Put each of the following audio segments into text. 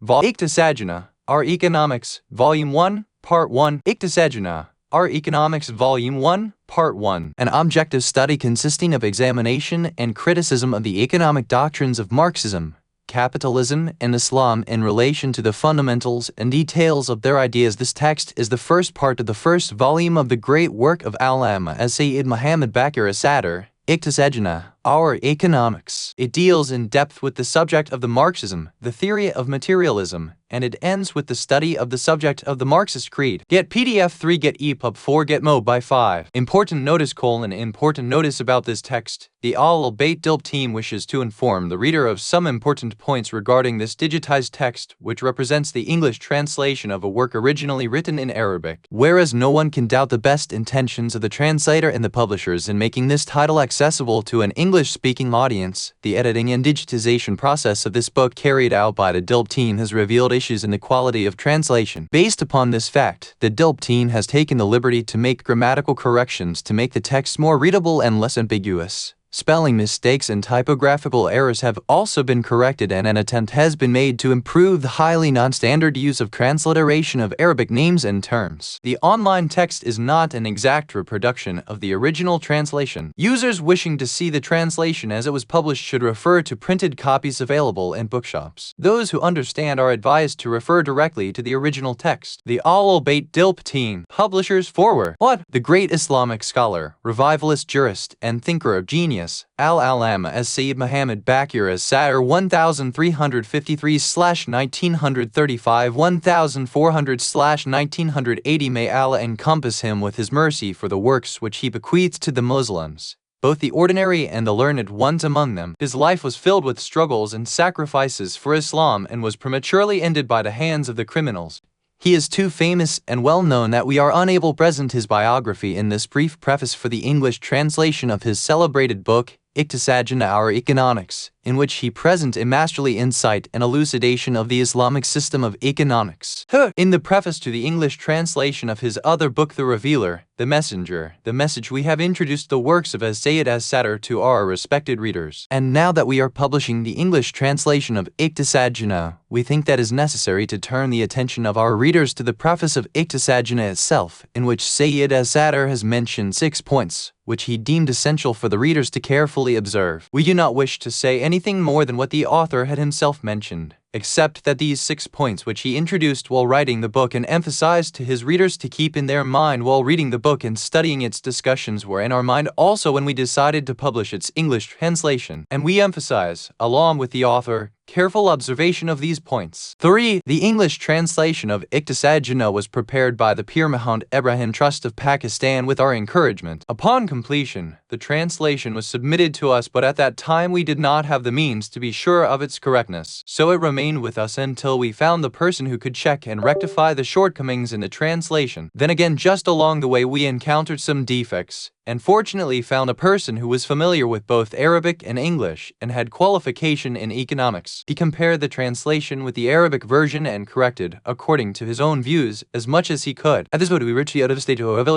Iqtisaduna, Our Economics, Volume 1, Part 1. Iqtisaduna, Our Economics, Volume 1, Part 1. An objective study consisting of examination and criticism of the economic doctrines of Marxism, Capitalism, and Islam in relation to the fundamentals and details of their ideas. This text is the first part of the first volume of the great work of Allamah As-Sayyid Muhammad Baqir, as-Sadr, Iqtisaduna, Our Economics. It deals in depth with the subject of the Marxism, the theory of materialism, and it ends with the study of the subject of the Marxist creed. Get PDF 3, get EPUB 4, get MOBI 5. Important notice: important notice about this text. The Al-Bayt team wishes to inform the reader of some important points regarding this digitized text, which represents the English translation of a work originally written in Arabic. Whereas no one can doubt the best intentions of the translator and the publishers in making this title accessible to an English-speaking audience, the editing and digitization process of this book carried out by the DILB team has revealed issues in the quality of translation. Based upon this fact, the DILB team has taken the liberty to make grammatical corrections to make the text more readable and less ambiguous. Spelling mistakes and typographical errors have also been corrected, and an attempt has been made to improve the highly non-standard use of transliteration of Arabic names and terms. The online text is not an exact reproduction of the original translation. Users wishing to see the translation as it was published should refer to printed copies available in bookshops. Those who understand are advised to refer directly to the original text. The Al-Bayt DILB team. Publishers forward. What? The great Islamic scholar, revivalist jurist, and thinker of genius, Allamah As-Sayyid Muhammad Baqir, as-Sadr 1333/1935 1400/1980. May Allah encompass him with his mercy for the works which he bequeathed to the Muslims, both the ordinary and the learned ones among them. His life was filled with struggles and sacrifices for Islam and was prematurely ended by the hands of the criminals. He is too famous and well known that we are unable to present his biography in this brief preface for the English translation of his celebrated book, Iqtisaduna, Our Economics, in which he presents a masterly insight and elucidation of the Islamic system of economics. In the preface to the English translation of his other book, The Revealer, The Messenger, The Message, we have introduced the works of as-Sayyid as-Sadr to our respected readers. And now that we are publishing the English translation of Iqtisaduna, we think that it is necessary to turn the attention of our readers to the preface of Iqtisaduna itself, in which Sayyid as-Sadr has mentioned 6 points, which he deemed essential for the readers to carefully observe. We do not wish to say anything more than what the author had himself mentioned, except that these 6 points which he introduced while writing the book and emphasized to his readers to keep in their mind while reading the book and studying its discussions were in our mind also when we decided to publish its English translation. And we emphasize, along with the author, careful observation of these points. 3. The English translation of Iqtisaduna was prepared by the Pir Mahmoud Ibrahim Trust of Pakistan with our encouragement. Upon completion, the translation was submitted to us, but at that time we did not have the means to be sure of its correctness. So it remained with us until we found the person who could check and rectify the shortcomings in the translation. Then again, just along the way we encountered some defects, and fortunately found a person who was familiar with both Arabic and English and had qualification in economics. He compared the translation with the Arabic version and corrected, according to his own views, as much as he could. At this point, we reached the other stage of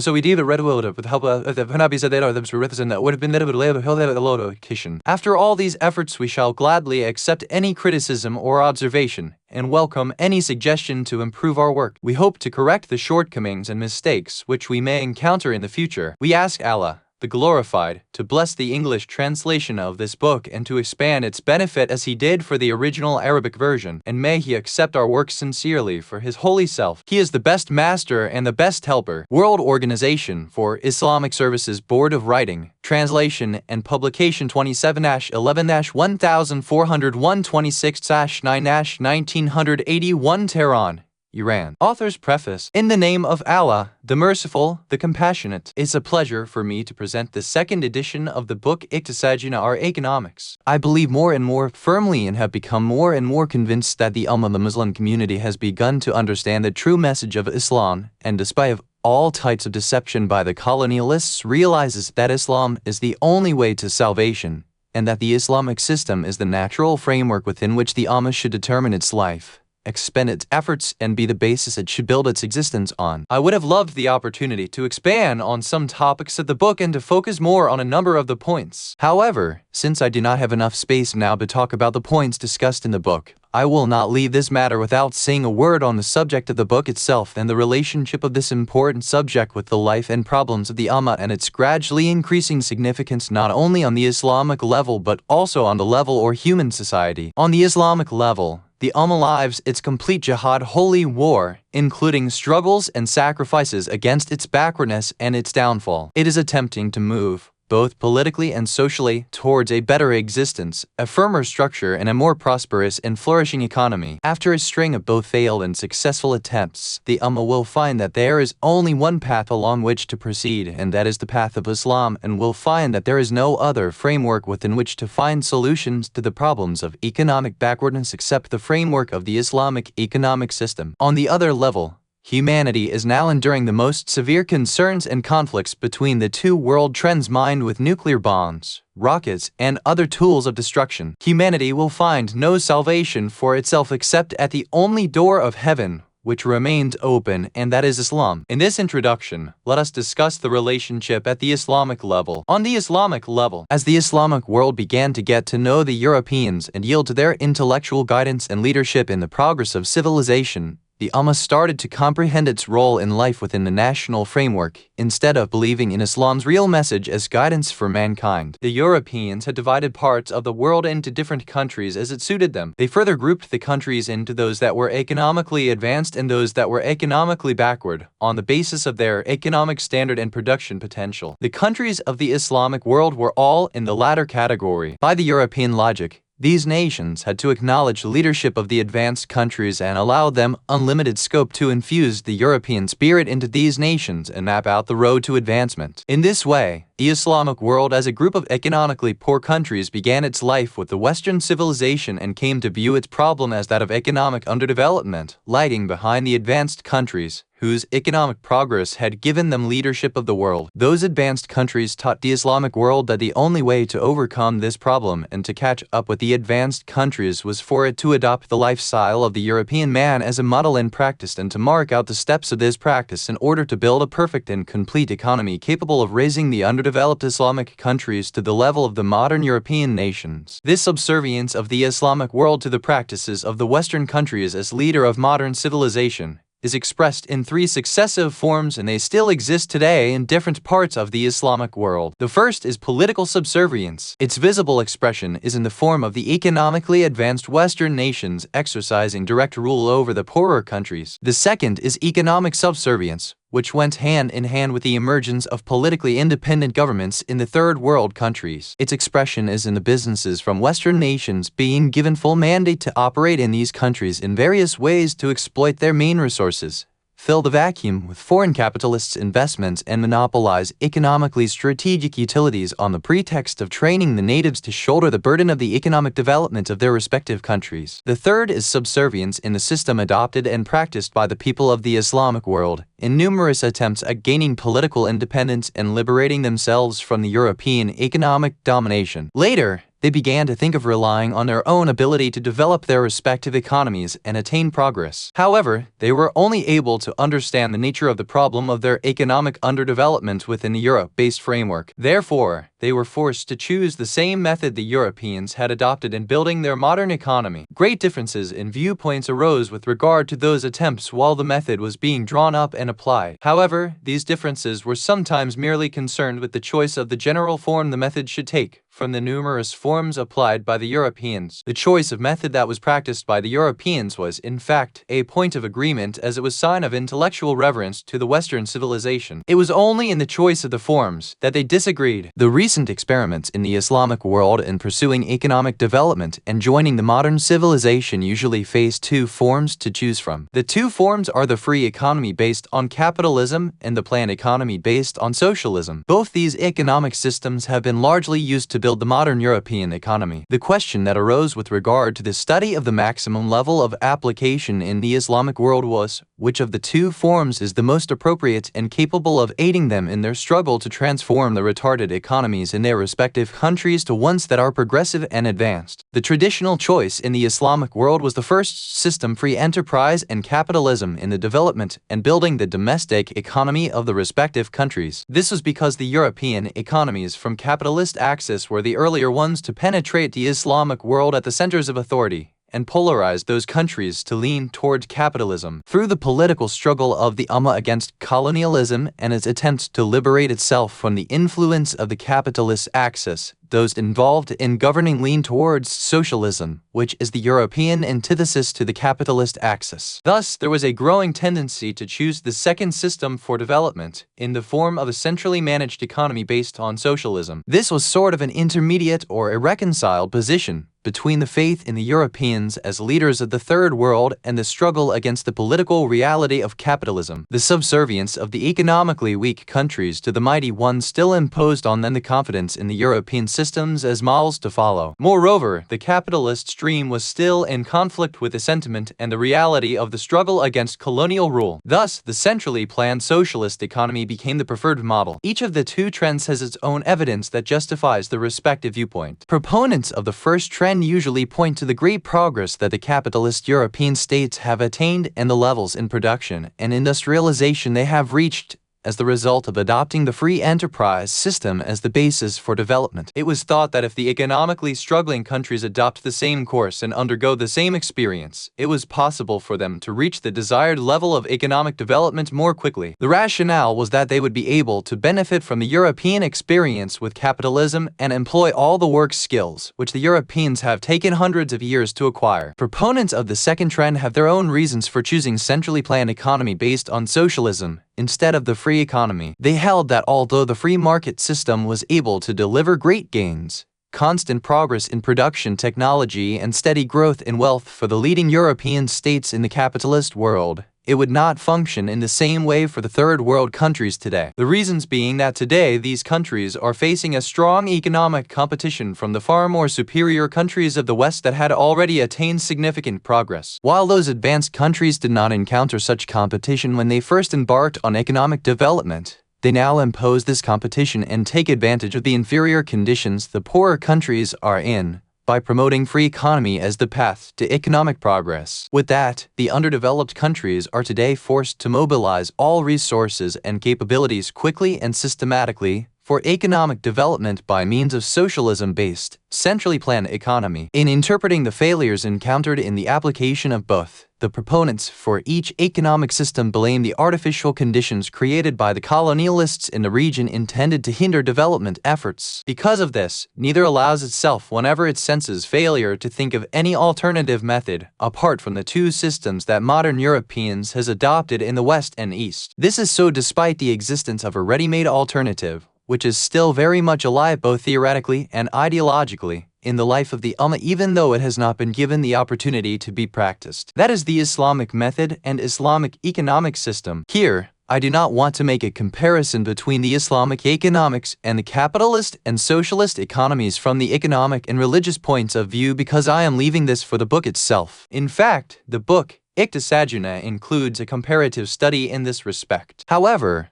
so we did read with the help of the Hanabi said that would have been the After all these efforts, we shall gladly accept any criticism or observation and welcome any suggestion to improve our work. We hope to correct the shortcomings and mistakes which we may encounter in the future. We ask Allah, the Glorified, to bless the English translation of this book and to expand its benefit as He did for the original Arabic version, and may He accept our work sincerely for His holy self. He is the best master and the best helper. World Organization for Islamic Services Board of Writing, Translation and Publication 27-11-1401-26-9-1981 Tehran, Iran. Author's Preface. In the name of Allah, the Merciful, the Compassionate, it's a pleasure for me to present the second edition of the book Iqtisaduna, Our Economics. I believe more and more firmly and have become more and more convinced that the Ummah, the Muslim community, has begun to understand the true message of Islam, and despite of all types of deception by the colonialists, realizes that Islam is the only way to salvation, and that the Islamic system is the natural framework within which the Ummah should determine its life, expend its efforts, and be the basis it should build its existence on. I would have loved the opportunity to expand on some topics of the book and to focus more on a number of the points. However, since I do not have enough space now to talk about the points discussed in the book, I will not leave this matter without saying a word on the subject of the book itself and the relationship of this important subject with the life and problems of the Ummah and its gradually increasing significance not only on the Islamic level but also on the level or human society. On the Islamic level, the Ummah lives its complete jihad holy war, including struggles and sacrifices against its backwardness and its downfall. It is attempting to move, both politically and socially, towards a better existence, a firmer structure, and a more prosperous and flourishing economy. After a string of both failed and successful attempts, the Ummah will find that there is only one path along which to proceed, and that is the path of Islam, and will find that there is no other framework within which to find solutions to the problems of economic backwardness except the framework of the Islamic economic system. On the other level, humanity is now enduring the most severe concerns and conflicts between the two world trends mined with nuclear bombs, rockets, and other tools of destruction. Humanity will find no salvation for itself except at the only door of heaven, which remains open, and that is Islam. In this introduction, let us discuss the relationship at the Islamic level. On the Islamic level, as the Islamic world began to get to know the Europeans and yield to their intellectual guidance and leadership in the progress of civilization, the Ummah started to comprehend its role in life within the national framework, instead of believing in Islam's real message as guidance for mankind. The Europeans had divided parts of the world into different countries as it suited them. They further grouped the countries into those that were economically advanced and those that were economically backward, on the basis of their economic standard and production potential. The countries of the Islamic world were all in the latter category. By the European logic, these nations had to acknowledge the leadership of the advanced countries and allow them unlimited scope to infuse the European spirit into these nations and map out the road to advancement. In this way, the Islamic world as a group of economically poor countries began its life with the Western civilization and came to view its problem as that of economic underdevelopment, lagging behind the advanced countries, whose economic progress had given them leadership of the world. Those advanced countries taught the Islamic world that the only way to overcome this problem and to catch up with the advanced countries was for it to adopt the lifestyle of the European man as a model in practice and to mark out the steps of this practice in order to build a perfect and complete economy capable of raising the underdeveloped Islamic countries to the level of the modern European nations. This subservience of the Islamic world to the practices of the Western countries as leader of modern civilization is expressed in three successive forms, and they still exist today in different parts of the Islamic world. The first is political subservience. Its visible expression is in the form of the economically advanced Western nations exercising direct rule over the poorer countries. The second is economic subservience, which went hand in hand with the emergence of politically independent governments in the third world countries. Its expression is in the businesses from Western nations being given full mandate to operate in these countries in various ways to exploit their main resources, fill the vacuum with foreign capitalists' investments, and monopolize economically strategic utilities on the pretext of training the natives to shoulder the burden of the economic development of their respective countries. The third is subservience in the system adopted and practiced by the people of the Islamic world in numerous attempts at gaining political independence and liberating themselves from the European economic domination. Later, they began to think of relying on their own ability to develop their respective economies and attain progress. However, they were only able to understand the nature of the problem of their economic underdevelopment within the Europe-based framework. Therefore, they were forced to choose the same method the Europeans had adopted in building their modern economy. Great differences in viewpoints arose with regard to those attempts while the method was being drawn up and applied. However, these differences were sometimes merely concerned with the choice of the general form the method should take from the numerous forms applied by the Europeans. The choice of method that was practiced by the Europeans was, in fact, a point of agreement, as it was a sign of intellectual reverence to the Western civilization. It was only in the choice of the forms that they disagreed. The recent experiments in the Islamic world in pursuing economic development and joining the modern civilization usually face two forms to choose from. The two forms are the free economy based on capitalism and the planned economy based on socialism. Both these economic systems have been largely used to build the modern European economy. The question that arose with regard to the study of the maximum level of application in the Islamic world was, which of the two forms is the most appropriate and capable of aiding them in their struggle to transform the retarded economy economies in their respective countries to ones that are progressive and advanced. The traditional choice in the Islamic world was the first system: free enterprise and capitalism in the development and building the domestic economy of the respective countries. This was because the European economies from capitalist axis were the earlier ones to penetrate the Islamic world at the centers of authority and polarized those countries to lean toward capitalism. Through the political struggle of the Ummah against colonialism and its attempts to liberate itself from the influence of the capitalist axis, those involved in governing lean towards socialism, which is the European antithesis to the capitalist axis. Thus, there was a growing tendency to choose the second system for development, in the form of a centrally managed economy based on socialism. This was sort of an intermediate or irreconciled position between the faith in the Europeans as leaders of the Third World and the struggle against the political reality of capitalism. The subservience of the economically weak countries to the mighty ones still imposed on them the confidence in the European systems as models to follow. Moreover, the capitalist stream was still in conflict with the sentiment and the reality of the struggle against colonial rule. Thus, the centrally planned socialist economy became the preferred model. Each of the two trends has its own evidence that justifies the respective viewpoint. Proponents of the first trend usually point to the great progress that the capitalist European states have attained and the levels in production and industrialization they have reached as the result of adopting the free enterprise system as the basis for development. It was thought that if the economically struggling countries adopt the same course and undergo the same experience, it was possible for them to reach the desired level of economic development more quickly. The rationale was that they would be able to benefit from the European experience with capitalism and employ all the work skills which the Europeans have taken hundreds of years to acquire. Proponents of the second trend have their own reasons for choosing centrally planned economy based on socialism instead of the free economy. They held that although the free market system was able to deliver great gains, constant progress in production technology, and steady growth in wealth for the leading European states in the capitalist world, it would not function in the same way for the third world countries today. The reasons being that today these countries are facing a strong economic competition from the far more superior countries of the West that had already attained significant progress. While those advanced countries did not encounter such competition when they first embarked on economic development, they now impose this competition and take advantage of the inferior conditions the poorer countries are in, by promoting free economy as the path to economic progress. With that, the underdeveloped countries are today forced to mobilize all resources and capabilities quickly and systematically for economic development by means of socialism-based, centrally planned economy. In interpreting the failures encountered in the application of both, the proponents for each economic system blame the artificial conditions created by the colonialists in the region intended to hinder development efforts. Because of this, neither allows itself whenever it senses failure to think of any alternative method apart from the two systems that modern Europeans has adopted in the West and East. This is so despite the existence of a ready-made alternative, which is still very much alive both theoretically and ideologically in the life of the Ummah, even though it has not been given the opportunity to be practiced. That is the Islamic method and Islamic economic system. Here, I do not want to make a comparison between the Islamic economics and the capitalist and socialist economies from the economic and religious points of view because I am leaving this for the book itself. In fact, the book, Iqtisaduna, includes a comparative study in this respect. However,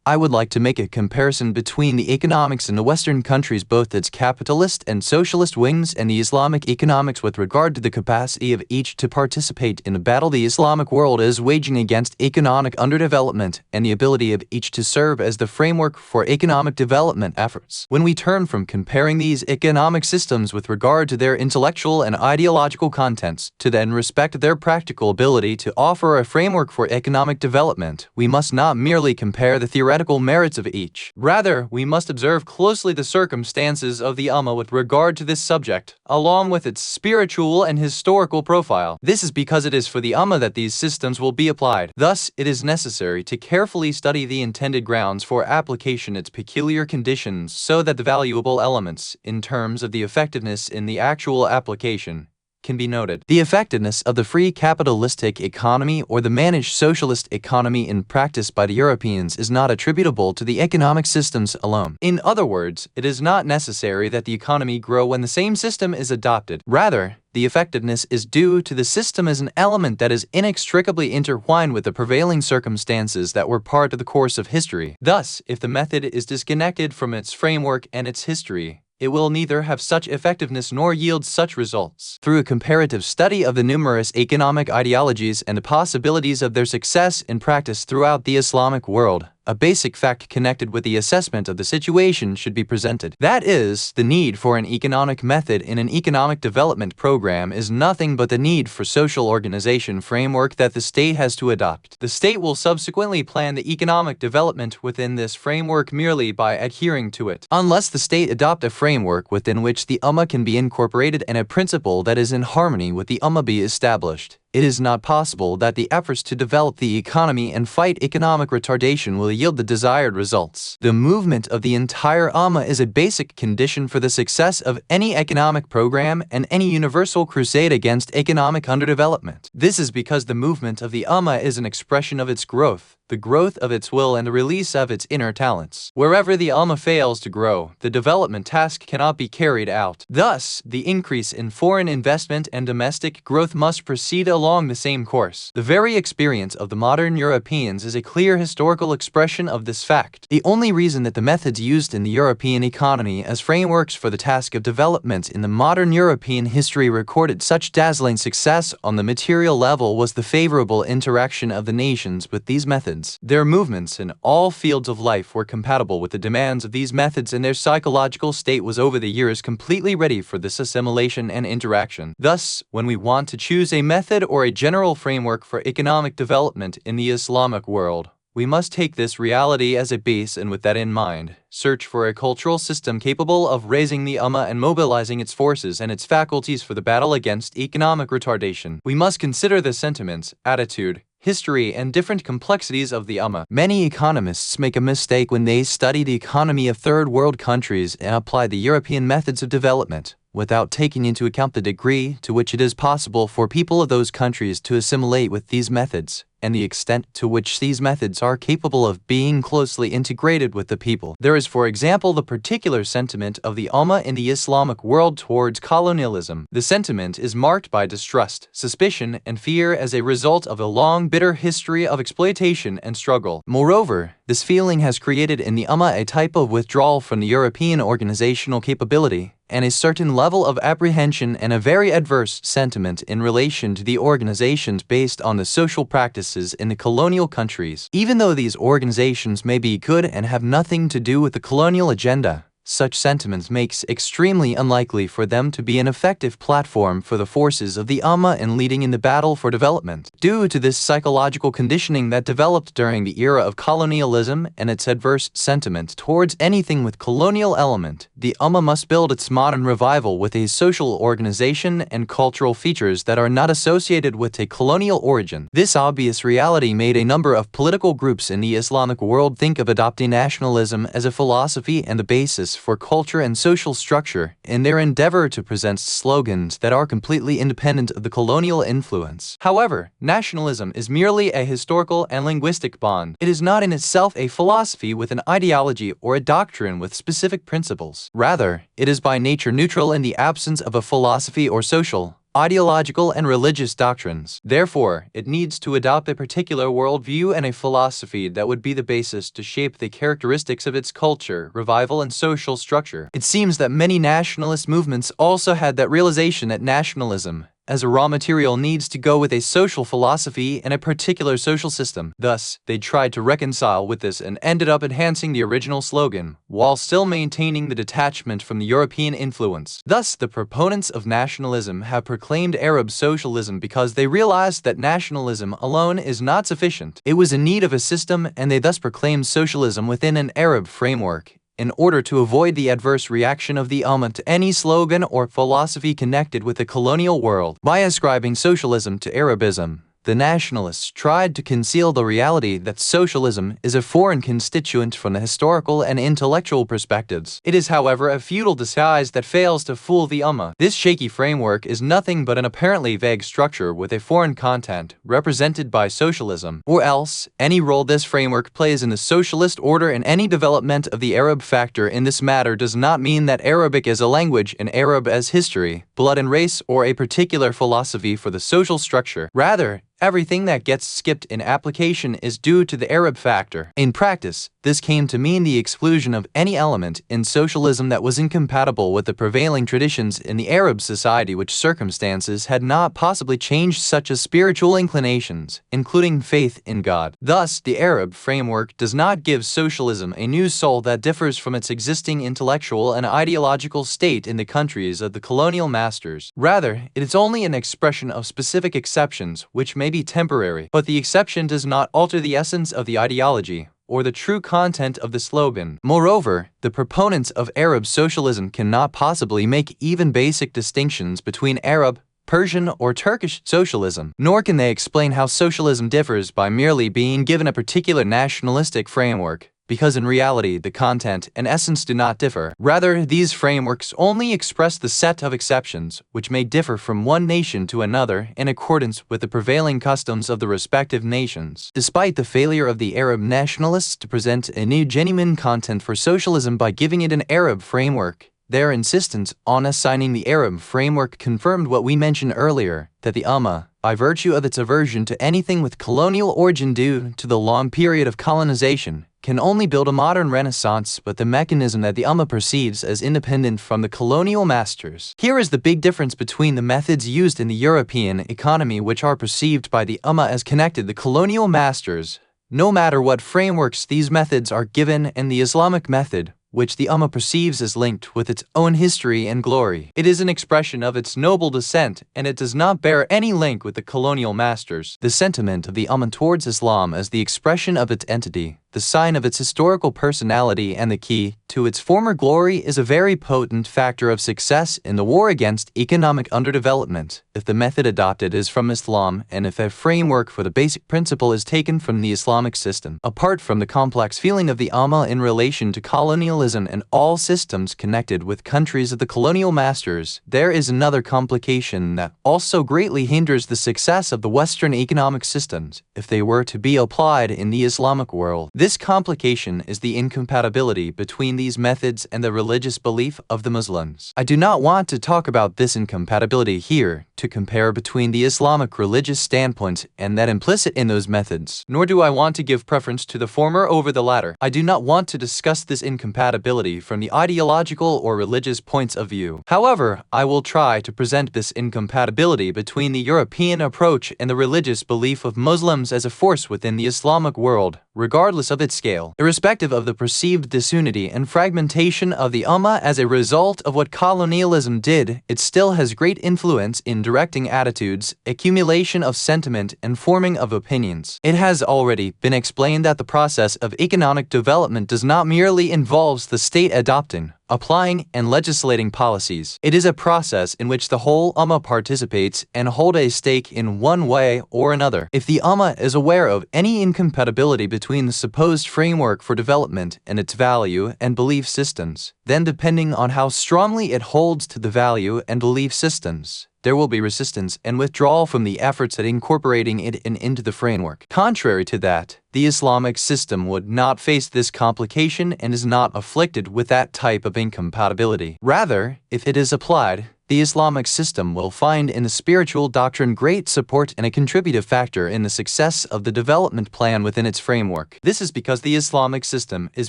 I would like to make a comparison between the economics in the Western countries, both its capitalist and socialist wings, and the Islamic economics with regard to the capacity of each to participate in the battle the Islamic world is waging against economic underdevelopment, and the ability of each to serve as the framework for economic development efforts. When we turn from comparing these economic systems with regard to their intellectual and ideological contents to then respect their practical ability to offer a framework for economic development, we must not merely compare the theoretical merits of each. Rather, we must observe closely the circumstances of the Ummah with regard to this subject, along with its spiritual and historical profile. This is because it is for the Ummah that these systems will be applied. Thus, it is necessary to carefully study the intended grounds for application, its peculiar conditions, so that the valuable elements, in terms of the effectiveness in the actual application, can be noted. The effectiveness of the free capitalistic economy or the managed socialist economy in practice by the Europeans is not attributable to the economic systems alone. In other words, it is not necessary that the economy grow when the same system is adopted. Rather, the effectiveness is due to the system as an element that is inextricably intertwined with the prevailing circumstances that were part of the course of history. Thus, if the method is disconnected from its framework and its history, it will neither have such effectiveness nor yield such results. Through a comparative study of the numerous economic ideologies and the possibilities of their success in practice throughout the Islamic world, a basic fact connected with the assessment of the situation should be presented. That is, the need for an economic method in an economic development program is nothing but the need for social organization framework that the state has to adopt. The state will subsequently plan the economic development within this framework merely by adhering to it. Unless the state adopt a framework within which the Ummah can be incorporated and a principle that is in harmony with the Ummah be established, it is not possible that the efforts to develop the economy and fight economic retardation will yield the desired results. The movement of the entire Ummah is a basic condition for the success of any economic program and any universal crusade against economic underdevelopment. This is because the movement of the Ummah is an expression of its growth, the growth of its will and the release of its inner talents. Wherever the Ummah fails to grow, the development task cannot be carried out. Thus, the increase in foreign investment and domestic growth must proceed along the same course. The very experience of the modern Europeans is a clear historical expression of this fact. The only reason that the methods used in the European economy as frameworks for the task of development in the modern European history recorded such dazzling success on the material level was the favorable interaction of the nations with these methods. Their movements in all fields of life were compatible with the demands of these methods, and their psychological state was over the years completely ready for this assimilation and interaction. Thus, when we want to choose a method or a general framework for economic development in the Islamic world, we must take this reality as a base and with that in mind, search for a cultural system capable of raising the Ummah and mobilizing its forces and its faculties for the battle against economic retardation. We must consider the sentiments, attitude, history, and different complexities of the Ummah. Many economists make a mistake when they study the economy of third world countries and apply the European methods of development, without taking into account the degree to which it is possible for people of those countries to assimilate with these methods, and the extent to which these methods are capable of being closely integrated with the people. There is, for example, the particular sentiment of the Ummah in the Islamic world towards colonialism. The sentiment is marked by distrust, suspicion, and fear as a result of a long, bitter history of exploitation and struggle. Moreover, this feeling has created in the Ummah a type of withdrawal from the European organizational capability, and a certain level of apprehension and a very adverse sentiment in relation to the organizations based on the social practices in the colonial countries. Even though these organizations may be good and have nothing to do with the colonial agenda, such sentiments makes extremely unlikely for them to be an effective platform for the forces of the Ummah in leading in the battle for development. Due to this psychological conditioning that developed during the era of colonialism and its adverse sentiment towards anything with colonial element, the Ummah must build its modern revival with a social organization and cultural features that are not associated with a colonial origin. This obvious reality made a number of political groups in the Islamic world think of adopting nationalism as a philosophy and the basis for culture and social structure in their endeavor to present slogans that are completely independent of the colonial influence. However, nationalism is merely a historical and linguistic bond. It is not in itself a philosophy with an ideology or a doctrine with specific principles. Rather, it is by nature neutral in the absence of a philosophy or social, ideological, and religious doctrines. Therefore, it needs to adopt a particular worldview and a philosophy that would be the basis to shape the characteristics of its culture, revival, and social structure. It seems that many nationalist movements also had that realization that nationalism, as a raw material, needs to go with a social philosophy and a particular social system. Thus, they tried to reconcile with this and ended up enhancing the original slogan, while still maintaining the detachment from the European influence. Thus, the proponents of nationalism have proclaimed Arab socialism because they realized that nationalism alone is not sufficient. It was in need of a system, and they thus proclaimed socialism within an Arab framework, in order to avoid the adverse reaction of the Ummah to any slogan or philosophy connected with the colonial world. By ascribing socialism to Arabism, the nationalists tried to conceal the reality that socialism is a foreign constituent from the historical and intellectual perspectives. It is, however, a futile disguise that fails to fool the Ummah. This shaky framework is nothing but an apparently vague structure with a foreign content represented by socialism, or else any role this framework plays in the socialist order and any development of the Arab factor in this matter does not mean that Arabic as a language and Arab as history, blood and race, or a particular philosophy for the social structure. Rather, everything that gets skipped in application is due to the Arab factor. In practice, this came to mean the exclusion of any element in socialism that was incompatible with the prevailing traditions in the Arab society, which circumstances had not possibly changed, such as spiritual inclinations, including faith in God. Thus, the Arab framework does not give socialism a new soul that differs from its existing intellectual and ideological state in the countries of the colonial masters. Rather, it is only an expression of specific exceptions, which may be temporary, but the exception does not alter the essence of the ideology or the true content of the slogan. Moreover, the proponents of Arab socialism cannot possibly make even basic distinctions between Arab, Persian, or Turkish socialism, nor can they explain how socialism differs by merely being given a particular nationalistic framework, because in reality the content and essence do not differ. Rather, these frameworks only express the set of exceptions which may differ from one nation to another in accordance with the prevailing customs of the respective nations. Despite the failure of the Arab nationalists to present a new genuine content for socialism by giving it an Arab framework, their insistence on assigning the Arab framework confirmed what we mentioned earlier, that the Ummah, by virtue of its aversion to anything with colonial origin due to the long period of colonization, can only build a modern renaissance with the mechanism that the Ummah perceives as independent from the colonial masters. Here is the big difference between the methods used in the European economy, which are perceived by the Ummah as connected the colonial masters, no matter what frameworks these methods are given, and the Islamic method, which the Ummah perceives as linked with its own history and glory. It is an expression of its noble descent, and it does not bear any link with the colonial masters. The sentiment of the Ummah towards Islam as the expression of its entity, the sign of its historical personality, and the key to its former glory is a very potent factor of success in the war against economic underdevelopment. If the method adopted is from Islam, and if a framework for the basic principle is taken from the Islamic system, apart from the complex feeling of the Ummah in relation to colonialism and all systems connected with countries of the colonial masters, there is another complication that also greatly hinders the success of the Western economic systems if they were to be applied in the Islamic world. This complication is the incompatibility between these methods and the religious belief of the Muslims. I do not want to talk about this incompatibility here, to compare between the Islamic religious standpoint and that implicit in those methods, nor do I want to give preference to the former over the latter. I do not want to discuss this incompatibility from the ideological or religious points of view. However, I will try to present this incompatibility between the European approach and the religious belief of Muslims as a force within the Islamic world, regardless of its scale. Irrespective of the perceived disunity and fragmentation of the Ummah as a result of what colonialism did, it still has great influence in directing attitudes, accumulation of sentiment, and forming of opinions. It has already been explained that the process of economic development does not merely involve the state adopting, applying, and legislating policies. It is a process in which the whole Ummah participates and hold a stake in one way or another. If the Ummah is aware of any incompatibility between the supposed framework for development and its value and belief systems, then depending on how strongly it holds to the value and belief systems, there will be resistance and withdrawal from the efforts at incorporating it into the framework. Contrary to that, the Islamic system would not face this complication and is not afflicted with that type of incompatibility. Rather, if it is applied, the Islamic system will find in the spiritual doctrine great support and a contributive factor in the success of the development plan within its framework. This is because the Islamic system is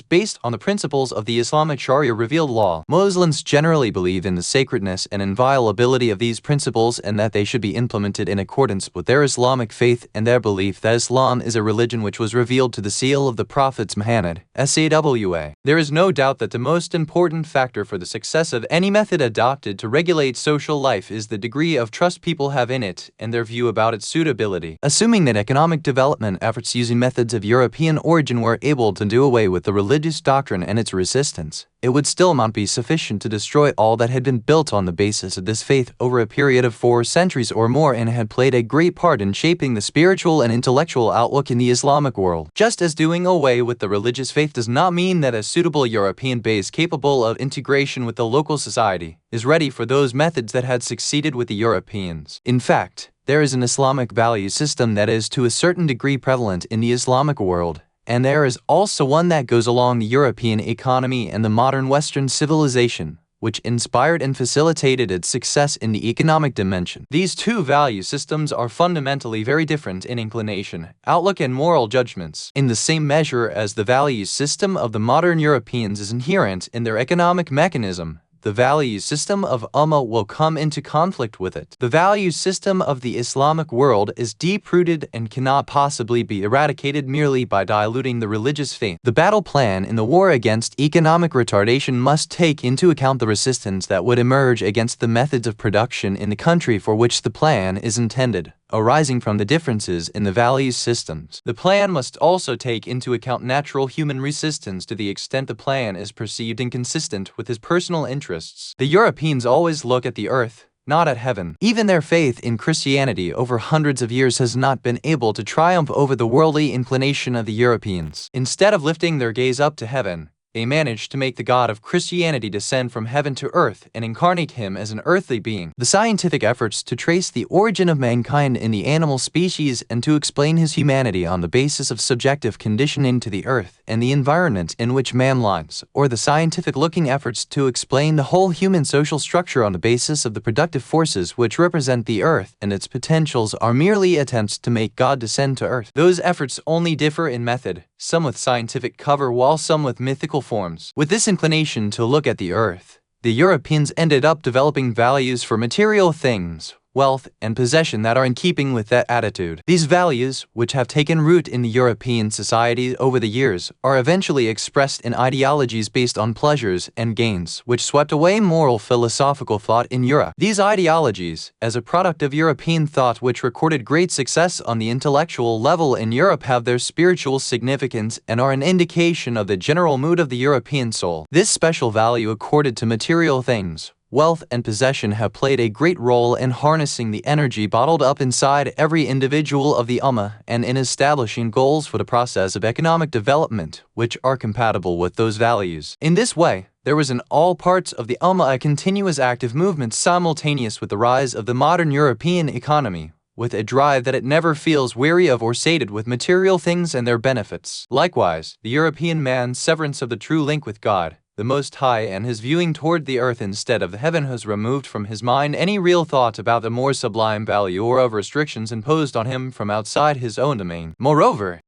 based on the principles of the Islamic Sharia revealed law. Muslims generally believe in the sacredness and inviolability of these principles and that they should be implemented in accordance with their Islamic faith and their belief that Islam is a religion which was revealed to the seal of the prophets Muhammad, SAW. There is no doubt that the most important factor for the success of any method adopted to regulate social life is the degree of trust people have in it and their view about its suitability. Assuming that economic development efforts using methods of European origin were able to do away with the religious doctrine and its resistance, it would still not be sufficient to destroy all that had been built on the basis of this faith over a period of 4 centuries or more and had played a great part in shaping the spiritual and intellectual outlook in the Islamic world. Just as doing away with the religious faith does not mean that a suitable European base capable of integration with the local society is ready for those methods that had succeeded with the Europeans. In fact, there is an Islamic value system that is to a certain degree prevalent in the Islamic world, and there is also one that goes along the European economy and the modern Western civilization, which inspired and facilitated its success in the economic dimension. These two value systems are fundamentally very different in inclination, outlook, and moral judgments, in the same measure as the value system of the modern Europeans is inherent in their economic mechanism. The value system of Ummah will come into conflict with it. The value system of the Islamic world is deep-rooted and cannot possibly be eradicated merely by diluting the religious faith. The battle plan in the war against economic retardation must take into account the resistance that would emerge against the methods of production in the country for which the plan is intended, arising from the differences in the value systems. The plan must also take into account natural human resistance to the extent the plan is perceived inconsistent with his personal interests. The Europeans always look at the earth, not at heaven. Even their faith in Christianity over hundreds of years has not been able to triumph over the worldly inclination of the Europeans. Instead of lifting their gaze up to heaven, they managed to make the God of Christianity descend from heaven to earth and incarnate him as an earthly being. The scientific efforts to trace the origin of mankind in the animal species and to explain his humanity on the basis of subjective conditioning to the earth and the environment in which man lives, or the scientific-looking efforts to explain the whole human social structure on the basis of the productive forces which represent the earth and its potentials, are merely attempts to make God descend to earth. Those efforts only differ in method, some with scientific cover while some with mythical forms. With this inclination to look at the earth, the Europeans ended up developing values for material things, wealth, and possession that are in keeping with that attitude. These values, which have taken root in the European society over the years, are eventually expressed in ideologies based on pleasures and gains, which swept away moral philosophical thought in Europe. These ideologies, as a product of European thought which recorded great success on the intellectual level in Europe, have their spiritual significance and are an indication of the general mood of the European soul. This special value accorded to material things, wealth, and possession have played a great role in harnessing the energy bottled up inside every individual of the Ummah and in establishing goals for the process of economic development which are compatible with those values. In this way, there was in all parts of the Ummah a continuous active movement simultaneous with the rise of the modern European economy, with a drive that it never feels weary of or sated with material things and their benefits. Likewise, the European man's severance of the true link with God, the Most High, and his viewing toward the earth instead of the heaven has removed from his mind any real thought about the more sublime value or of restrictions imposed on him from outside his own domain. Moreover,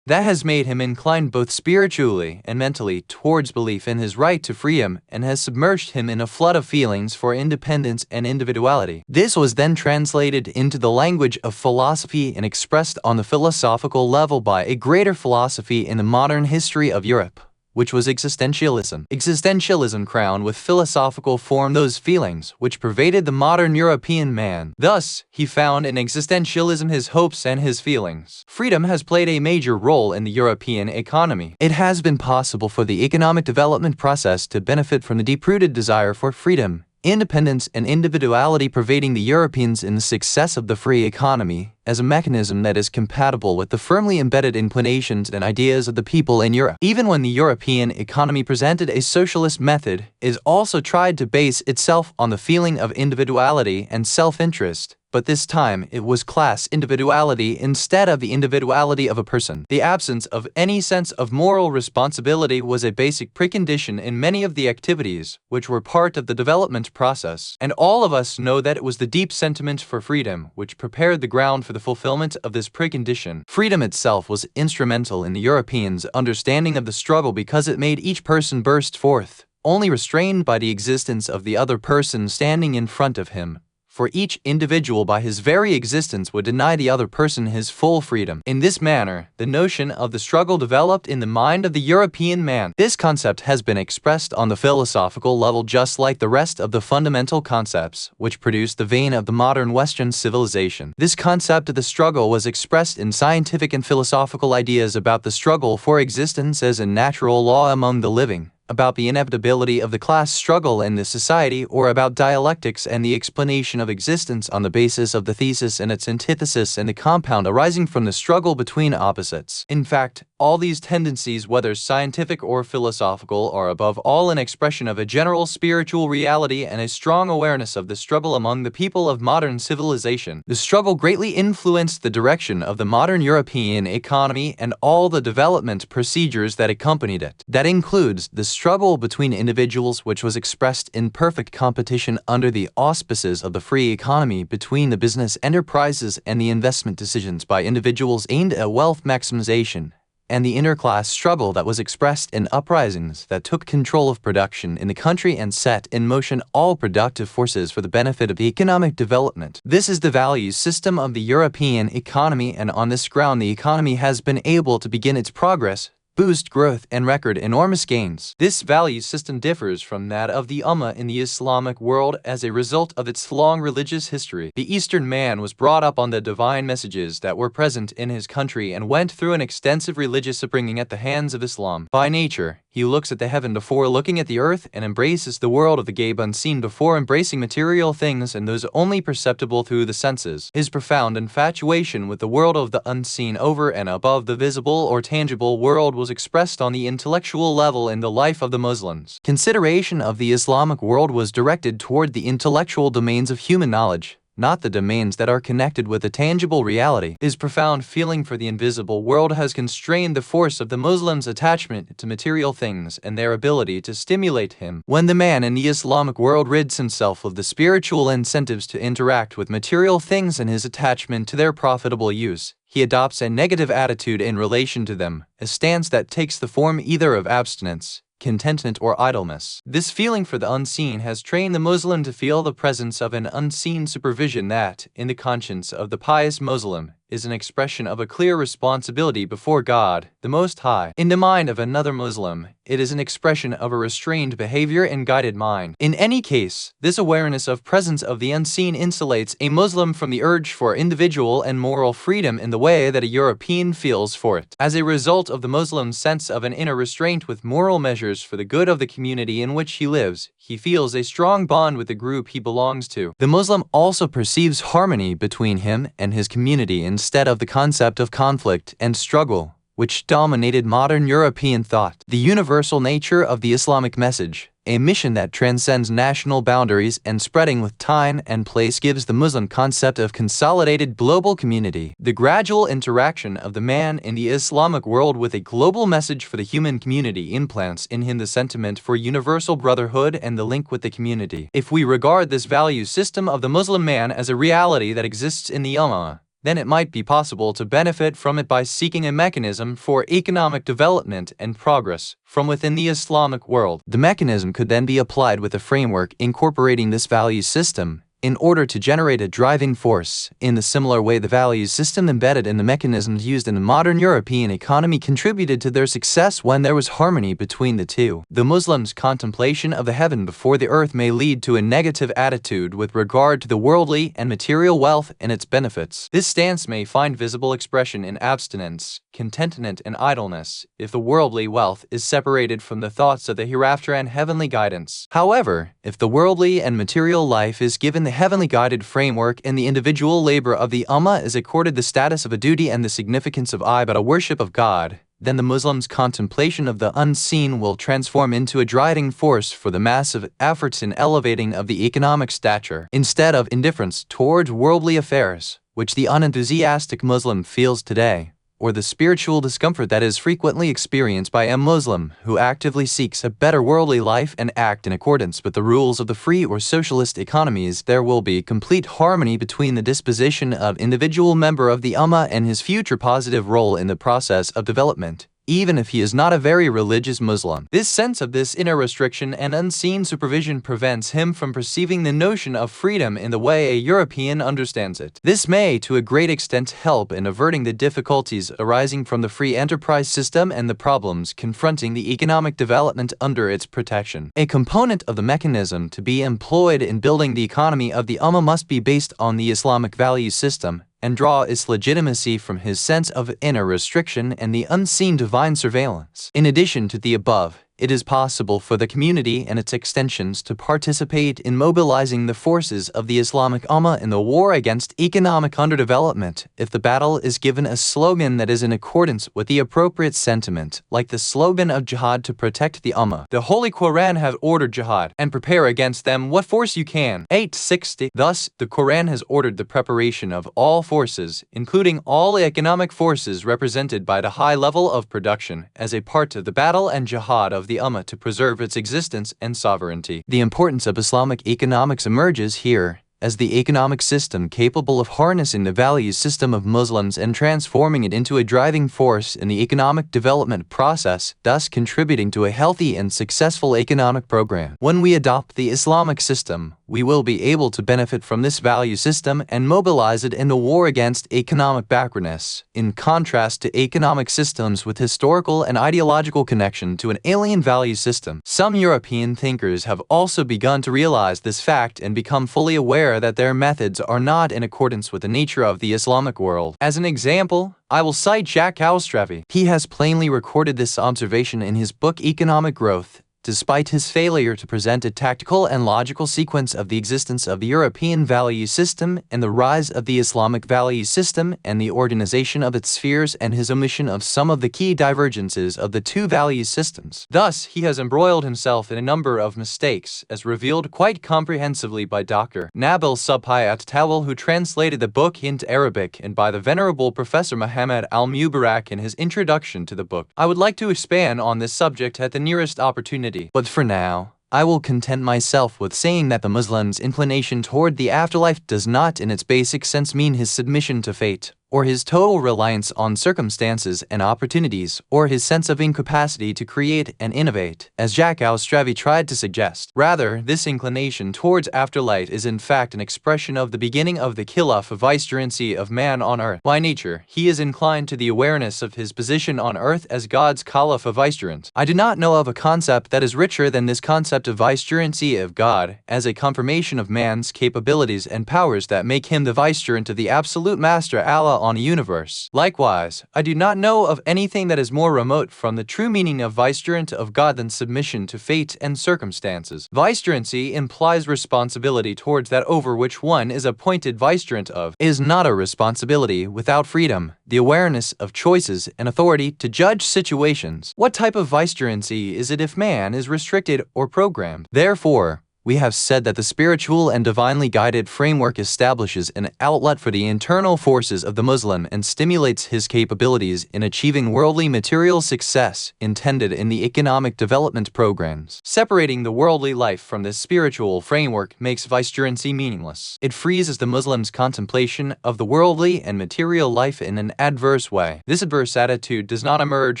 that has made him inclined both spiritually and mentally towards belief in his right to freedom and has submerged him in a flood of feelings for independence and individuality. This was then translated into the language of philosophy and expressed on the philosophical level by a greater philosophy in the modern history of Europe, which was existentialism. Existentialism crowned with philosophical form those feelings which pervaded the modern European man. Thus, he found in existentialism his hopes and his feelings. Freedom has played a major role in the European economy. It has been possible for the economic development process to benefit from the deep-rooted desire for freedom, independence, and individuality pervading the Europeans in the success of the free economy as a mechanism that is compatible with the firmly embedded inclinations and ideas of the people in Europe. Even when the European economy presented a socialist method, it also tried to base itself on the feeling of individuality and self-interest, but this time it was class individuality instead of the individuality of a person. The absence of any sense of moral responsibility was a basic precondition in many of the activities which were part of the development process, and all of us know that it was the deep sentiment for freedom which prepared the ground for the fulfillment of this precondition. Freedom itself was instrumental in the Europeans' understanding of the struggle because it made each person burst forth, only restrained by the existence of the other person standing in front of him. for each individual by his very existence would deny the other person his full freedom. In this manner, the notion of the struggle developed in the mind of the European man. This concept has been expressed on the philosophical level just like the rest of the fundamental concepts which produced the vein of the modern Western civilization. This concept of the struggle was expressed in scientific and philosophical ideas about the struggle for existence as a natural law among the living, about the inevitability of the class struggle in the society, or about dialectics and the explanation of existence on the basis of the thesis and its antithesis and the compound arising from the struggle between opposites. In fact, all these tendencies, whether scientific or philosophical, are above all an expression of a general spiritual reality and a strong awareness of the struggle among the people of modern civilization. The struggle greatly influenced the direction of the modern European economy and all the development procedures that accompanied it. That includes the struggle between individuals, which was expressed in perfect competition under the auspices of the free economy between the business enterprises and the investment decisions by individuals aimed at wealth maximization, and the interclass struggle that was expressed in uprisings that took control of production in the country and set in motion all productive forces for the benefit of economic development. This is the value system of the European economy, and on this ground the economy has been able to begin its progress, boost growth, and record enormous gains. This value system differs from that of the Ummah in the Islamic world as a result of its long religious history. The Eastern man was brought up on the divine messages that were present in his country and went through an extensive religious upbringing at the hands of Islam. By nature, he looks at the heaven before looking at the earth and embraces the world of the gaib unseen before embracing material things and those only perceptible through the senses. His profound infatuation with the world of the unseen over and above the visible or tangible world was expressed on the intellectual level in the life of the Muslims. Consideration of the Islamic world was directed toward the intellectual domains of human knowledge, not the domains that are connected with a tangible reality. His profound feeling for the invisible world has constrained the force of the Muslim's attachment to material things and their ability to stimulate him. When the man in the Islamic world rids himself of the spiritual incentives to interact with material things and his attachment to their profitable use, he adopts a negative attitude in relation to them, a stance that takes the form either of abstinence, contentment, or idleness. This feeling for the unseen has trained the Muslim to feel the presence of an unseen supervision that, in the conscience of the pious Muslim, is an expression of a clear responsibility before God, the Most High. In the mind of another Muslim, it is an expression of a restrained behavior and guided mind. In any case, this awareness of presence of the unseen insulates a Muslim from the urge for individual and moral freedom in the way that a European feels for it. As a result of the Muslim's sense of an inner restraint with moral measures for the good of the community in which he lives, he feels a strong bond with the group he belongs to. The Muslim also perceives harmony between him and his community instead of the concept of conflict and struggle, which dominated modern European thought. The universal nature of the Islamic message, a mission that transcends national boundaries and spreading with time and place, gives the Muslim concept of consolidated global community. The gradual interaction of the man in the Islamic world with a global message for the human community implants in him the sentiment for universal brotherhood and the link with the community. If we regard this value system of the Muslim man as a reality that exists in the Ummah, then it might be possible to benefit from it by seeking a mechanism for economic development and progress from within the Islamic world. The mechanism could then be applied with a framework incorporating this value system in order to generate a driving force. In the similar way, the value system embedded in the mechanisms used in the modern European economy contributed to their success when there was harmony between the two. The Muslim's contemplation of the heaven before the earth may lead to a negative attitude with regard to the worldly and material wealth and its benefits. This stance may find visible expression in abstinence, contentment, and idleness if the worldly wealth is separated from the thoughts of the hereafter and heavenly guidance. However, if the worldly and material life is given the heavenly guided framework and the individual labor of the Ummah is accorded the status of a duty and the significance of ibadah, worship of God, then the Muslim's contemplation of the unseen will transform into a driving force for the massive efforts in elevating of the economic stature. Instead of indifference towards worldly affairs, which the unenthusiastic Muslim feels today, or the spiritual discomfort that is frequently experienced by a Muslim who actively seeks a better worldly life and act in accordance with the rules of the free or socialist economies, there will be complete harmony between the disposition of individual member of the Ummah and his future positive role in the process of development. even if he is not a very religious Muslim. This sense of this inner restriction and unseen supervision prevents him from perceiving the notion of freedom in the way a European understands it. This may, to a great extent, help in averting the difficulties arising from the free enterprise system and the problems confronting the economic development under its protection. A component of the mechanism to be employed in building the economy of the Ummah must be based on the Islamic value system and draw its legitimacy from his sense of inner restriction and the unseen divine surveillance. In addition to the above, it is possible for the community and its extensions to participate in mobilizing the forces of the Islamic Ummah in the war against economic underdevelopment if the battle is given a slogan that is in accordance with the appropriate sentiment, like the slogan of jihad to protect the Ummah. The Holy Quran has ordered jihad, and prepare against them what force you can. 860. Thus, the Quran has ordered the preparation of all forces, including all economic forces represented by the high level of production, as a part of the battle and jihad of the Ummah to preserve its existence and sovereignty. The importance of Islamic economics emerges here as the economic system capable of harnessing the value system of Muslims and transforming it into a driving force in the economic development process, thus contributing to a healthy and successful economic program. When we adopt the Islamic system, we will be able to benefit from this value system and mobilize it in the war against economic backwardness, in contrast to economic systems with historical and ideological connection to an alien value system. Some European thinkers have also begun to realize this fact and become fully aware that their methods are not in accordance with the nature of the Islamic world. As an example, I will cite Jacques Ostravi. He has plainly recorded this observation in his book Economic Growth, despite his failure to present a tactical and logical sequence of the existence of the European value system and the rise of the Islamic value system and the organization of its spheres, and his omission of some of the key divergences of the two value systems. Thus, he has embroiled himself in a number of mistakes, as revealed quite comprehensively by Dr. Nabil Subhi at-Tawil, who translated the book into Arabic, and by the venerable Professor Muhammad al-Mubarak in his introduction to the book. I would like to expand on this subject at the nearest opportunity, but for now, I will content myself with saying that the Muslim's inclination toward the afterlife does not in its basic sense mean his submission to fate, or his total reliance on circumstances and opportunities, or his sense of incapacity to create and innovate, as Jacques Ostravi tried to suggest. Rather, this inclination towards afterlife is in fact an expression of the beginning of the khilaf of vicegerency of man on earth. By nature, he is inclined to the awareness of his position on earth as God's caliph of vicegerent. I do not know of a concept that is richer than this concept of vicegerency of God, as a confirmation of man's capabilities and powers that make him the vicegerent of the absolute master Allah on a universe. Likewise, I do not know of anything that is more remote from the true meaning of vicegerent of God than submission to fate and circumstances. Vicegerency implies responsibility towards that over which one is appointed vicegerent of. It is not a responsibility without freedom, the awareness of choices and authority to judge situations. What type of vicegerency is it if man is restricted or programmed? Therefore, we have said that the spiritual and divinely guided framework establishes an outlet for the internal forces of the Muslim and stimulates his capabilities in achieving worldly material success intended in the economic development programs. Separating the worldly life from this spiritual framework makes vicegerency meaningless. It freezes the Muslim's contemplation of the worldly and material life in an adverse way. This adverse attitude does not emerge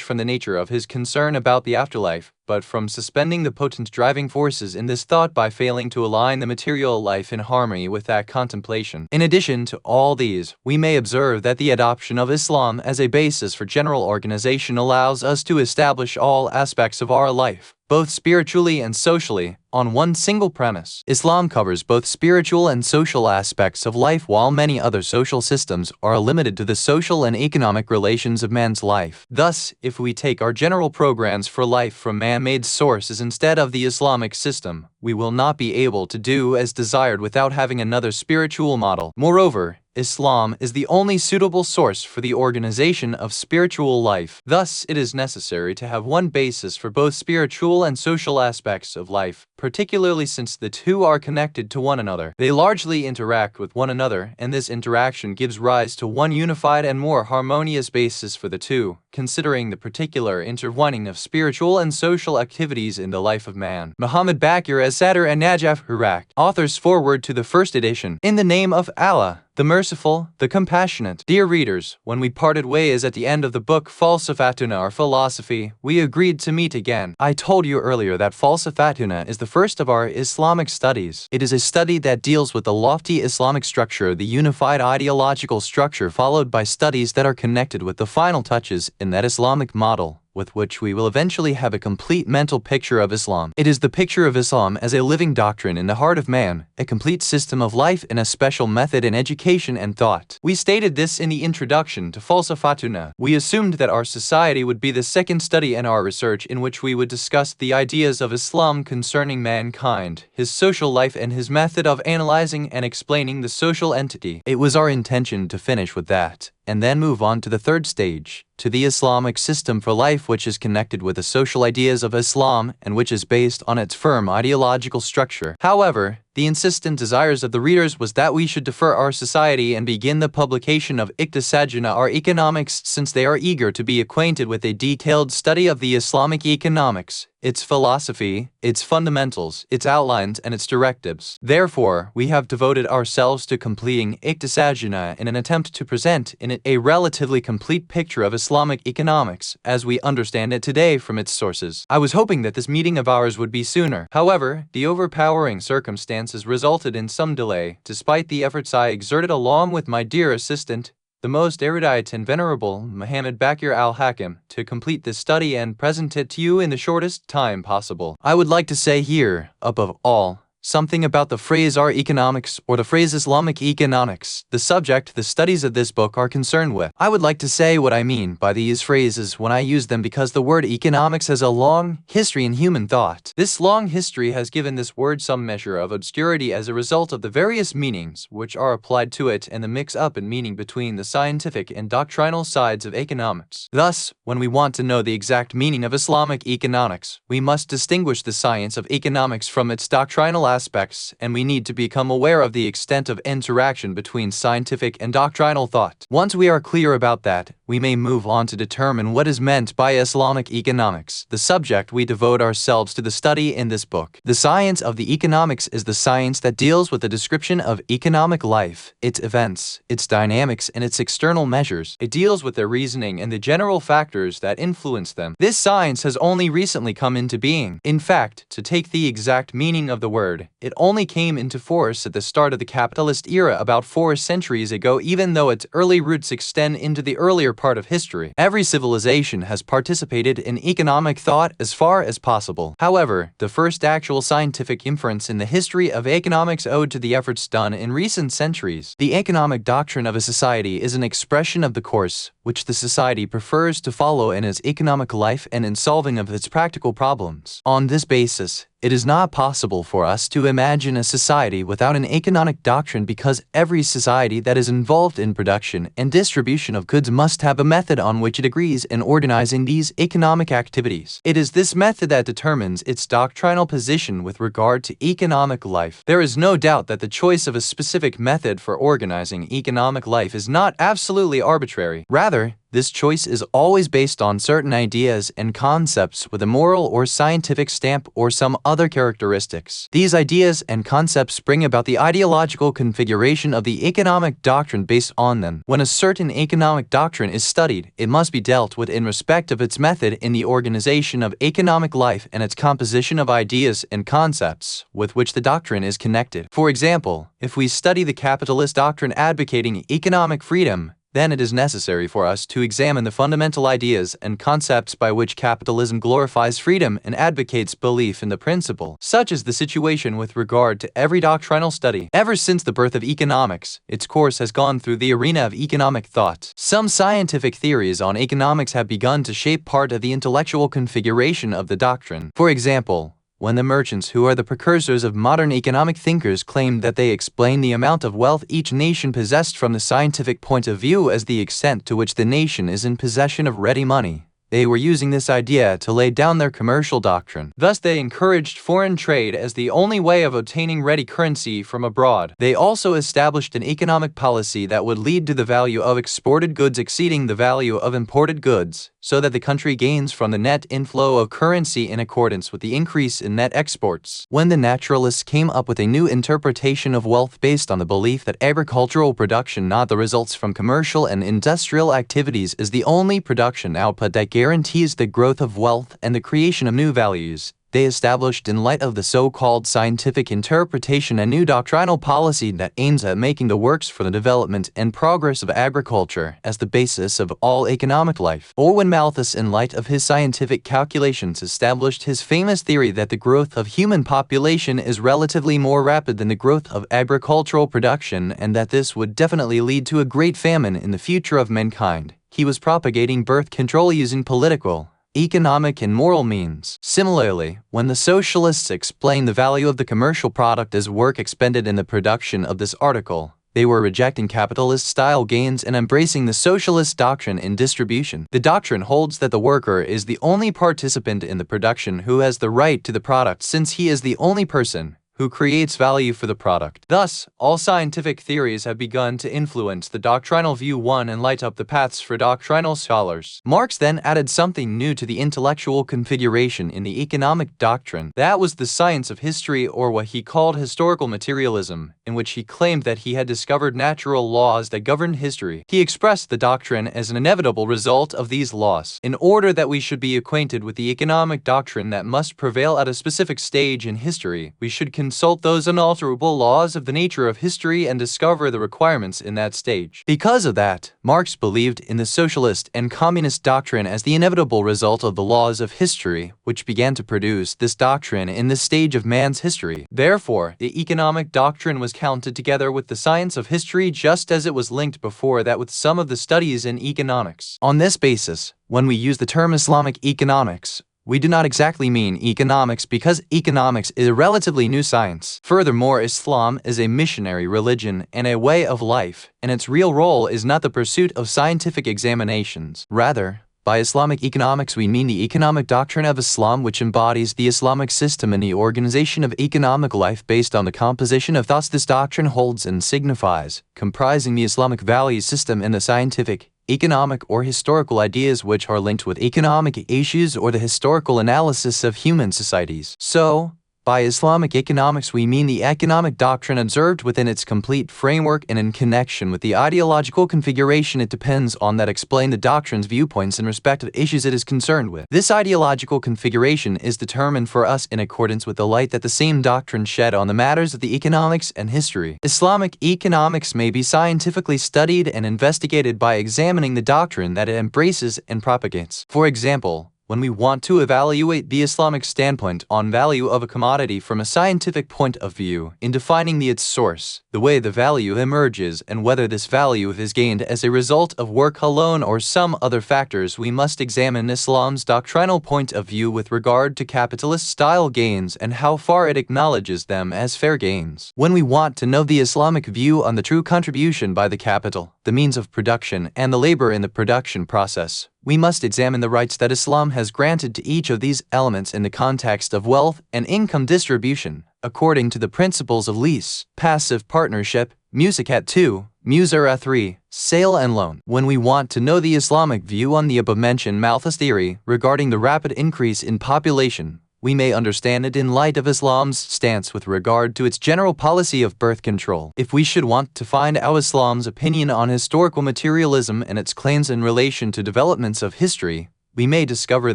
from the nature of his concern about the afterlife, but from suspending the potent driving forces in this thought by failing to align the material life in harmony with that contemplation. In addition to all these, we may observe that the adoption of Islam as a basis for general organization allows us to establish all aspects of our life, both spiritually and socially, on one single premise. Islam covers both spiritual and social aspects of life, while many other social systems are limited to the social and economic relations of man's life. Thus, if we take our general programs for life from man-made sources instead of the Islamic system, we will not be able to do as desired without having another spiritual model. Moreover, Islam is the only suitable source for the organization of spiritual life. Thus, it is necessary to have one basis for both spiritual and social aspects of life, particularly since the two are connected to one another. They largely interact with one another, and this interaction gives rise to one unified and more harmonious basis for the two, considering the particular intertwining of spiritual and social activities in the life of man. Muhammad Baqir, as-Sadr and Najaf Iraq. Author's foreword to the first edition. In the name of Allah, the Merciful, the Compassionate. Dear readers, when we parted ways at the end of the book Falsafatuna, or Philosophy, we agreed to meet again. I told you earlier that Falsafatuna is the first of our Islamic studies. It is a study that deals with the lofty Islamic structure, the unified ideological structure, followed by studies that are connected with the final touches in that Islamic model, with which we will eventually have a complete mental picture of Islam. It is the picture of Islam as a living doctrine in the heart of man, a complete system of life and a special method in education and thought. We stated this in the introduction to Falsafatuna. We assumed that our society would be the second study in our research in which we would discuss the ideas of Islam concerning mankind, his social life, and his method of analyzing and explaining the social entity. It was our intention to finish with that, and then move on to the third stage, to the Islamic system for life, which is connected with the social ideas of Islam and which is based on its firm ideological structure. However, the insistent desires of the readers was that we should defer our society and begin the publication of Iqtisaduna, our economics, since they are eager to be acquainted with a detailed study of the Islamic economics, its philosophy, its fundamentals, its outlines, and its directives. Therefore, we have devoted ourselves to completing Iqtisaduna in an attempt to present in it a relatively complete picture of Islamic economics as we understand it today from its sources. I was hoping that this meeting of ours would be sooner. However, the overpowering circumstances resulted in some delay, despite the efforts I exerted along with my dear assistant, the most erudite and venerable Muhammad Baqir al-Hakim, to complete this study and present it to you in the shortest time possible. I would like to say here, above all, something about the phrase our economics, or the phrase Islamic economics, the subject the studies of this book are concerned with. I would like to say what I mean by these phrases when I use them, because the word economics has a long history in human thought. This long history has given this word some measure of obscurity as a result of the various meanings which are applied to it and the mix-up in meaning between the scientific and doctrinal sides of economics. Thus, when we want to know the exact meaning of Islamic economics, we must distinguish the science of economics from its doctrinal aspects, and we need to become aware of the extent of interaction between scientific and doctrinal thought. Once we are clear about that, we may move on to determine what is meant by Islamic economics, the subject we devote ourselves to the study in this book. The science of the economics is the science that deals with the description of economic life, its events, its dynamics, and its external measures. It deals with their reasoning and the general factors that influence them. This science has only recently come into being. In fact, to take the exact meaning of the word, it only came into force at the start of the capitalist era about 4 centuries ago, even though its early roots extend into the earlier part of history. Every civilization has participated in economic thought as far as possible. However, the first actual scientific inference in the history of economics owed to the efforts done in recent centuries. The economic doctrine of a society is an expression of the course which the society prefers to follow in its economic life and in solving of its practical problems. On this basis, it is not possible for us to imagine a society without an economic doctrine, because every society that is involved in production and distribution of goods must have a method on which it agrees in organizing these economic activities. It is this method that determines its doctrinal position with regard to economic life. There is no doubt that the choice of a specific method for organizing economic life is not absolutely arbitrary. Rather, this choice is always based on certain ideas and concepts with a moral or scientific stamp or some other characteristics. These ideas and concepts bring about the ideological configuration of the economic doctrine based on them. When a certain economic doctrine is studied, it must be dealt with in respect of its method in the organization of economic life and its composition of ideas and concepts with which the doctrine is connected. For example, if we study the capitalist doctrine advocating economic freedom, then it is necessary for us to examine the fundamental ideas and concepts by which capitalism glorifies freedom and advocates belief in the principle. Such is the situation with regard to every doctrinal study. Ever since the birth of economics, its course has gone through the arena of economic thought. Some scientific theories on economics have begun to shape part of the intellectual configuration of the doctrine. For example, when the merchants, who are the precursors of modern economic thinkers, claimed that they explain the amount of wealth each nation possessed from the scientific point of view as the extent to which the nation is in possession of ready money, They were using this idea to lay down their commercial doctrine. Thus, they encouraged foreign trade as the only way of obtaining ready currency from abroad. They also established an economic policy that would lead to the value of exported goods exceeding the value of imported goods, so that the country gains from the net inflow of currency in accordance with the increase in net exports. When the naturalists came up with a new interpretation of wealth based on the belief that agricultural production, not the results from commercial and industrial activities, is the only production output that guarantees the growth of wealth and the creation of new values, they established, in light of the so-called scientific interpretation, a new doctrinal policy that aims at making the works for the development and progress of agriculture as the basis of all economic life. Or when Malthus, in light of his scientific calculations, established his famous theory that the growth of human population is relatively more rapid than the growth of agricultural production, and that this would definitely lead to a great famine in the future of mankind. He was propagating birth control using political, economic, and moral means. Similarly, when the socialists explained the value of the commercial product as work expended in the production of this article, they were rejecting capitalist-style gains and embracing the socialist doctrine in distribution. The doctrine holds that the worker is the only participant in the production who has the right to the product, since he is the only person who creates value for the product. Thus, all scientific theories have begun to influence the doctrinal view one and light up the paths for doctrinal scholars. Marx then added something new to the intellectual configuration in the economic doctrine. That was the science of history, or what he called historical materialism, in which he claimed that he had discovered natural laws that governed history. He expressed the doctrine as an inevitable result of these laws. In order that we should be acquainted with the economic doctrine that must prevail at a specific stage in history, we should consult those unalterable laws of the nature of history and discover the requirements in that stage. Because of that, Marx believed in the socialist and communist doctrine as the inevitable result of the laws of history, which began to produce this doctrine in this stage of man's history. Therefore, the economic doctrine was counted together with the science of history, just as it was linked before that with some of the studies in economics. On this basis, when we use the term Islamic economics, we do not exactly mean economics, because economics is a relatively new science. Furthermore, Islam is a missionary religion and a way of life, and its real role is not the pursuit of scientific examinations. Rather, by Islamic economics we mean the economic doctrine of Islam, which embodies the Islamic system and the organization of economic life based on the composition of thoughts this doctrine holds and signifies, comprising the Islamic value system and the scientific, economic, or historical ideas which are linked with economic issues or the historical analysis of human societies. So, by Islamic economics we mean the economic doctrine observed within its complete framework and in connection with the ideological configuration it depends on that explain the doctrine's viewpoints in respect of issues it is concerned with. This ideological configuration is determined for us in accordance with the light that the same doctrine shed on the matters of the economics and history. Islamic economics may be scientifically studied and investigated by examining the doctrine that it embraces and propagates. For example, when we want to evaluate the Islamic standpoint on value of a commodity from a scientific point of view, in defining its source, the way the value emerges, and whether this value is gained as a result of work alone or some other factors, we must examine Islam's doctrinal point of view with regard to capitalist-style gains and how far it acknowledges them as fair gains. When we want to know the Islamic view on the true contribution by the capital, the means of production, and the labor in the production process, we must examine the rights that Islam has granted to each of these elements in the context of wealth and income distribution, according to the principles of lease, passive partnership, Musicat 2, Musara 3, sale and loan. When we want to know the Islamic view on the above-mentioned Malthus theory regarding the rapid increase in population, we may understand it in light of Islam's stance with regard to its general policy of birth control. If we should want to find out Islam's opinion on historical materialism and its claims in relation to developments of history, we may discover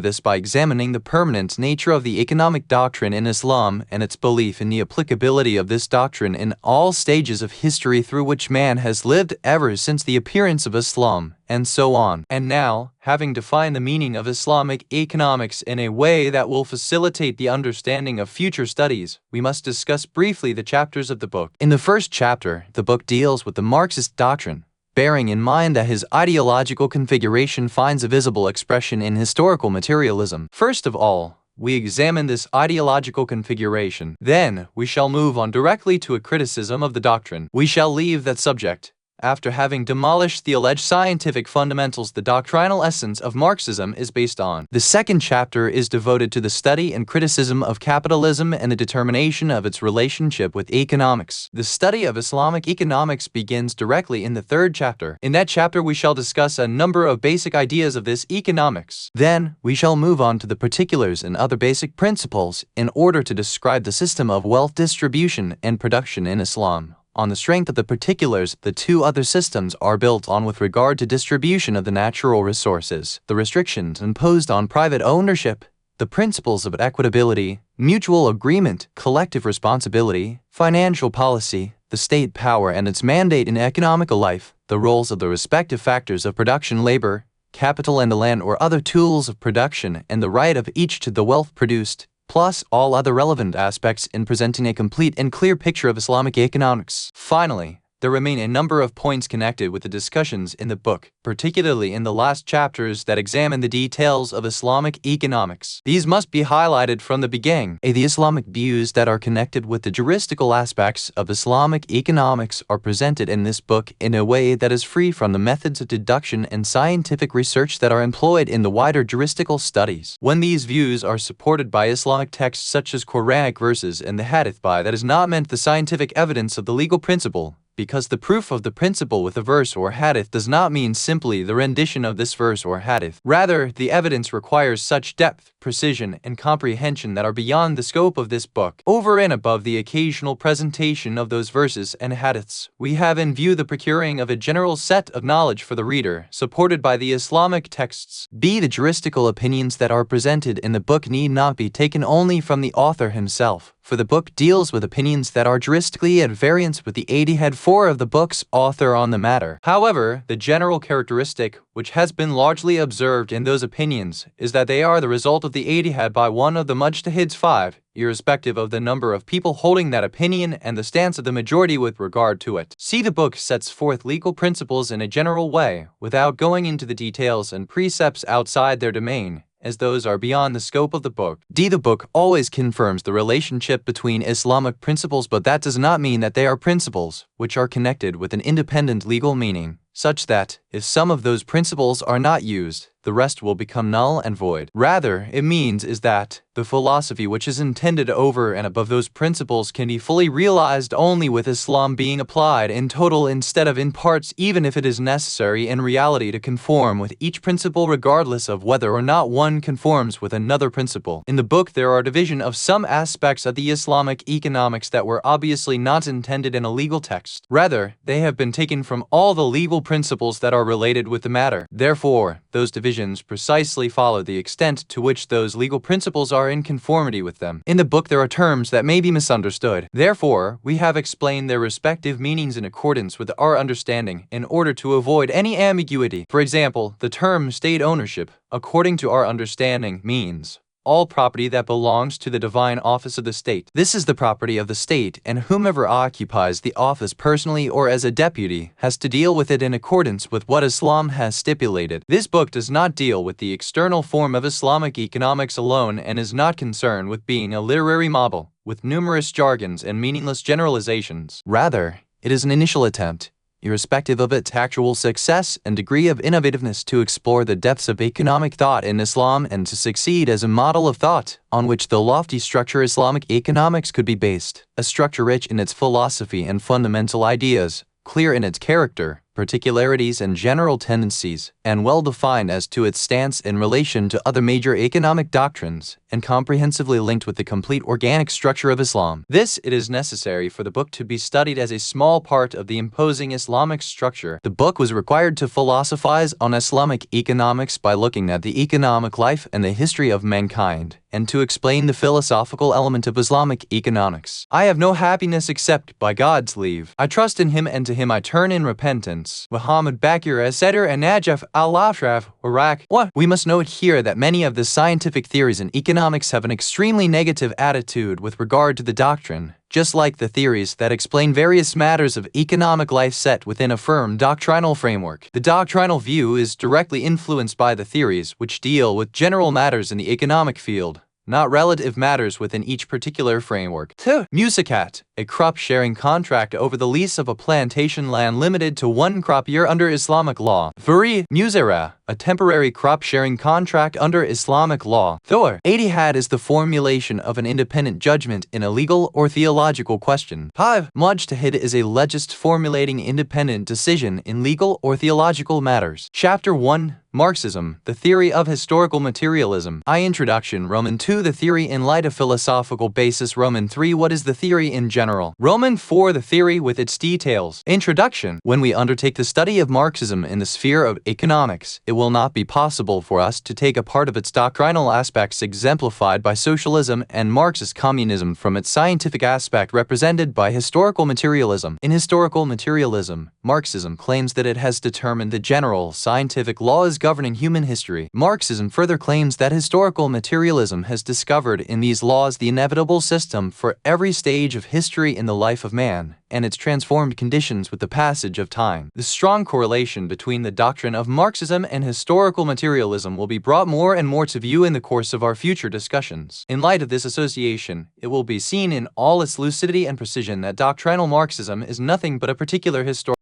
this by examining the permanent nature of the economic doctrine in Islam and its belief in the applicability of this doctrine in all stages of history through which man has lived ever since the appearance of Islam, and so on. And now, having defined the meaning of Islamic economics in a way that will facilitate the understanding of future studies, we must discuss briefly the chapters of the book. In the first chapter, the book deals with the Marxist doctrine, bearing in mind that his ideological configuration finds a visible expression in historical materialism. First of all, we examine this ideological configuration. Then, we shall move on directly to a criticism of the doctrine. We shall leave that subject, After having demolished the alleged scientific fundamentals the doctrinal essence of Marxism is based on, the second chapter is devoted to the study and criticism of capitalism and the determination of its relationship with economics. The study of Islamic economics begins directly in the third chapter. In that chapter, we shall discuss a number of basic ideas of this economics. Then, we shall move on to the particulars and other basic principles in order to describe the system of wealth distribution and production in Islam. On the strength of the particulars, the two other systems are built on with regard to distribution of the natural resources, the restrictions imposed on private ownership, the principles of equitability, mutual agreement, collective responsibility, financial policy, the state power and its mandate in economical life, the roles of the respective factors of production labor, capital and the land or other tools of production, and the right of each to the wealth produced, plus all other relevant aspects in presenting a complete and clear picture of Islamic economics. Finally, there remain a number of points connected with the discussions in the book, particularly in the last chapters that examine the details of Islamic economics. These must be highlighted from the beginning. The Islamic views that are connected with the juristical aspects of Islamic economics are presented in this book in a way that is free from the methods of deduction and scientific research that are employed in the wider juristical studies. When these views are supported by Islamic texts such as Quranic verses and the Hadith, by that is not meant the scientific evidence of the legal principle, because the proof of the principle with a verse or hadith does not mean simply the rendition of this verse or hadith. Rather, the evidence requires such depth, precision, and comprehension that are beyond the scope of this book. Over and above the occasional presentation of those verses and hadiths, we have in view the procuring of a general set of knowledge for the reader, supported by the Islamic texts. The juristical opinions that are presented in the book need not be taken only from the author himself, for the book deals with opinions that are juristically at variance with the head 4 of the book's author on the matter. However, the general characteristic which has been largely observed in those opinions is that they are the result of the ijtihad by one of the mujtahids 5, irrespective of the number of people holding that opinion and the stance of the majority with regard to it. The book sets forth legal principles in a general way, without going into the details and precepts outside their domain, as those are beyond the scope of the book. The book always confirms the relationship between Islamic principles, but that does not mean that they are principles which are connected with an independent legal meaning, such that, if some of those principles are not used, the rest will become null and void. Rather, it means is that the philosophy which is intended over and above those principles can be fully realized only with Islam being applied in total instead of in parts, even if it is necessary in reality to conform with each principle regardless of whether or not one conforms with another principle. In the book there are division of some aspects of the Islamic economics that were obviously not intended in a legal text. Rather, they have been taken from all the legal principles that are related with the matter. Therefore, those divisions precisely follow the extent to which those legal principles are in conformity with them. In the book there are terms that may be misunderstood. Therefore, we have explained their respective meanings in accordance with our understanding in order to avoid any ambiguity. For example, the term state ownership, according to our understanding, means all property that belongs to the divine office of the state. This is the property of the state, and whomever occupies the office personally or as a deputy has to deal with it in accordance with what Islam has stipulated. This book does not deal with the external form of Islamic economics alone and is not concerned with being a literary model, with numerous jargons and meaningless generalizations. Rather, it is an initial attempt, irrespective of its actual success and degree of innovativeness, to explore the depths of economic thought in Islam and to succeed as a model of thought on which the lofty structure Islamic economics could be based, a structure rich in its philosophy and fundamental ideas, clear in its character, particularities and general tendencies, and well-defined as to its stance in relation to other major economic doctrines, and comprehensively linked with the complete organic structure of Islam. It is necessary for the book to be studied as a small part of the imposing Islamic structure. The book was required to philosophize on Islamic economics by looking at the economic life and the history of mankind, and to explain the philosophical element of Islamic economics. I have no happiness except by God's leave. I trust in Him and to Him I turn in repentance. Muhammad Baqir, as-Sadr, and Najaf al-Ashraf, Iraq. We must note here that many of the scientific theories in economics have an extremely negative attitude with regard to the doctrine, just like the theories that explain various matters of economic life set within a firm doctrinal framework. The doctrinal view is directly influenced by the theories which deal with general matters in the economic field, not relative matters within each particular framework. 2. Musicat, a crop-sharing contract over the lease of a plantation land limited to one crop year under Islamic law. 3. Musera, a temporary crop-sharing contract under Islamic law. 4. Ijtihad is the formulation of an independent judgment in a legal or theological question. 5. Mujtahid is a legist formulating independent decision in legal or theological matters. Chapter 1. Marxism, the theory of historical materialism. Introduction. Roman 2. The theory in light of philosophical basis. Roman 3. What is the theory in general? Roman 4. The theory with its details. Introduction. When we undertake the study of Marxism in the sphere of economics, it will not be possible for us to take a part of its doctrinal aspects exemplified by socialism and Marxist communism from its scientific aspect represented by historical materialism. In historical materialism, Marxism claims that it has determined the general scientific laws governing human history. Marxism further claims that historical materialism has discovered in these laws the inevitable system for every stage of history in the life of man, and its transformed conditions with the passage of time. The strong correlation between the doctrine of Marxism and historical materialism will be brought more and more to view in the course of our future discussions. In light of this association, it will be seen in all its lucidity and precision that doctrinal Marxism is nothing but a particular historical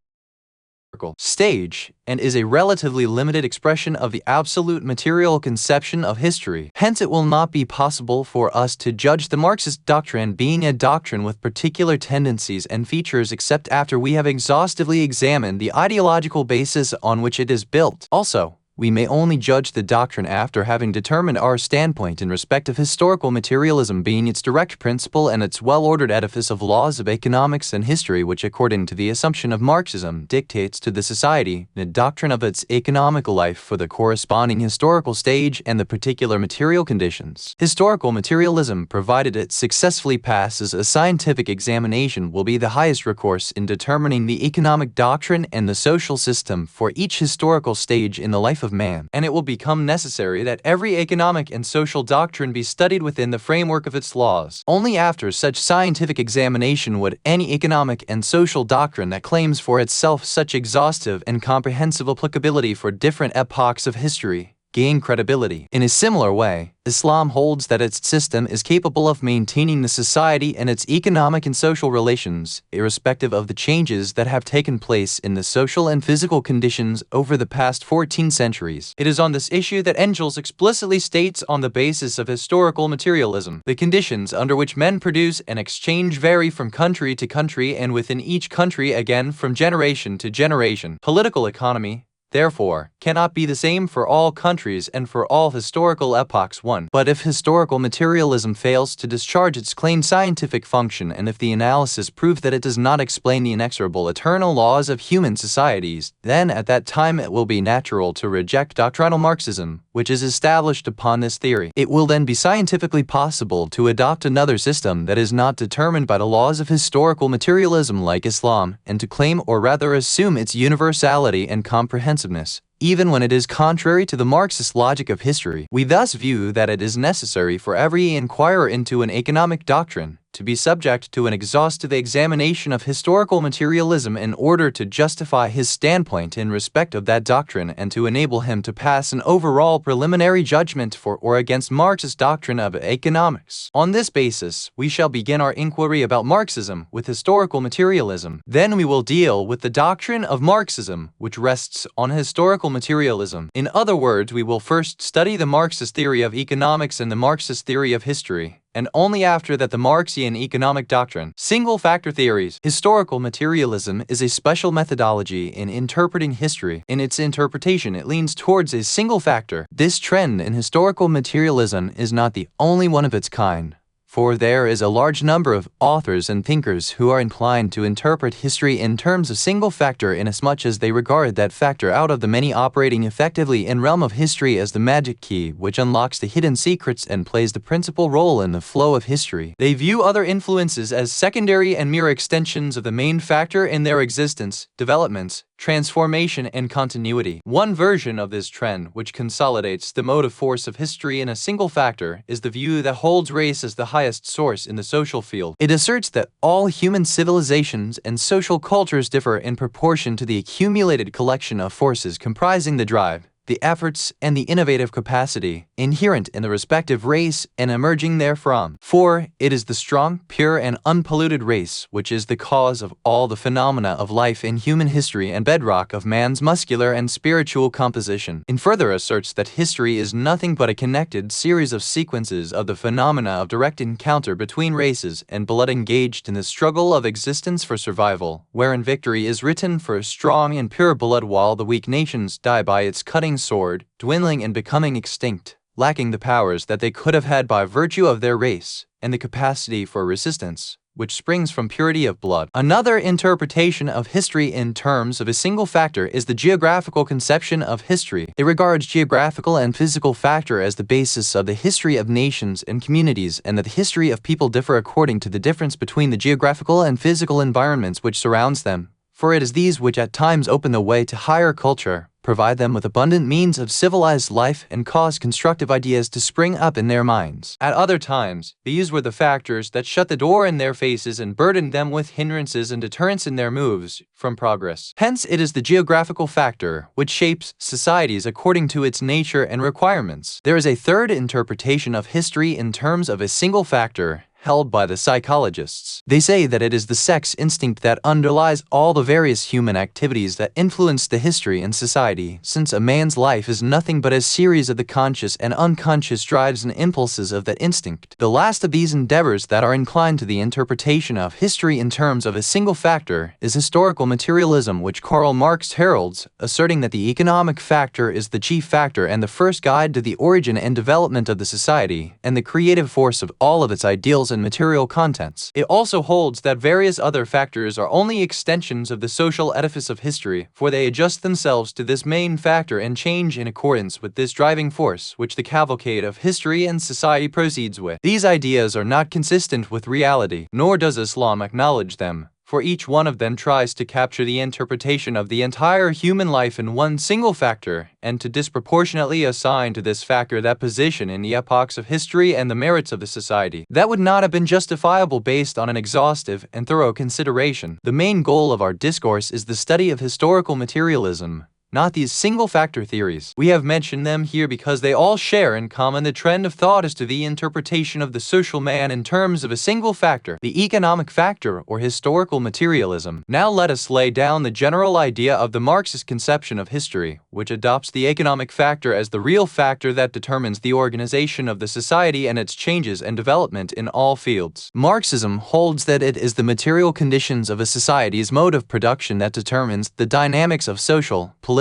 stage, and is a relatively limited expression of the absolute material conception of history. Hence, it will not be possible for us to judge the Marxist doctrine being a doctrine with particular tendencies and features except after we have exhaustively examined the ideological basis on which it is built. Also, we may only judge the doctrine after having determined our standpoint in respect of historical materialism being its direct principle and its well-ordered edifice of laws of economics and history which, according to the assumption of Marxism, dictates to the society the doctrine of its economic life for the corresponding historical stage and the particular material conditions. Historical materialism, provided it successfully passes a scientific examination, will be the highest recourse in determining the economic doctrine and the social system for each historical stage in the life of man, and it will become necessary that every economic and social doctrine be studied within the framework of its laws. Only after such scientific examination would any economic and social doctrine that claims for itself such exhaustive and comprehensive applicability for different epochs of history gain credibility. In a similar way, Islam holds that its system is capable of maintaining the society and its economic and social relations, irrespective of the changes that have taken place in the social and physical conditions over the past 14 centuries. It is on this issue that Engels explicitly states, on the basis of historical materialism, the conditions under which men produce and exchange vary from country to country and within each country again from generation to generation. Political economy, therefore, cannot be the same for all countries and for all historical epochs. 1. But if historical materialism fails to discharge its claimed scientific function, and if the analysis proves that it does not explain the inexorable eternal laws of human societies, then at that time it will be natural to reject doctrinal Marxism, which is established upon this theory. It will then be scientifically possible to adopt another system that is not determined by the laws of historical materialism like Islam, and to claim or rather assume its universality and comprehensiveness, even when it is contrary to the Marxist logic of history. We thus view that it is necessary for every inquirer into an economic doctrine to be subject to an exhaustive examination of historical materialism in order to justify his standpoint in respect of that doctrine and to enable him to pass an overall preliminary judgment for or against Marxist doctrine of economics. On this basis, we shall begin our inquiry about Marxism with historical materialism. Then we will deal with the doctrine of Marxism, which rests on historical materialism. In other words, we will first study the Marxist theory of economics and the Marxist theory of history, and only after that the Marxian economic doctrine. Single-factor theories. Historical materialism is a special methodology in interpreting history. In its interpretation, it leans towards a single factor. This trend in historical materialism is not the only one of its kind, for there is a large number of authors and thinkers who are inclined to interpret history in terms of single factor, inasmuch as they regard that factor out of the many operating effectively in realm of history as the magic key which unlocks the hidden secrets and plays the principal role in the flow of history. They view other influences as secondary and mere extensions of the main factor in their existence, developments, transformation, and continuity. One version of this trend, which consolidates the motive force of history in a single factor, is the view that holds race as the highest source in the social field. It asserts that all human civilizations and social cultures differ in proportion to the accumulated collection of forces comprising the drive, the efforts, and the innovative capacity inherent in the respective race and emerging therefrom. For it is the strong, pure, and unpolluted race which is the cause of all the phenomena of life in human history and bedrock of man's muscular and spiritual composition. It further asserts that history is nothing but a connected series of sequences of the phenomena of direct encounter between races and blood engaged in the struggle of existence for survival, wherein victory is written for strong and pure blood while the weak nations die by its cutting sword, dwindling and becoming extinct, lacking the powers that they could have had by virtue of their race, and the capacity for resistance, which springs from purity of blood. Another interpretation of history in terms of a single factor is the geographical conception of history. It regards geographical and physical factor as the basis of the history of nations and communities, and that the history of people differ according to the difference between the geographical and physical environments which surrounds them, for it is these which at times open the way to higher culture, provide them with abundant means of civilized life, and cause constructive ideas to spring up in their minds. At other times, these were the factors that shut the door in their faces and burdened them with hindrances and deterrents in their moves from progress. Hence, it is the geographical factor which shapes societies according to its nature and requirements. There is a third interpretation of history in terms of a single factor, held by the psychologists. They say that it is the sex instinct that underlies all the various human activities that influence the history and society, since a man's life is nothing but a series of the conscious and unconscious drives and impulses of that instinct. The last of these endeavors that are inclined to the interpretation of history in terms of a single factor is historical materialism, which Karl Marx heralds, asserting that the economic factor is the chief factor and the first guide to the origin and development of the society, and the creative force of all of its ideals and material contents. It also holds that various other factors are only extensions of the social edifice of history, for they adjust themselves to this main factor and change in accordance with this driving force which the cavalcade of history and society proceeds with. These ideas are not consistent with reality, nor does Islam acknowledge them, for each one of them tries to capture the interpretation of the entire human life in one single factor, and to disproportionately assign to this factor that position in the epochs of history and the merits of the society. That would not have been justifiable based on an exhaustive and thorough consideration. The main goal of our discourse is the study of historical materialism, not these single-factor theories. We have mentioned them here because they all share in common the trend of thought as to the interpretation of the social man in terms of a single factor, the economic factor or historical materialism. Now let us lay down the general idea of the Marxist conception of history, which adopts the economic factor as the real factor that determines the organization of the society and its changes and development in all fields. Marxism holds that it is the material conditions of a society's mode of production that determines the dynamics of social, political,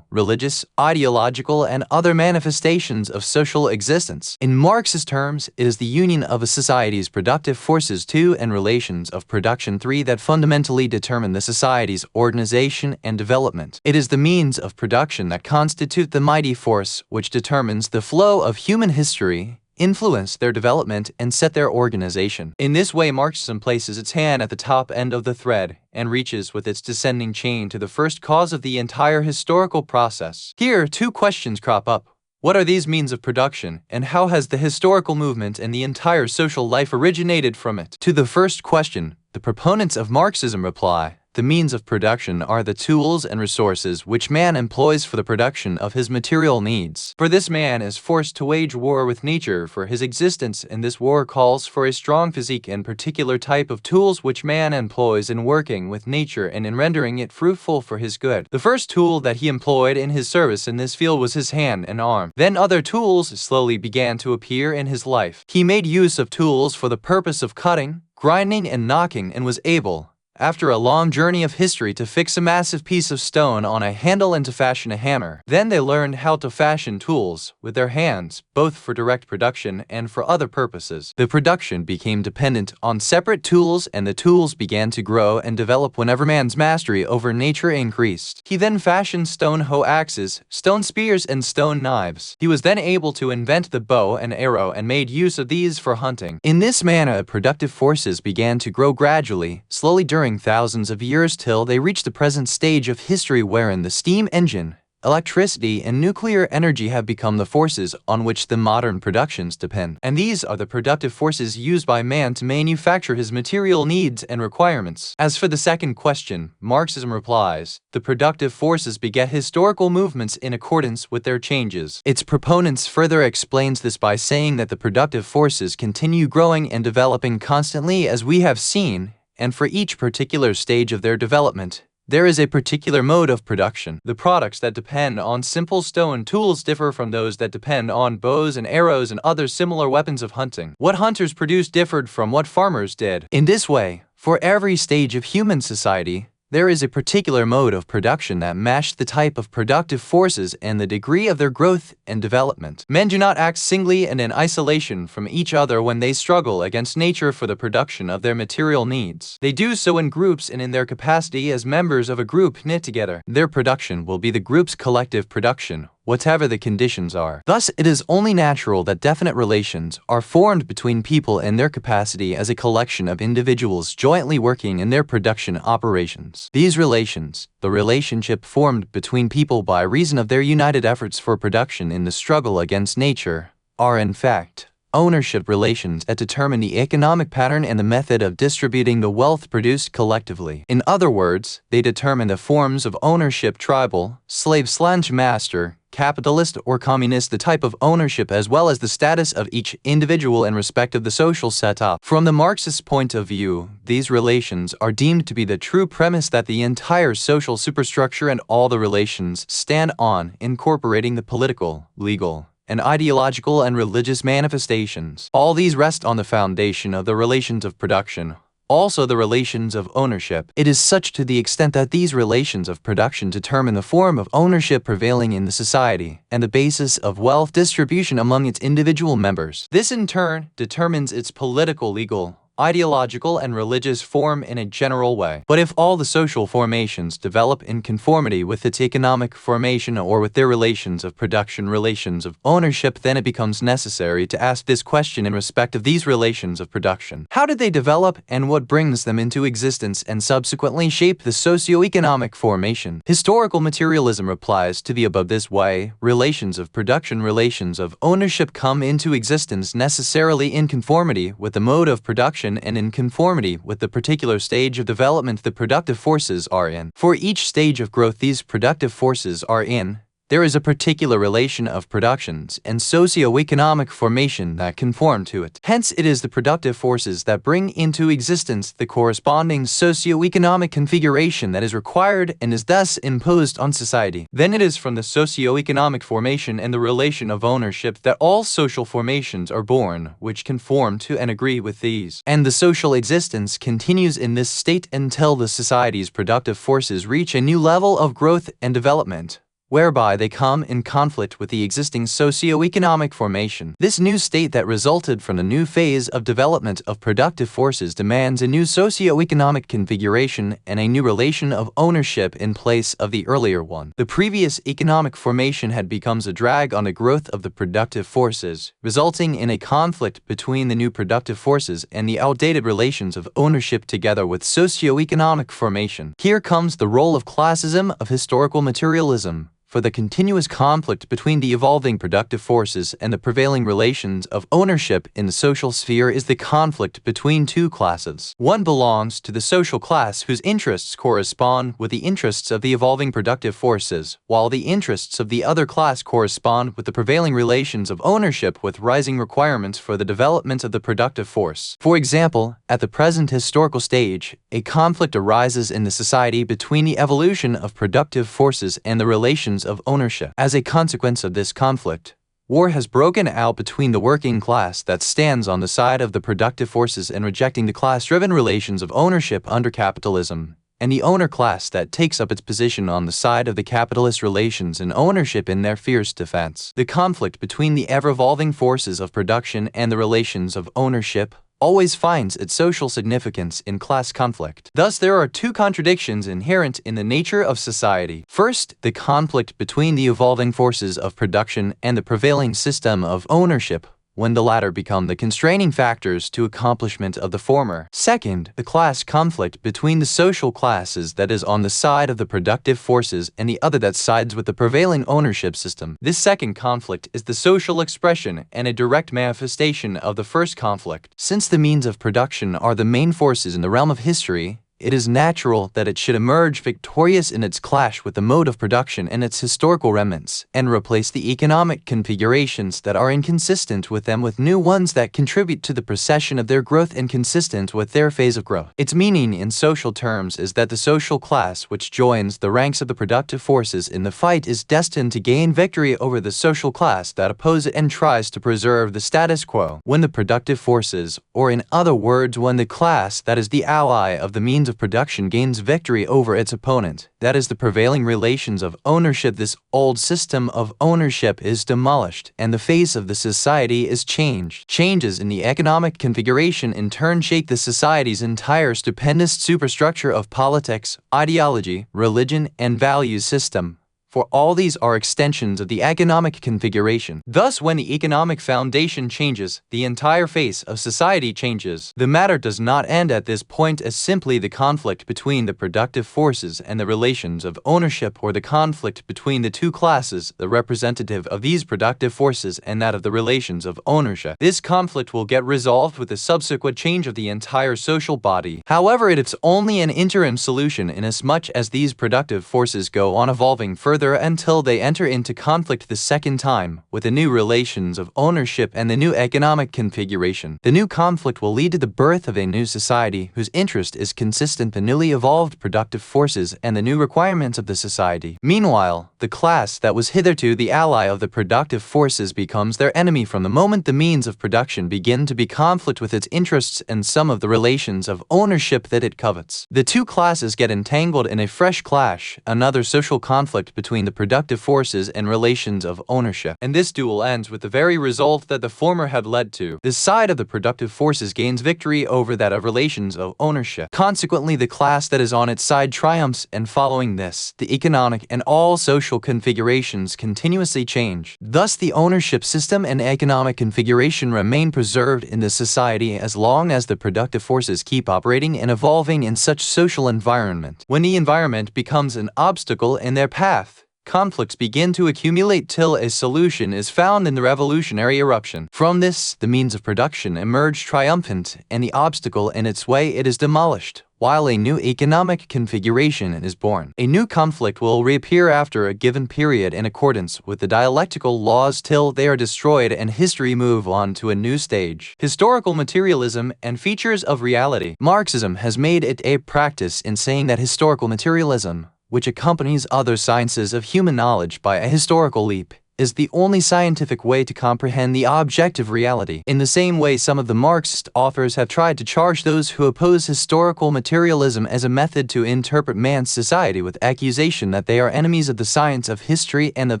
religious, ideological, and other manifestations of social existence. In Marxist terms, it is the union of a society's productive forces to and relations of production three that fundamentally determine the society's organization and development. It is the means of production that constitute the mighty force which determines the flow of human history, influence their development, and set their organization. In this way, Marxism places its hand at the top end of the thread and reaches with its descending chain to the first cause of the entire historical process. Here, two questions crop up. What are these means of production, and how has the historical movement and the entire social life originated from it? To the first question, the proponents of Marxism reply, the means of production are the tools and resources which man employs for the production of his material needs. For this man is forced to wage war with nature for his existence, and this war calls for a strong physique and particular type of tools which man employs in working with nature and in rendering it fruitful for his good. The first tool that he employed in his service in this field was his hand and arm. Then other tools slowly began to appear in his life. He made use of tools for the purpose of cutting, grinding, and knocking, and was able, after a long journey of history, to fix a massive piece of stone on a handle and to fashion a hammer. Then they learned how to fashion tools with their hands, both for direct production and for other purposes. The production became dependent on separate tools, and the tools began to grow and develop whenever man's mastery over nature increased. He then fashioned stone hoe axes, stone spears, and stone knives. He was then able to invent the bow and arrow and made use of these for hunting. In this manner, productive forces began to grow gradually, slowly during thousands of years till they reached the present stage of history wherein the steam engine, electricity, and nuclear energy have become the forces on which the modern productions depend. And these are the productive forces used by man to manufacture his material needs and requirements. As for the second question, Marxism replies, the productive forces beget historical movements in accordance with their changes. Its proponents further explains this by saying that the productive forces continue growing and developing constantly, as we have seen, and for each particular stage of their development, there is a particular mode of production. The products that depend on simple stone tools differ from those that depend on bows and arrows and other similar weapons of hunting. What hunters produced differed from what farmers did. In this way, for every stage of human society, there is a particular mode of production that matched the type of productive forces and the degree of their growth and development. Men do not act singly and in isolation from each other when they struggle against nature for the production of their material needs. They do so in groups and in their capacity as members of a group knit together. Their production will be the group's collective production, whatever the conditions are. Thus, it is only natural that definite relations are formed between people and their capacity as a collection of individuals jointly working in their production operations. These relations, the relationship formed between people by reason of their united efforts for production in the struggle against nature, are in fact ownership relations that determine the economic pattern and the method of distributing the wealth produced collectively. In other words, they determine the forms of ownership: tribal, slave/master, capitalist or communist, the type of ownership as well as the status of each individual in respect of the social setup. From the Marxist point of view, these relations are deemed to be the true premise that the entire social superstructure and all the relations stand on, incorporating the political, legal, and ideological and religious manifestations. All these rest on the foundation of the relations of production, also the relations of ownership. It is such to the extent that these relations of production determine the form of ownership prevailing in the society and the basis of wealth distribution among its individual members. This in turn determines its political, legal, ideological, and religious form in a general way. But if all the social formations develop in conformity with its economic formation or with their relations of production, relations of ownership, then it becomes necessary to ask this question in respect of these relations of production. How did they develop, and what brings them into existence and subsequently shape the socio-economic formation? Historical materialism replies to the above this way: relations of production, relations of ownership come into existence necessarily in conformity with the mode of production and in conformity with the particular stage of development the productive forces are in. For each stage of growth these productive forces are in, there is a particular relation of productions and socio-economic formation that conform to it. Hence, it is the productive forces that bring into existence the corresponding socio-economic configuration that is required and is thus imposed on society. Then it is from the socio-economic formation and the relation of ownership that all social formations are born, which conform to and agree with these. And the social existence continues in this state until the society's productive forces reach a new level of growth and development, whereby they come in conflict with the existing socio-economic formation. This new state that resulted from the new phase of development of productive forces demands a new socio-economic configuration and a new relation of ownership in place of the earlier one. The previous economic formation had becomes a drag on the growth of the productive forces, resulting in a conflict between the new productive forces and the outdated relations of ownership together with socio-economic formation. Here comes the role of classism, of historical materialism, for the continuous conflict between the evolving productive forces and the prevailing relations of ownership in the social sphere is the conflict between two classes. One belongs to the social class whose interests correspond with the interests of the evolving productive forces, while the interests of the other class correspond with the prevailing relations of ownership with rising requirements for the development of the productive force. For example, at the present historical stage, a conflict arises in the society between the evolution of productive forces and the relations of ownership. As a consequence of this conflict, war has broken out between the working class that stands on the side of the productive forces and rejecting the class-driven relations of ownership under capitalism, and the owner class that takes up its position on the side of the capitalist relations and ownership in their fierce defense. The conflict between the ever-evolving forces of production and the relations of ownership always finds its social significance in class conflict. Thus, there are two contradictions inherent in the nature of society. First, the conflict between the evolving forces of production and the prevailing system of ownership, when the latter become the constraining factors to accomplishment of the former. Second, the class conflict between the social classes that is on the side of the productive forces and the other that sides with the prevailing ownership system. This second conflict is the social expression and a direct manifestation of the first conflict. Since the means of production are the main forces in the realm of history, it is natural that it should emerge victorious in its clash with the mode of production and its historical remnants, and replace the economic configurations that are inconsistent with them with new ones that contribute to the procession of their growth and consistent with their phase of growth. Its meaning in social terms is that the social class which joins the ranks of the productive forces in the fight is destined to gain victory over the social class that opposes it and tries to preserve the status quo. When the productive forces, or in other words, when the class that is the ally of the means of production gains victory over its opponent, that is the prevailing relations of ownership, this old system of ownership is demolished and the face of the society is changed. Changes in the economic configuration in turn shake the society's entire stupendous superstructure of politics, ideology, religion, and value system. For all these are extensions of the economic configuration. Thus, when the economic foundation changes, the entire face of society changes. The matter does not end at this point as simply the conflict between the productive forces and the relations of ownership, or the conflict between the two classes, the representative of these productive forces and that of the relations of ownership. This conflict will get resolved with the subsequent change of the entire social body. However, it is only an interim solution inasmuch as these productive forces go on evolving further until they enter into conflict the second time with the new relations of ownership and the new economic configuration. The new conflict will lead to the birth of a new society whose interest is consistent with the newly evolved productive forces and the new requirements of the society. Meanwhile, the class that was hitherto the ally of the productive forces becomes their enemy from the moment the means of production begin to be conflict with its interests and some of the relations of ownership that it covets. The two classes get entangled in a fresh clash, another social conflict between the productive forces and relations of ownership. And this duel ends with the very result that the former had led to. The side of the productive forces gains victory over that of relations of ownership. Consequently, the class that is on its side triumphs, and following this, the economic and all social configurations continuously change. Thus, the ownership system and economic configuration remain preserved in the society as long as the productive forces keep operating and evolving in such social environment. When the environment becomes an obstacle in their path, conflicts begin to accumulate till a solution is found in the revolutionary eruption. From this, the means of production emerge triumphant, and the obstacle in its way it is demolished, while a new economic configuration is born. A new conflict will reappear after a given period in accordance with the dialectical laws till they are destroyed and history move on to a new stage. Historical materialism and features of reality. Marxism has made it a practice in saying that historical materialism, which accompanies other sciences of human knowledge by a historical leap, is the only scientific way to comprehend the objective reality. In the same way, some of the Marxist authors have tried to charge those who oppose historical materialism as a method to interpret man's society with accusation that they are enemies of the science of history and of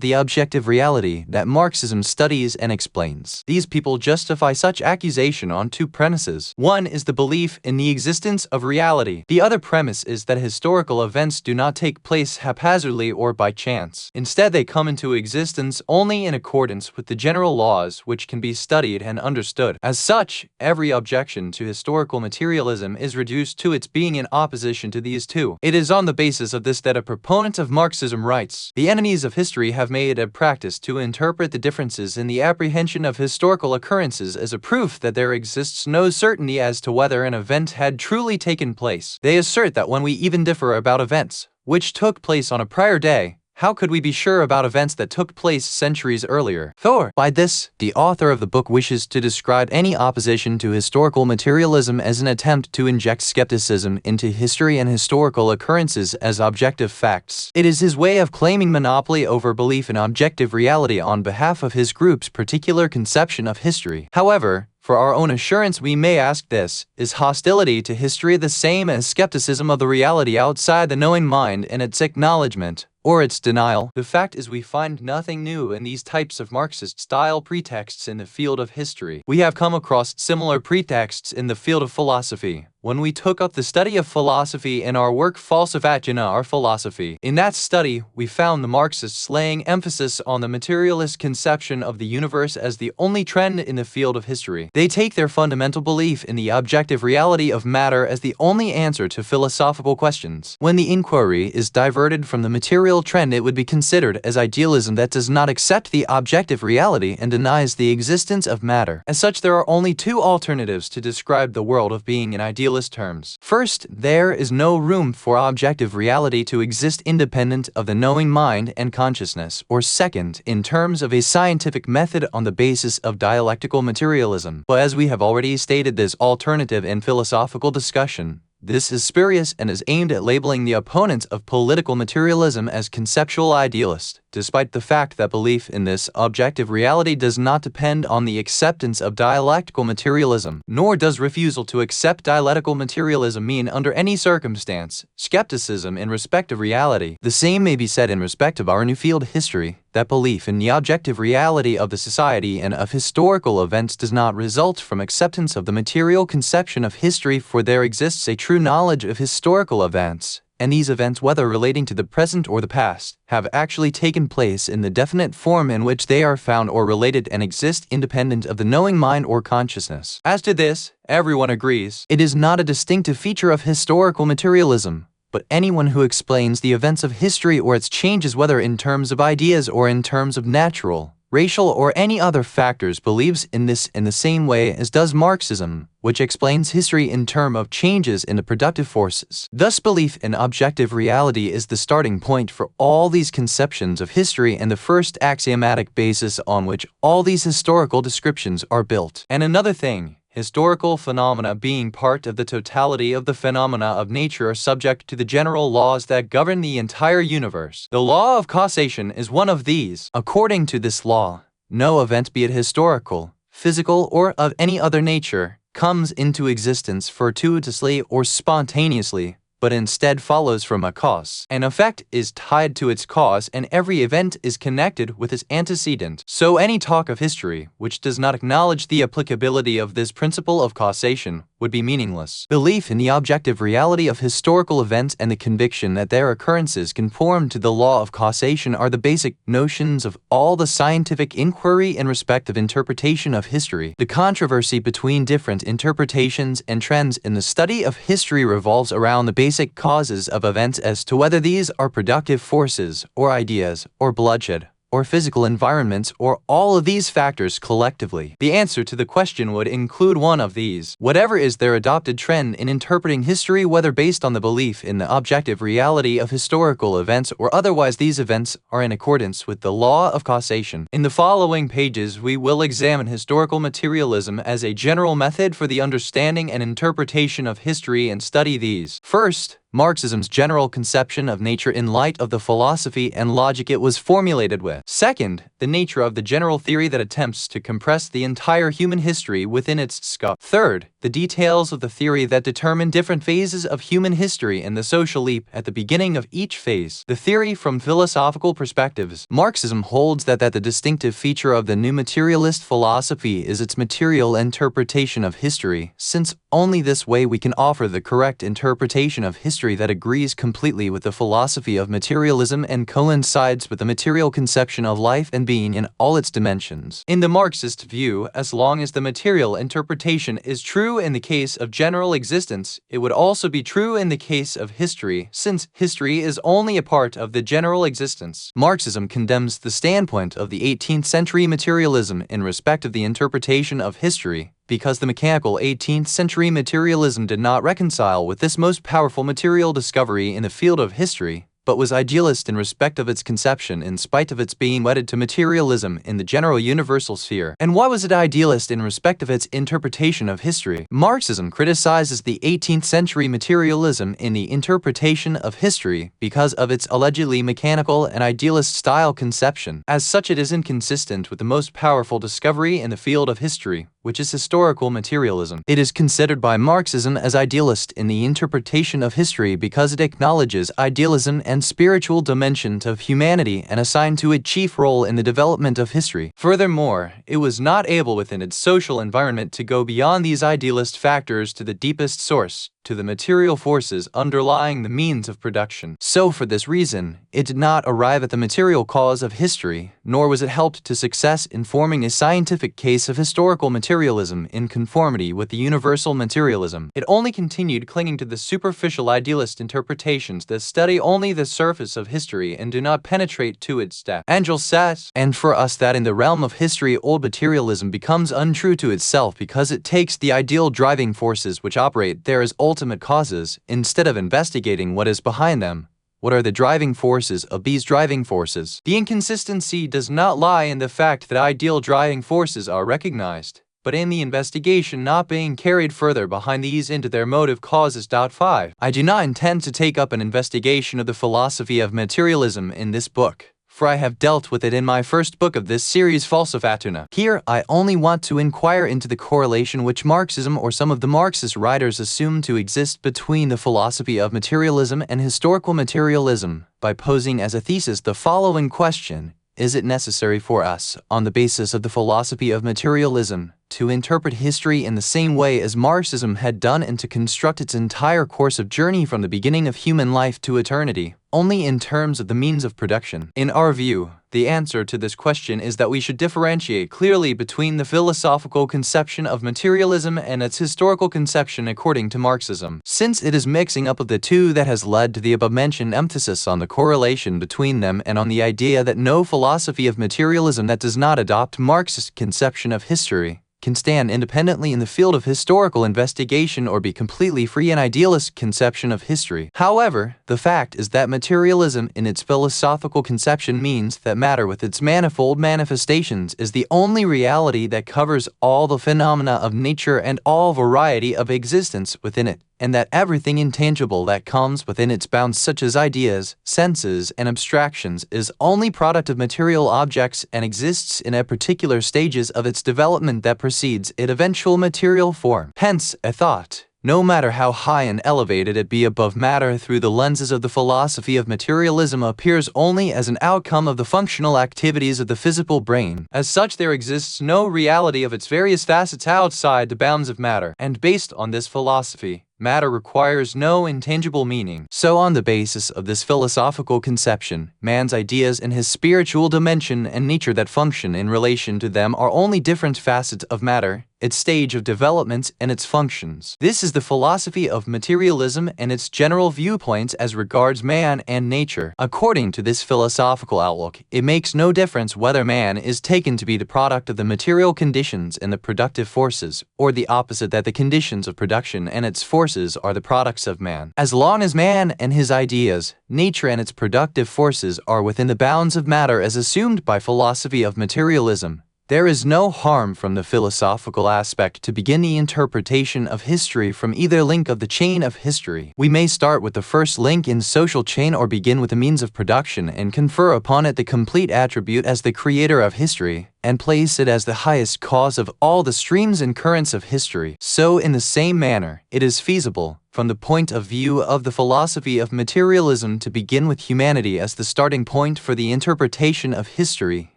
the objective reality that Marxism studies and explains. These people justify such accusation on two premises. One is the belief in the existence of reality. The other premise is that historical events do not take place haphazardly or by chance. Instead, they come into existence only in accordance with the general laws which can be studied and understood. As such, every objection to historical materialism is reduced to its being in opposition to these two. It is on the basis of this that a proponent of Marxism writes, "The enemies of history have made a practice to interpret the differences in the apprehension of historical occurrences as a proof that there exists no certainty as to whether an event had truly taken place. They assert that when we even differ about events which took place on a prior day, how could we be sure about events that took place centuries earlier?" Thor. By this, the author of the book wishes to describe any opposition to historical materialism as an attempt to inject skepticism into history and historical occurrences as objective facts. It is his way of claiming monopoly over belief in objective reality on behalf of his group's particular conception of history. However, for our own assurance, we may ask this: is hostility to history the same as skepticism of the reality outside the knowing mind and its acknowledgement, or its denial? The fact is, we find nothing new in these types of Marxist-style pretexts in the field of history. We have come across similar pretexts in the field of philosophy. when we took up the study of philosophy in our work Falsifatuna, our philosophy. In that study, we found the Marxists laying emphasis on the materialist conception of the universe as the only trend in the field of history. They take their fundamental belief in the objective reality of matter as the only answer to philosophical questions. When the inquiry is diverted from the material trend, it would be considered as idealism that does not accept the objective reality and denies the existence of matter. As such, there are only two alternatives to describe the world of being in idealist terms. First, there is no room for objective reality to exist independent of the knowing mind and consciousness, or second, in terms of a scientific method on the basis of dialectical materialism. But as we have already stated, this alternative in philosophical discussion, this is spurious and is aimed at labeling the opponents of political materialism as conceptual idealists, despite the fact that belief in this objective reality does not depend on the acceptance of dialectical materialism, nor does refusal to accept dialectical materialism mean under any circumstance skepticism in respect of reality. The same may be said in respect of our new field, history, that belief in the objective reality of the society and of historical events does not result from acceptance of the material conception of history, for there exists a true knowledge of historical events, and these events, whether relating to the present or the past, have actually taken place in the definite form in which they are found or related and exist independent of the knowing mind or consciousness. As to this, everyone agrees, it is not a distinctive feature of historical materialism, but anyone who explains the events of history or its changes, whether in terms of ideas or in terms of natural, racial, or any other factors, believes in this in the same way as does Marxism, which explains history in terms of changes in the productive forces. Thus, belief in objective reality is the starting point for all these conceptions of history and the first axiomatic basis on which all these historical descriptions are built. And another thing, historical phenomena, being part of the totality of the phenomena of nature, are subject to the general laws that govern the entire universe. The law of causation is one of these. According to this law, no event, be it historical, physical, or of any other nature, comes into existence fortuitously or spontaneously, but instead follows from a cause. An effect is tied to its cause, and every event is connected with its antecedent. So any talk of history which does not acknowledge the applicability of this principle of causation would be meaningless. Belief in the objective reality of historical events and the conviction that their occurrences conform to the law of causation are the basic notions of all the scientific inquiry in respect of interpretation of history. The controversy between different interpretations and trends in the study of history revolves around the basic causes of events as to whether these are productive forces, or ideas, or bloodshed, or physical environments, or all of these factors collectively. The answer to the question would include one of these. Whatever is their adopted trend in interpreting history, whether based on the belief in the objective reality of historical events or otherwise, these events are in accordance with the law of causation. In the following pages, we will examine historical materialism as a general method for the understanding and interpretation of history and study these. First, Marxism's general conception of nature in light of the philosophy and logic it was formulated with. Second, the nature of the general theory that attempts to compress the entire human history within its scope. Third, the details of the theory that determine different phases of human history and the social leap at the beginning of each phase. The theory from philosophical perspectives. Marxism holds that the distinctive feature of the new materialist philosophy is its material interpretation of history, since only this way we can offer the correct interpretation of history that agrees completely with the philosophy of materialism and coincides with the material conception of life and being in all its dimensions. In the Marxist view, as long as the material interpretation is true in the case of general existence, it would also be true in the case of history, since history is only a part of the general existence. Marxism condemns the standpoint of the 18th century materialism in respect of the interpretation of history, because the mechanical 18th century materialism did not reconcile with this most powerful material discovery in the field of history, but was idealist in respect of its conception in spite of its being wedded to materialism in the general universal sphere. And why was it idealist in respect of its interpretation of history? Marxism criticizes the 18th century materialism in the interpretation of history because of its allegedly mechanical and idealist style conception. As such, it is inconsistent with the most powerful discovery in the field of history, which is historical materialism. It is considered by Marxism as idealist in the interpretation of history because it acknowledges idealism and spiritual dimensions of humanity and assigned to it chief role in the development of history. Furthermore, it was not able within its social environment to go beyond these idealist factors to the deepest source, to the material forces underlying the means of production. So for this reason, it did not arrive at the material cause of history, nor was it helped to success in forming a scientific case of historical materialism in conformity with the universal materialism. It only continued clinging to the superficial idealist interpretations that study only the surface of history and do not penetrate to its depth. Angel says, and for us that in the realm of history old materialism becomes untrue to itself because it takes the ideal driving forces which operate there as ultimate causes, instead of investigating what is behind them. What are the driving forces of these driving forces? The inconsistency does not lie in the fact that ideal driving forces are recognized, but in the investigation not being carried further behind these into their motive causes. 5. I do not intend to take up an investigation of the philosophy of materialism in this book, for I have dealt with it in my first book of this series, Iqtisaduna. Here, I only want to inquire into the correlation which Marxism or some of the Marxist writers assume to exist between the philosophy of materialism and historical materialism, by posing as a thesis the following question: is it necessary for us, on the basis of the philosophy of materialism, to interpret history in the same way as Marxism had done and to construct its entire course of journey from the beginning of human life to eternity, only in terms of the means of production? In our view, the answer to this question is that we should differentiate clearly between the philosophical conception of materialism and its historical conception according to Marxism, since it is mixing up of the two that has led to the above-mentioned emphasis on the correlation between them and on the idea that no philosophy of materialism that does not adopt Marxist conception of history can stand independently in the field of historical investigation or be completely free in idealist conception of history. However, the fact is that materialism in its philosophical conception means that matter with its manifold manifestations is the only reality that covers all the phenomena of nature and all variety of existence within it, and that everything intangible that comes within its bounds, such as ideas, senses, and abstractions, is only product of material objects and exists in a particular stages of its development that precedes its eventual material form. Hence, a thought, no matter how high and elevated it be above matter through the lenses of the philosophy of materialism, appears only as an outcome of the functional activities of the physical brain. As such, there exists no reality of its various facets outside the bounds of matter, and based on this philosophy, matter requires no intangible meaning. So on the basis of this philosophical conception, man's ideas and his spiritual dimension and nature that function in relation to them are only different facets of matter, its stage of development and its functions. This is the philosophy of materialism and its general viewpoints as regards man and nature. According to this philosophical outlook, it makes no difference whether man is taken to be the product of the material conditions and the productive forces, or the opposite, that the conditions of production and its forces are the products of man. As long as man and his ideas, nature and its productive forces are within the bounds of matter as assumed by philosophy of materialism, there is no harm from the philosophical aspect to begin the interpretation of history from either link of the chain of history. We may start with the first link in social chain or begin with the means of production and confer upon it the complete attribute as the creator of history, and place it as the highest cause of all the streams and currents of history. So in the same manner, it is feasible, from the point of view of the philosophy of materialism, to begin with humanity as the starting point for the interpretation of history,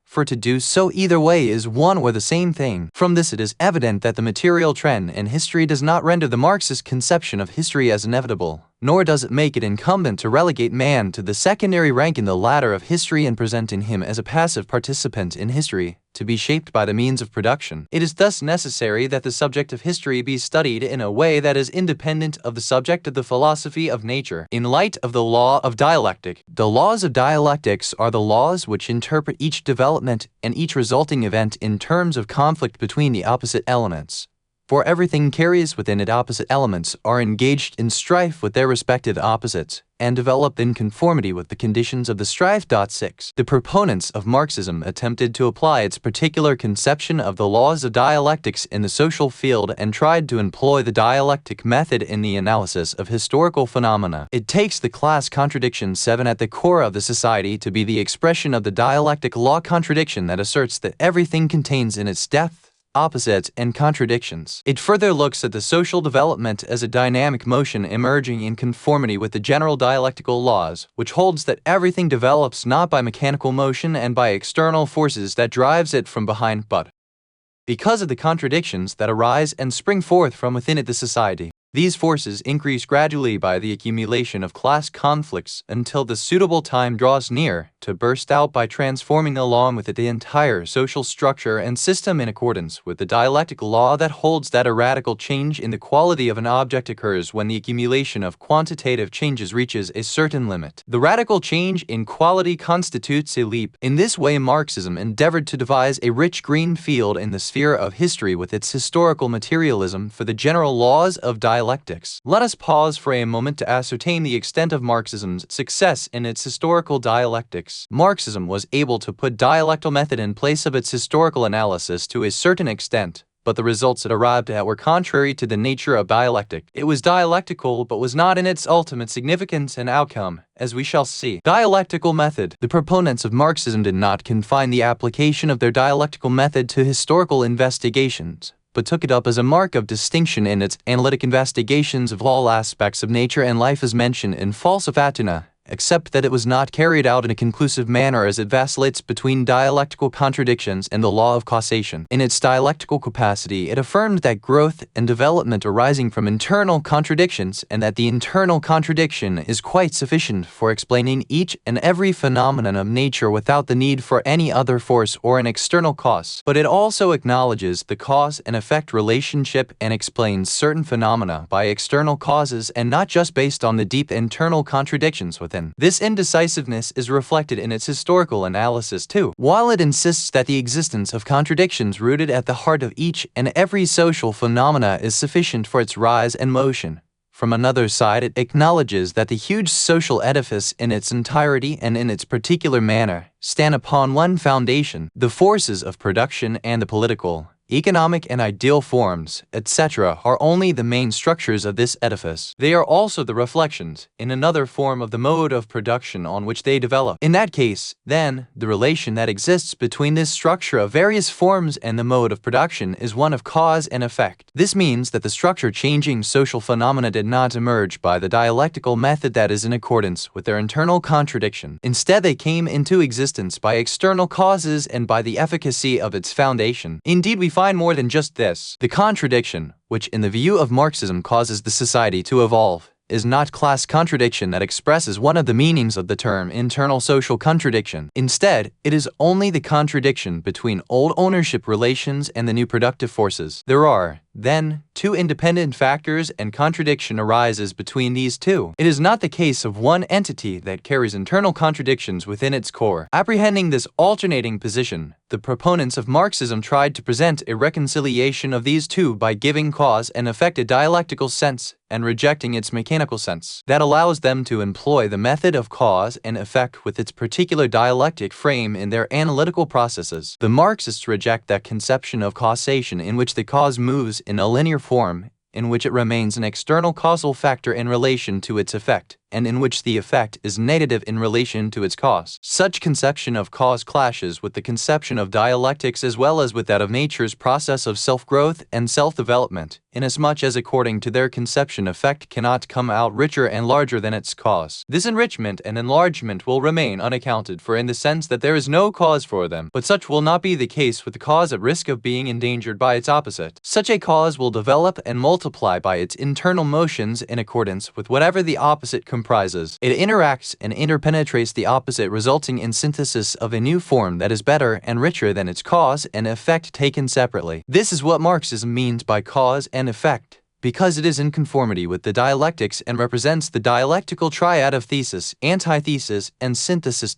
for to do so either way is one or the same thing. From this it is evident that the material trend in history does not render the Marxist conception of history as inevitable, nor does it make it incumbent to relegate man to the secondary rank in the ladder of history and presenting him as a passive participant in history, to be shaped by the means of production. It is thus necessary that the subject of history be studied in a way that is independent of the subject of the philosophy of nature. In light of the law of dialectic, the laws of dialectics are the laws which interpret each development and each resulting event in terms of conflict between the opposite elements. For everything carries within it opposite elements are engaged in strife with their respective opposites, and develop in conformity with the conditions of the strife. 6. The proponents of Marxism attempted to apply its particular conception of the laws of dialectics in the social field and tried to employ the dialectic method in the analysis of historical phenomena. It takes the class contradiction 7 at the core of the society to be the expression of the dialectic law contradiction that asserts that everything contains in its depth opposites, and contradictions. It further looks at the social development as a dynamic motion emerging in conformity with the general dialectical laws, which holds that everything develops not by mechanical motion and by external forces that drives it from behind, but because of the contradictions that arise and spring forth from within it the society. These forces increase gradually by the accumulation of class conflicts until the suitable time draws near to burst out by transforming along with it the entire social structure and system in accordance with the dialectical law that holds that a radical change in the quality of an object occurs when the accumulation of quantitative changes reaches a certain limit. The radical change in quality constitutes a leap. In this way, Marxism endeavored to devise a rich green field in the sphere of history with its historical materialism for the general laws of dialectics. Let us pause for a moment to ascertain the extent of Marxism's success in its historical dialectics. Marxism was able to put dialectical method in place of its historical analysis to a certain extent, but the results it arrived at were contrary to the nature of dialectic. It was dialectical, but was not in its ultimate significance and outcome, as we shall see. Dialectical method. The proponents of Marxism did not confine the application of their dialectical method to historical investigations, but took it up as a mark of distinction in its analytic investigations of all aspects of nature and life as mentioned in Falsifatuna, except that it was not carried out in a conclusive manner as it vacillates between dialectical contradictions and the law of causation. In its dialectical capacity, it affirmed that growth and development arising from internal contradictions and that the internal contradiction is quite sufficient for explaining each and every phenomenon of nature without the need for any other force or an external cause. But it also acknowledges the cause and effect relationship and explains certain phenomena by external causes and not just based on the deep internal contradictions within. This indecisiveness is reflected in its historical analysis too. While it insists that the existence of contradictions rooted at the heart of each and every social phenomena is sufficient for its rise and motion, from another side it acknowledges that the huge social edifice in its entirety and in its particular manner stand upon one foundation: the forces of production, and the political, economic and ideal forms, etc. are only the main structures of this edifice. They are also the reflections, in another form, of the mode of production on which they develop. In that case, then, the relation that exists between this structure of various forms and the mode of production is one of cause and effect. This means that the structure-changing social phenomena did not emerge by the dialectical method that is in accordance with their internal contradiction. Instead, they came into existence by external causes and by the efficacy of its foundation. Indeed, we find more than just this. The contradiction, which in the view of Marxism causes the society to evolve, is not class contradiction that expresses one of the meanings of the term internal social contradiction. Instead, it is only the contradiction between old ownership relations and the new productive forces. There are, then, two independent factors, and contradiction arises between these two. It is not the case of one entity that carries internal contradictions within its core. Apprehending this alternating position, the proponents of Marxism tried to present a reconciliation of these two by giving cause and effect a dialectical sense and rejecting its mechanical sense. That allows them to employ the method of cause and effect with its particular dialectic frame in their analytical processes. The Marxists reject that conception of causation in which the cause moves in a linear form, in which it remains an external causal factor in relation to its effect, and in which the effect is negative in relation to its cause. Such conception of cause clashes with the conception of dialectics as well as with that of nature's process of self-growth and self-development, inasmuch as according to their conception effect cannot come out richer and larger than its cause. This enrichment and enlargement will remain unaccounted for in the sense that there is no cause for them, but such will not be the case with the cause at risk of being endangered by its opposite. Such a cause will develop and multiply by its internal motions in accordance with whatever the opposite comprises. It interacts and interpenetrates the opposite, resulting in synthesis of a new form that is better and richer than its cause and effect taken separately. This is what Marxism means by cause and effect, because it is in conformity with the dialectics and represents the dialectical triad of thesis, antithesis, and synthesis.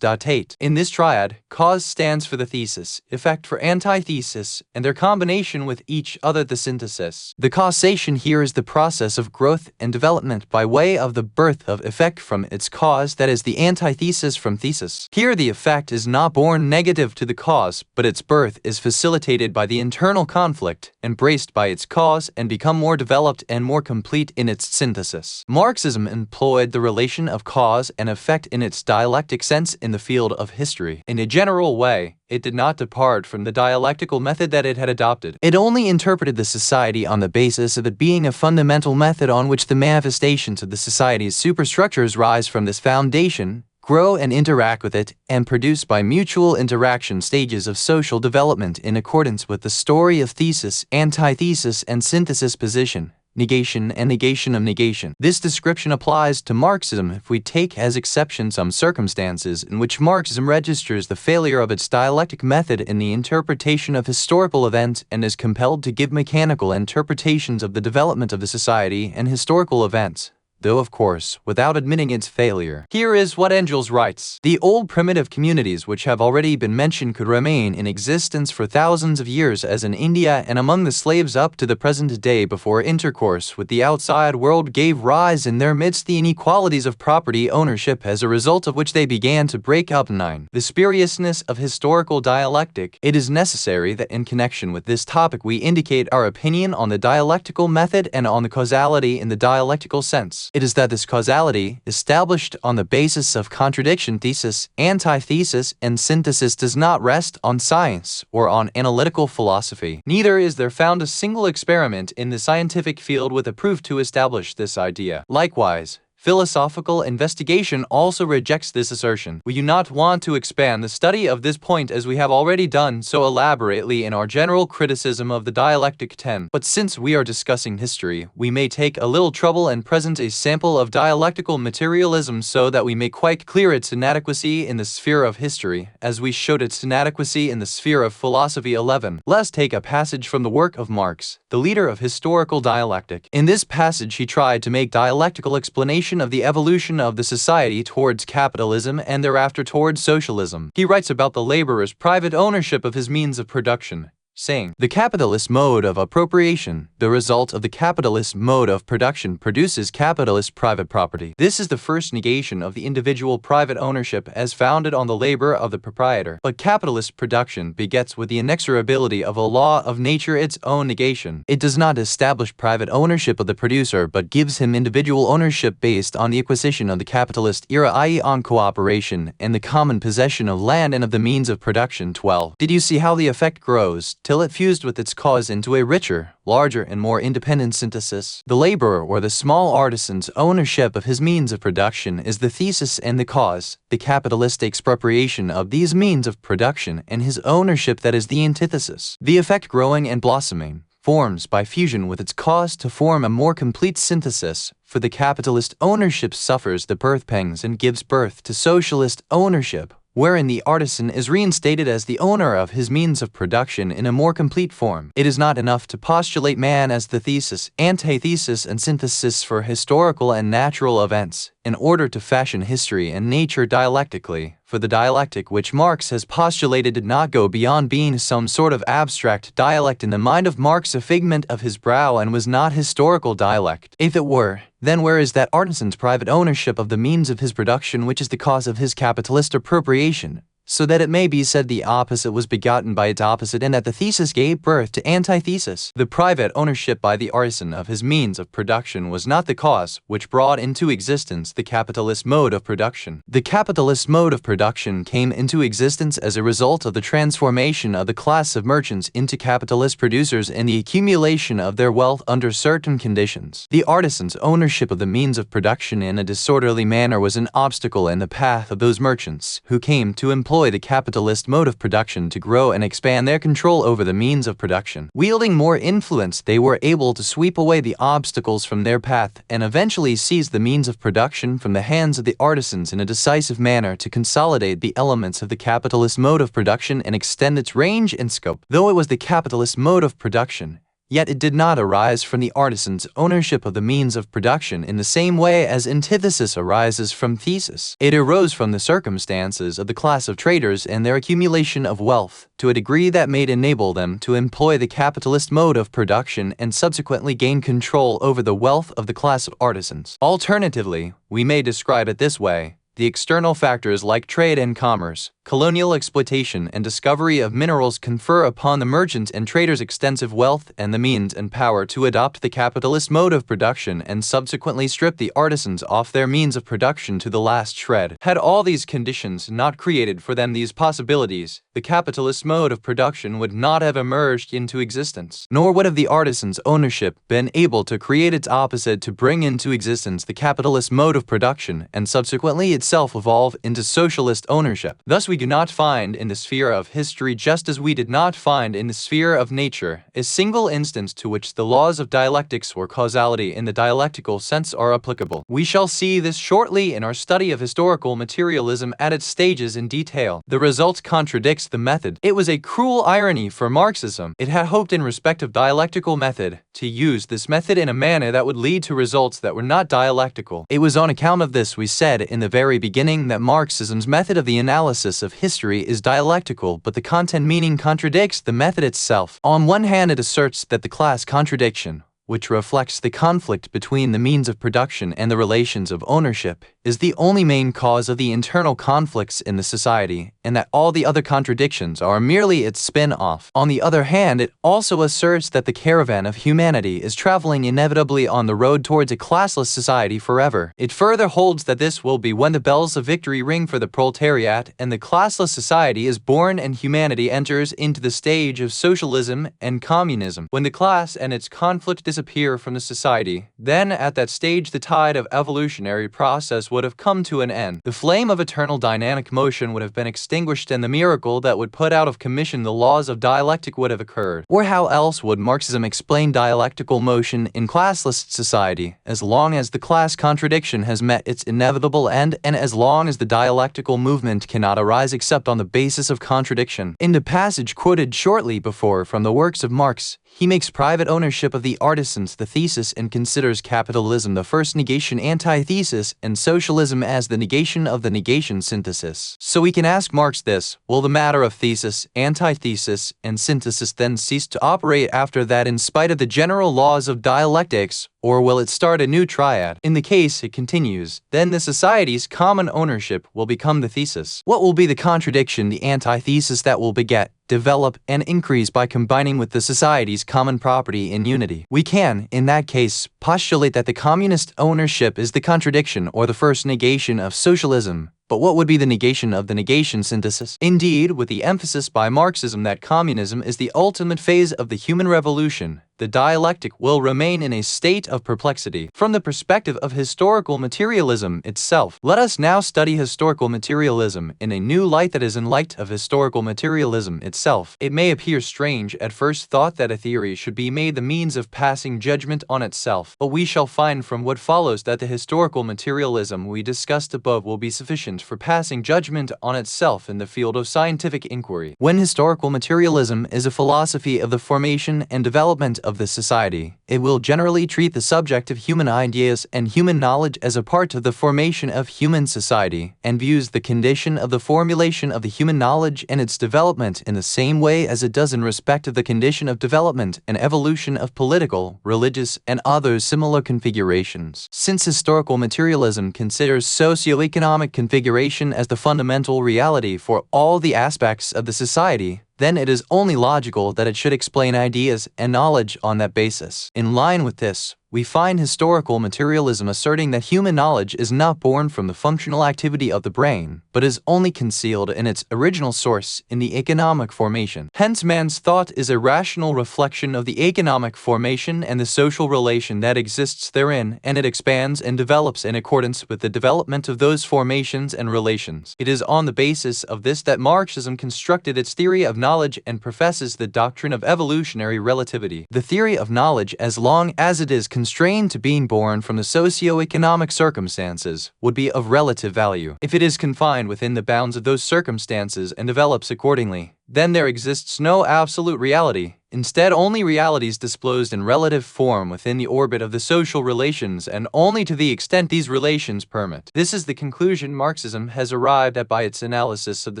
In this triad, cause stands for the thesis, effect for antithesis, and their combination with each other the synthesis. The causation here is the process of growth and development by way of the birth of effect from its cause, that is, the antithesis from thesis. Here the effect is not born negative to the cause, but its birth is facilitated by the internal conflict, embraced by its cause, and become more developed developed and more complete in its synthesis. Marxism employed the relation of cause and effect in its dialectic sense in the field of history. In a general way, it did not depart from the dialectical method that it had adopted. It only interpreted the society on the basis of it being a fundamental method on which the manifestations of the society's superstructures rise from this foundation, grow and interact with it, and produce by mutual interaction stages of social development in accordance with the story of thesis, antithesis, and synthesis position, negation and negation of negation. This description applies to Marxism if we take as exception some circumstances in which Marxism registers the failure of its dialectic method in the interpretation of historical events and is compelled to give mechanical interpretations of the development of the society and historical events, though of course, without admitting its failure. Here is what Engels writes. The old primitive communities which have already been mentioned could remain in existence for thousands of years as in India and among the slaves up to the present day before intercourse with the outside world gave rise in their midst the inequalities of property ownership as a result of which they began to break up. 9. The spuriousness of historical dialectic. It is necessary that in connection with this topic we indicate our opinion on the dialectical method and on the causality in the dialectical sense. It is that this causality, established on the basis of contradiction, thesis, antithesis, and synthesis, does not rest on science or on analytical philosophy. Neither is there found a single experiment in the scientific field with a proof to establish this idea. Likewise, philosophical investigation also rejects this assertion. We do not want to expand the study of this point as we have already done so elaborately in our general criticism of the dialectic 10. But since we are discussing history, we may take a little trouble and present a sample of dialectical materialism so that we may quite clear its inadequacy in the sphere of history, as we showed its inadequacy in the sphere of philosophy. 11. Let's take a passage from the work of Marx, the leader of historical dialectic. In this passage he tried to make dialectical explanation of the evolution of the society towards capitalism and thereafter towards socialism. He writes about the laborer's private ownership of his means of production, saying, "The capitalist mode of appropriation, the result of the capitalist mode of production, produces capitalist private property. This is the first negation of the individual private ownership as founded on the labor of the proprietor. But capitalist production begets with the inexorability of a law of nature its own negation. It does not establish private ownership of the producer but gives him individual ownership based on the acquisition of the capitalist era, i.e. on cooperation and the common possession of land and of the means of production." 12. Did you see how the effect grows till it fused with its cause into a richer, larger, and more independent synthesis? The laborer or the small artisan's ownership of his means of production is the thesis and the cause, the capitalist expropriation of these means of production and his ownership that is the antithesis. The effect growing and blossoming forms by fusion with its cause to form a more complete synthesis, for the capitalist ownership suffers the birth pangs and gives birth to socialist ownership, wherein the artisan is reinstated as the owner of his means of production in a more complete form. It is not enough to postulate man as the thesis, antithesis, and synthesis for historical and natural events, in order to fashion history and nature dialectically, for the dialectic which Marx has postulated did not go beyond being some sort of abstract dialect in the mind of Marx, a figment of his brow, and was not historical dialect. If it were, then where is that artisan's private ownership of the means of his production which is the cause of his capitalist appropriation? So that it may be said the opposite was begotten by its opposite and that the thesis gave birth to antithesis. The private ownership by the artisan of his means of production was not the cause which brought into existence the capitalist mode of production. The capitalist mode of production came into existence as a result of the transformation of the class of merchants into capitalist producers and the accumulation of their wealth under certain conditions. The artisan's ownership of the means of production in a disorderly manner was an obstacle in the path of those merchants who came to employ the capitalist mode of production to grow and expand their control over the means of production. Wielding more influence, they were able to sweep away the obstacles from their path and eventually seize the means of production from the hands of the artisans in a decisive manner to consolidate the elements of the capitalist mode of production and extend its range and scope. Though it was the capitalist mode of production, yet it did not arise from the artisan's ownership of the means of production in the same way as antithesis arises from thesis. It arose from the circumstances of the class of traders and their accumulation of wealth to a degree that may enable them to employ the capitalist mode of production and subsequently gain control over the wealth of the class of artisans. Alternatively, we may describe it this way. The external factors like trade and commerce, colonial exploitation and discovery of minerals confer upon the merchant and traders extensive wealth and the means and power to adopt the capitalist mode of production and subsequently strip the artisans off their means of production to the last shred. Had all these conditions not created for them these possibilities, the capitalist mode of production would not have emerged into existence, nor would have the artisan's ownership been able to create its opposite to bring into existence the capitalist mode of production and subsequently itself evolve into socialist ownership. Thus we do not find in the sphere of history, just as we did not find in the sphere of nature, a single instance to which the laws of dialectics or causality in the dialectical sense are applicable. We shall see this shortly in our study of historical materialism at its stages in detail. The result contradicts the method. It was a cruel irony for Marxism. It had hoped in respect of dialectical method to use this method in a manner that would lead to results that were not dialectical. It was on account of this we said in the very beginning that Marxism's method of the analysis of history is dialectical, but the content meaning contradicts the method itself. On one hand, it asserts that the class contradiction, which reflects the conflict between the means of production and the relations of ownership, is the only main cause of the internal conflicts in the society, and that all the other contradictions are merely its spin-off. On the other hand, it also asserts that the caravan of humanity is traveling inevitably on the road towards a classless society forever. It further holds that this will be when the bells of victory ring for the proletariat and the classless society is born and humanity enters into the stage of socialism and communism. When the class and its conflict disappear from the society, then at that stage the tide of evolutionary process would have come to an end. The flame of eternal dynamic motion would have been extinguished and the miracle that would put out of commission the laws of dialectic would have occurred. Or how else would Marxism explain dialectical motion in classless society, as long as the class contradiction has met its inevitable end and as long as the dialectical movement cannot arise except on the basis of contradiction? In the passage quoted shortly before from the works of Marx, he makes private ownership of the artisans the thesis and considers capitalism the first negation antithesis and socialism as the negation of the negation synthesis. So we can ask Marx this: will the matter of thesis, antithesis, and synthesis then cease to operate after that in spite of the general laws of dialectics, or will it start a new triad? In the case, it continues, then the society's common ownership will become the thesis. What will be the contradiction, the antithesis that will beget, develop, and increase by combining with the society's common property in unity? We can, in that case, postulate that the communist ownership is the contradiction or the first negation of socialism. But what would be the negation of the negation synthesis? Indeed, with the emphasis by Marxism that communism is the ultimate phase of the human revolution, the dialectic will remain in a state of perplexity. From the perspective of historical materialism itself, let us now study historical materialism in a new light, that is, in light of historical materialism itself. It may appear strange at first thought that a theory should be made the means of passing judgment on itself, but we shall find from what follows that the historical materialism we discussed above will be sufficient for passing judgment on itself in the field of scientific inquiry. When historical materialism is a philosophy of the formation and development of the society, it will generally treat the subject of human ideas and human knowledge as a part of the formation of human society, and views the condition of the formulation of the human knowledge and its development in the same way as it does in respect of the condition of development and evolution of political, religious, and other similar configurations. Since historical materialism considers socio-economic configuration as the fundamental reality for all the aspects of the society, then it is only logical that it should explain ideas and knowledge on that basis. In line with this, we find historical materialism asserting that human knowledge is not born from the functional activity of the brain, but is only concealed in its original source in the economic formation. Hence, man's thought is a rational reflection of the economic formation and the social relation that exists therein, and it expands and develops in accordance with the development of those formations and relations. It is on the basis of this that Marxism constructed its theory of knowledge and professes the doctrine of evolutionary relativity. The theory of knowledge, as long as it is constrained to being born from the socio-economic circumstances, would be of relative value. If it is confined within the bounds of those circumstances and develops accordingly, then there exists no absolute reality. Instead, only realities disclosed in relative form within the orbit of the social relations, and only to the extent these relations permit. This is the conclusion Marxism has arrived at by its analysis of the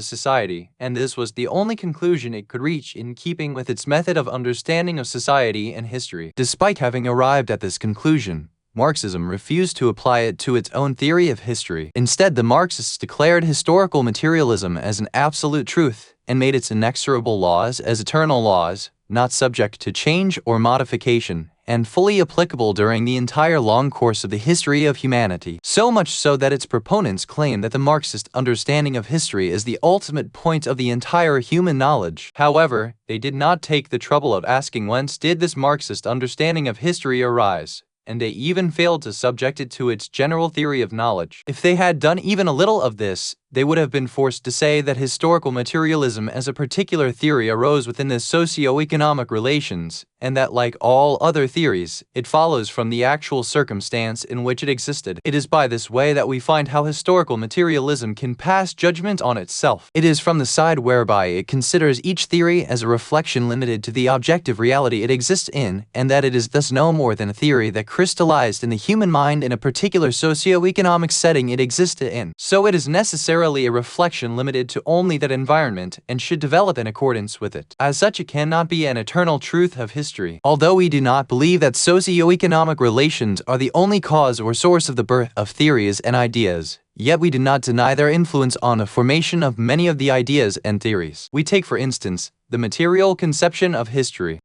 society, and this was the only conclusion it could reach in keeping with its method of understanding of society and history. Despite having arrived at this conclusion, Marxism refused to apply it to its own theory of history. Instead, the Marxists declared historical materialism as an absolute truth and made its inexorable laws as eternal laws, not subject to change or modification, and fully applicable during the entire long course of the history of humanity. So much so that its proponents claim that the Marxist understanding of history is the ultimate point of the entire human knowledge. However, they did not take the trouble of asking whence did this Marxist understanding of history arise, and they even failed to subject it to its general theory of knowledge. If they had done even a little of this, they would have been forced to say that historical materialism as a particular theory arose within the socio-economic relations, and that like all other theories, it follows from the actual circumstance in which it existed. It is by this way that we find how historical materialism can pass judgment on itself. It is from the side whereby it considers each theory as a reflection limited to the objective reality it exists in, and that it is thus no more than a theory that crystallized in the human mind in a particular socio-economic setting it existed in. So it is necessarily a reflection limited to only that environment and should develop in accordance with it. As such, it cannot be an eternal truth of history. Although we do not believe that socio-economic relations are the only cause or source of the birth of theories and ideas, yet we do not deny their influence on the formation of many of the ideas and theories. We take, for instance, the material conception of history.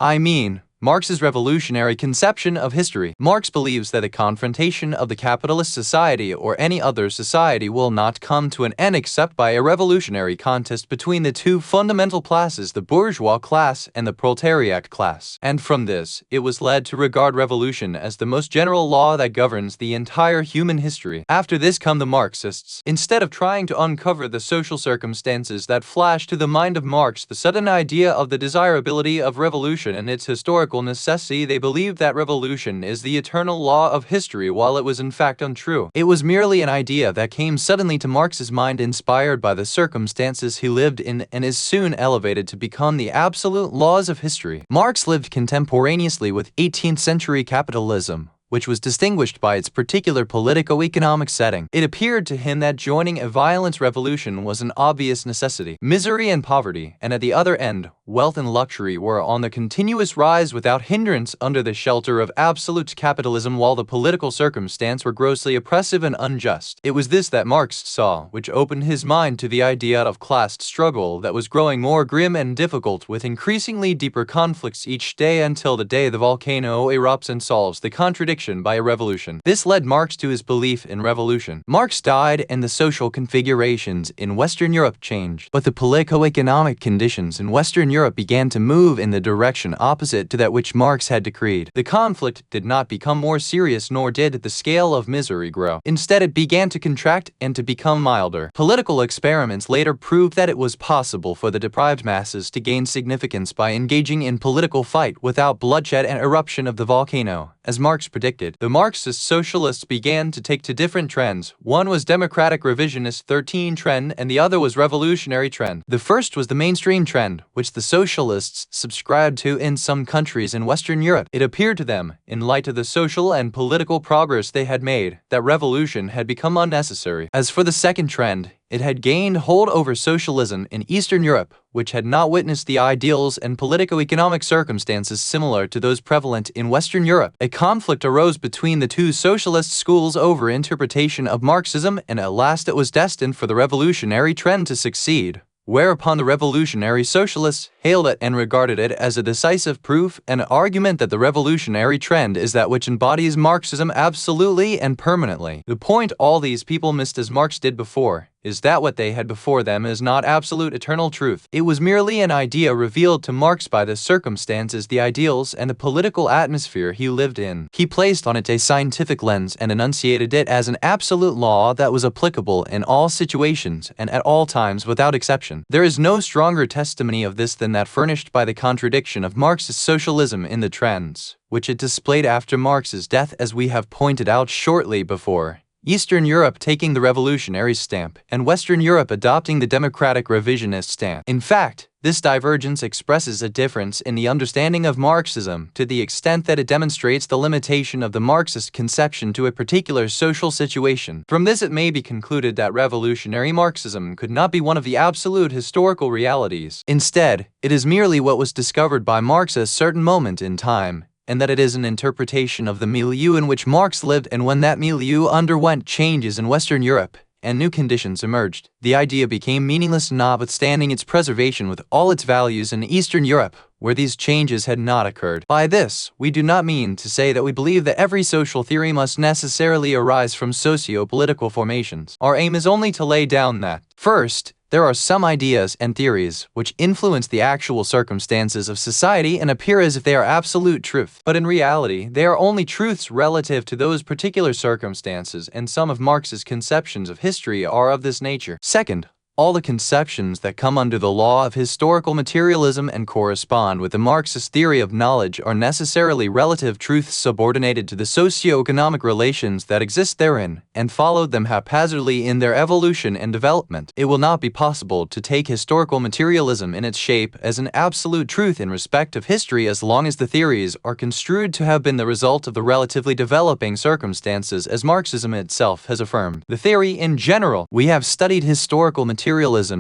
Marx's revolutionary conception of history. Marx believes that the confrontation of the capitalist society or any other society will not come to an end except by a revolutionary contest between the two fundamental classes, the bourgeois class and the proletariat class. And from this, it was led to regard revolution as the most general law that governs the entire human history. After this come the Marxists. Instead of trying to uncover the social circumstances that flash to the mind of Marx the sudden idea of the desirability of revolution and its historical necessity, they believed that revolution is the eternal law of history, while it was in fact untrue. It was merely an idea that came suddenly to Marx's mind, inspired by the circumstances he lived in, and is soon elevated to become the absolute laws of history. Marx lived contemporaneously with 18th century capitalism, which was distinguished by its particular politico-economic setting. It appeared to him that joining a violent revolution was an obvious necessity. Misery and poverty, and at the other end, wealth and luxury were on the continuous rise without hindrance under the shelter of absolute capitalism, while the political circumstances were grossly oppressive and unjust. It was this that Marx saw, which opened his mind to the idea of class struggle that was growing more grim and difficult, with increasingly deeper conflicts each day until the day the volcano erupts and solves the contradiction by a revolution. This led Marx to his belief in revolution. Marx died and the social configurations in Western Europe changed, but the politico-economic conditions in Western Europe began to move in the direction opposite to that which Marx had decreed. The conflict did not become more serious, nor did the scale of misery grow. Instead, it began to contract and to become milder. Political experiments later proved that it was possible for the deprived masses to gain significance by engaging in political fight without bloodshed and eruption of the volcano. As Marx predicted, the Marxist socialists began to take to different trends. One was democratic revisionist 13 trend and the other was revolutionary trend. The first was the mainstream trend, which the socialists subscribed to in some countries in Western Europe. It appeared to them, in light of the social and political progress they had made, that revolution had become unnecessary. As for the second trend, it had gained hold over socialism in Eastern Europe, which had not witnessed the ideals and politico-economic circumstances similar to those prevalent in Western Europe. A conflict arose between the two socialist schools over interpretation of Marxism, and at last it was destined for the revolutionary trend to succeed. Whereupon the revolutionary socialists hailed it and regarded it as a decisive proof and argument that the revolutionary trend is that which embodies Marxism absolutely and permanently. The point all these people missed, as Marx did before, is that what they had before them is not absolute eternal truth. It was merely an idea revealed to Marx by the circumstances, the ideals, and the political atmosphere he lived in. He placed on it a scientific lens and enunciated it as an absolute law that was applicable in all situations and at all times without exception. There is no stronger testimony of this than that furnished by the contradiction of Marxist socialism in the trends, which it displayed after Marx's death, as we have pointed out shortly before. Eastern Europe taking the revolutionary stamp, and Western Europe adopting the democratic revisionist stamp. In fact, this divergence expresses a difference in the understanding of Marxism to the extent that it demonstrates the limitation of the Marxist conception to a particular social situation. From this it may be concluded that revolutionary Marxism could not be one of the absolute historical realities. Instead, it is merely what was discovered by Marx at a certain moment in time, and that it is an interpretation of the milieu in which Marx lived, and when that milieu underwent changes in Western Europe and new conditions emerged, the idea became meaningless, notwithstanding its preservation with all its values in Eastern Europe, where these changes had not occurred. By this, we do not mean to say that we believe that every social theory must necessarily arise from socio-political formations. Our aim is only to lay down that, first, there are some ideas and theories which influence the actual circumstances of society and appear as if they are absolute truth. But in reality, they are only truths relative to those particular circumstances, and some of Marx's conceptions of history are of this nature. Second, all the conceptions that come under the law of historical materialism and correspond with the Marxist theory of knowledge are necessarily relative truths subordinated to the socio-economic relations that exist therein, and followed them haphazardly in their evolution and development. It will not be possible to take historical materialism in its shape as an absolute truth in respect of history as long as the theories are construed to have been the result of the relatively developing circumstances, as Marxism itself has affirmed. The theory in general, we have studied historical materialism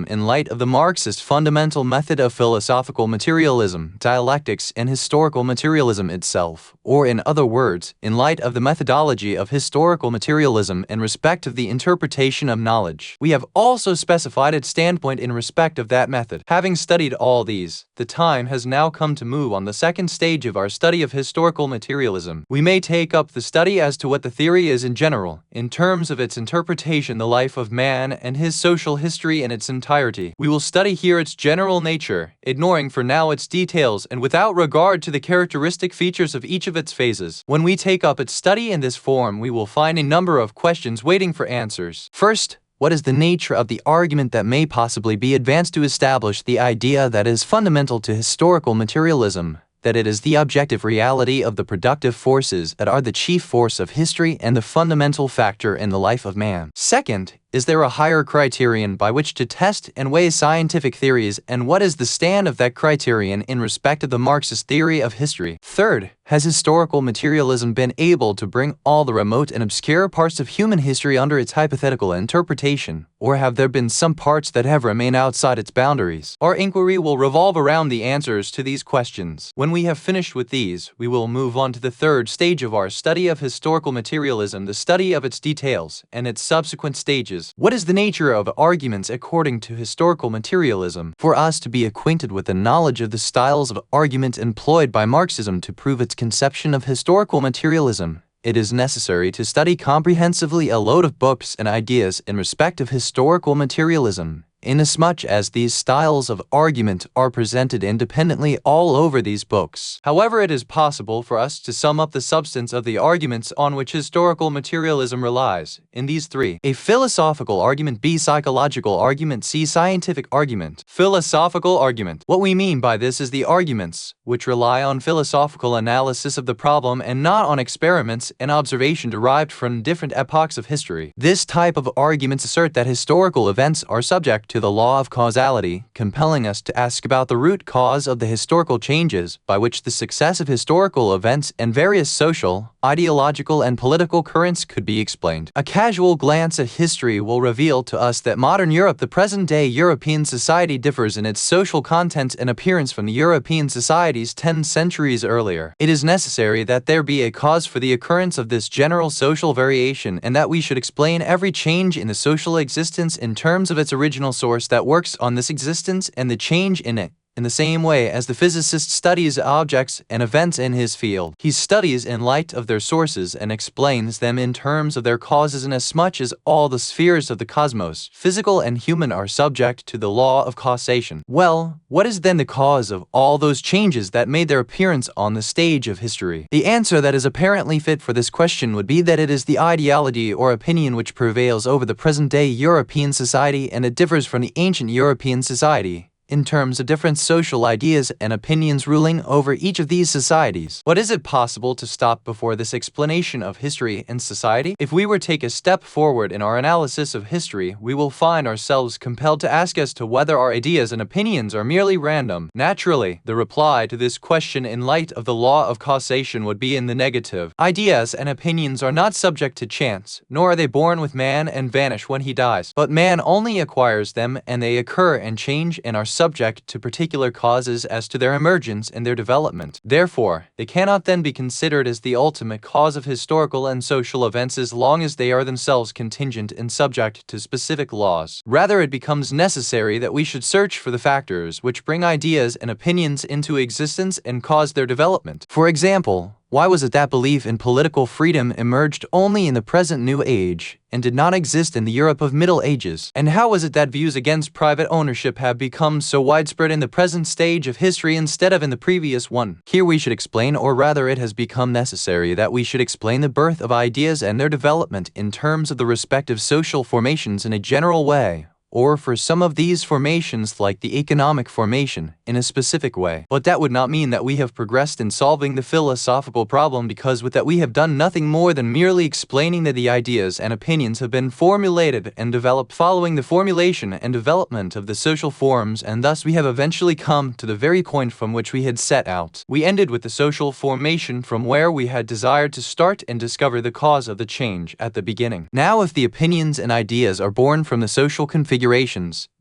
in light of the Marxist fundamental method of philosophical materialism, dialectics, and historical materialism itself, or in other words, in light of the methodology of historical materialism in respect of the interpretation of knowledge. We have also specified its standpoint in respect of that method. Having studied all these, the time has now come to move on the second stage of our study of historical materialism. We may take up the study as to what the theory is in general, in terms of its interpretation, the life of man, and his social history in its entirety. We will study here its general nature, ignoring for now its details and without regard to the characteristic features of each of its phases. When we take up its study in this form, we will find a number of questions waiting for answers. First, what is the nature of the argument that may possibly be advanced to establish the idea that is fundamental to historical materialism, that it is the objective reality of the productive forces that are the chief force of history and the fundamental factor in the life of man? Second, is there a higher criterion by which to test and weigh scientific theories, and what is the stand of that criterion in respect of the Marxist theory of history? Third, has historical materialism been able to bring all the remote and obscure parts of human history under its hypothetical interpretation, or have there been some parts that have remained outside its boundaries? Our inquiry will revolve around the answers to these questions. When we have finished with these, we will move on to the third stage of our study of historical materialism, the study of its details and its subsequent stages. What is the nature of arguments according to historical materialism? For us to be acquainted with the knowledge of the styles of argument employed by Marxism to prove its conception of historical materialism, it is necessary to study comprehensively a load of books and ideas in respect of historical materialism, inasmuch as these styles of argument are presented independently all over these books. However, it is possible for us to sum up the substance of the arguments on which historical materialism relies in these three: A. Philosophical argument, B. Psychological argument, C. Scientific argument. Philosophical argument. What we mean by this is the arguments which rely on philosophical analysis of the problem and not on experiments and observation derived from different epochs of history. This type of arguments assert that historical events are subject to the law of causality, compelling us to ask about the root cause of the historical changes by which the successive historical events and various social, ideological, and political currents could be explained. A casual glance at history will reveal to us that modern Europe, the present-day European society, differs in its social content and appearance from the European societies 10 centuries earlier. It is necessary that there be a cause for the occurrence of this general social variation, and that we should explain every change in the social existence in terms of its original source that works on this existence and the change in it. In the same way as the physicist studies objects and events in his field, he studies in light of their sources and explains them in terms of their causes, inasmuch as all the spheres of the cosmos, physical and human, are subject to the law of causation. Well, what is then the cause of all those changes that made their appearance on the stage of history? The answer that is apparently fit for this question would be that it is the ideology or opinion which prevails over the present-day European society, and it differs from the ancient European society in terms of different social ideas and opinions ruling over each of these societies. But is it possible to stop before this explanation of history and society? If we were to take a step forward in our analysis of history, we will find ourselves compelled to ask as to whether our ideas and opinions are merely random. Naturally, the reply to this question in light of the law of causation would be in the negative. Ideas and opinions are not subject to chance, nor are they born with man and vanish when he dies. But man only acquires them, and they occur and change and are subject to particular causes as to their emergence and their development. Therefore, they cannot then be considered as the ultimate cause of historical and social events as long as they are themselves contingent and subject to specific laws. Rather, it becomes necessary that we should search for the factors which bring ideas and opinions into existence and cause their development. For example, why was it that belief in political freedom emerged only in the present New Age and did not exist in the Europe of Middle Ages? And how was it that views against private ownership have become so widespread in the present stage of history instead of in the previous one? Here we should explain, or rather it has become necessary that we should explain the birth of ideas and their development in terms of the respective social formations in a general way, or for some of these formations like the economic formation, in a specific way. But that would not mean that we have progressed in solving the philosophical problem, because with that we have done nothing more than merely explaining that the ideas and opinions have been formulated and developed following the formulation and development of the social forms, and thus we have eventually come to the very point from which we had set out. We ended with the social formation from where we had desired to start and discover the cause of the change at the beginning. Now, if the opinions and ideas are born from the social configurations,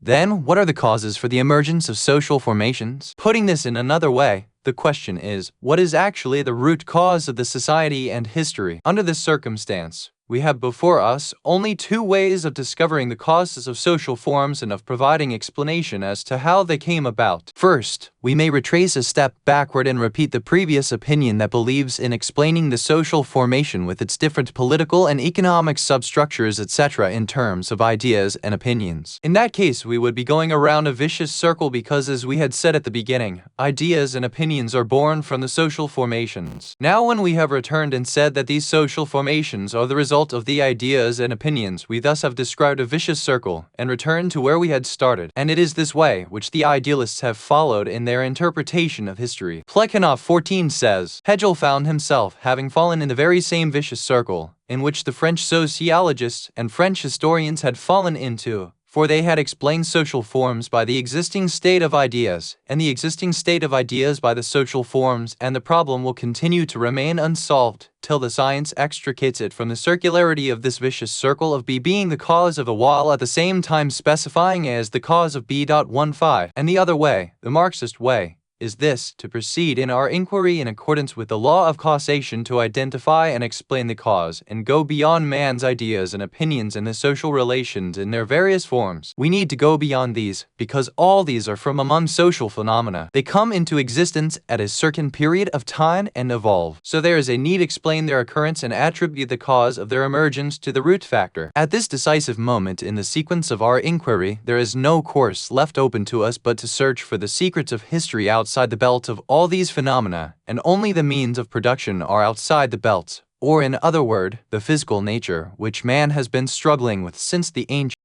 then what are the causes for the emergence of social formations? Putting this in another way, the question is, what is actually the root cause of the society and history? Under this circumstance, we have before us only two ways of discovering the causes of social forms and of providing explanation as to how they came about. First, we may retrace a step backward and repeat the previous opinion that believes in explaining the social formation with its different political and economic substructures, etc., in terms of ideas and opinions. In that case, we would be going around a vicious circle because, as we had said at the beginning, ideas and opinions are born from the social formations. Now, when we have returned and said that these social formations are the result of the ideas and opinions, we thus have described a vicious circle and returned to where we had started. And it is this way which the idealists have followed in their interpretation of history. Plekhanov 14 says, Hegel found himself having fallen in the very same vicious circle in which the French sociologists and French historians had fallen into, for they had explained social forms by the existing state of ideas, and the existing state of ideas by the social forms, and the problem will continue to remain unsolved till the science extricates it from the circularity of this vicious circle of B being the cause of A while at the same time specifying A as the cause of B.15. And the other way, the Marxist way, is this: to proceed in our inquiry in accordance with the law of causation to identify and explain the cause, and go beyond man's ideas and opinions and the social relations in their various forms. We need to go beyond these, because all these are from among social phenomena. They come into existence at a certain period of time and evolve. So there is a need to explain their occurrence and attribute the cause of their emergence to the root factor. At this decisive moment in the sequence of our inquiry, there is no course left open to us but to search for the secrets of history outside the belt of all these phenomena, and only the means of production are outside the belt, or in other words, the physical nature which man has been struggling with since the ancient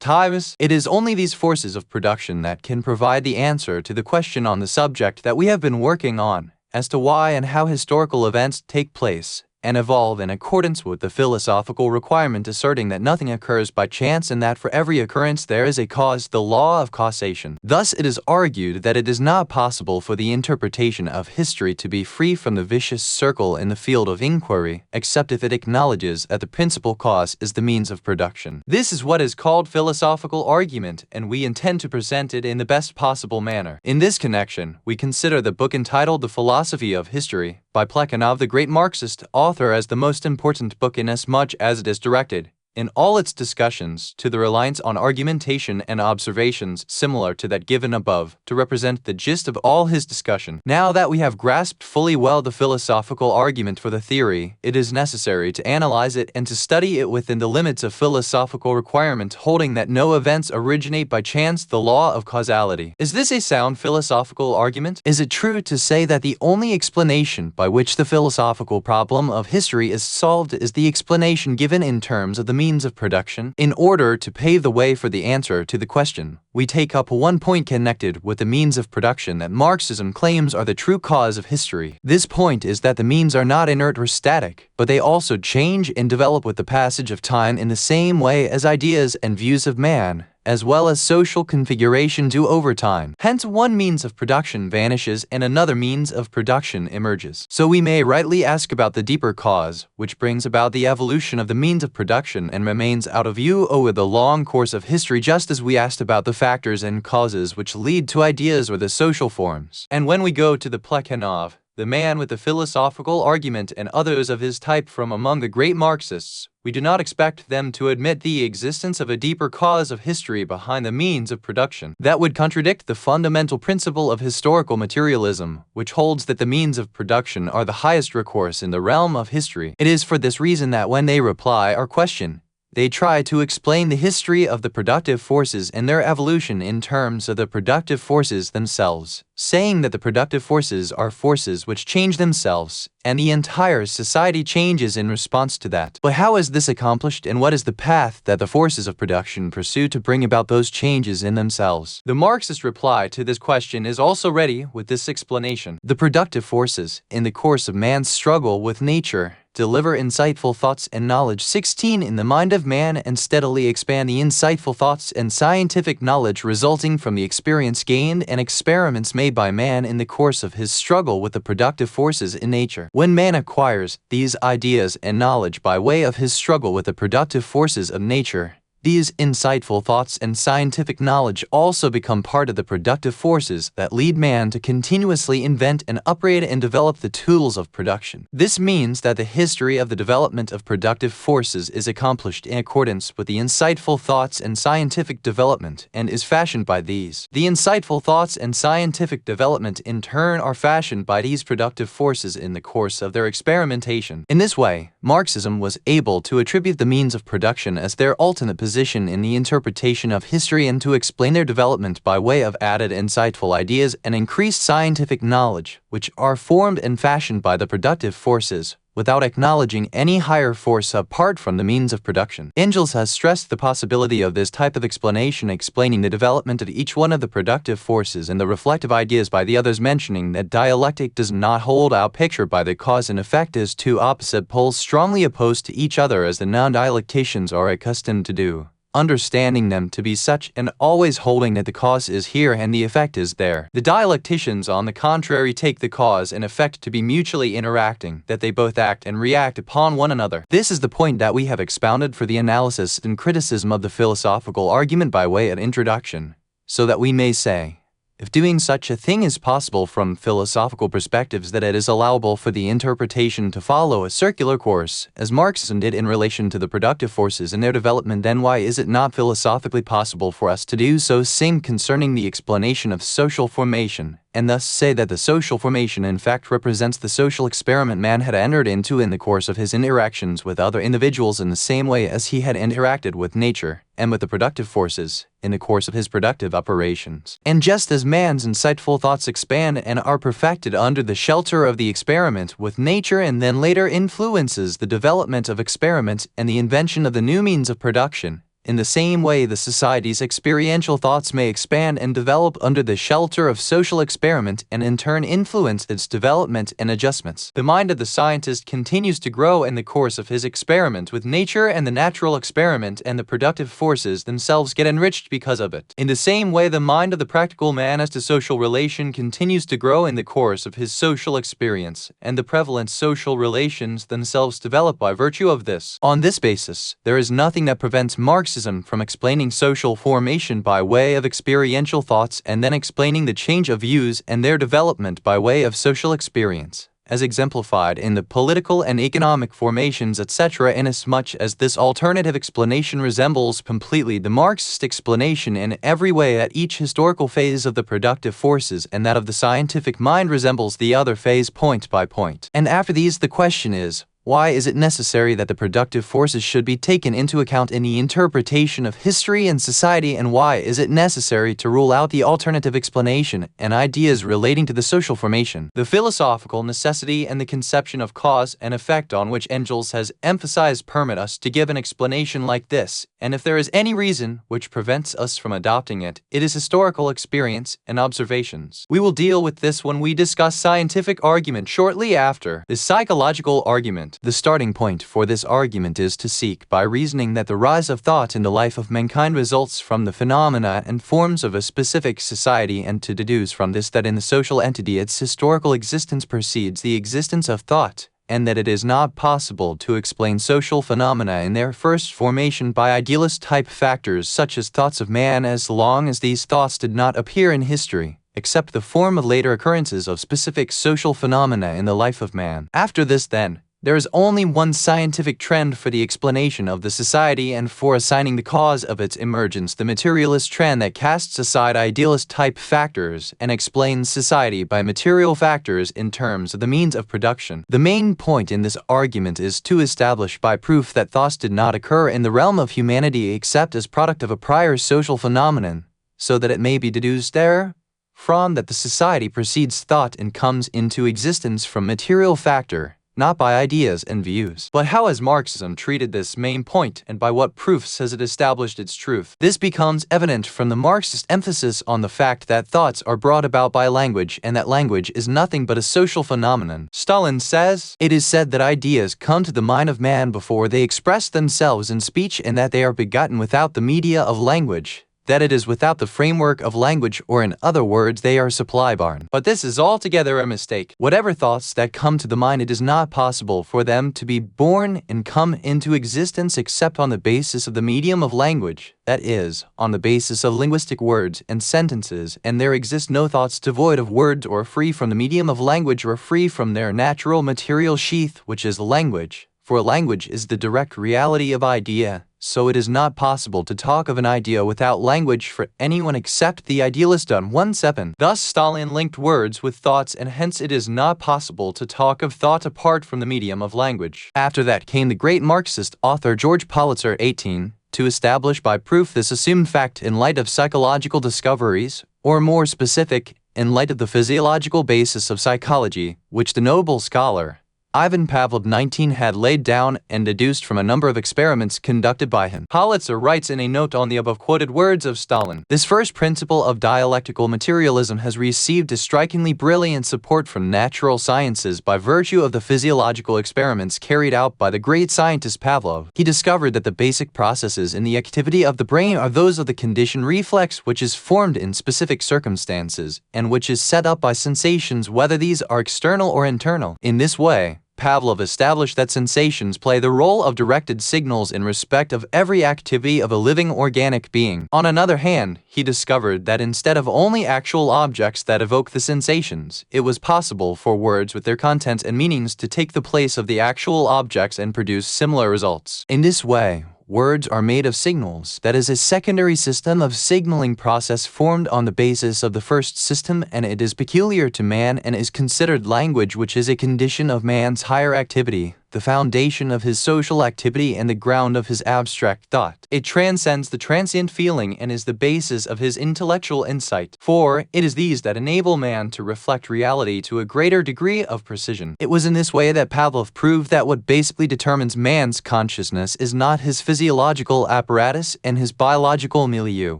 times. It is only these forces of production that can provide the answer to the question on the subject that we have been working on, as to why and how historical events take place and evolve in accordance with the philosophical requirement asserting that nothing occurs by chance and that for every occurrence there is a cause, the law of causation. Thus it is argued that it is not possible for the interpretation of history to be free from the vicious circle in the field of inquiry, except if it acknowledges that the principal cause is the means of production. This is what is called philosophical argument, and we intend to present it in the best possible manner. In this connection, we consider the book entitled The Philosophy of History, by Plekhanov, the great Marxist author, as the most important book inasmuch as it is directed, in all its discussions, to the reliance on argumentation and observations similar to that given above, to represent the gist of all his discussion. Now that we have grasped fully well the philosophical argument for the theory, it is necessary to analyze it and to study it within the limits of philosophical requirement, holding that no events originate by chance, the law of causality. Is this a sound philosophical argument? Is it true to say that the only explanation by which the philosophical problem of history is solved is the explanation given in terms of the means of production? In order to pave the way for the answer to the question, we take up one point connected with the means of production that Marxism claims are the true cause of history. This point is that the means are not inert or static, but they also change and develop with the passage of time in the same way as ideas and views of man, as well as social configuration do over time. Hence, one means of production vanishes and another means of production emerges. So we may rightly ask about the deeper cause, which brings about the evolution of the means of production and remains out of view over the long course of history, just as we asked about the factors and causes which lead to ideas or the social forms. And when we go to the Plekhanov, the man with the philosophical argument, and others of his type from among the great Marxists, we do not expect them to admit the existence of a deeper cause of history behind the means of production. That would contradict the fundamental principle of historical materialism, which holds that the means of production are the highest recourse in the realm of history. It is for this reason that when they reply our question, they try to explain the history of the productive forces and their evolution in terms of the productive forces themselves, saying that the productive forces are forces which change themselves, and the entire society changes in response to that. But how is this accomplished, and what is the path that the forces of production pursue to bring about those changes in themselves? The Marxist reply to this question is also ready with this explanation. The productive forces, in the course of man's struggle with nature, deliver insightful thoughts and knowledge 16 in the mind of man and steadily expand the insightful thoughts and scientific knowledge resulting from the experience gained and experiments made by man in the course of his struggle with the productive forces in nature. When man acquires these ideas and knowledge by way of his struggle with the productive forces of nature, these insightful thoughts and scientific knowledge also become part of the productive forces that lead man to continuously invent and upgrade and develop the tools of production. This means that the history of the development of productive forces is accomplished in accordance with the insightful thoughts and scientific development and is fashioned by these. The insightful thoughts and scientific development in turn are fashioned by these productive forces in the course of their experimentation. In this way, Marxism was able to attribute the means of production as their ultimate position in the interpretation of history and to explain their development by way of added insightful ideas and increased scientific knowledge, which are formed and fashioned by the productive forces, without acknowledging any higher force apart from the means of production. Engels has stressed the possibility of this type of explanation, explaining the development of each one of the productive forces and the reflective ideas by the others, mentioning that dialectic does not hold out picture by the cause and effect as two opposite poles strongly opposed to each other as the non-dialecticians are accustomed to do, understanding them to be such and always holding that the cause is here and the effect is there. The dialecticians, on the contrary, take the cause and effect to be mutually interacting, that they both act and react upon one another. This is the point that we have expounded for the analysis and criticism of the philosophical argument by way of introduction, so that we may say, if doing such a thing is possible from philosophical perspectives, that it is allowable for the interpretation to follow a circular course, as Marxism did in relation to the productive forces and their development, then why is it not philosophically possible for us to do so same concerning the explanation of social formation, and thus say that the social formation in fact represents the social experiment man had entered into in the course of his interactions with other individuals, in the same way as he had interacted with nature and with the productive forces in the course of his productive operations. And just as man's insightful thoughts expand and are perfected under the shelter of the experiment with nature, and then later influences the development of experiment and the invention of the new means of production, in the same way the society's experiential thoughts may expand and develop under the shelter of social experiment and in turn influence its development and adjustments. The mind of the scientist continues to grow in the course of his experiment with nature, and the natural experiment and the productive forces themselves get enriched because of it. In the same way, the mind of the practical man as to social relation continues to grow in the course of his social experience, and the prevalent social relations themselves develop by virtue of this. On this basis, there is nothing that prevents Marxism from explaining social formation by way of experiential thoughts and then explaining the change of views and their development by way of social experience, as exemplified in the political and economic formations, etc., inasmuch as this alternative explanation resembles completely the Marxist explanation in every way at each historical phase of the productive forces, and that of the scientific mind resembles the other phase point by point. And after these, the question is, why is it necessary that the productive forces should be taken into account in the interpretation of history and society, and why is it necessary to rule out the alternative explanation and ideas relating to the social formation? The philosophical necessity and the conception of cause and effect on which Engels has emphasized permit us to give an explanation like this, and if there is any reason which prevents us from adopting it, it is historical experience and observations. We will deal with this when we discuss scientific argument shortly after. The psychological argument argument. The starting point for this argument is to seek by reasoning that the rise of thought in the life of mankind results from the phenomena and forms of a specific society, and to deduce from this that in the social entity its historical existence precedes the existence of thought, and that it is not possible to explain social phenomena in their first formation by idealist-type factors such as thoughts of man as long as these thoughts did not appear in history, except the form of later occurrences of specific social phenomena in the life of man. After this, then, there is only one scientific trend for the explanation of the society and for assigning the cause of its emergence: the materialist trend that casts aside idealist-type factors and explains society by material factors in terms of the means of production. The main point in this argument is to establish by proof that thoughts did not occur in the realm of humanity except as product of a prior social phenomenon, so that it may be deduced therefrom that the society precedes thought and comes into existence from material factor, not by ideas and views. But how has Marxism treated this main point, and by what proofs has it established its truth? This becomes evident from the Marxist emphasis on the fact that thoughts are brought about by language, and that language is nothing but a social phenomenon. Stalin says, "It is said that ideas come to the mind of man before they express themselves in speech, and that they are begotten without the media of language, that it is without the framework of language, or in other words, they are supply born." But this is altogether a mistake. Whatever thoughts that come to the mind, it is not possible for them to be born and come into existence except on the basis of the medium of language, that is, on the basis of linguistic words and sentences, and there exist no thoughts devoid of words or free from the medium of language or free from their natural material sheath, which is language. For language is the direct reality of idea, so it is not possible to talk of an idea without language for anyone except the idealist. 17. Thus Stalin linked words with thoughts, and hence it is not possible to talk of thought apart from the medium of language. After that came the great Marxist author George Politzer, 18, to establish by proof this assumed fact in light of psychological discoveries, or more specific, in light of the physiological basis of psychology, which the noble scholar Ivan Pavlov, 19, had laid down and deduced from a number of experiments conducted by him. Politzer writes in a note on the above-quoted words of Stalin, "This first principle of dialectical materialism has received a strikingly brilliant support from natural sciences by virtue of the physiological experiments carried out by the great scientist Pavlov. He discovered that the basic processes in the activity of the brain are those of the conditioned reflex, which is formed in specific circumstances, and which is set up by sensations, whether these are external or internal. In this way, Pavlov established that sensations play the role of directed signals in respect of every activity of a living organic being. On another hand, he discovered that instead of only actual objects that evoke the sensations, it was possible for words with their contents and meanings to take the place of the actual objects and produce similar results. In this way, words are made of signals, that is, a secondary system of signaling process formed on the basis of the first system, and it is peculiar to man and is considered language, which is a condition of man's higher activity, the foundation of his social activity and the ground of his abstract thought. It transcends the transient feeling and is the basis of his intellectual insight, for it is these that enable man to reflect reality to a greater degree of precision. It was in this way that Pavlov proved that what basically determines man's consciousness is not his physiological apparatus and his biological milieu.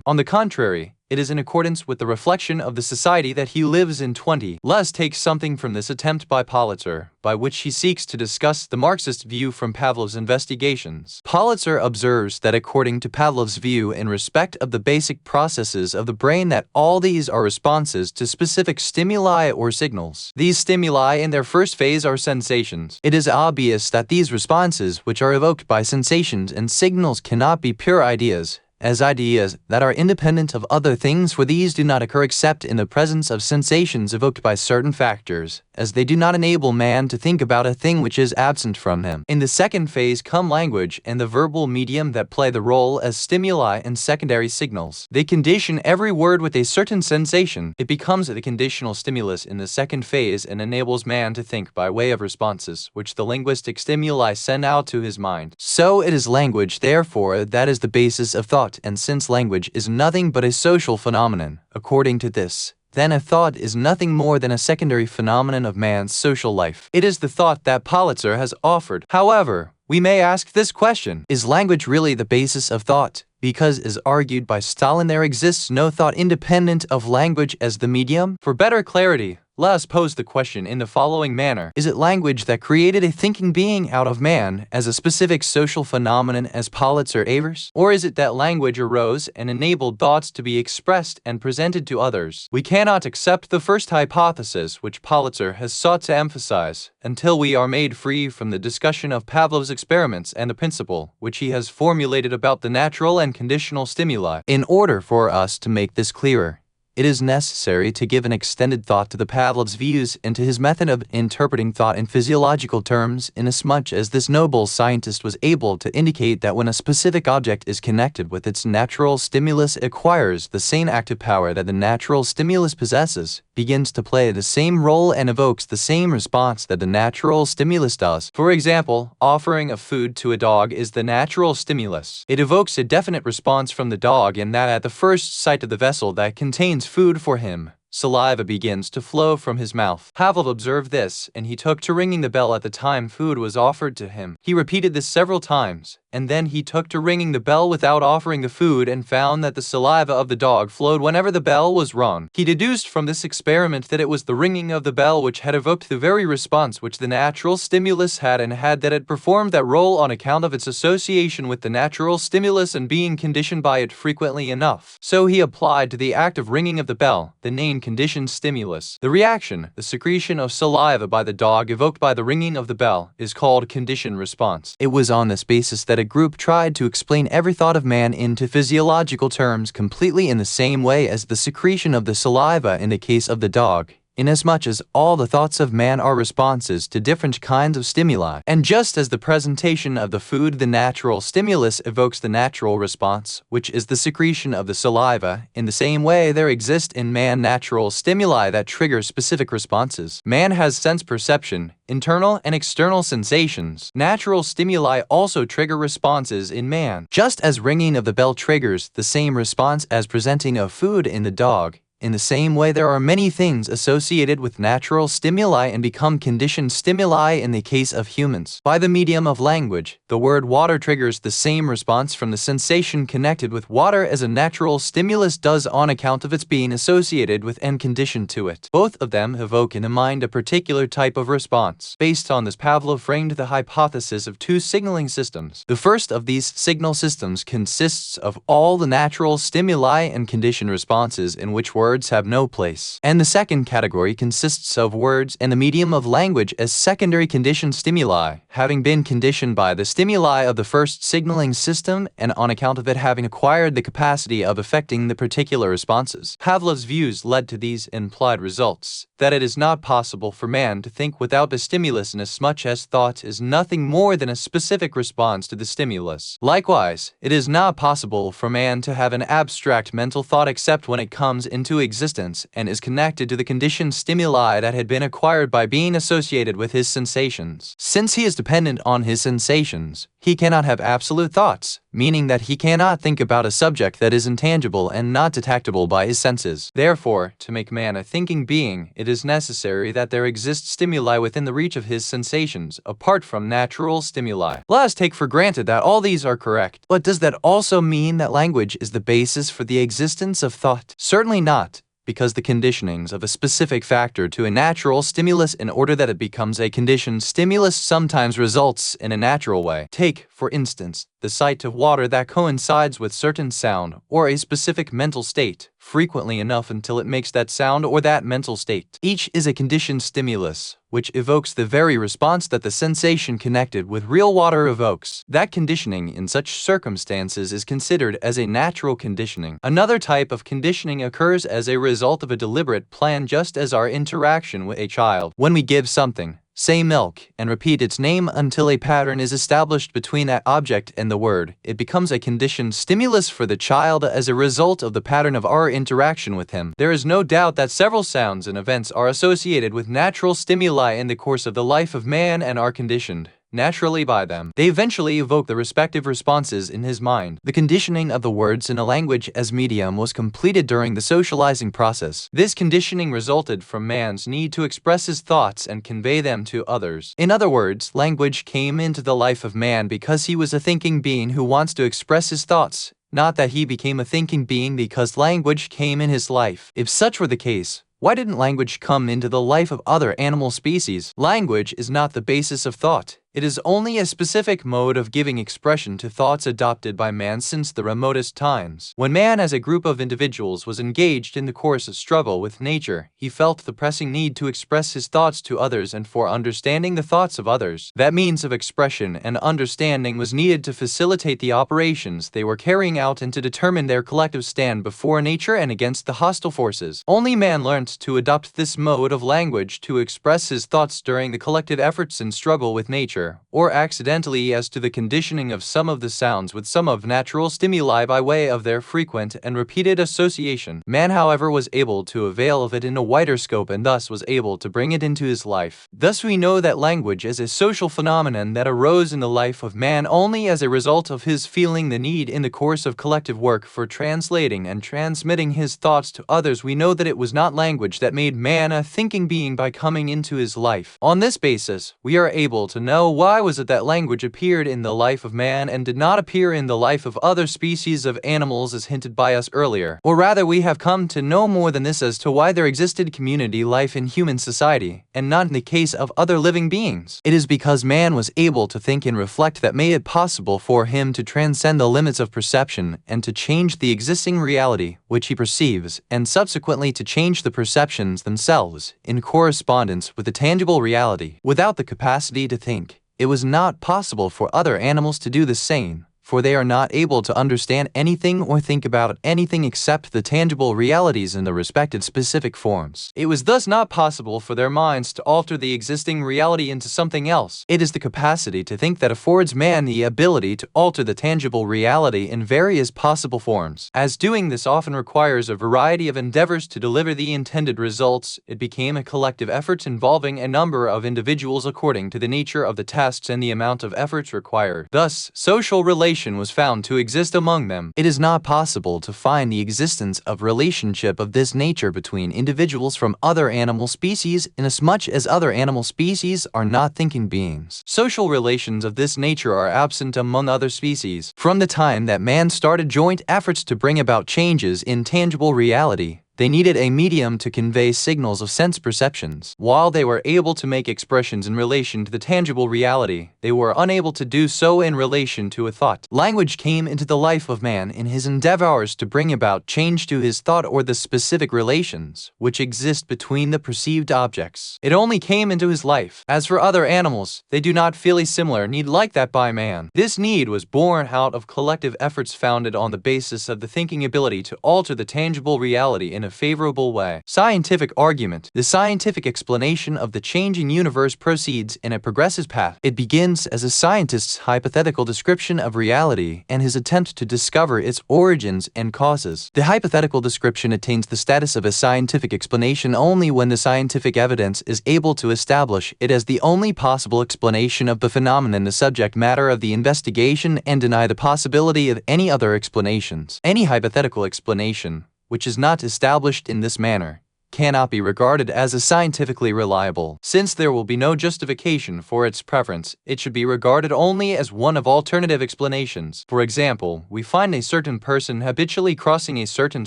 On the contrary, it is in accordance with the reflection of the society that he lives in. 20. Let's take something from this attempt by Politzer, by which he seeks to discuss the Marxist view from Pavlov's investigations. Politzer observes that according to Pavlov's view in respect of the basic processes of the brain, that all these are responses to specific stimuli or signals. These stimuli in their first phase are sensations. It is obvious that these responses, which are evoked by sensations and signals, cannot be pure ideas, as ideas that are independent of other things, for these do not occur except in the presence of sensations evoked by certain factors, as they do not enable man to think about a thing which is absent from him. In the second phase come language and the verbal medium that play the role as stimuli and secondary signals. They condition every word with a certain sensation. It becomes the conditional stimulus in the second phase and enables man to think by way of responses, which the linguistic stimuli send out to his mind. So it is language, therefore, that is the basis of thought. And since language is nothing but a social phenomenon, according to this, then a thought is nothing more than a secondary phenomenon of man's social life. It is the thought that Politzer has offered. However, we may ask this question: is language really the basis of thought? Because, as argued by Stalin, there exists no thought independent of language as the medium. For better clarity, Let us pose the question in the following manner. Is it language that created a thinking being out of man as a specific social phenomenon as poets or avers? Or is it that language arose and enabled thoughts to be expressed and presented to others? We cannot accept the first hypothesis, which Pulitzer has sought to emphasize, until we are made free from the discussion of Pavlov's experiments and the principle which he has formulated about the natural and conditional stimuli. In order for us to make this clearer, it is necessary to give an extended thought to the Pavlov's views and to his method of interpreting thought in physiological terms, inasmuch as this noble scientist was able to indicate that when a specific object is connected with its natural stimulus, it acquires the same active power that the natural stimulus possesses, begins to play the same role, and evokes the same response that the natural stimulus does. For example, offering of food to a dog is the natural stimulus. It evokes a definite response from the dog in that at the first sight of the vessel that contains food for him, saliva begins to flow from his mouth. Pavlov observed this, and he took to ringing the bell at the time food was offered to him. He repeated this several times, and then he took to ringing the bell without offering the food and found that the saliva of the dog flowed whenever the bell was rung. He deduced from this experiment that it was the ringing of the bell which had evoked the very response which the natural stimulus had, and had that it performed that role on account of its association with the natural stimulus and being conditioned by it frequently enough. So he applied to the act of ringing of the bell the name conditioned stimulus. The reaction, the secretion of saliva by the dog evoked by the ringing of the bell, is called conditioned response. It was on this basis that a group tried to explain every thought of man into physiological terms completely in the same way as the secretion of the saliva in the case of the dog, inasmuch as all the thoughts of man are responses to different kinds of stimuli. And just as the presentation of the food, the natural stimulus, evokes the natural response, which is the secretion of the saliva, in the same way there exist in man natural stimuli that trigger specific responses. Man has sense perception, internal and external sensations. Natural stimuli also trigger responses in man. Just as ringing of the bell triggers the same response as presenting of food in the dog, in the same way there are many things associated with natural stimuli and become conditioned stimuli in the case of humans. By the medium of language, the word water triggers the same response from the sensation connected with water as a natural stimulus does on account of its being associated with and conditioned to it. Both of them evoke in the mind a particular type of response. Based on this, Pavlov framed the hypothesis of two signaling systems. The first of these signal systems consists of all the natural stimuli and conditioned responses in which words have no place. And the second category consists of words and the medium of language as secondary conditioned stimuli, having been conditioned by the stimuli of the first signaling system and on account of it having acquired the capacity of affecting the particular responses. Pavlov's views led to these implied results, that it is not possible for man to think without the stimulus, inasmuch as thought is nothing more than a specific response to the stimulus. Likewise, it is not possible for man to have an abstract mental thought except when it comes into existence and is connected to the conditioned stimuli that had been acquired by being associated with his sensations. Since he is dependent on his sensations, he cannot have absolute thoughts, meaning that he cannot think about a subject that is intangible and not detectable by his senses. Therefore, to make man a thinking being, it is necessary that there exist stimuli within the reach of his sensations, apart from natural stimuli. Let us take for granted that all these are correct. But does that also mean that language is the basis for the existence of thought? Certainly not, because the conditionings of a specific factor to a natural stimulus in order that it becomes a conditioned stimulus sometimes results in a natural way. Take, for instance, the sight of water that coincides with certain sound or a specific mental state, frequently enough until it makes that sound or that mental state. Each is a conditioned stimulus, which evokes the very response that the sensation connected with real water evokes. That conditioning in such circumstances is considered as a natural conditioning. Another type of conditioning occurs as a result of a deliberate plan, just as our interaction with a child. When we give something, say milk, and repeat its name until a pattern is established between that object and the word, it becomes a conditioned stimulus for the child as a result of the pattern of our interaction with him. There is no doubt that several sounds and events are associated with natural stimuli in the course of the life of man and are conditioned naturally by them. They eventually evoke the respective responses in his mind. The conditioning of the words in a language as medium was completed during the socializing process. This conditioning resulted from man's need to express his thoughts and convey them to others. In other words, language came into the life of man because he was a thinking being who wants to express his thoughts, not that he became a thinking being because language came in his life. If such were the case, Why didn't language come into the life of other animal species? Language is not the basis of thought. It is only a specific mode of giving expression to thoughts adopted by man since the remotest times. When man as a group of individuals was engaged in the course of struggle with nature, he felt the pressing need to express his thoughts to others, and for understanding the thoughts of others, that means of expression and understanding was needed to facilitate the operations they were carrying out and to determine their collective stand before nature and against the hostile forces. Only man learnt to adopt this mode of language to express his thoughts during the collective efforts in struggle with nature, or accidentally as to the conditioning of some of the sounds with some of natural stimuli by way of their frequent and repeated association. Man, however, was able to avail of it in a wider scope and thus was able to bring it into his life. Thus we know that language is a social phenomenon that arose in the life of man only as a result of his feeling the need in the course of collective work for translating and transmitting his thoughts to others. We know that it was not language that made man a thinking being by coming into his life. On this basis, we are able to know why was it that language appeared in the life of man and did not appear in the life of other species of animals as hinted by us earlier. Or rather, we have come to know more than this as to why there existed community life in human society, and not in the case of other living beings. It is because man was able to think and reflect that made it possible for him to transcend the limits of perception and to change the existing reality which he perceives, and subsequently to change the perceptions themselves in correspondence with the tangible reality. Without the capacity to think, it was not possible for other animals to do the same, for they are not able to understand anything or think about anything except the tangible realities in the respective specific forms. It was thus not possible for their minds to alter the existing reality into something else. It is the capacity to think that affords man the ability to alter the tangible reality in various possible forms. As doing this often requires a variety of endeavors to deliver the intended results, it became a collective effort involving a number of individuals according to the nature of the tasks and the amount of efforts required. Thus, social relations was found to exist among them. It is not possible to find the existence of relationship of this nature between individuals from other animal species, inasmuch as other animal species are not thinking beings. Social relations of this nature are absent among other species. From the time that man started joint efforts to bring about changes in tangible reality, they needed a medium to convey signals of sense perceptions. While they were able to make expressions in relation to the tangible reality, they were unable to do so in relation to a thought. Language came into the life of man in his endeavors to bring about change to his thought or the specific relations which exist between the perceived objects. It only came into his life. As for other animals, they do not feel a similar need like that by man. This need was born out of collective efforts founded on the basis of the thinking ability to alter the tangible reality in a favorable way. Scientific argument. The scientific explanation of the changing universe proceeds in a progressive path. It begins as a scientist's hypothetical description of reality and his attempt to discover its origins and causes. The hypothetical description attains the status of a scientific explanation only when the scientific evidence is able to establish it as the only possible explanation of the phenomenon, the subject matter of the investigation, and deny the possibility of any other explanations. Any hypothetical explanation which is not established in this manner cannot be regarded as a scientifically reliable. Since there will be no justification for its preference, it should be regarded only as one of alternative explanations. For example, we find a certain person habitually crossing a certain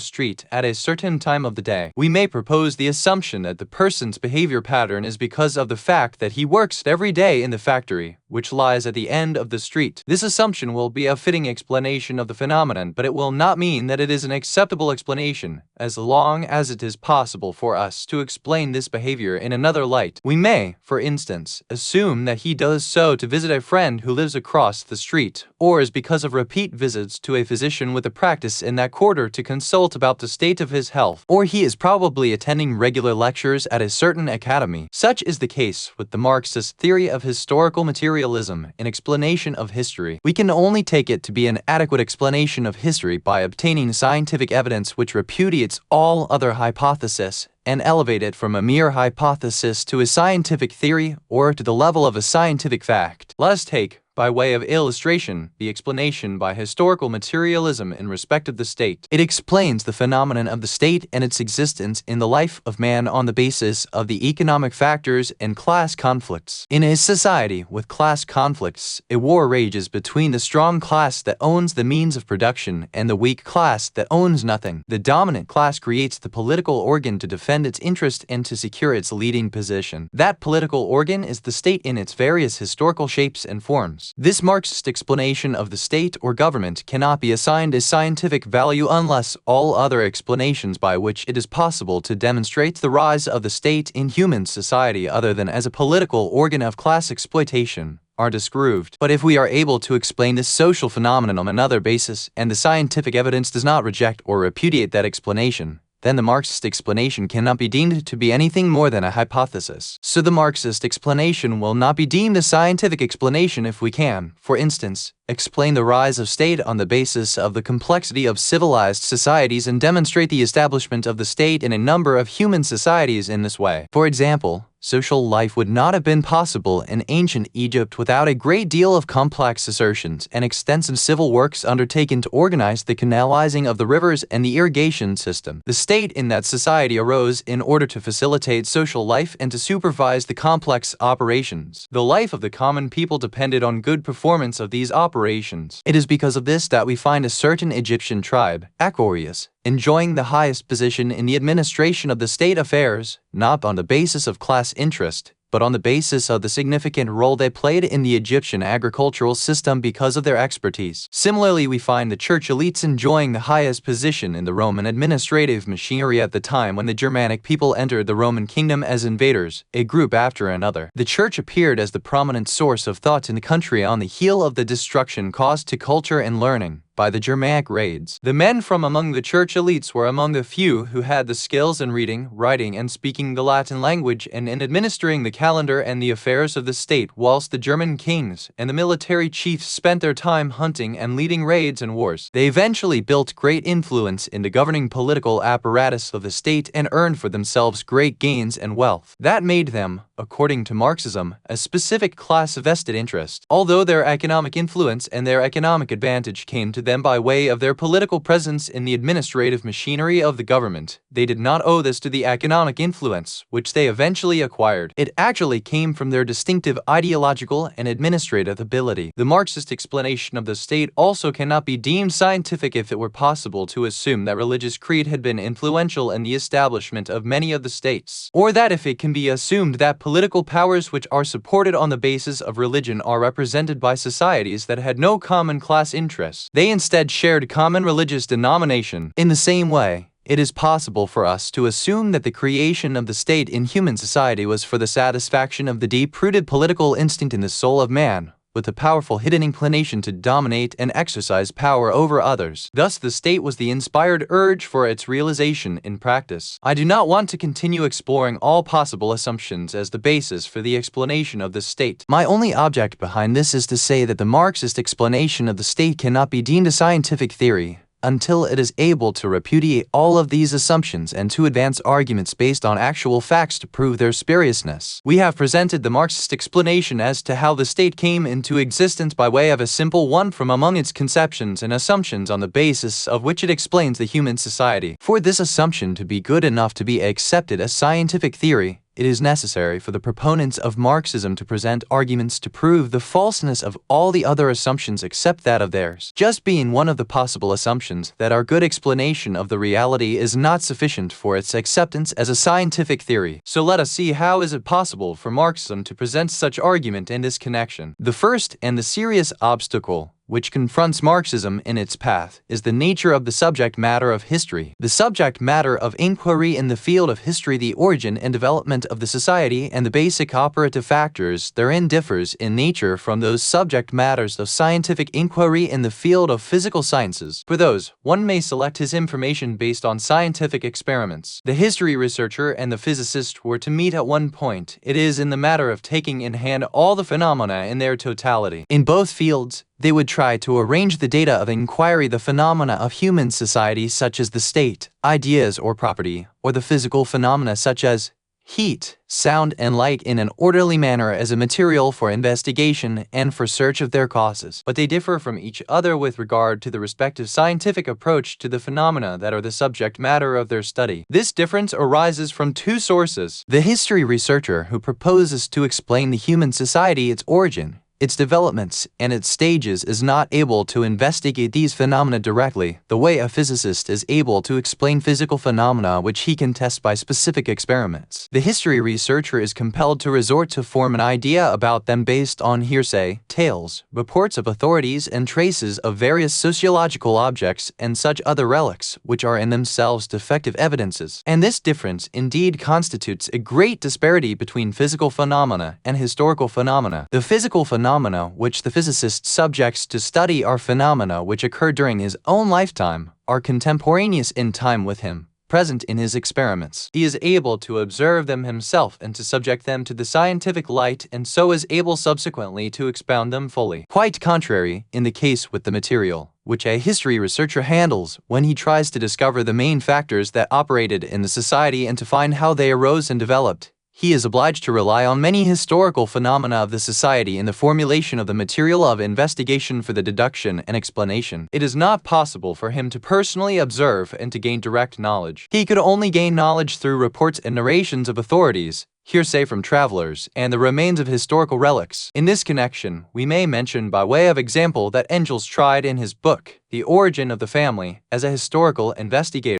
street at a certain time of the day. We may propose the assumption that the person's behavior pattern is because of the fact that he works every day in the factory, which lies at the end of the street. This assumption will be a fitting explanation of the phenomenon, but it will not mean that it is an acceptable explanation, as long as it is possible for us to explain this behavior in another light. We may, for instance, assume that he does so to visit a friend who lives across the street, or is because of repeat visits to a physician with a practice in that quarter to consult about the state of his health, or he is probably attending regular lectures at a certain academy. Such is the case with the Marxist theory of historical materialism, an explanation of history. We can only take it to be an adequate explanation of history by obtaining scientific evidence which repudiates all other hypotheses and elevate it from a mere hypothesis to a scientific theory or to the level of a scientific fact. Let us take, by way of illustration, the explanation by historical materialism in respect of the state. It explains the phenomenon of the state and its existence in the life of man on the basis of the economic factors and class conflicts. In a society with class conflicts, a war rages between the strong class that owns the means of production and the weak class that owns nothing. The dominant class creates the political organ to defend its interest and to secure its leading position. That political organ is the state in its various historical shapes and forms. This Marxist explanation of the state or government cannot be assigned a scientific value unless all other explanations by which it is possible to demonstrate the rise of the state in human society other than as a political organ of class exploitation are disproved. But if we are able to explain this social phenomenon on another basis, and the scientific evidence does not reject or repudiate that explanation, then the Marxist explanation cannot be deemed to be anything more than a hypothesis. So the Marxist explanation will not be deemed a scientific explanation if we can, for instance, explain the rise of state on the basis of the complexity of civilized societies and demonstrate the establishment of the state in a number of human societies in this way. For example, social life would not have been possible in ancient Egypt without a great deal of complex assertions and extensive civil works undertaken to organize the canalizing of the rivers and the irrigation system. The state in that society arose in order to facilitate social life and to supervise the complex operations. The life of the common people depended on good performance of these operations. It is because of this that we find a certain Egyptian tribe, Akorius, enjoying the highest position in the administration of the state affairs, not on the basis of class interest, but on the basis of the significant role they played in the Egyptian agricultural system because of their expertise. Similarly, we find the church elites enjoying the highest position in the Roman administrative machinery at the time when the Germanic people entered the Roman kingdom as invaders, a group after another. The church appeared as the prominent source of thought in the country on the heel of the destruction caused to culture and learning by the Germanic raids. The men from among the church elites were among the few who had the skills in reading, writing, and speaking the Latin language and in administering the calendar and the affairs of the state, whilst the German kings and the military chiefs spent their time hunting and leading raids and wars. They eventually built great influence in the governing political apparatus of the state and earned for themselves great gains and wealth. That made them, according to Marxism, a specific class of vested interest. Although their economic influence and their economic advantage came to them by way of their political presence in the administrative machinery of the government, they did not owe this to the economic influence which they eventually acquired. It actually came from their distinctive ideological and administrative ability. The Marxist explanation of the state also cannot be deemed scientific if it were possible to assume that religious creed had been influential in the establishment of many of the states, or that if it can be assumed that political powers which are supported on the basis of religion are represented by societies that had no common class interests. They instead shared common religious denomination. In the same way, it is possible for us to assume that the creation of the state in human society was for the satisfaction of the deep-rooted political instinct in the soul of man, with a powerful hidden inclination to dominate and exercise power over others. Thus, the state was the inspired urge for its realization in practice. I do not want to continue exploring all possible assumptions as the basis for the explanation of the state. My only object behind this is to say that the Marxist explanation of the state cannot be deemed a scientific theory until it is able to repudiate all of these assumptions and to advance arguments based on actual facts to prove their spuriousness. We have presented the Marxist explanation as to how the state came into existence by way of a simple one from among its conceptions and assumptions on the basis of which it explains the human society. For this assumption to be good enough to be accepted as scientific theory, it is necessary for the proponents of Marxism to present arguments to prove the falseness of all the other assumptions except that of theirs. Just being one of the possible assumptions that our good explanation of the reality is not sufficient for its acceptance as a scientific theory. So let us see how is it possible for Marxism to present such argument in this connection. The first and the serious obstacle which confronts Marxism in its path is the nature of the subject matter of history. The subject matter of inquiry in the field of history, the origin and development of the society and the basic operative factors therein differs in nature from those subject matters of scientific inquiry in the field of physical sciences. For those, one may select his information based on scientific experiments. The history researcher and the physicist were to meet at one point. It is in the matter of taking in hand all the phenomena in their totality. In both fields, they would try to arrange the data of inquiry, the phenomena of human society such as the state, ideas or property, or the physical phenomena such as heat, sound, and light in an orderly manner as a material for investigation and for search of their causes. But they differ from each other with regard to the respective scientific approach to the phenomena that are the subject matter of their study. This difference arises from two sources. The history researcher who proposes to explain the human society, its origin, its developments, and its stages is not able to investigate these phenomena directly, the way a physicist is able to explain physical phenomena which he can test by specific experiments. The history researcher is compelled to resort to form an idea about them based on hearsay, tales, reports of authorities, and traces of various sociological objects and such other relics, which are in themselves defective evidences. And this difference indeed constitutes a great disparity between physical phenomena and historical phenomena. The physical phenomena which the physicist subjects to study are phenomena which occur during his own lifetime, are contemporaneous in time with him, present in his experiments. He is able to observe them himself and to subject them to the scientific light, and so is able subsequently to expound them fully. Quite contrary in the case with the material, which a history researcher handles when he tries to discover the main factors that operated in the society and to find how they arose and developed. He is obliged to rely on many historical phenomena of the society in the formulation of the material of investigation for the deduction and explanation. It is not possible for him to personally observe and to gain direct knowledge. He could only gain knowledge through reports and narrations of authorities, hearsay from travelers, and the remains of historical relics. In this connection, we may mention by way of example that Engels tried in his book, The Origin of the Family, as a historical investigator,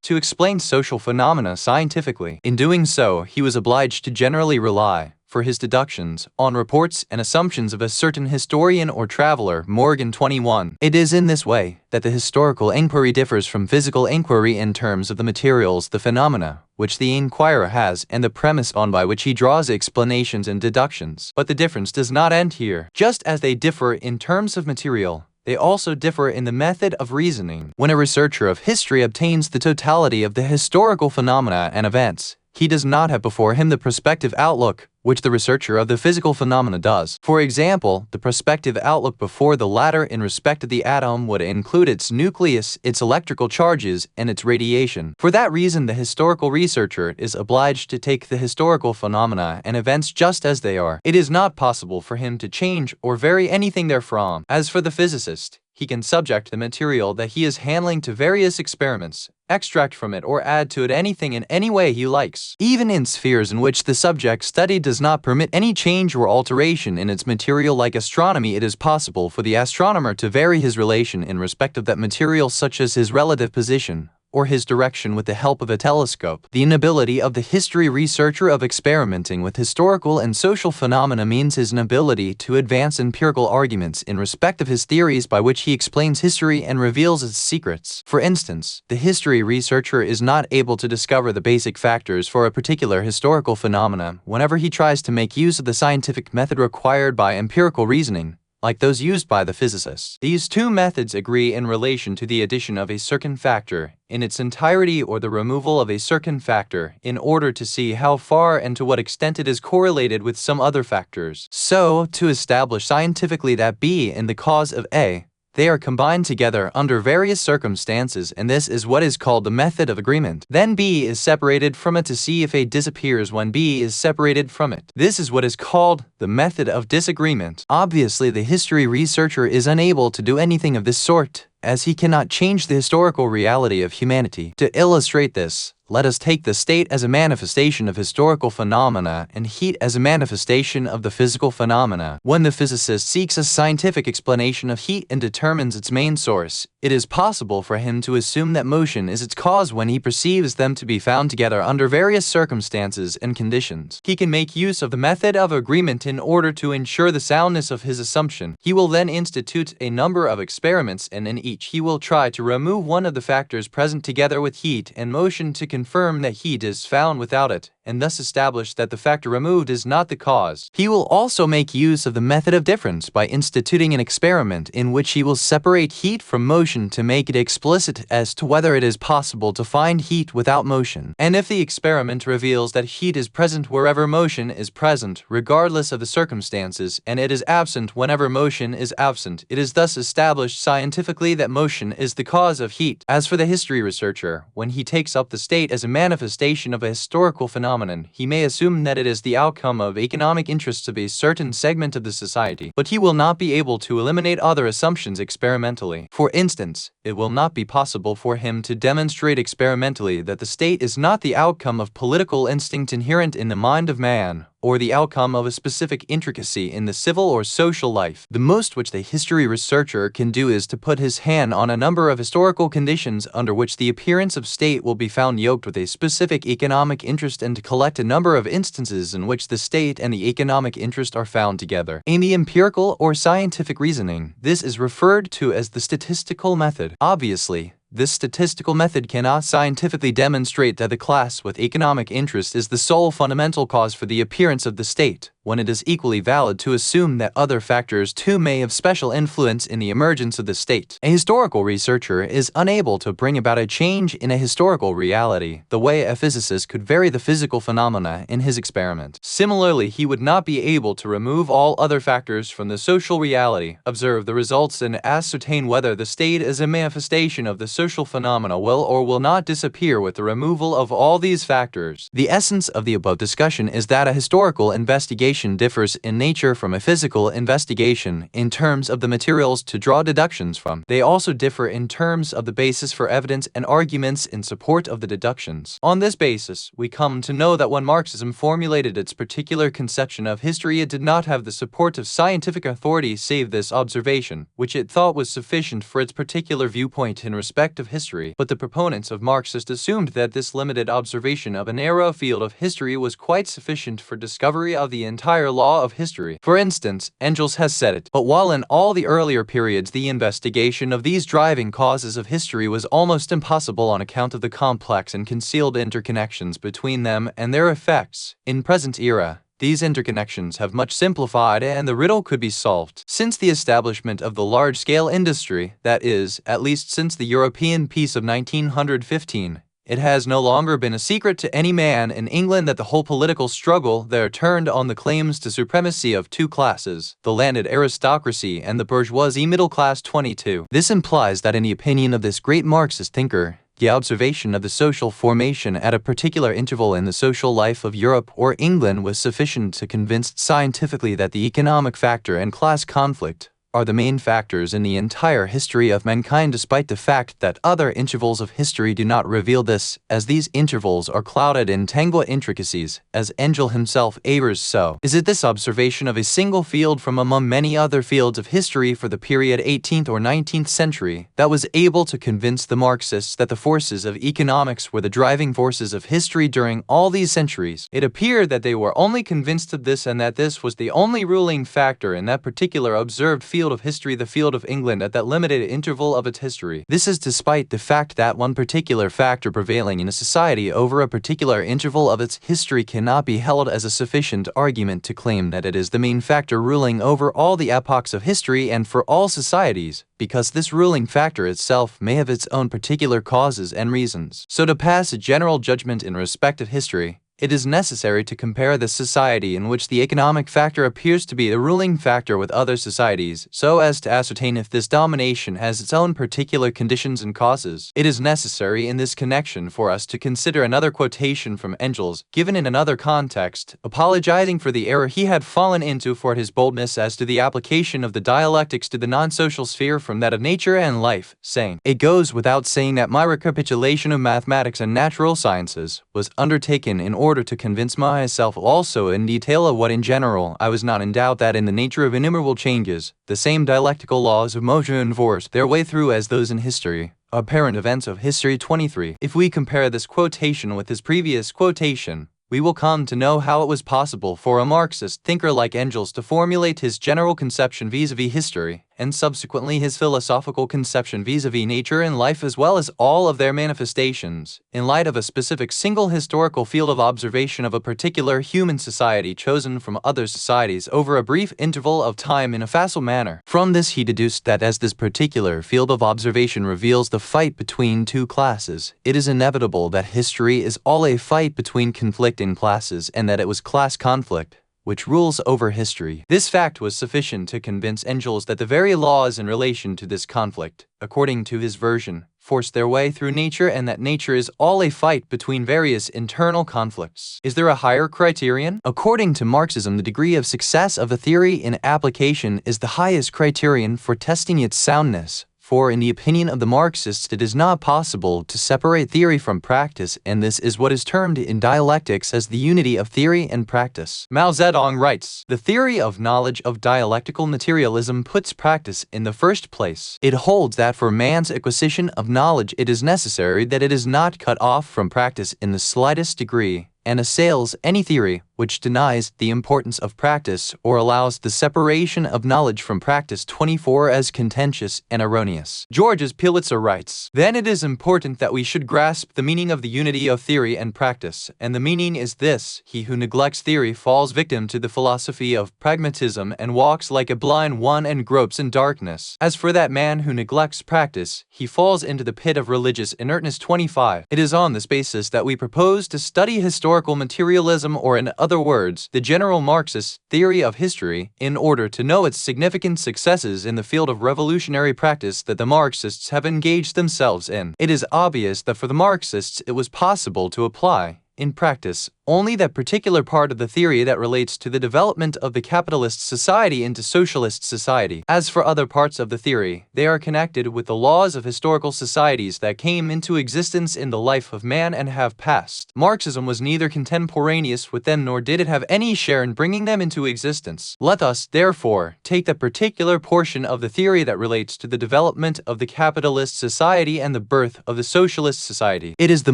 to explain social phenomena scientifically. In doing so, he was obliged to generally rely, for his deductions, on reports and assumptions of a certain historian or traveler. Morgan 21. It is in this way that the historical inquiry differs from physical inquiry in terms of the materials, the phenomena, which the inquirer has, and the premise on by which he draws explanations and deductions. But the difference does not end here. Just as they differ in terms of material, they also differ in the method of reasoning. When a researcher of history obtains the totality of the historical phenomena and events, he does not have before him the prospective outlook, which the researcher of the physical phenomena does. For example, the prospective outlook before the latter in respect of the atom would include its nucleus, its electrical charges, and its radiation. For that reason, the historical researcher is obliged to take the historical phenomena and events just as they are. It is not possible for him to change or vary anything therefrom. As for the physicist, he can subject the material that he is handling to various experiments, extract from it or add to it anything in any way he likes. Even in spheres in which the subject studied does not permit any change or alteration in its material, like astronomy, it is possible for the astronomer to vary his relation in respect of that material, such as his relative position or his direction, with the help of a telescope. The inability of the history researcher of experimenting with historical and social phenomena means his inability to advance empirical arguments in respect of his theories by which he explains history and reveals its secrets. For instance, the history researcher is not able to discover the basic factors for a particular historical phenomena whenever he tries to make use of the scientific method required by empirical reasoning, like those used by the physicists. These two methods agree in relation to the addition of a certain factor in its entirety or the removal of a certain factor in order to see how far and to what extent it is correlated with some other factors. So, to establish scientifically that B is the cause of A, they are combined together under various circumstances, and this is what is called the method of agreement. Then B is separated from it to see if A disappears when B is separated from it. This is what is called the method of disagreement. Obviously, the history researcher is unable to do anything of this sort, as he cannot change the historical reality of humanity. To illustrate this, let us take the state as a manifestation of historical phenomena and heat as a manifestation of the physical phenomena. When the physicist seeks a scientific explanation of heat and determines its main source, it is possible for him to assume that motion is its cause when he perceives them to be found together under various circumstances and conditions. He can make use of the method of agreement in order to ensure the soundness of his assumption. He will then institute a number of experiments, and in each he will try to remove one of the factors present together with heat and motion to confirm that heat is found without it, and thus establish that the factor removed is not the cause. He will also make use of the method of difference by instituting an experiment in which he will separate heat from motion to make it explicit as to whether it is possible to find heat without motion. And if the experiment reveals that heat is present wherever motion is present, regardless of the circumstances, and it is absent whenever motion is absent, it is thus established scientifically that motion is the cause of heat. As for the history researcher, when he takes up the state as a manifestation of a historical phenomenon, phenomenon, he may assume that it is the outcome of economic interests of a certain segment of the society, but he will not be able to eliminate other assumptions experimentally. For instance, it will not be possible for him to demonstrate experimentally that the state is not the outcome of political instinct inherent in the mind of man, or the outcome of a specific intricacy in the civil or social life. The most which the history researcher can do is to put his hand on a number of historical conditions under which the appearance of state will be found yoked with a specific economic interest, and to collect a number of instances in which the state and the economic interest are found together. In the empirical or scientific reasoning, this is referred to as the statistical method. Obviously, this statistical method cannot scientifically demonstrate that the class with economic interest is the sole fundamental cause for the appearance of the state, when it is equally valid to assume that other factors too may have special influence in the emergence of the state. A historical researcher is unable to bring about a change in a historical reality the way a physicist could vary the physical phenomena in his experiment. Similarly, he would not be able to remove all other factors from the social reality, observe the results, and ascertain whether the state as a manifestation of the social phenomena will or will not disappear with the removal of all these factors. The essence of the above discussion is that a historical investigation differs in nature from a physical investigation in terms of the materials to draw deductions from. They also differ in terms of the basis for evidence and arguments in support of the deductions. On this basis, we come to know that when Marxism formulated its particular conception of history, it did not have the support of scientific authority save this observation, which it thought was sufficient for its particular viewpoint in respect of history. But the proponents of Marxist assumed that this limited observation of a narrow field of history was quite sufficient for discovery of the entire law of history. For instance, Engels has said it. But while in all the earlier periods the investigation of these driving causes of history was almost impossible on account of the complex and concealed interconnections between them and their effects, in present era, these interconnections have much simplified and the riddle could be solved. Since the establishment of the large-scale industry, that is, at least since the European peace of 1915, it has no longer been a secret to any man in England that the whole political struggle there turned on the claims to supremacy of two classes, the landed aristocracy and the bourgeoisie middle class 22. This implies that in the opinion of this great Marxist thinker, the observation of the social formation at a particular interval in the social life of Europe or England was sufficient to convince scientifically that the economic factor and class conflict are the main factors in the entire history of mankind, despite the fact that other intervals of history do not reveal this, as these intervals are clouded in tangled intricacies, as Engels himself avers so. Is it this observation of a single field from among many other fields of history for the period 18th or 19th century that was able to convince the Marxists that the forces of economics were the driving forces of history during all these centuries? It appeared that they were only convinced of this, and that this was the only ruling factor in that particular observed field of history, the field of England, at that limited interval of its history. This is despite the fact that one particular factor prevailing in a society over a particular interval of its history cannot be held as a sufficient argument to claim that it is the main factor ruling over all the epochs of history and for all societies, because this ruling factor itself may have its own particular causes and reasons. So to pass a general judgment in respect of history, it is necessary to compare the society in which the economic factor appears to be the ruling factor with other societies, so as to ascertain if this domination has its own particular conditions and causes. It is necessary in this connection for us to consider another quotation from Engels, given in another context, apologizing for the error he had fallen into for his boldness as to the application of the dialectics to the non-social sphere from that of nature and life, saying, "It goes without saying that my recapitulation of mathematics and natural sciences was undertaken in order to convince myself also in detail of what in general I was not in doubt, that in the nature of innumerable changes, the same dialectical laws of motion force their way through as those in history, apparent events of history 23. If we compare this quotation with his previous quotation, we will come to know how it was possible for a Marxist thinker like Engels to formulate his general conception vis-à-vis history, and subsequently his philosophical conception vis-à-vis nature and life, as well as all of their manifestations, in light of a specific single historical field of observation of a particular human society chosen from other societies over a brief interval of time in a facile manner. From this he deduced that as this particular field of observation reveals the fight between two classes, it is inevitable that history is all a fight between conflicting classes, and that it was class conflict which rules over history. This fact was sufficient to convince Engels that the very laws in relation to this conflict, according to his version, force their way through nature and that nature is all a fight between various internal conflicts. Is there a higher criterion? According to Marxism, the degree of success of a theory in application is the highest criterion for testing its soundness. For in the opinion of the Marxists, it is not possible to separate theory from practice, and this is what is termed in dialectics as the unity of theory and practice. Mao Zedong writes, "The theory of knowledge of dialectical materialism puts practice in the first place. It holds that for man's acquisition of knowledge it is necessary that it is not cut off from practice in the slightest degree, and assails any theory which denies the importance of practice or allows the separation of knowledge from practice 24 as contentious and erroneous." Georges Pielitzer writes, "Then it is important that we should grasp the meaning of the unity of theory and practice, and the meaning is this: he who neglects theory falls victim to the philosophy of pragmatism and walks like a blind one and gropes in darkness. As for that man who neglects practice, he falls into the pit of religious inertness." 25. It is on this basis that we propose to study historical materialism, or in other words, the general Marxist theory of history, in order to know its significant successes in the field of revolutionary practice that the Marxists have engaged themselves in. It is obvious that for the Marxists it was possible to apply, in practice, only that particular part of the theory that relates to the development of the capitalist society into socialist society. As for other parts of the theory, they are connected with the laws of historical societies that came into existence in the life of man and have passed. Marxism was neither contemporaneous with them nor did it have any share in bringing them into existence. Let us, therefore, take that particular portion of the theory that relates to the development of the capitalist society and the birth of the socialist society. It is the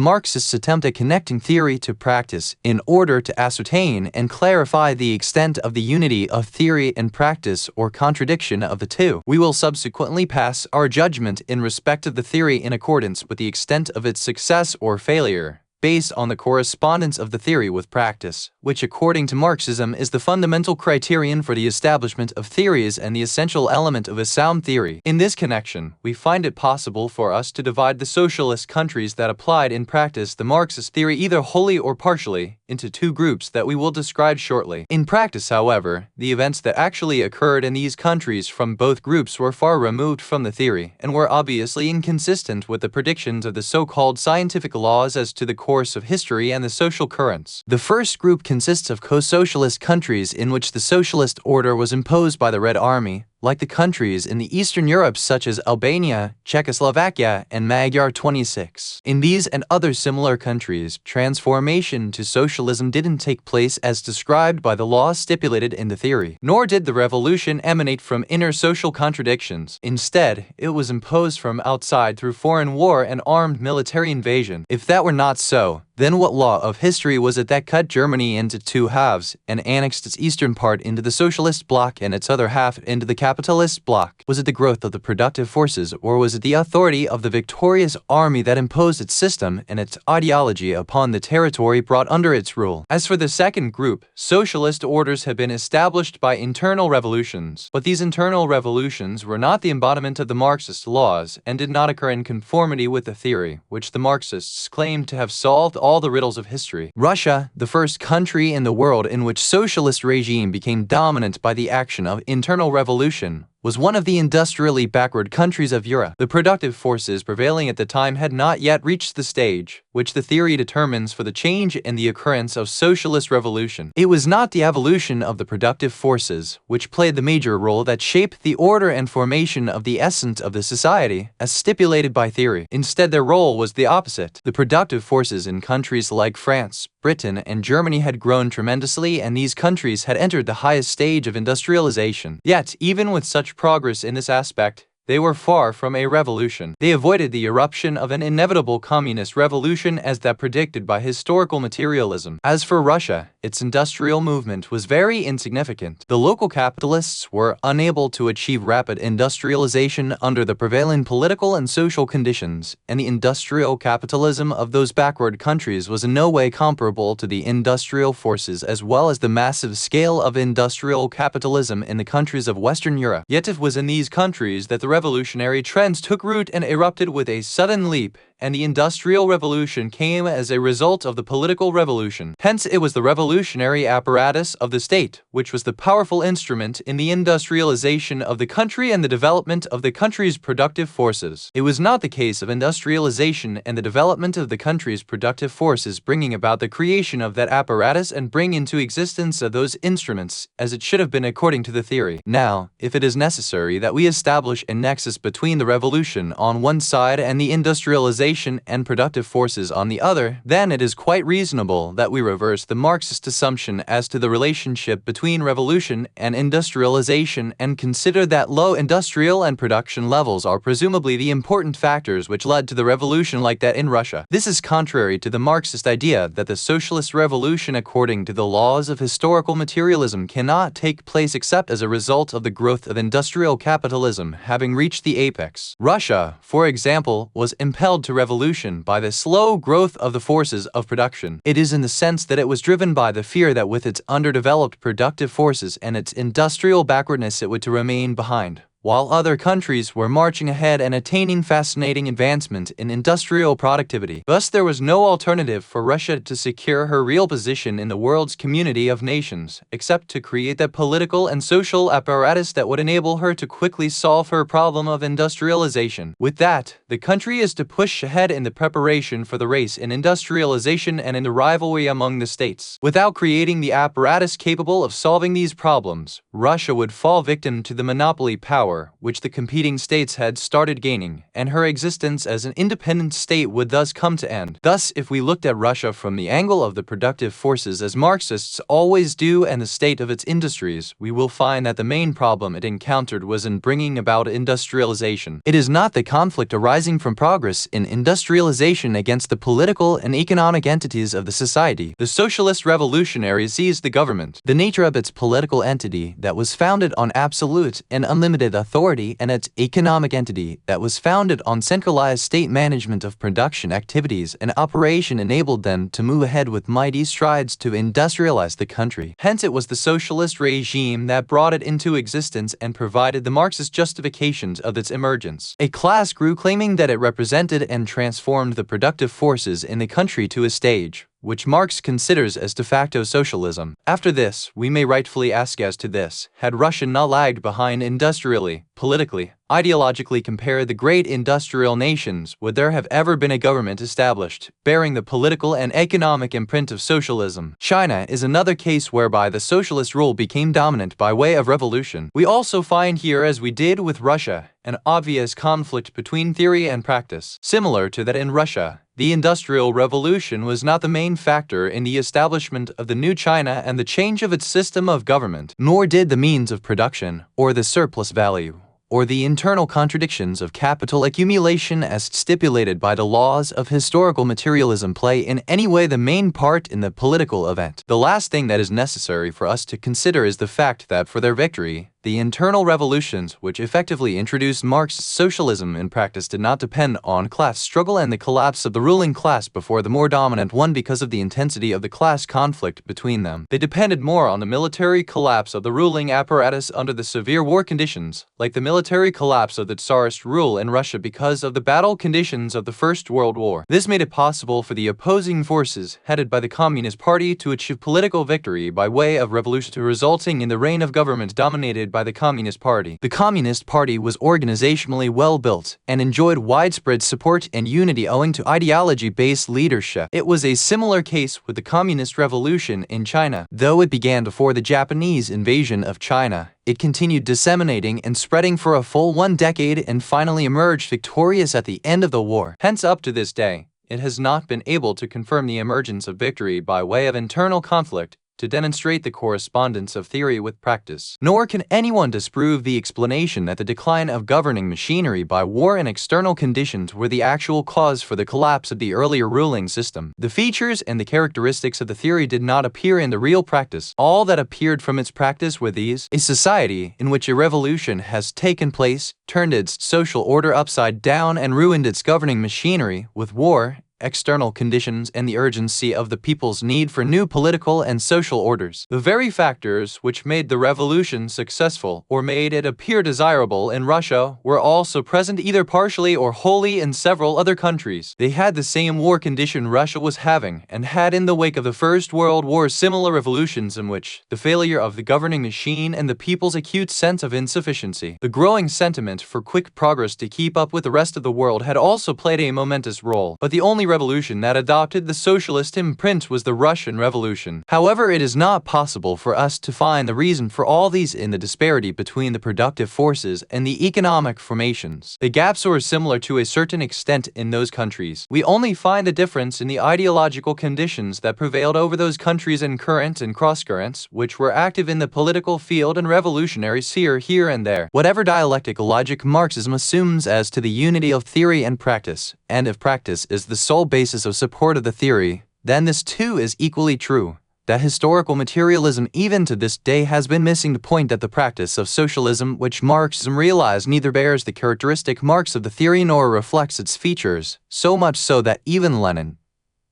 Marxists' attempt at connecting theory to practice in order to ascertain and clarify the extent of the unity of theory and practice or contradiction of the two. We will subsequently pass our judgment in respect of the theory in accordance with the extent of its success or failure, based on the correspondence of the theory with practice, which according to Marxism is the fundamental criterion for the establishment of theories and the essential element of a sound theory. In this connection, we find it possible for us to divide the socialist countries that applied in practice the Marxist theory either wholly or partially into two groups that we will describe shortly. In practice, however, the events that actually occurred in these countries from both groups were far removed from the theory and were obviously inconsistent with the predictions of the so-called scientific laws as to the course of history and the social currents. The first group consists of co-socialist countries in which the socialist order was imposed by the Red Army, like the countries in the Eastern Europe such as Albania, Czechoslovakia, and Magyar 26. In these and other similar countries, transformation to socialism didn't take place as described by the laws stipulated in the theory, nor did the revolution emanate from inner social contradictions. Instead, it was imposed from outside through foreign war and armed military invasion. If that were not so, then what law of history was it that cut Germany into two halves and annexed its eastern part into the socialist bloc and its other half into the capitalist bloc? Was it the growth of the productive forces, or was it the authority of the victorious army that imposed its system and its ideology upon the territory brought under its rule? As for the second group, socialist orders have been established by internal revolutions, but these internal revolutions were not the embodiment of the Marxist laws and did not occur in conformity with the theory, which the Marxists claimed to have solved all the riddles of history. Russia, the first country in the world in which socialist regime became dominant by the action of internal revolution, was one of the industrially backward countries of Europe. The productive forces prevailing at the time had not yet reached the stage which the theory determines for the change and the occurrence of socialist revolution. It was not the evolution of the productive forces which played the major role that shaped the order and formation of the essence of the society as stipulated by theory. Instead, their role was the opposite. The productive forces in countries like France, Britain, and Germany had grown tremendously, and these countries had entered the highest stage of industrialization. Yet, even with such progress in this aspect, they were far from a revolution. They avoided the eruption of an inevitable communist revolution as that predicted by historical materialism. As for Russia, its industrial movement was very insignificant. The local capitalists were unable to achieve rapid industrialization under the prevailing political and social conditions, and the industrial capitalism of those backward countries was in no way comparable to the industrial forces as well as the massive scale of industrial capitalism in the countries of Western Europe. Yet it was in these countries that the revolutionary trends took root and erupted with a sudden leap, and the Industrial Revolution came as a result of the political revolution. Hence, it was the revolutionary apparatus of the state, which was the powerful instrument in the industrialization of the country and the development of the country's productive forces. It was not the case of industrialization and the development of the country's productive forces bringing about the creation of that apparatus and bring into existence of those instruments, as it should have been according to the theory. Now, if it is necessary that we establish a nexus between the revolution on one side and the industrialization and productive forces on the other, then it is quite reasonable that we reverse the Marxist assumption as to the relationship between revolution and industrialization and consider that low industrial and production levels are presumably the important factors which led to the revolution like that in Russia. This is contrary to the Marxist idea that the socialist revolution according to the laws of historical materialism cannot take place except as a result of the growth of industrial capitalism having reached the apex. Russia, for example, was impelled to revolution by the slow growth of the forces of production. It is in the sense that it was driven by the fear that with its underdeveloped productive forces and its industrial backwardness it would to remain behind, while other countries were marching ahead and attaining fascinating advancement in industrial productivity. Thus, there was no alternative for Russia to secure her real position in the world's community of nations, except to create that political and social apparatus that would enable her to quickly solve her problem of industrialization. With that, the country is to push ahead in the preparation for the race in industrialization and in the rivalry among the states. Without creating the apparatus capable of solving these problems, Russia would fall victim to the monopoly power which the competing states had started gaining, and her existence as an independent state would thus come to end. Thus, if we looked at Russia from the angle of the productive forces as Marxists always do and the state of its industries, we will find that the main problem it encountered was in bringing about industrialization. It is not the conflict arising from progress in industrialization against the political and economic entities of the society. The socialist revolutionaries seized the government, the nature of its political entity that was founded on absolute and unlimited authority, and its economic entity that was founded on centralized state management of production activities and operation enabled them to move ahead with mighty strides to industrialize the country. Hence, it was the socialist regime that brought it into existence and provided the Marxist justifications of its emergence. A class grew claiming that it represented and transformed the productive forces in the country to a stage which Marx considers as de facto socialism. After this, we may rightfully ask as to this: had Russia not lagged behind industrially, politically, ideologically compared the great industrial nations, would there have ever been a government established, bearing the political and economic imprint of socialism? China is another case whereby the socialist rule became dominant by way of revolution. We also find here, as we did with Russia, an obvious conflict between theory and practice. Similar to that in Russia, the Industrial Revolution was not the main factor in the establishment of the new China and the change of its system of government, nor did the means of production, or the surplus value, or the internal contradictions of capital accumulation as stipulated by the laws of historical materialism play in any way the main part in the political event. The last thing that is necessary for us to consider is the fact that for their victory, the internal revolutions which effectively introduced Marxist socialism in practice did not depend on class struggle and the collapse of the ruling class before the more dominant one because of the intensity of the class conflict between them. They depended more on the military collapse of the ruling apparatus under the severe war conditions, like the military collapse of the Tsarist rule in Russia because of the battle conditions of the First World War. This made it possible for the opposing forces, headed by the Communist Party, to achieve political victory by way of revolution, resulting in the reign of government dominated by the Communist Party. The Communist Party was organizationally well built and enjoyed widespread support and unity owing to ideology-based leadership. It was a similar case with the Communist Revolution in China. Though it began before the Japanese invasion of China, it continued disseminating and spreading for a full 1 decade and finally emerged victorious at the end of the war. Hence, up to this day, it has not been able to confirm the emergence of victory by way of internal conflict to demonstrate the correspondence of theory with practice. Nor can anyone disprove the explanation that the decline of governing machinery by war and external conditions were the actual cause for the collapse of the earlier ruling system. The features and the characteristics of the theory did not appear in the real practice. All that appeared from its practice were these: a society in which a revolution has taken place, turned its social order upside down, and ruined its governing machinery with war external conditions, and the urgency of the people's need for new political and social orders. The very factors which made the revolution successful or made it appear desirable in Russia were also present either partially or wholly in several other countries. They had the same war condition Russia was having, and had in the wake of the First World War similar revolutions in which the failure of the governing machine and the people's acute sense of insufficiency, the growing sentiment for quick progress to keep up with the rest of the world had also played a momentous role. But the only revolution that adopted the socialist imprint was the Russian Revolution. However, it is not possible for us to find the reason for all these in the disparity between the productive forces and the economic formations. The gaps were similar to a certain extent in those countries. We only find the difference in the ideological conditions that prevailed over those countries and current and cross-currents which were active in the political field and revolutionary sphere here and there. Whatever dialectic logic Marxism assumes as to the unity of theory and practice, and if practice is the sole basis of support of the theory, then this too is equally true. That historical materialism even to this day has been missing the point that the practice of socialism which Marxism realized neither bears the characteristic marks of the theory nor reflects its features, so much so that even Lenin,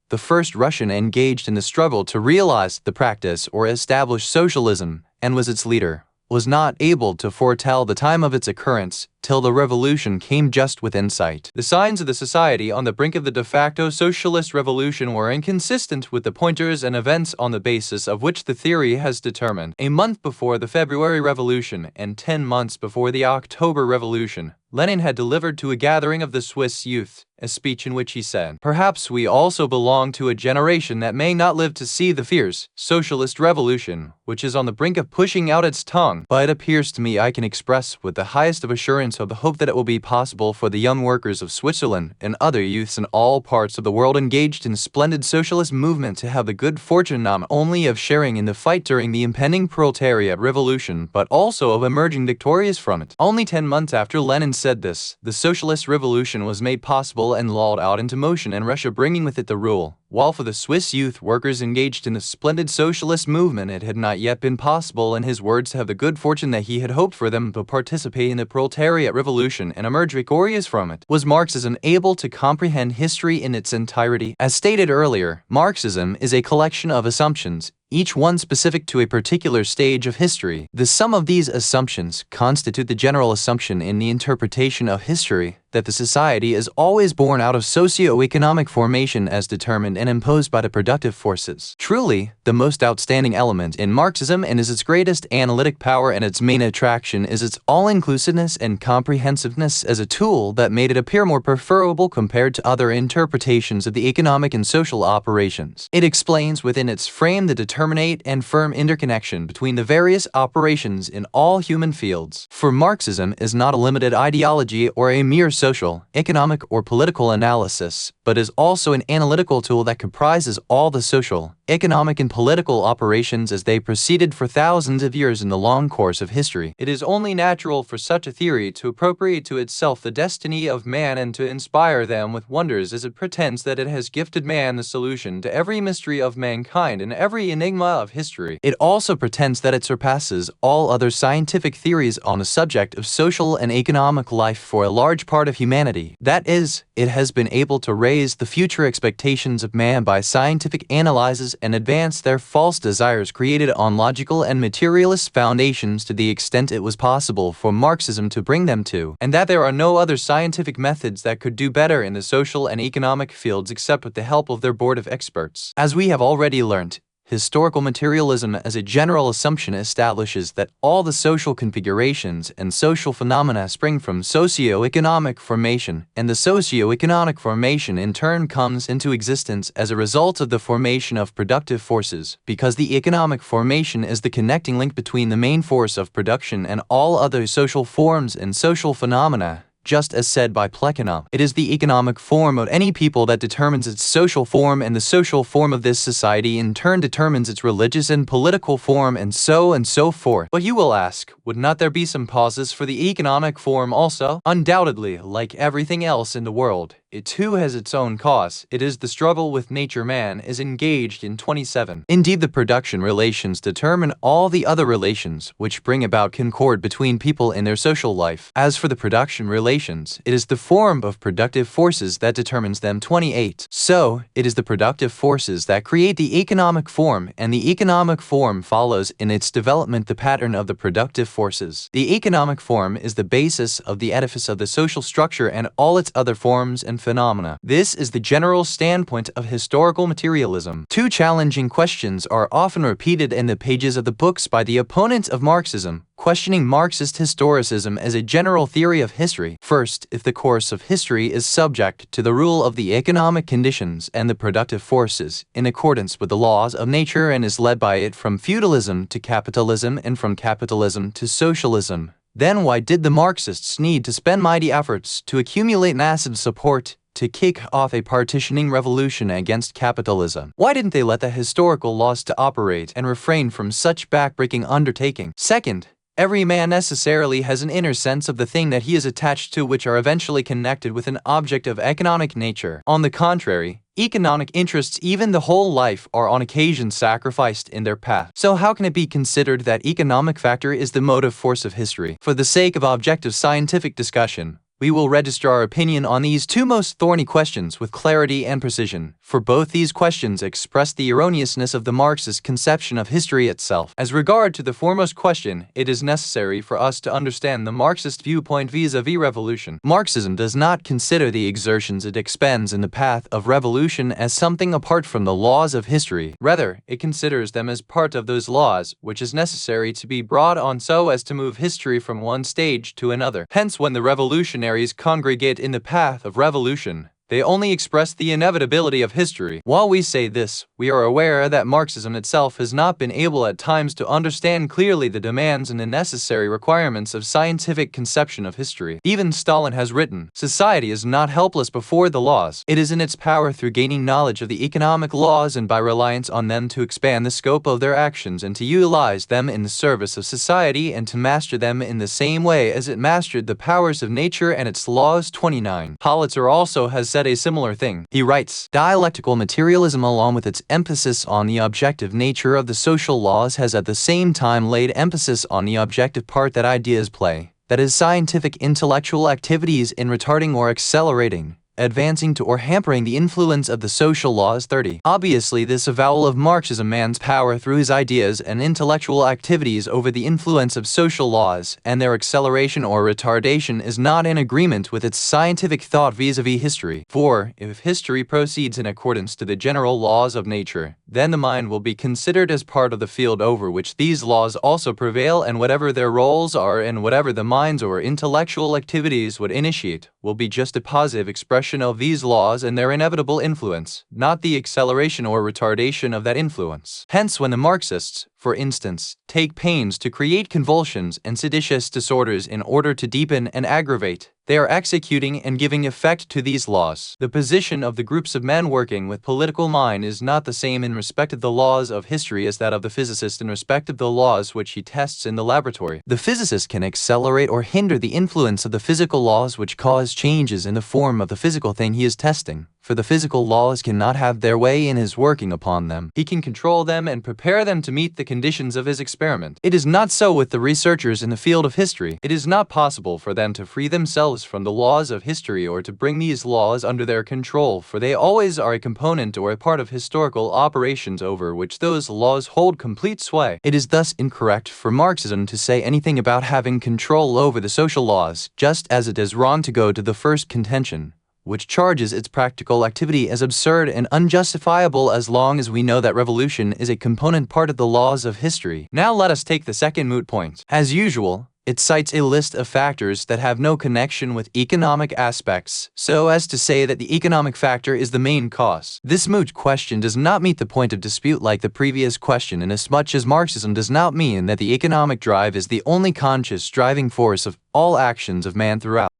the first Russian engaged in the struggle to realize the practice or establish socialism, and was its leader, was not able to foretell the time of its occurrence till the revolution came just within sight. The signs of the society on the brink of the de facto socialist revolution were inconsistent with the pointers and events on the basis of which the theory has determined. A month before the February Revolution and 10 months before the October Revolution, Lenin had delivered to a gathering of the Swiss youth a speech in which he said, "Perhaps we also belong to a generation that may not live to see the fierce socialist revolution, which is on the brink of pushing out its tongue, but it appears to me I can express with the highest of assurance of the hope that it will be possible for the young workers of Switzerland and other youths in all parts of the world engaged in splendid socialist movement to have the good fortune not only of sharing in the fight during the impending proletariat revolution, but also of emerging victorious from it." Only 10 months after Lenin said this, the socialist revolution was made possible and lulled out into motion in Russia, bringing with it the rule, while for the Swiss youth workers engaged in the splendid socialist movement it had not yet been possible in his words to have the good fortune that he had hoped for them to participate in the proletariat revolution and emerge victorious from it. Was Marxism able to comprehend history in its entirety? As stated earlier, Marxism is a collection of assumptions, each one specific to a particular stage of history. The sum of these assumptions constitute the general assumption in the interpretation of history that the society is always born out of socio-economic formation as determined and imposed by the productive forces. Truly, the most outstanding element in Marxism and is its greatest analytic power and its main attraction is its all-inclusiveness and comprehensiveness as a tool that made it appear more preferable compared to other interpretations of the economic and social operations. It explains within its frame the determinate and firm interconnection between the various operations in all human fields. For Marxism is not a limited ideology or a mere social, economic, or political analysis, but is also an analytical tool that comprises all the social, economic, and political operations as they proceeded for thousands of years in the long course of history. It is only natural for such a theory to appropriate to itself the destiny of man and to inspire them with wonders as it pretends that it has gifted man the solution to every mystery of mankind and every enigma of history. It also pretends that it surpasses all other scientific theories on the subject of social and economic life for a large part of humanity. That is, it has been able to raise the future expectations of man by scientific analyses and advance their false desires created on logical and materialist foundations to the extent it was possible for Marxism to bring them to, and that there are no other scientific methods that could do better in the social and economic fields except with the help of their board of experts. As we have already learnt, historical materialism as a general assumption establishes that all the social configurations and social phenomena spring from socio-economic formation, and the socio-economic formation in turn comes into existence as a result of the formation of productive forces, because the economic formation is the connecting link between the main force of production and all other social forms and social phenomena. Just as said by Plekhanov, it is the economic form of any people that determines its social form, and the social form of this society in turn determines its religious and political form, and so forth. But you will ask, would not there be some pauses for the economic form also? Undoubtedly, like everything else in the world, it too has its own costs. It is the struggle with nature man is engaged in. 27. Indeed, the production relations determine all the other relations which bring about concord between people in their social life. As for the production relations, it is the form of productive forces that determines them. 28. So, it is the productive forces that create the economic form, and the economic form follows in its development the pattern of the productive forces. The economic form is the basis of the edifice of the social structure and all its other forms and phenomena. This is the general standpoint of historical materialism. Two challenging questions are often repeated in the pages of the books by the opponents of Marxism, questioning Marxist historicism as a general theory of history. First, if the course of history is subject to the rule of the economic conditions and the productive forces, in accordance with the laws of nature, and is led by it from feudalism to capitalism and from capitalism to socialism, then why did the Marxists need to spend mighty efforts to accumulate massive support to kick off a partitioning revolution against capitalism? Why didn't they let the historical laws to operate and refrain from such backbreaking undertaking? Second, every man necessarily has an inner sense of the thing that he is attached to, which are eventually connected with an object of economic nature. On the contrary, economic interests, even the whole life, are on occasion sacrificed in their path. So how can it be considered that economic factor is the motive force of history? For the sake of objective scientific discussion, we will register our opinion on these two most thorny questions with clarity and precision, for both these questions express the erroneousness of the Marxist conception of history itself. As regard to the foremost question, it is necessary for us to understand the Marxist viewpoint vis-a-vis revolution. Marxism does not consider the exertions it expends in the path of revolution as something apart from the laws of history. Rather, it considers them as part of those laws, which is necessary to be brought on so as to move history from one stage to another. Hence, when the revolutionaries congregate in the path of revolution, they only express the inevitability of history. While we say this, we are aware that Marxism itself has not been able at times to understand clearly the demands and the necessary requirements of scientific conception of history. Even Stalin has written, "Society is not helpless before the laws. It is in its power through gaining knowledge of the economic laws and by reliance on them to expand the scope of their actions and to utilize them in the service of society and to master them in the same way as it mastered the powers of nature and its laws." 29. Politzer also has said a similar thing. He writes, "Dialectical materialism, along with its emphasis on the objective nature of the social laws, has at the same time laid emphasis on the objective part that ideas play, that is, scientific intellectual activities, in retarding or accelerating, advancing to or hampering the influence of the social laws." 30. Obviously, this avowal of Marxism man's power through his ideas and intellectual activities over the influence of social laws and their acceleration or retardation is not in agreement with its scientific thought vis-a-vis history. For, if history proceeds in accordance to the general laws of nature, then the mind will be considered as part of the field over which these laws also prevail, and whatever their roles are and whatever the minds or intellectual activities would initiate will be just a positive expression of these laws and their inevitable influence, not the acceleration or retardation of that influence. Hence, when the Marxists, for instance, take pains to create convulsions and seditious disorders in order to deepen and aggravate, they are executing and giving effect to these laws. The position of the groups of men working with political mind is not the same in respect of the laws of history as that of the physicist in respect of the laws which he tests in the laboratory. The physicist can accelerate or hinder the influence of the physical laws which cause changes in the form of the physical thing he is testing, for the physical laws cannot have their way in his working upon them. He can control them and prepare them to meet the conditions of his experiment. It is not so with the researchers in the field of history. It is not possible for them to free themselves from the laws of history or to bring these laws under their control, for they always are a component or a part of historical operations over which those laws hold complete sway. It is thus incorrect for Marxism to say anything about having control over the social laws, just as it is wrong to go to the first contention, which charges its practical activity as absurd and unjustifiable, as long as we know that revolution is a component part of the laws of history. Now let us take the second moot point. As usual, it cites a list of factors that have no connection with economic aspects, so as to say that the economic factor is the main cause. This moot question does not meet the point of dispute like the previous question, inasmuch as Marxism does not mean that the economic drive is the only conscious driving force of all actions of man throughout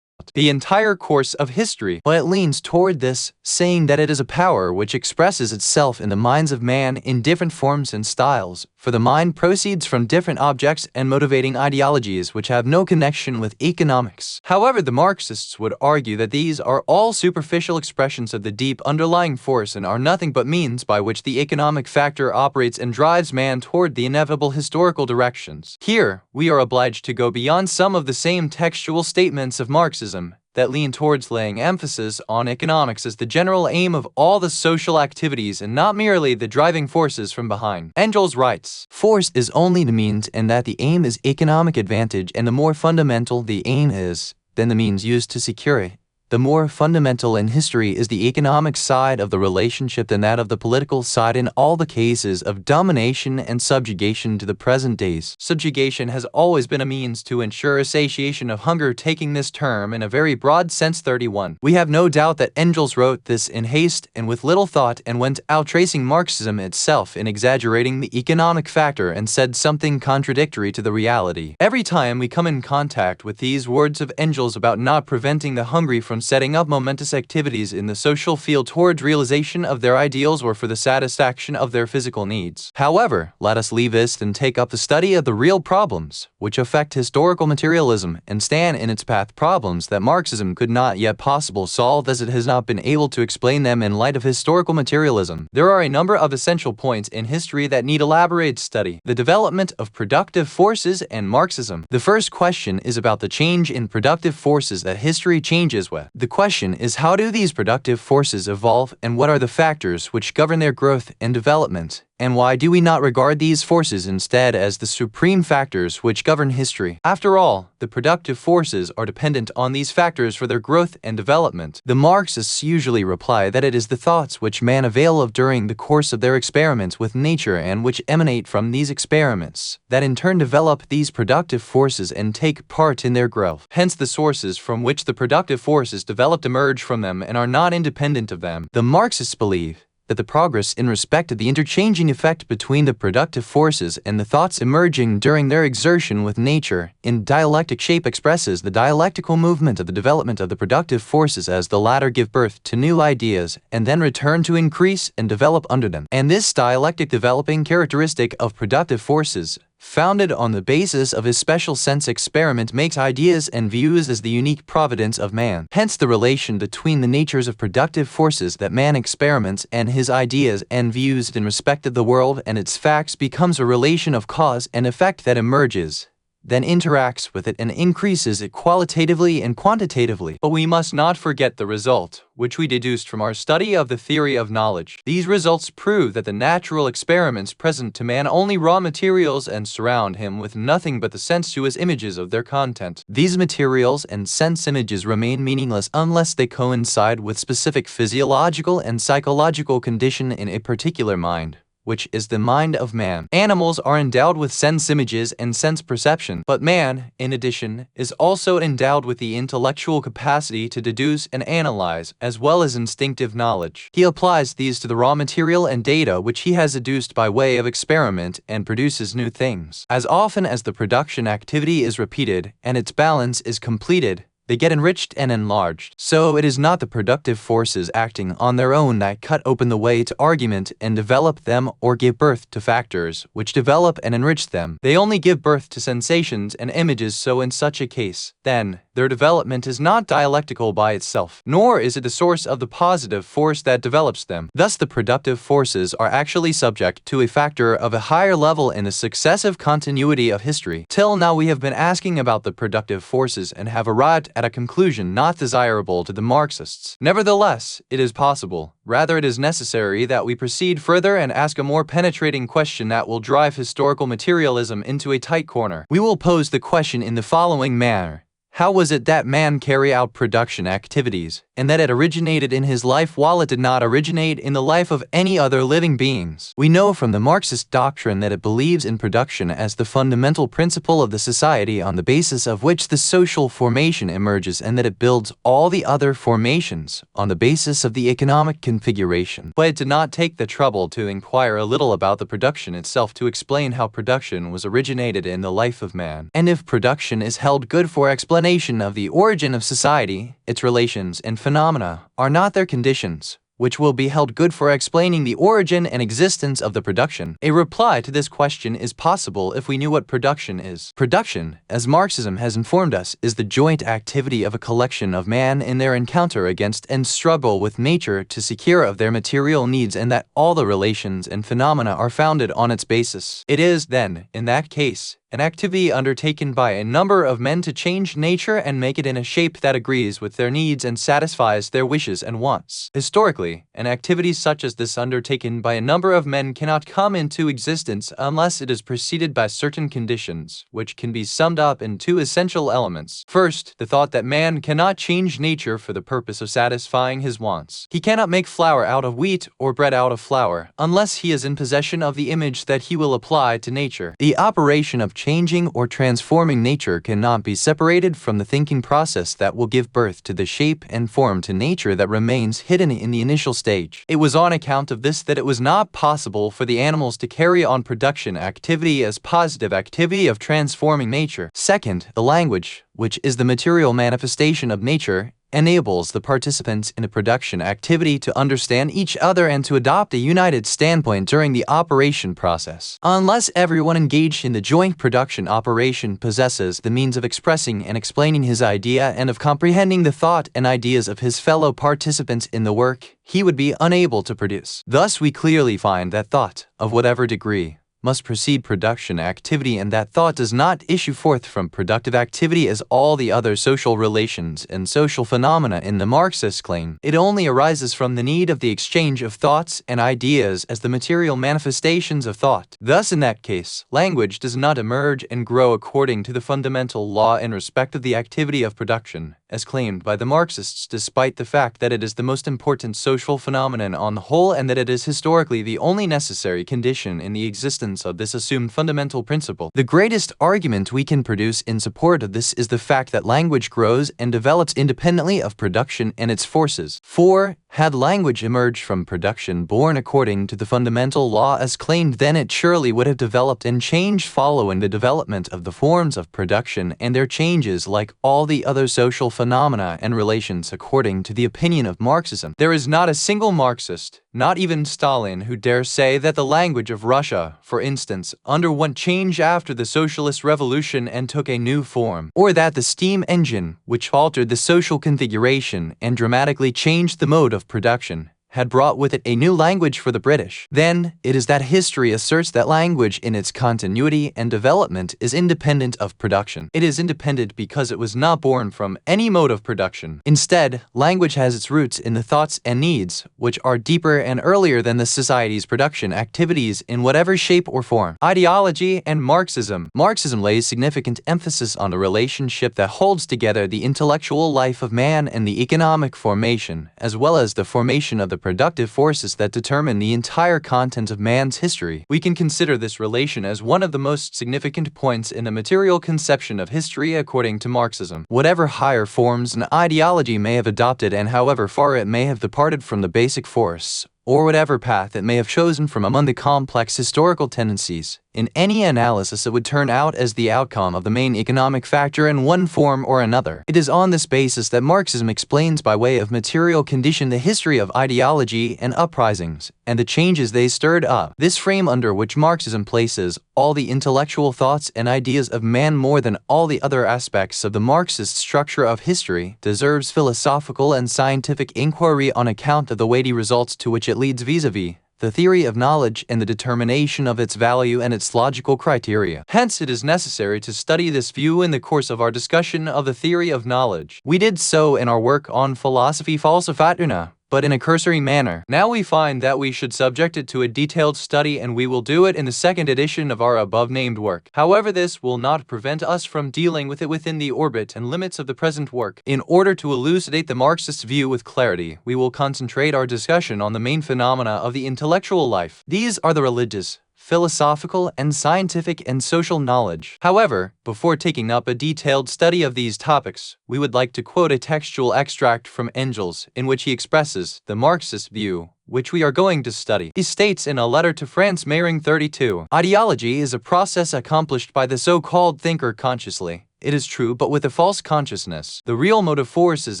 the entire course of history, but it leans toward this, saying that it is a power which expresses itself in the minds of man in different forms and styles. for the mind proceeds from different objects and motivating ideologies which have no connection with economics. However, the Marxists would argue that these are all superficial expressions of the deep underlying force and are nothing but means by which the economic factor operates and drives man toward the inevitable historical directions. Here, we are obliged to go beyond some of the same textual statements of Marxism that lean towards laying emphasis on economics as the general aim of all the social activities and not merely the driving forces from behind. Engels writes, "Force is only the means, and that the aim is economic advantage, and the more fundamental the aim is, than the means used to secure it. The more fundamental in history is the economic side of the relationship than that of the political side in all the cases of domination and subjugation to the present days. Subjugation has always been a means to ensure satiation of hunger, taking this term in a very broad sense." 31. We have no doubt that Engels wrote this in haste and with little thought and went out tracing Marxism itself in exaggerating the economic factor and said something contradictory to the reality. Every time we come in contact with these words of Engels about not preventing the hungry from setting up momentous activities in the social field towards realization of their ideals or for the satisfaction of their physical needs. However, let us leave this and take up the study of the real problems which affect historical materialism and stand in its path, problems that Marxism could not yet possibly solve as it has not been able to explain them in light of historical materialism. There are a number of essential points in history that need elaborate study. The development of productive forces and Marxism. The first question is about the change in productive forces that history changes with. The question is, how do these productive forces evolve, and what are the factors which govern their growth and development? And why do we not regard these forces instead as the supreme factors which govern history? After all, the productive forces are dependent on these factors for their growth and development. The Marxists usually reply that it is the thoughts which man avail of during the course of their experiments with nature and which emanate from these experiments that in turn develop these productive forces and take part in their growth. Hence, the sources from which the productive forces developed emerge from them and are not independent of them. The Marxists believe that the progress in respect of the interchanging effect between the productive forces and the thoughts emerging during their exertion with nature in dialectic shape expresses the dialectical movement of the development of the productive forces as the latter give birth to new ideas and then return to increase and develop under them. And this dialectic developing characteristic of productive forces, founded on the basis of his special sense experiment, makes ideas and views as the unique providence of man. Hence, the relation between the natures of productive forces that man experiments and his ideas and views in respect of the world and its facts becomes a relation of cause and effect that emerges, then interacts with it and increases it qualitatively and quantitatively. But we must not forget the result, which we deduced from our study of the theory of knowledge. These results prove that the natural experiments present to man only raw materials and surround him with nothing but the sensuous images of their content. These materials and sense images remain meaningless unless they coincide with specific physiological and psychological condition in a particular mind, which is the mind of man. Animals are endowed with sense images and sense perception, but man, in addition, is also endowed with the intellectual capacity to deduce and analyze, as well as instinctive knowledge. He applies these to the raw material and data which he has deduced by way of experiment and produces new things. As often as the production activity is repeated and its balance is completed, they get enriched and enlarged. So it is not the productive forces acting on their own that cut open the way to argument and develop them or give birth to factors which develop and enrich them. They only give birth to sensations and images. So in such a case, then, their development is not dialectical by itself, nor is it the source of the positive force that develops them. Thus, the productive forces are actually subject to a factor of a higher level in the successive continuity of history. Till now we have been asking about the productive forces and have arrived at a conclusion not desirable to the Marxists. Nevertheless, it is possible, rather it is necessary, that we proceed further and ask a more penetrating question that will drive historical materialism into a tight corner. We will pose the question in the following manner: how was it that man carried out production activities, and that it originated in his life while it did not originate in the life of any other living beings? We know from the Marxist doctrine that it believes in production as the fundamental principle of the society on the basis of which the social formation emerges, and that it builds all the other formations on the basis of the economic configuration. But it did not take the trouble to inquire a little about the production itself to explain how production was originated in the life of man. And if production is held good for explanation of the origin of society, its relations and phenomena are not their conditions, which will be held good for explaining the origin and existence of the production? A reply to this question is possible if we knew what production is. Production, as Marxism has informed us, is the joint activity of a collection of man in their encounter against and struggle with nature to secure of their material needs, and that all the relations and phenomena are founded on its basis. It is, then, in that case, an activity undertaken by a number of men to change nature and make it in a shape that agrees with their needs and satisfies their wishes and wants. Historically, an activity such as this undertaken by a number of men cannot come into existence unless it is preceded by certain conditions, which can be summed up in two essential elements. First, the thought that man cannot change nature for the purpose of satisfying his wants. He cannot make flour out of wheat or bread out of flour, unless he is in possession of the image that he will apply to nature. The operation of changing or transforming nature cannot be separated from the thinking process that will give birth to the shape and form to nature that remains hidden in the initial stage. It was on account of this that it was not possible for the animals to carry on production activity as positive activity of transforming nature. Second, the language, which is the material manifestation of nature, enables the participants in a production activity to understand each other and to adopt a united standpoint during the operation process. Unless everyone engaged in the joint production operation possesses the means of expressing and explaining his idea and of comprehending the thought and ideas of his fellow participants in the work, he would be unable to produce. Thus we clearly find that thought, of whatever degree, must precede production activity, and that thought does not issue forth from productive activity as all the other social relations and social phenomena in the Marxist claim. It only arises from the need of the exchange of thoughts and ideas as the material manifestations of thought. Thus, in that case, language does not emerge and grow according to the fundamental law in respect of the activity of production, as claimed by the Marxists, despite the fact that it is the most important social phenomenon on the whole and that it is historically the only necessary condition in the existence of this assumed fundamental principle. The greatest argument we can produce in support of this is the fact that language grows and develops independently of production and its forces. For, had language emerged from production born according to the fundamental law as claimed, then it surely would have developed and changed following the development of the forms of production and their changes like all the other social phenomena and relations according to the opinion of Marxism. There is not a single Marxist, not even Stalin, who dare say that the language of Russia, for instance, underwent change after the socialist revolution and took a new form, or that the steam engine, which altered the social configuration and dramatically changed the mode of production, had brought with it a new language for the British. Then, it is that history asserts that language in its continuity and development is independent of production. It is independent because it was not born from any mode of production. Instead, language has its roots in the thoughts and needs, which are deeper and earlier than the society's production activities in whatever shape or form. Ideology and Marxism. Marxism lays significant emphasis on the relationship that holds together the intellectual life of man and the economic formation, as well as the formation of the productive forces that determine the entire content of man's history. We can consider this relation as one of the most significant points in the material conception of history according to Marxism. Whatever higher forms an ideology may have adopted and however far it may have departed from the basic force, or whatever path it may have chosen from among the complex historical tendencies, in any analysis it would turn out as the outcome of the main economic factor in one form or another. It is on this basis that Marxism explains by way of material condition the history of ideology and uprisings, and the changes they stirred up. This frame under which Marxism places all the intellectual thoughts and ideas of man more than all the other aspects of the Marxist structure of history deserves philosophical and scientific inquiry on account of the weighty results to which it leads vis-a-vis the theory of knowledge and the determination of its value and its logical criteria. Hence, it is necessary to study this view in the course of our discussion of the theory of knowledge. We did so in our work on philosophy Iqtisaduna, but in a cursory manner. Now we find that we should subject it to a detailed study, and we will do it in the second edition of our above-named work. However, this will not prevent us from dealing with it within the orbit and limits of the present work. In order to elucidate the Marxist view with clarity, we will concentrate our discussion on the main phenomena of the intellectual life. These are the religious, philosophical, and scientific and social knowledge. However, before taking up a detailed study of these topics, we would like to quote a textual extract from Engels in which he expresses the Marxist view, which we are going to study. He states in a letter to Franz Mehring 32, "Ideology is a process accomplished by the so-called thinker consciously, it is true, but with a false consciousness. The real motive forces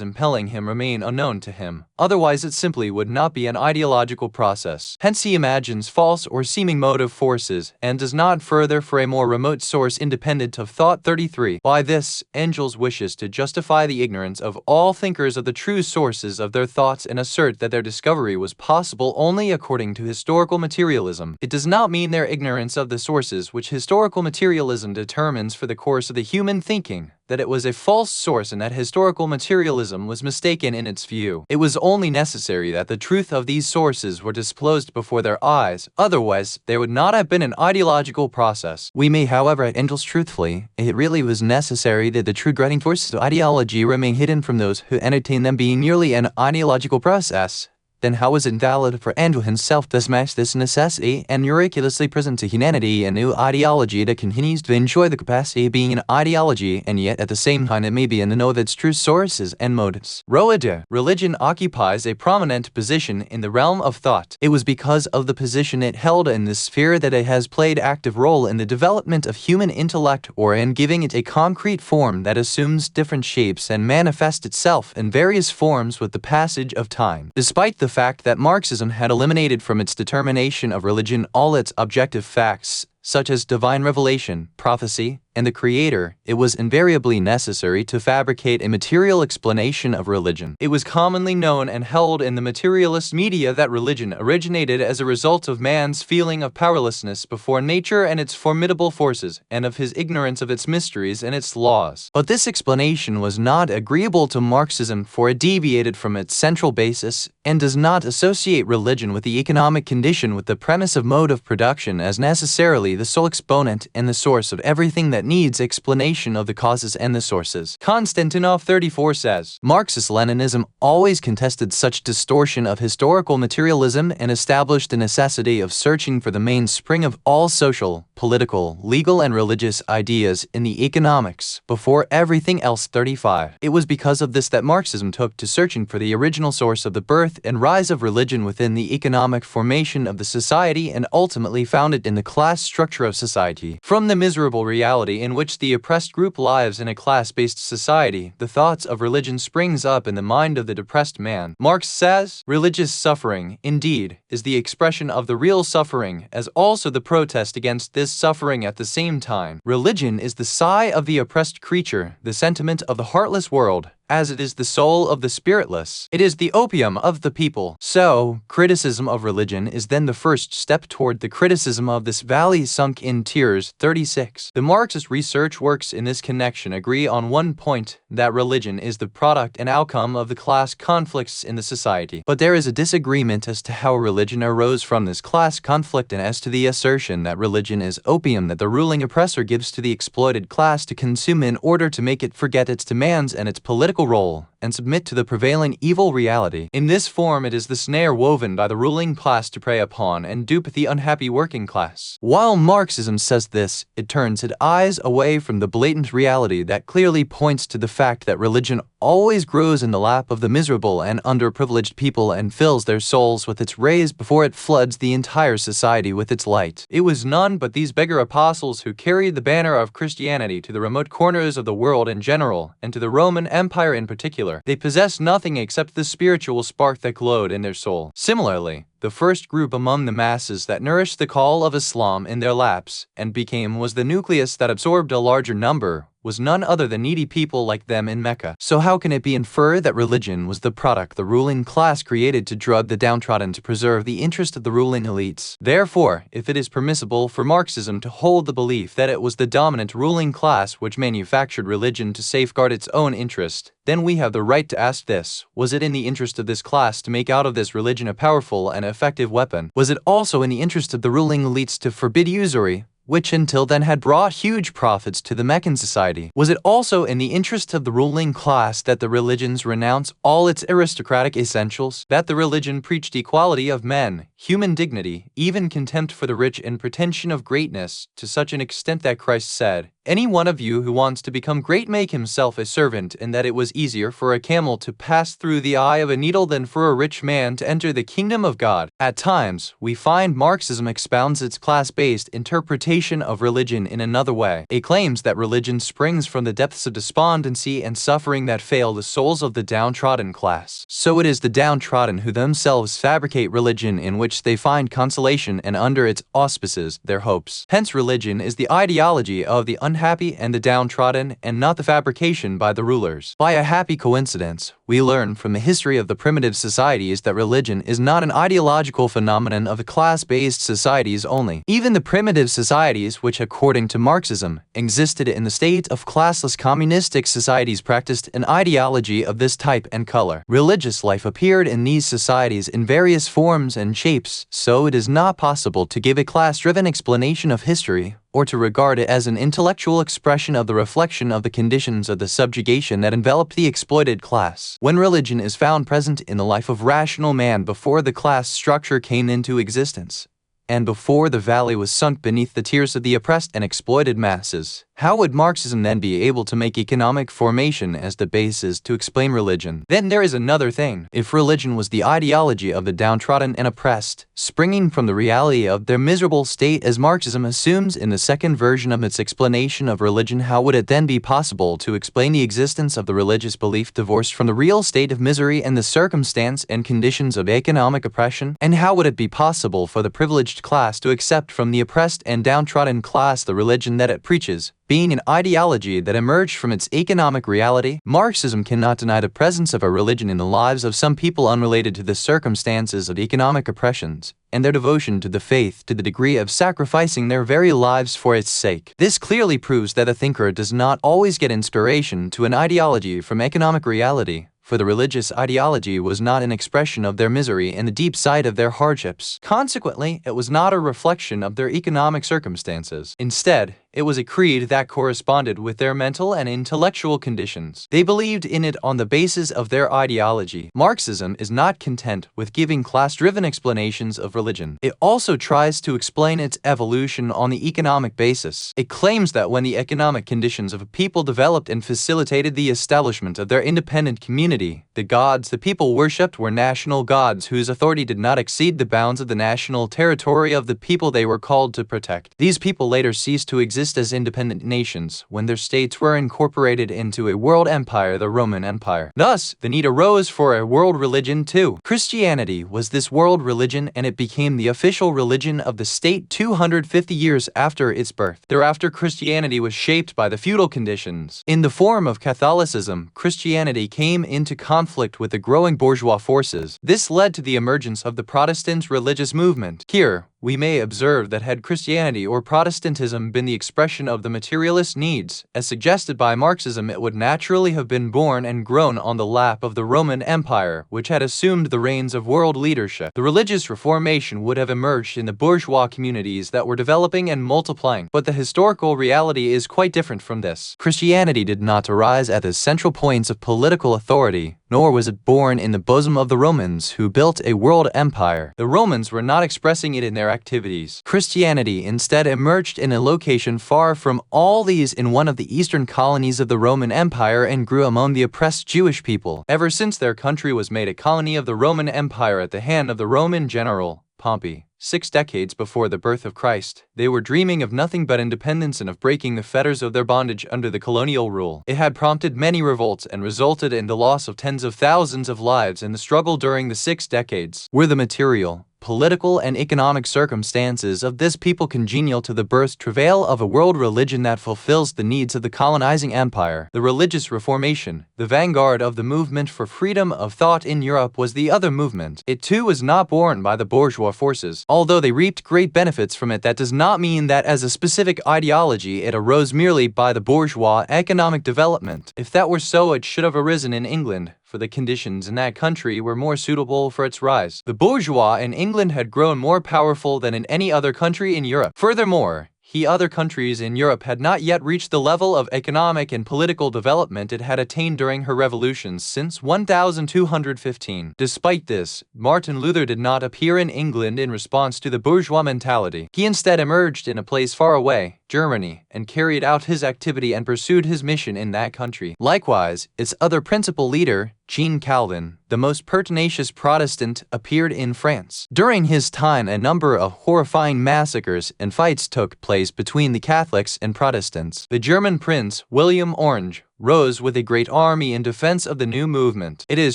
impelling him remain unknown to him. Otherwise, it simply would not be an ideological process. Hence, he imagines false or seeming motive forces and does not further for a more remote source independent of thought. 33. By this, Engels wishes to justify the ignorance of all thinkers of the true sources of their thoughts and assert that their discovery was possible only according to historical materialism. It does not mean their ignorance of the sources which historical materialism determines for the course of the human thinking, that it was a false source and that historical materialism was mistaken in its view. It was only necessary that the truth of these sources were disclosed before their eyes, otherwise there would not have been an ideological process. We may, however, at Engels truthfully, it really was necessary that the true guiding forces of ideology remain hidden from those who entertain them being merely an ideological process. Then how is it valid for Engels himself to smash this necessity and miraculously present to humanity a new ideology that continues to enjoy the capacity of being an ideology, and yet at the same time it may be in the know of its true sources and motives? Roede. Religion occupies a prominent position in the realm of thought. It was because of the position it held in this sphere that it has played active role in the development of human intellect, or in giving it a concrete form that assumes different shapes and manifests itself in various forms with the passage of time. Despite the fact that Marxism had eliminated from its determination of religion all its objective facts, such as divine revelation, prophecy, and the Creator, it was invariably necessary to fabricate a material explanation of religion. It was commonly known and held in the materialist media that religion originated as a result of man's feeling of powerlessness before nature and its formidable forces, and of his ignorance of its mysteries and its laws. But this explanation was not agreeable to Marxism, for it deviated from its central basis and does not associate religion with the economic condition with the premise of mode of production as necessarily the sole exponent and the source of everything that needs explanation of the causes and the sources. Konstantinov 34 says, Marxist-Leninism always contested such distortion of historical materialism and established the necessity of searching for the mainspring of all social, political, legal, and religious ideas in the economics before everything else. 35. It was because of this that Marxism took to searching for the original source of the birth and rise of religion within the economic formation of the society, and ultimately found it in the class structure of society. From the miserable reality in which the oppressed group lives in a class-based society, the thoughts of religion springs up in the mind of the depressed man. Marx says, religious suffering, indeed, is the expression of the real suffering, as also the protest against this suffering at the same time. Religion is the sigh of the oppressed creature, the sentiment of the heartless world, as it is the soul of the spiritless. It is the opium of the people. So, criticism of religion is then the first step toward the criticism of this valley sunk in tears. 36. The Marxist research works in this connection agree on one point, that religion is the product and outcome of the class conflicts in the society. But there is a disagreement as to how religion arose from this class conflict, and as to the assertion that religion is opium that the ruling oppressor gives to the exploited class to consume in order to make it forget its demands and its political role, and submit to the prevailing evil reality. In this form, it is the snare woven by the ruling class to prey upon and dupe the unhappy working class. While Marxism says this, it turns its eyes away from the blatant reality that clearly points to the fact that religion always grows in the lap of the miserable and underprivileged people and fills their souls with its rays before it floods the entire society with its light. It was none but these beggar apostles who carried the banner of Christianity to the remote corners of the world in general, and to the Roman Empire in particular. They possessed nothing except the spiritual spark that glowed in their soul. Similarly, the first group among the masses that nourished the call of Islam in their laps and was the nucleus that absorbed a larger number, was none other than needy people like them in Mecca. So how can it be inferred that religion was the product the ruling class created to drug the downtrodden to preserve the interest of the ruling elites? Therefore, if it is permissible for Marxism to hold the belief that it was the dominant ruling class which manufactured religion to safeguard its own interest, then we have the right to ask this: was it in the interest of this class to make out of this religion a powerful and effective weapon? Was it also in the interest of the ruling elites to forbid usury, which until then had brought huge profits to the Meccan society? Was it also in the interest of the ruling class that the religions renounce all its aristocratic essentials, that the religion preached equality of men, human dignity, even contempt for the rich and pretension of greatness, to such an extent that Christ said, Any one of you who wants to become great make himself a servant, and that it was easier for a camel to pass through the eye of a needle than for a rich man to enter the kingdom of God. At times, we find Marxism expounds its class-based interpretation of religion in another way. It claims that religion springs from the depths of despondency and suffering that fail the souls of the downtrodden class. So it is the downtrodden who themselves fabricate religion in which they find consolation, and under its auspices their hopes. Hence religion is the ideology of the unhappy and the downtrodden, and not the fabrication by the rulers. By a happy coincidence, we learn from the history of the primitive societies that religion is not an ideological phenomenon of the class-based societies only. Even the primitive societies which, according to Marxism, existed in the state of classless communistic societies practiced an ideology of this type and color. Religious life appeared in these societies in various forms and shapes, so it is not possible to give a class-driven explanation of history, or to regard it as an intellectual expression of the reflection of the conditions of the subjugation that enveloped the exploited class. When religion is found present in the life of rational man before the class structure came into existence, and before the valley was sunk beneath the tears of the oppressed and exploited masses, how would Marxism then be able to make economic formation as the basis to explain religion? Then there is another thing. If religion was the ideology of the downtrodden and oppressed, springing from the reality of their miserable state as Marxism assumes in the second version of its explanation of religion, how would it then be possible to explain the existence of the religious belief divorced from the real state of misery and the circumstance and conditions of economic oppression? And how would it be possible for the privileged class to accept from the oppressed and downtrodden class the religion that it preaches, being an ideology that emerged from its economic reality? Marxism cannot deny the presence of a religion in the lives of some people unrelated to the circumstances of economic oppressions, and their devotion to the faith to the degree of sacrificing their very lives for its sake. This clearly proves that a thinker does not always get inspiration to an ideology from economic reality, for the religious ideology was not an expression of their misery and the deep side of their hardships. Consequently, it was not a reflection of their economic circumstances. Instead, it was a creed that corresponded with their mental and intellectual conditions. They believed in it on the basis of their ideology. Marxism is not content with giving class-driven explanations of religion. It also tries to explain its evolution on the economic basis. It claims that when the economic conditions of a people developed and facilitated the establishment of their independent community, the gods the people worshipped were national gods whose authority did not exceed the bounds of the national territory of the people they were called to protect. These people later ceased to exist as independent nations when their states were incorporated into a world empire, the Roman Empire. Thus, the need arose for a world religion too. Christianity was this world religion, and it became the official religion of the state 250 years after its birth. Thereafter, Christianity was shaped by the feudal conditions. In the form of Catholicism, Christianity came into conflict with the growing bourgeois forces. This led to the emergence of the Protestant religious movement. Here, we may observe that had Christianity or Protestantism been the expression of the materialist needs, as suggested by Marxism, it would naturally have been born and grown on the lap of the Roman Empire, which had assumed the reins of world leadership. The religious reformation would have emerged in the bourgeois communities that were developing and multiplying, but the historical reality is quite different from this. Christianity did not arise at the central points of political authority, nor was it born in the bosom of the Romans, who built a world empire. The Romans were not expressing it in their activities. Christianity instead emerged in a location far from all these in one of the eastern colonies of the Roman Empire and grew among the oppressed Jewish people. Ever since their country was made a colony of the Roman Empire at the hand of the Roman general Pompey, 6 decades before the birth of Christ, they were dreaming of nothing but independence and of breaking the fetters of their bondage under the colonial rule. It had prompted many revolts and resulted in the loss of tens of thousands of lives in the struggle during the 6 decades. Were the material, political, and economic circumstances of this people congenial to the birth travail of a world religion that fulfills the needs of the colonizing empire? The religious reformation, the vanguard of the movement for freedom of thought in Europe, was the other movement. It too was not born by the bourgeois forces. Although they reaped great benefits from it, that does not mean that as a specific ideology it arose merely by the bourgeois economic development. If that were so, it should have arisen in England, for the conditions in that country were more suitable for its rise. The bourgeois in England had grown more powerful than in any other country in Europe. Furthermore, other countries in Europe had not yet reached the level of economic and political development it had attained during her revolutions since 1215. Despite this, Martin Luther did not appear in England in response to the bourgeois mentality. He instead emerged in a place far away, Germany, and carried out his activity and pursued his mission in that country. Likewise, its other principal leader, Jean Calvin, the most pertinacious Protestant, appeared in France. During his time, a number of horrifying massacres and fights took place between the Catholics and Protestants. The German prince, William Orange, rose with a great army in defense of the new movement. It is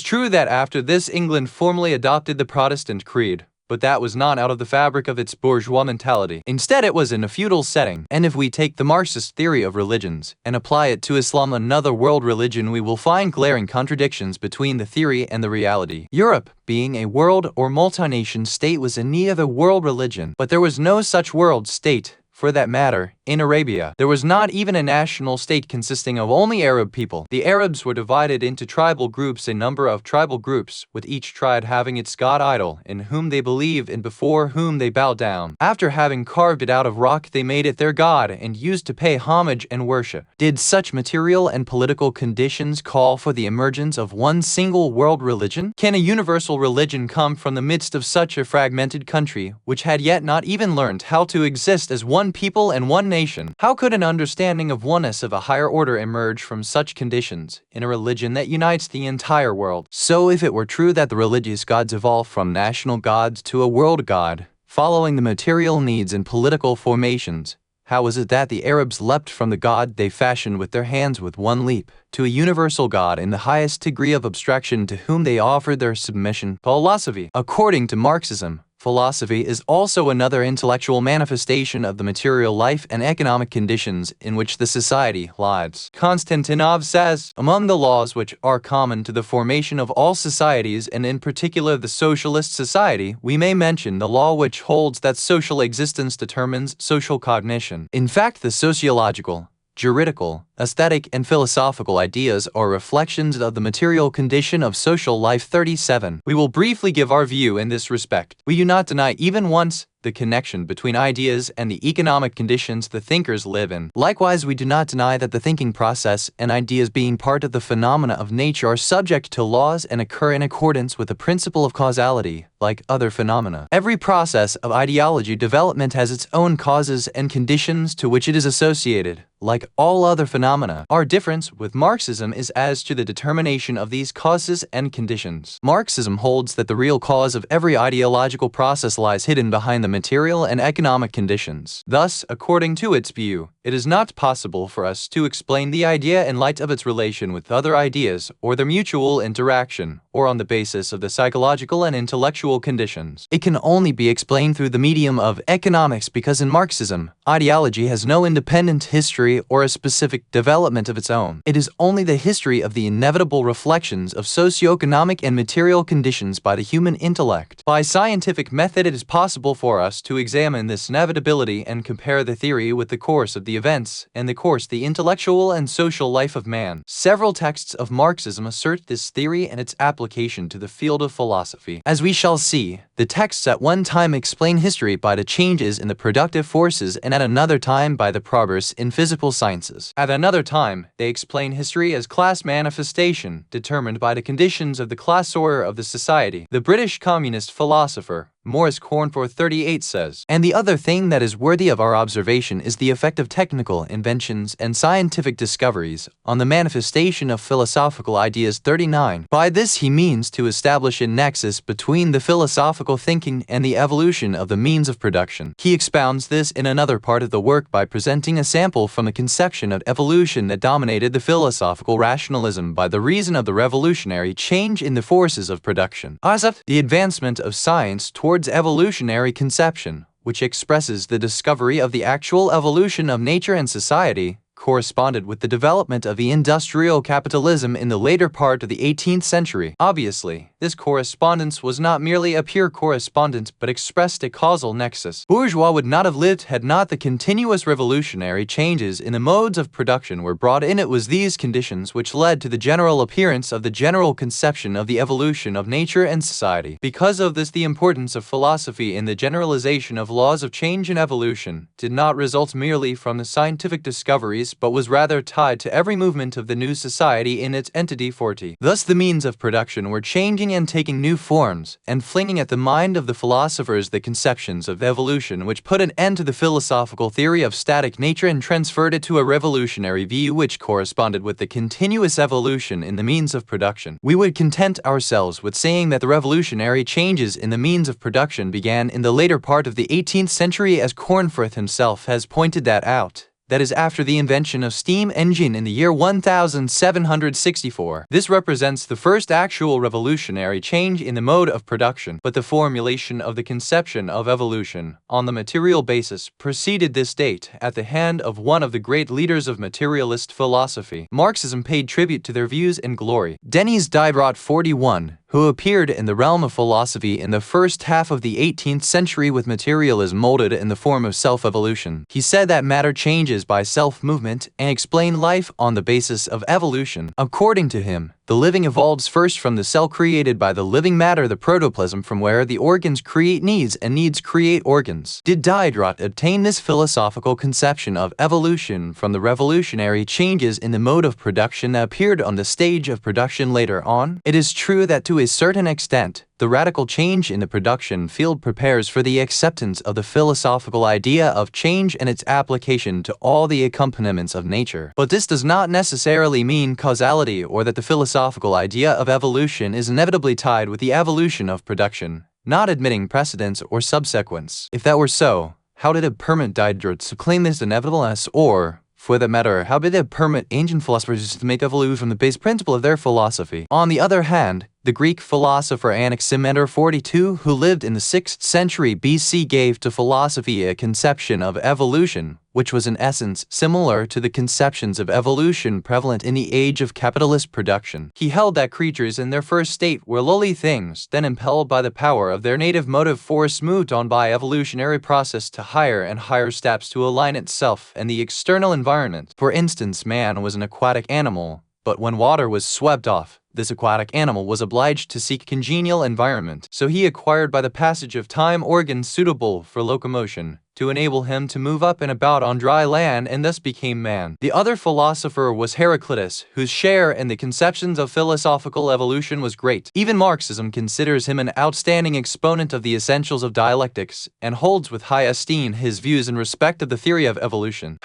true that after this England formally adopted the Protestant creed, but that was not out of the fabric of its bourgeois mentality. Instead, it was in a feudal setting. And if we take the Marxist theory of religions and apply it to Islam, another world religion, we will find glaring contradictions between the theory and the reality. Europe, being a world or multi-nation state, was in need of a world religion, but there was no such world state. For that matter, in Arabia, there was not even a national state consisting of only Arab people. The Arabs were divided into tribal groups, a number of tribal groups, with each tribe having its god idol, in whom they believe and before whom they bow down. After having carved it out of rock, they made it their god and used to pay homage and worship. Did such material and political conditions call for the emergence of one single world religion? Can a universal religion come from the midst of such a fragmented country, which had yet not even learned how to exist as one people and one nation? How could an understanding of oneness of a higher order emerge from such conditions in a religion that unites the entire world? So if it were true that the religious gods evolved from national gods to a world god, following the material needs and political formations, how is it that the Arabs leapt from the god they fashioned with their hands with one leap to a universal god in the highest degree of abstraction to whom they offered their submission? Philosophy. According to Marxism, philosophy is also another intellectual manifestation of the material life and economic conditions in which the society lives. Konstantinov says, among the laws which are common to the formation of all societies, and in particular the socialist society, we may mention the law which holds that social existence determines social cognition. In fact, the sociological, juridical, aesthetic, and philosophical ideas are reflections of the material condition of social life. 37. We will briefly give our view in this respect. We do not deny even once the connection between ideas and the economic conditions the thinkers live in. Likewise, we do not deny that the thinking process and ideas, being part of the phenomena of nature, are subject to laws and occur in accordance with the principle of causality, like other phenomena. Every process of ideology development has its own causes and conditions to which it is associated, like all other phenomena. Our difference with Marxism is as to the determination of these causes and conditions. Marxism holds that the real cause of every ideological process lies hidden behind the material and economic conditions. Thus, according to its view, it is not possible for us to explain the idea in light of its relation with other ideas or their mutual interaction, or on the basis of the psychological and intellectual conditions. It can only be explained through the medium of economics, because in Marxism, ideology has no independent history or a specific development of its own. It is only the history of the inevitable reflections of socioeconomic and material conditions by the human intellect. By scientific method, it is possible for us to examine this inevitability and compare the theory with the course of the events and the course the intellectual and social life of man. Several texts of Marxism assert this theory and its application to the field of philosophy. As we shall see, the texts at one time explain history by the changes in the productive forces, and at another time by the progress in physical sciences. At another time, they explain history as class manifestation, determined by the conditions of the class order of the society. The British communist philosopher Morris Cornforth 38 says, and the other thing that is worthy of our observation is the effect of technical inventions and scientific discoveries on the manifestation of philosophical ideas. 39. By this he means to establish a nexus between the philosophical thinking and the evolution of the means of production. He expounds this in another part of the work by presenting a sample from the conception of evolution that dominated the philosophical rationalism by the reason of the revolutionary change in the forces of production. The advancement of science towards evolutionary conception, which expresses the discovery of the actual evolution of nature and society, corresponded with the development of the industrial capitalism in the later part of the 18th century. Obviously, this correspondence was not merely a pure correspondence but expressed a causal nexus. Bourgeois would not have lived had not the continuous revolutionary changes in the modes of production were brought in. It was these conditions which led to the general appearance of the general conception of the evolution of nature and society. Because of this, the importance of philosophy in the generalization of laws of change and evolution did not result merely from the scientific discoveries place but was rather tied to every movement of the new society in its entity forte. Thus the means of production were changing and taking new forms, and flinging at the mind of the philosophers the conceptions of evolution which put an end to the philosophical theory of static nature and transferred it to a revolutionary view which corresponded with the continuous evolution in the means of production. We would content ourselves with saying that the revolutionary changes in the means of production began in the later part of the 18th century, as Cornforth himself has pointed that out. That is, after the invention of steam engine in the year 1764. This represents the first actual revolutionary change in the mode of production, but the formulation of the conception of evolution on the material basis preceded this date at the hand of one of the great leaders of materialist philosophy. Marxism paid tribute to their views and glory. Denis Diderot, 41, who appeared in the realm of philosophy in the first half of the 18th century with materialism molded in the form of self-evolution. He said that matter changes by self-movement and explained life on the basis of evolution. According to him, the living evolves first from the cell created by the living matter, the protoplasm, from where the organs create needs and needs create organs. Did Diderot obtain this philosophical conception of evolution from the revolutionary changes in the mode of production that appeared on the stage of production later on? It is true that to a certain extent, the radical change in the production field prepares for the acceptance of the philosophical idea of change and its application to all the accompaniments of nature. But this does not necessarily mean causality, or that the philosophical idea of evolution is inevitably tied with the evolution of production, not admitting precedence or subsequence. If that were so, how did it permit Diderot to claim this inevitableness, or, for that matter, how did it permit ancient philosophers to make evolution from the base principle of their philosophy? On the other hand, the Greek philosopher Anaximander, 42, who lived in the 6th century BC, gave to philosophy a conception of evolution, which was in essence similar to the conceptions of evolution prevalent in the age of capitalist production. He held that creatures in their first state were lowly things, then impelled by the power of their native motive force moved on by evolutionary process to higher and higher steps to align itself and the external environment. For instance, man was an aquatic animal, but when water was swept off, this aquatic animal was obliged to seek congenial environment, so he acquired by the passage of time organs suitable for locomotion, to enable him to move up and about on dry land, and thus became man. The other philosopher was Heraclitus, whose share in the conceptions of philosophical evolution was great. Even Marxism considers him an outstanding exponent of the essentials of dialectics, and holds with high esteem his views in respect of the theory of evolution.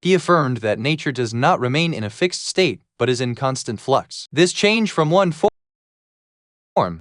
He affirmed that nature does not remain in a fixed state, but is in constant flux. This change from one form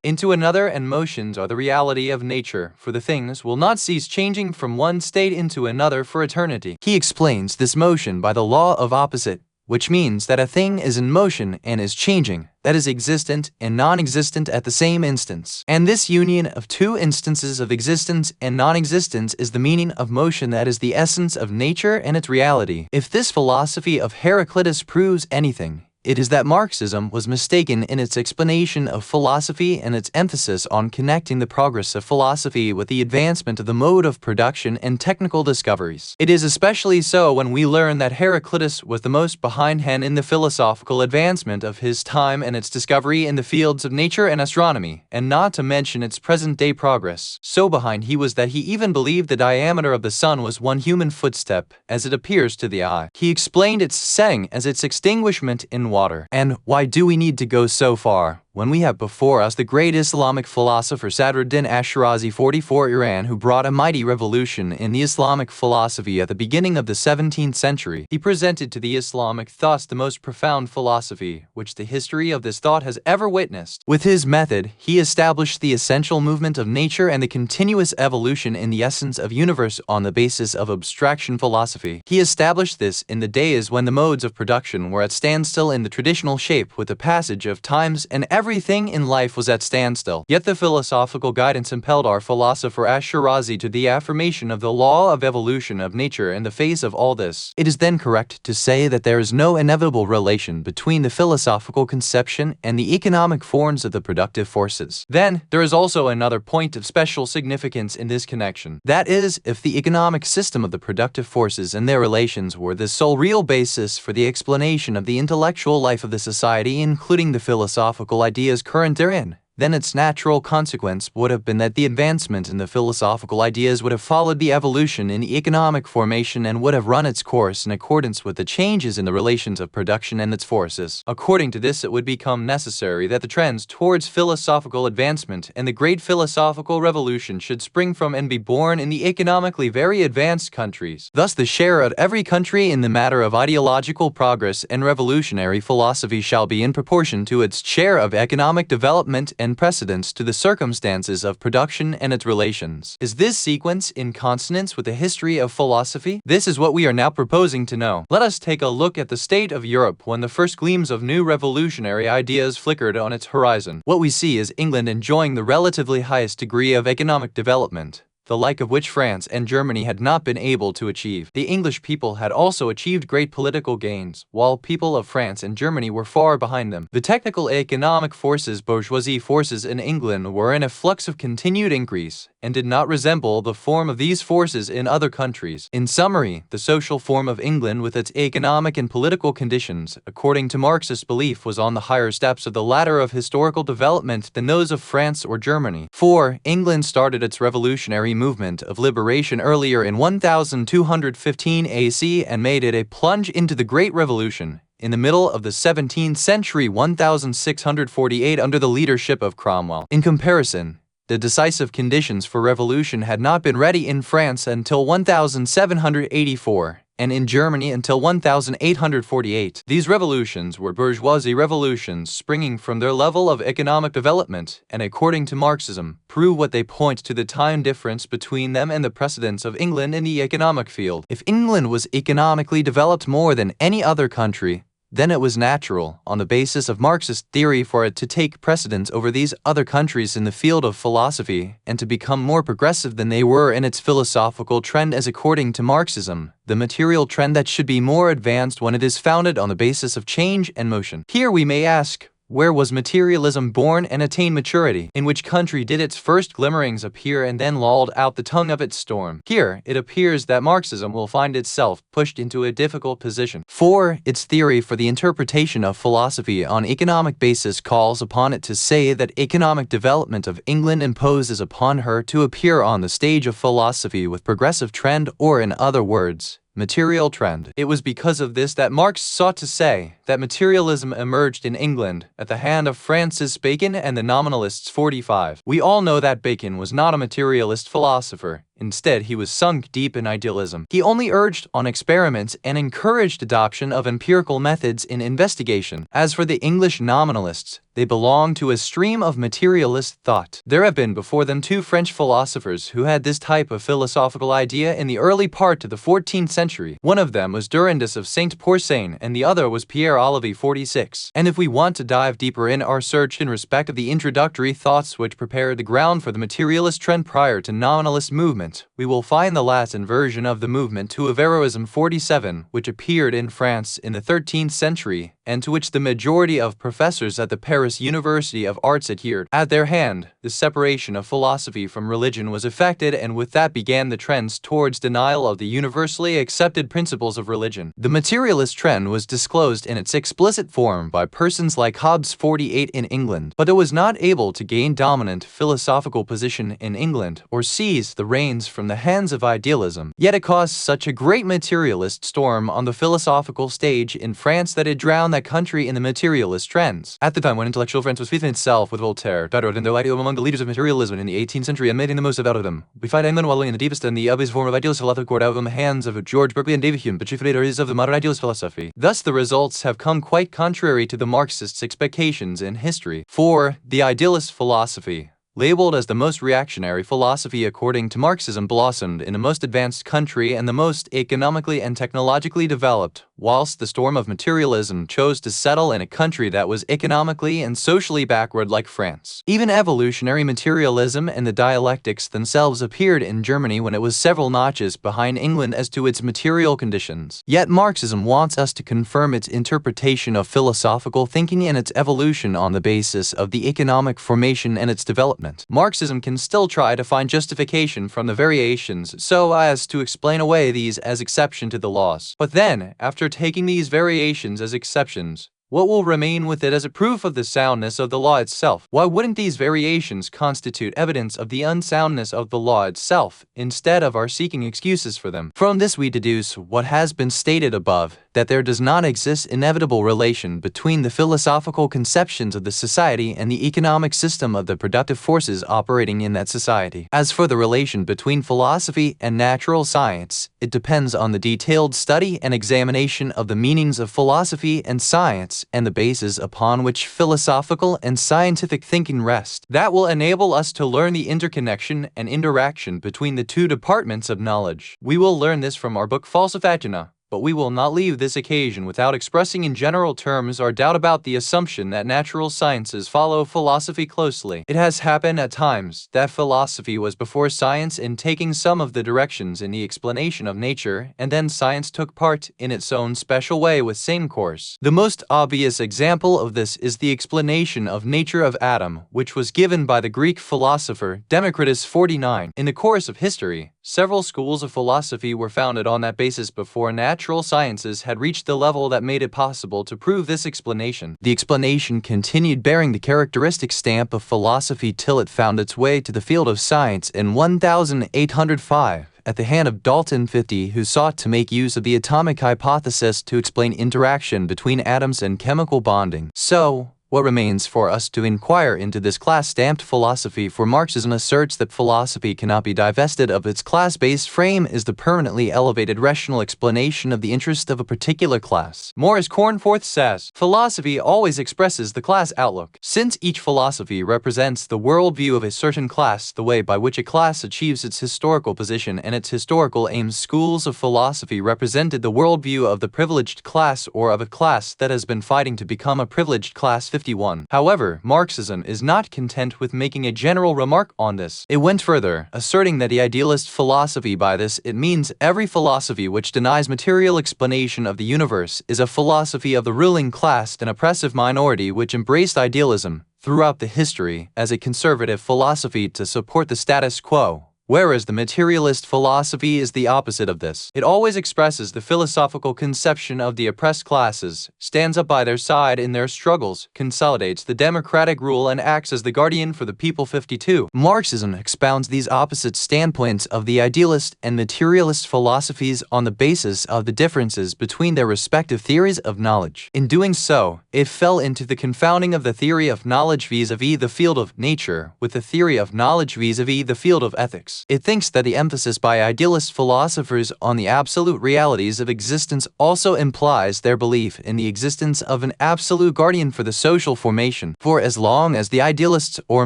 into another and motions are the reality of nature, for the things will not cease changing from one state into another for eternity. He explains this motion by the law of opposite, which means that a thing is in motion and is changing, that is existent and non-existent at the same instance. And this union of two instances of existence and non-existence is the meaning of motion, that is the essence of nature and its reality. If this philosophy of Heraclitus proves anything, it is that Marxism was mistaken in its explanation of philosophy and its emphasis on connecting the progress of philosophy with the advancement of the mode of production and technical discoveries. It is especially so when we learn that Heraclitus was the most behindhand in the philosophical advancement of his time and its discovery in the fields of nature and astronomy, and not to mention its present-day progress. So behind he was that he even believed the diameter of the sun was one human footstep, as it appears to the eye. He explained its setting as its extinguishment in water. And why do we need to go so far, when we have before us the great Islamic philosopher Sadruddin Ashirazi, 44, Iran, who brought a mighty revolution in the Islamic philosophy at the beginning of the 17th century? He presented to the Islamic thoughts the most profound philosophy which the history of this thought has ever witnessed. With his method, he established the essential movement of nature and the continuous evolution in the essence of universe on the basis of abstraction philosophy. He established this in the days when the modes of production were at standstill in the traditional shape, with the passage of times and everything in life was at standstill. Yet the philosophical guidance impelled our philosopher Ashirazi to the affirmation of the law of evolution of nature in the face of all this. It is then correct to say that there is no inevitable relation between the philosophical conception and the economic forms of the productive forces. Then, there is also another point of special significance in this connection. That is, if the economic system of the productive forces and their relations were the sole real basis for the explanation of the intellectual life of the society, including the philosophical ideas current therein, then its natural consequence would have been that the advancement in the philosophical ideas would have followed the evolution in economic formation and would have run its course in accordance with the changes in the relations of production and its forces. According to this, it would become necessary that the trends towards philosophical advancement and the great philosophical revolution should spring from and be born in the economically very advanced countries. Thus, the share of every country in the matter of ideological progress and revolutionary philosophy shall be in proportion to its share of economic development and precedence to the circumstances of production and its relations. Is this sequence in consonance with the history of philosophy? This is what we are now proposing to know. Let us take a look at the state of Europe when the first gleams of new revolutionary ideas flickered on its horizon. What we see is England enjoying the relatively highest degree of economic development, the like of which France and Germany had not been able to achieve. The English people had also achieved great political gains, while people of France and Germany were far behind them. The technical economic forces, bourgeoisie forces in England, were in a flux of continued increase, and did not resemble the form of these forces in other countries. In summary, the social form of England with its economic and political conditions, according to Marxist belief, was on the higher steps of the ladder of historical development than those of France or Germany. 4. England started its revolutionary movement of liberation earlier in 1215 AC and made it a plunge into the Great Revolution in the middle of the 17th century 1648 under the leadership of Cromwell. In comparison, the decisive conditions for revolution had not been ready in France until 1784, and in Germany until 1848. These revolutions were bourgeoisie revolutions springing from their level of economic development, and according to Marxism, prove what they point to the time difference between them and the precedence of England in the economic field. If England was economically developed more than any other country, then it was natural, on the basis of Marxist theory, for it to take precedence over these other countries in the field of philosophy, and to become more progressive than they were in its philosophical trend, as according to Marxism, the material trend that should be more advanced when it is founded on the basis of change and motion. Here we may ask, where was materialism born and attained maturity? In which country did its first glimmerings appear and then lulled out the tongue of its storm? Here, it appears that Marxism will find itself pushed into a difficult position. 4. Its theory for the interpretation of philosophy on economic basis calls upon it to say that economic development of England imposes upon her to appear on the stage of philosophy with progressive trend, or in other words, material trend. It was because of this that Marx sought to say that materialism emerged in England at the hand of Francis Bacon and the nominalists 45. We all know that Bacon was not a materialist philosopher. Instead, he was sunk deep in idealism. He only urged on experiments and encouraged adoption of empirical methods in investigation. As for the English nominalists, they belong to a stream of materialist thought. There have been before them 2 French philosophers who had this type of philosophical idea in the early part of the 14th century. One of them was Durandus of Saint-Pourçain, and the other was Pierre Olivier 46. And if we want to dive deeper in our search in respect of the introductory thoughts which prepared the ground for the materialist trend prior to nominalist movement, we will find the Latin version of the movement to Averroism 47, which appeared in France in the 13th century, and to which the majority of professors at the Paris University of Arts adhered. At their hand, the separation of philosophy from religion was effected, and with that began the trends towards denial of the universally accepted principles of religion. The materialist trend was disclosed in its explicit form by persons like Hobbes 48 in England, but it was not able to gain dominant philosophical position in England or seize the reins from the hands of idealism. Yet it caused such a great materialist storm on the philosophical stage in France that it drowned that country in the materialist trends. At the time when intellectual France was within itself with Voltaire, Diderot, and their like among the leaders of materialism in the 18th century and making the most out of them, we find England wallowing in the deepest and the abyss form of idealist philosophy poured out in the hands of George Berkeley and David Hume, the chief leaders of the modern idealist philosophy. Thus, the results have come quite contrary to the Marxists' expectations in history. 4. The idealist philosophy, labeled as the most reactionary philosophy according to Marxism, blossomed in the most advanced country and the most economically and technologically developed, whilst the storm of materialism chose to settle in a country that was economically and socially backward like France. Even evolutionary materialism and the dialectics themselves appeared in Germany when it was several notches behind England as to its material conditions. Yet Marxism wants us to confirm its interpretation of philosophical thinking and its evolution on the basis of the economic formation and its development. Marxism can still try to find justification from the variations so as to explain away these as exception to the laws. But then, after taking these variations as exceptions, what will remain with it as a proof of the soundness of the law itself? Why wouldn't these variations constitute evidence of the unsoundness of the law itself, instead of our seeking excuses for them? From this we deduce what has been stated above, that there does not exist inevitable relation between the philosophical conceptions of the society and the economic system of the productive forces operating in that society. As for the relation between philosophy and natural science, it depends on the detailed study and examination of the meanings of philosophy and science and the basis upon which philosophical and scientific thinking rest. That will enable us to learn the interconnection and interaction between the two departments of knowledge. We will learn this from our book Iqtisaduna, but we will not leave this occasion without expressing in general terms our doubt about the assumption that natural sciences follow philosophy closely. It has happened at times that philosophy was before science in taking some of the directions in the explanation of nature, and then science took part in its own special way with same course. The most obvious example of this is the explanation of nature of Adam, which was given by the Greek philosopher Democritus 49. In the course of history, several schools of philosophy were founded on that basis before natural sciences had reached the level that made it possible to prove this explanation. The explanation continued bearing the characteristic stamp of philosophy till it found its way to the field of science in 1805 at the hand of Dalton 50, who sought to make use of the atomic hypothesis to explain interaction between atoms and chemical bonding. So, what remains for us to inquire into this class-stamped philosophy, for Marxism asserts that philosophy cannot be divested of its class-based frame, is the permanently elevated rational explanation of the interest of a particular class. Morris Cornforth says, philosophy always expresses the class outlook. Since each philosophy represents the worldview of a certain class, the way by which a class achieves its historical position and its historical aims, schools of philosophy represented the worldview of the privileged class or of a class that has been fighting to become a privileged class. 51. However, Marxism is not content with making a general remark on this. It went further, asserting that the idealist philosophy, by this it means every philosophy which denies material explanation of the universe, is a philosophy of the ruling class, an oppressive minority which embraced idealism throughout the history as a conservative philosophy to support the status quo. Whereas the materialist philosophy is the opposite of this. It always expresses the philosophical conception of the oppressed classes, stands up by their side in their struggles, consolidates the democratic rule, and acts as the guardian for the people. 52. Marxism expounds these opposite standpoints of the idealist and materialist philosophies on the basis of the differences between their respective theories of knowledge. In doing so, it fell into the confounding of the theory of knowledge vis-a-vis the field of nature with the theory of knowledge vis-a-vis the field of ethics. It thinks that the emphasis by idealist philosophers on the absolute realities of existence also implies their belief in the existence of an absolute guardian for the social formation. For as long as the idealists or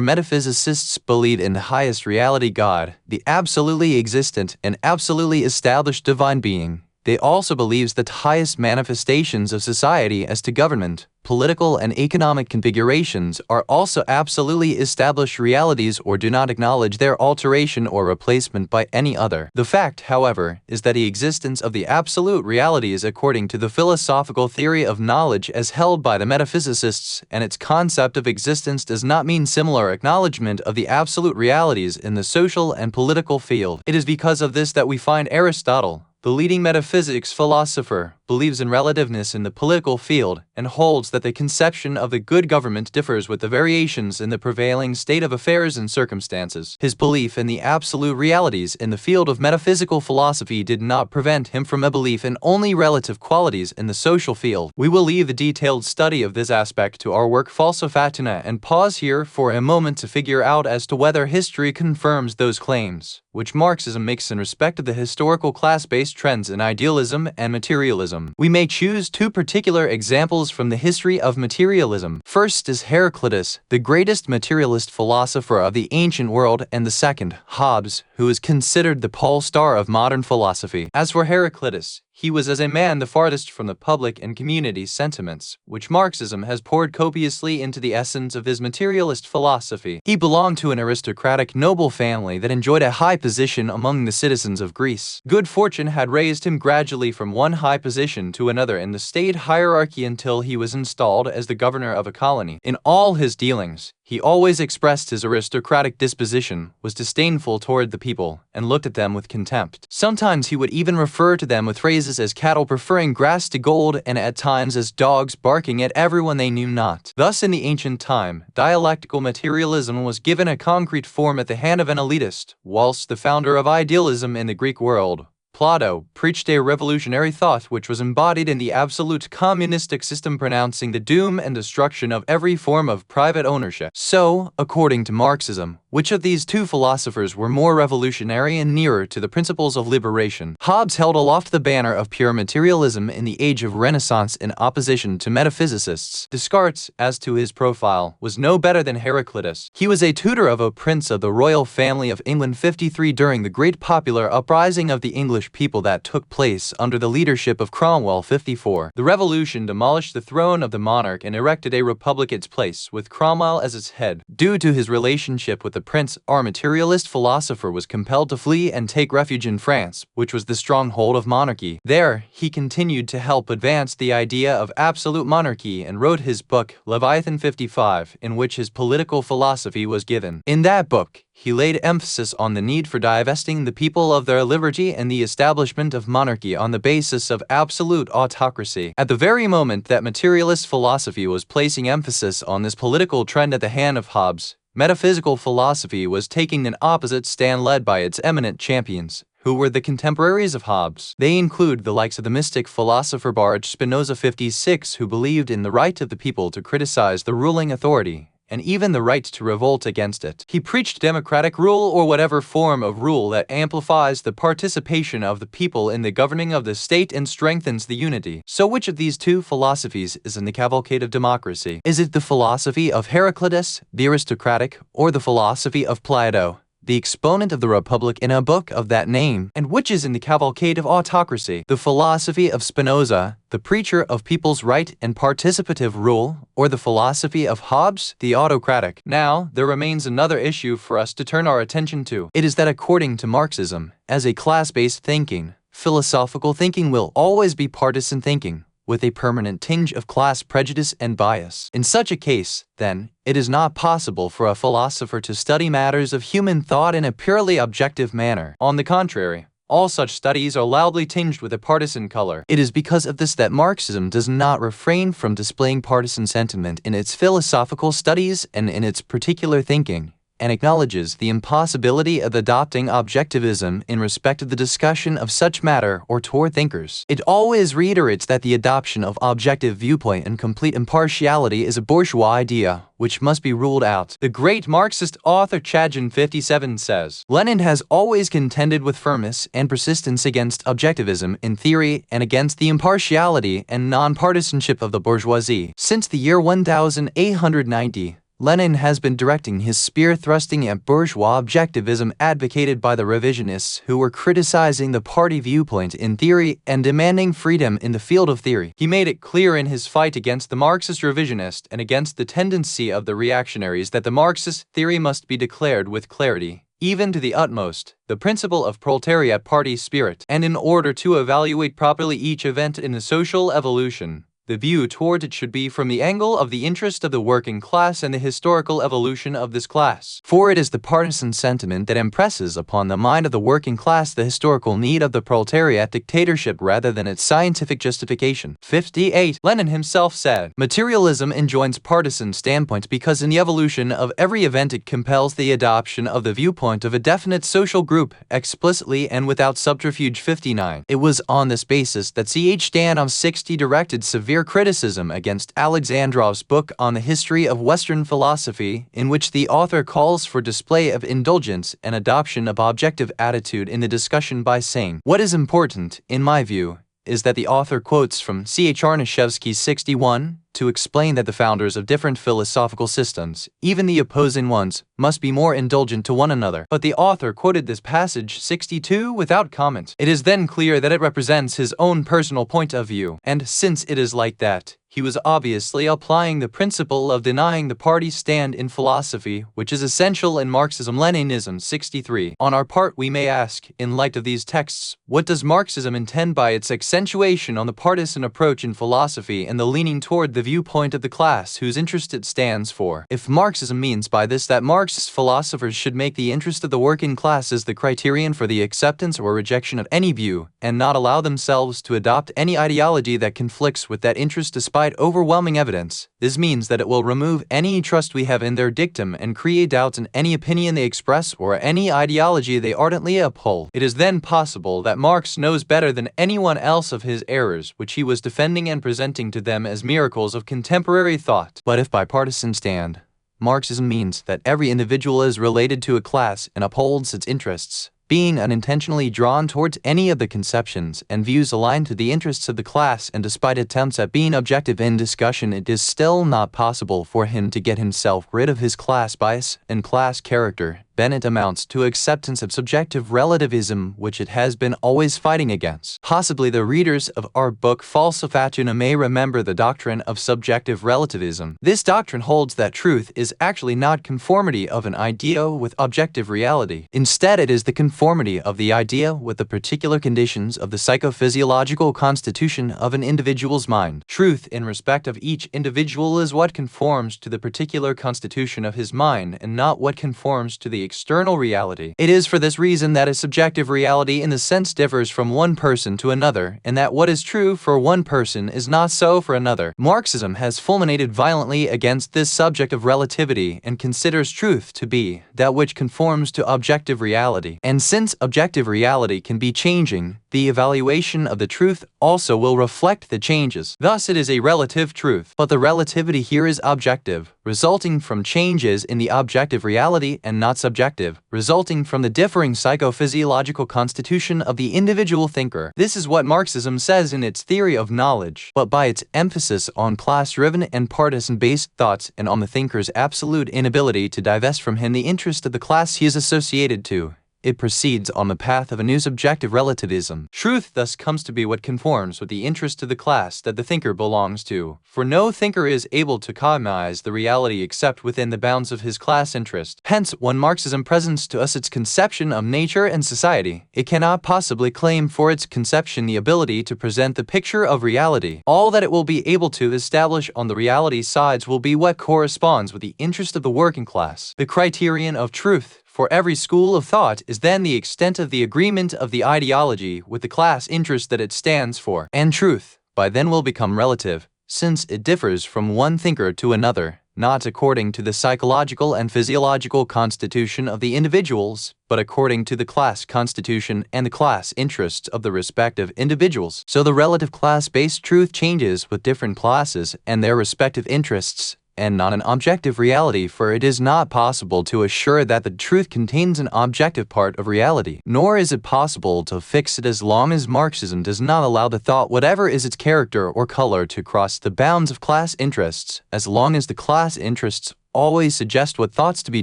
metaphysicists believe in the highest reality, God, the absolutely existent and absolutely established divine being, they also believe that the highest manifestations of society as to government, political and economic configurations are also absolutely established realities or do not acknowledge their alteration or replacement by any other. The fact, however, is that the existence of the absolute realities according to the philosophical theory of knowledge as held by the metaphysicists and its concept of existence does not mean similar acknowledgement of the absolute realities in the social and political field. It is because of this that we find Aristotle, the leading metaphysics philosopher, believes in relativeness in the political field and holds that the conception of the good government differs with the variations in the prevailing state of affairs and circumstances. His belief in the absolute realities in the field of metaphysical philosophy did not prevent him from a belief in only relative qualities in the social field. We will leave the detailed study of this aspect to our work Iqtisaduna and pause here for a moment to figure out as to whether history confirms those claims, which Marxism makes in respect of the historical class-based trends in idealism and materialism. We may choose two particular examples from the history of materialism. First is Heraclitus, the greatest materialist philosopher of the ancient world, and the second, Hobbes, who is considered the pole star of modern philosophy. As for Heraclitus, he was as a man the farthest from the public and community sentiments, which Marxism has poured copiously into the essence of his materialist philosophy. He belonged to an aristocratic noble family that enjoyed a high position among the citizens of Greece. Good fortune had raised him gradually from one high position to another in the state hierarchy until he was installed as the governor of a colony. In all his dealings, he always expressed his aristocratic disposition, was disdainful toward the people, and looked at them with contempt. Sometimes he would even refer to them with phrases phrases as cattle preferring grass to gold and at times as dogs barking at everyone they knew not. Thus, in the ancient time, dialectical materialism was given a concrete form at the hand of an elitist, whilst the founder of idealism in the Greek world, Plato, preached a revolutionary thought which was embodied in the absolute communistic system, pronouncing the doom and destruction of every form of private ownership. So, according to Marxism, which of these two philosophers were more revolutionary and nearer to the principles of liberation? Hobbes held aloft the banner of pure materialism in the age of Renaissance in opposition to metaphysicists. Descartes, as to his profile, was no better than Heraclitus. He was a tutor of a prince of the royal family of England 53 during the great popular uprising of the English people that took place under the leadership of Cromwell 54. The revolution demolished the throne of the monarch and erected a republic in its place, with Cromwell as its head. Due to his relationship with the prince, our materialist philosopher was compelled to flee and take refuge in France, which was the stronghold of monarchy. There, he continued to help advance the idea of absolute monarchy and wrote his book, Leviathan 55, in which his political philosophy was given. In that book, he laid emphasis on the need for divesting the people of their liberty and the establishment of monarchy on the basis of absolute autocracy. At the very moment that materialist philosophy was placing emphasis on this political trend at the hand of Hobbes, metaphysical philosophy was taking an opposite stand led by its eminent champions, who were the contemporaries of Hobbes. They include the likes of the mystic philosopher Baruch Spinoza 56, who believed in the right of the people to criticize the ruling authority, and even the right to revolt against it. He preached democratic rule, or whatever form of rule that amplifies the participation of the people in the governing of the state and strengthens the unity. So which of these two philosophies is in the cavalcade of democracy? Is it the philosophy of Heraclitus, the aristocratic, or the philosophy of Plato, the exponent of the Republic in a book of that name? And which is in the cavalcade of autocracy? The philosophy of Spinoza, the preacher of people's right and participative rule, or the philosophy of Hobbes, the autocratic? Now, there remains another issue for us to turn our attention to. It is that according to Marxism, as a class-based thinking, philosophical thinking will always be partisan thinking, with a permanent tinge of class prejudice and bias. In such a case, then, it is not possible for a philosopher to study matters of human thought in a purely objective manner. On the contrary, all such studies are loudly tinged with a partisan color. It is because of this that Marxism does not refrain from displaying partisan sentiment in its philosophical studies and in its particular thinking, and acknowledges the impossibility of adopting objectivism in respect of the discussion of such matter or toward thinkers. It always reiterates that the adoption of objective viewpoint and complete impartiality is a bourgeois idea, which must be ruled out. The great Marxist author Chagin 57 says, Lenin has always contended with firmness and persistence against objectivism in theory and against the impartiality and non-partisanship of the bourgeoisie. Since the year 1890, Lenin has been directing his spear thrusting at bourgeois objectivism advocated by the revisionists who were criticizing the party viewpoint in theory and demanding freedom in the field of theory. He made it clear in his fight against the Marxist revisionist and against the tendency of the reactionaries that the Marxist theory must be declared with clarity, even to the utmost, the principle of proletariat party spirit. And in order to evaluate properly each event in the social evolution, the view toward it should be from the angle of the interest of the working class and the historical evolution of this class. For it is the partisan sentiment that impresses upon the mind of the working class the historical need of the proletariat dictatorship rather than its scientific justification. 58. Lenin himself said, Materialism enjoins partisan standpoints because in the evolution of every event it compels the adoption of the viewpoint of a definite social group, explicitly and without subterfuge. 59. It was on this basis that Ch. Stanov 60 directed severe criticism against Alexandrov's book on the history of Western philosophy, in which the author calls for display of indulgence and adoption of objective attitude in the discussion by saying, What is important, in my view, is that the author quotes from Ch. Arnashevsky 61 to explain that the founders of different philosophical systems, even the opposing ones, must be more indulgent to one another. But the author quoted this passage 62 without comment. It is then clear that it represents his own personal point of view, and since it is like that, he was obviously applying the principle of denying the party's stand in philosophy, which is essential in Marxism-Leninism. 63. On our part, we may ask, in light of these texts, what does Marxism intend by its accentuation on the partisan approach in philosophy and the leaning toward the viewpoint of the class whose interest it stands for? If Marxism means by this that Marxist philosophers should make the interest of the working class as the criterion for the acceptance or rejection of any view, and not allow themselves to adopt any ideology that conflicts with that interest despite overwhelming evidence, this means that it will remove any trust we have in their dictum and create doubts in any opinion they express or any ideology they ardently uphold. It is then possible that Marx knows better than anyone else of his errors, which he was defending and presenting to them as miracles of contemporary thought. But if by partisan stand, Marxism means that every individual is related to a class and upholds its interests, being unintentionally drawn towards any of the conceptions and views aligned to the interests of the class, and despite attempts at being objective in discussion, it is still not possible for him to get himself rid of his class bias and class character, then it amounts to acceptance of subjective relativism, which it has been always fighting against. Possibly the readers of our book Iqtisaduna may remember the doctrine of subjective relativism. This doctrine holds that truth is actually not conformity of an idea with objective reality. Instead, it is the conformity of the idea with the particular conditions of the psychophysiological constitution of an individual's mind. Truth in respect of each individual is what conforms to the particular constitution of his mind and not what conforms to the external reality. It is for this reason that a subjective reality in the sense differs from one person to another, and that what is true for one person is not so for another. Marxism has fulminated violently against this subject of relativity and considers truth to be that which conforms to objective reality. And since objective reality can be changing, the evaluation of the truth also will reflect the changes. Thus, it is a relative truth. But the relativity here is objective, resulting from changes in the objective reality, and not subjective, resulting from the differing psychophysiological constitution of the individual thinker. This is what Marxism says in its theory of knowledge, but by its emphasis on class-driven and partisan-based thoughts and on the thinker's absolute inability to divest from him the interest of the class he is associated to, it proceeds on the path of a new subjective relativism. Truth thus comes to be what conforms with the interest of the class that the thinker belongs to, for no thinker is able to cognize the reality except within the bounds of his class interest. Hence, when Marxism presents to us its conception of nature and society, it cannot possibly claim for its conception the ability to present the picture of reality. All that it will be able to establish on the reality sides will be what corresponds with the interest of the working class. The criterion of truth for every school of thought is then the extent of the agreement of the ideology with the class interest that it stands for, and truth, by then will become relative, since it differs from one thinker to another, not according to the psychological and physiological constitution of the individuals, but according to the class constitution and the class interests of the respective individuals. So the relative class-based truth changes with different classes and their respective interests, and not an objective reality, for it is not possible to assure that the truth contains an objective part of reality, nor is it possible to fix it as long as Marxism does not allow the thought, whatever is its character or color, to cross the bounds of class interests, as long as the class interests always suggest what thoughts to be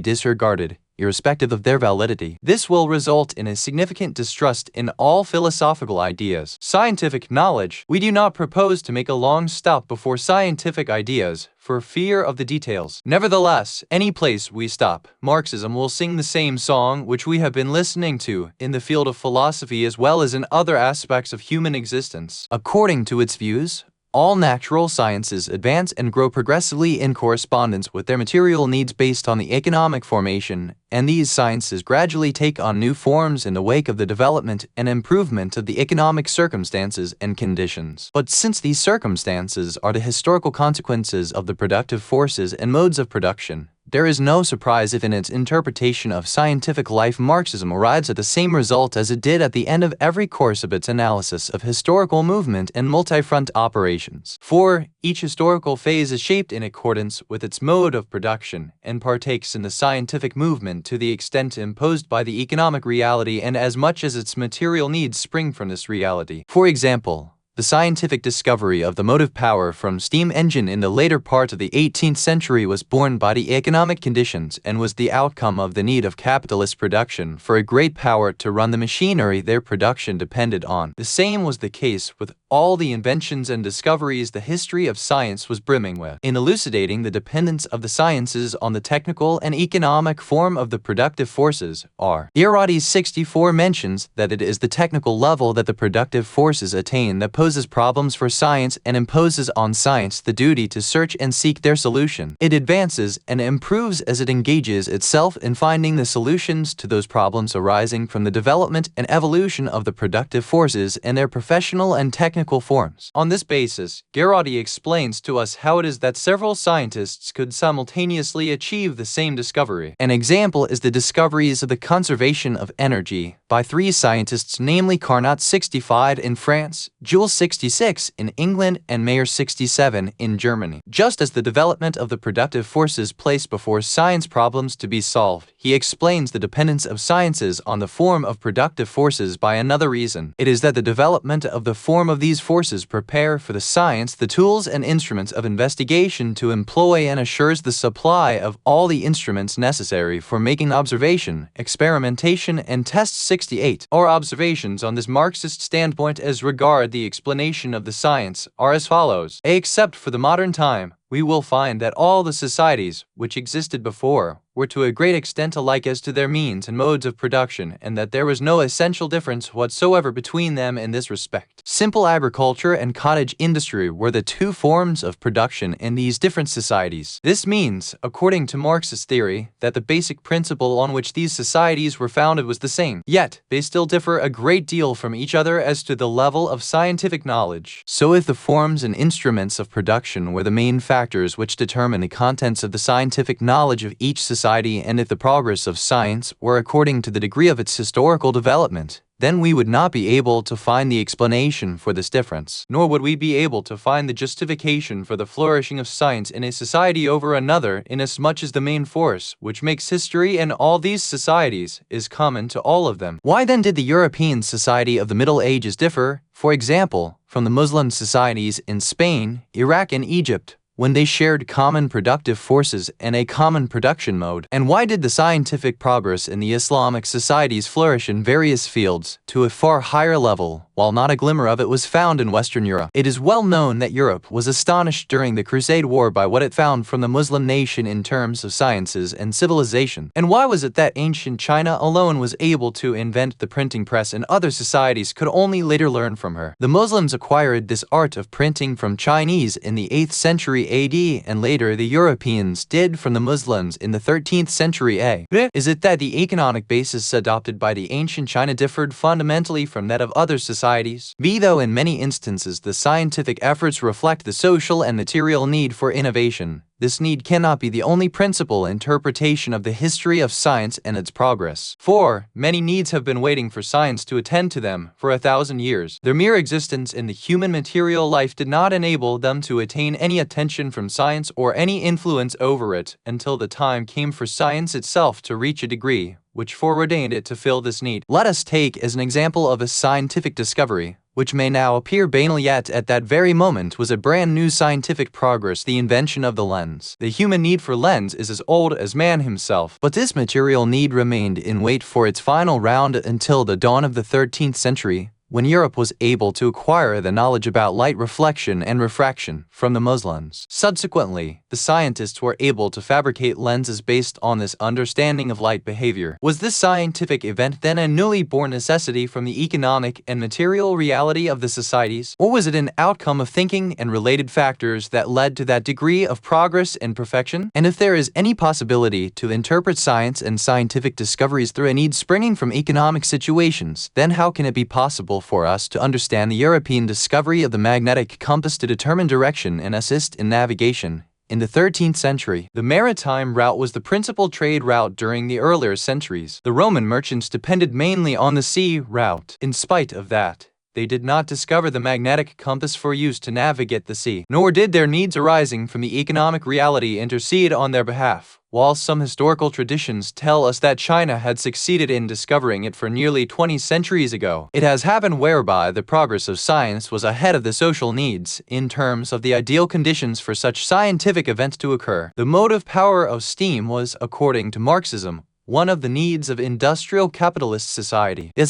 disregarded, irrespective of their validity. This will result in a significant distrust in all philosophical ideas. Scientific knowledge. We do not propose to make a long stop before scientific ideas, for fear of the details. Nevertheless, any place we stop, Marxism will sing the same song which we have been listening to in the field of philosophy as well as in other aspects of human existence. According to its views, all natural sciences advance and grow progressively in correspondence with their material needs based on the economic formation, and these sciences gradually take on new forms in the wake of the development and improvement of the economic circumstances and conditions. But since these circumstances are the historical consequences of the productive forces and modes of production, there is no surprise if in its interpretation of scientific life Marxism arrives at the same result as it did at the end of every course of its analysis of historical movement and multi-front operations. For each historical phase is shaped in accordance with its mode of production and partakes in the scientific movement to the extent imposed by the economic reality and as much as its material needs spring from this reality. For example, the scientific discovery of the motive power from steam engine in the later part of the 18th century was born by the economic conditions and was the outcome of the need of capitalist production for a great power to run the machinery their production depended on. The same was the case with all the inventions and discoveries the history of science was brimming with. In elucidating the dependence of the sciences on the technical and economic form of the productive forces, R. Iradi 64 mentions that it is the technical level that the productive forces attain that poses problems for science and imposes on science the duty to search and seek their solution. It advances and improves as it engages itself in finding the solutions to those problems arising from the development and evolution of the productive forces in their professional and technical forms. On this basis, Ghilardi explains to us how it is that several scientists could simultaneously achieve the same discovery. An example is the discoveries of the conservation of energy by three scientists, namely Carnot 65 in France, Jules 66 in England, and Mayer 67 in Germany. Just as the development of the productive forces placed before science problems to be solved, he explains the dependence of sciences on the form of productive forces by another reason. It is that the development of the form of these forces prepare for the science the tools and instruments of investigation to employ and assures the supply of all the instruments necessary for making observation, experimentation, and test. 68. Our observations on this Marxist standpoint as regard the explanation of the science are as follows. Except for the modern time, we will find that all the societies which existed before were to a great extent alike as to their means and modes of production, and that there was no essential difference whatsoever between them in this respect. Simple agriculture and cottage industry were the two forms of production in these different societies. This means, according to Marxist theory, that the basic principle on which these societies were founded was the same, yet they still differ a great deal from each other as to the level of scientific knowledge. So if the forms and instruments of production were the main factors which determine the contents of the scientific knowledge of each society, and if the progress of science were according to the degree of its historical development, then we would not be able to find the explanation for this difference, nor would we be able to find the justification for the flourishing of science in a society over another, inasmuch as the main force which makes history in all these societies is common to all of them. Why then did the European society of the Middle Ages differ, for example, from the Muslim societies in Spain, Iraq, and Egypt, when they shared common productive forces and a common production mode? And why did the scientific progress in the Islamic societies flourish in various fields to a far higher level, while not a glimmer of it was found in Western Europe? It is well known that Europe was astonished during the Crusade War by what it found from the Muslim nation in terms of sciences and civilization. And why was it that ancient China alone was able to invent the printing press and other societies could only later learn from her? The Muslims acquired this art of printing from Chinese in the 8th century AD, and later the Europeans did from the Muslims in the 13th century A. Is it that the economic basis adopted by the ancient China differed fundamentally from that of other societies? B. Though in many instances the scientific efforts reflect the social and material need for innovation, this need cannot be the only principal interpretation of the history of science and its progress. 4. Many needs have been waiting for science to attend to them for 1,000 years. Their mere existence in the human material life did not enable them to attain any attention from science or any influence over it until the time came for science itself to reach a degree which foreordained it to fill this need. Let us take as an example of a scientific discovery, which may now appear banal yet at that very moment was a brand new scientific progress, the invention of the lens. The human need for lens is as old as man himself, but this material need remained in wait for its final round until the dawn of the 13th century, when Europe was able to acquire the knowledge about light reflection and refraction from the Muslims. Subsequently, the scientists were able to fabricate lenses based on this understanding of light behavior. Was this scientific event then a newly born necessity from the economic and material reality of the societies, or was it an outcome of thinking and related factors that led to that degree of progress and perfection? And if there is any possibility to interpret science and scientific discoveries through a need springing from economic situations, then how can it be possible for us to understand the European discovery of the magnetic compass to determine direction and assist in navigation? In the 13th century, the maritime route was the principal trade route during the earlier centuries. The Roman merchants depended mainly on the sea route. In spite of that, they did not discover the magnetic compass for use to navigate the sea, nor did their needs arising from the economic reality intercede on their behalf. While some historical traditions tell us that China had succeeded in discovering it for nearly 20 centuries ago, it has happened whereby the progress of science was ahead of the social needs in terms of the ideal conditions for such scientific events to occur. The motive power of steam was, according to Marxism, one of the needs of industrial capitalist society. The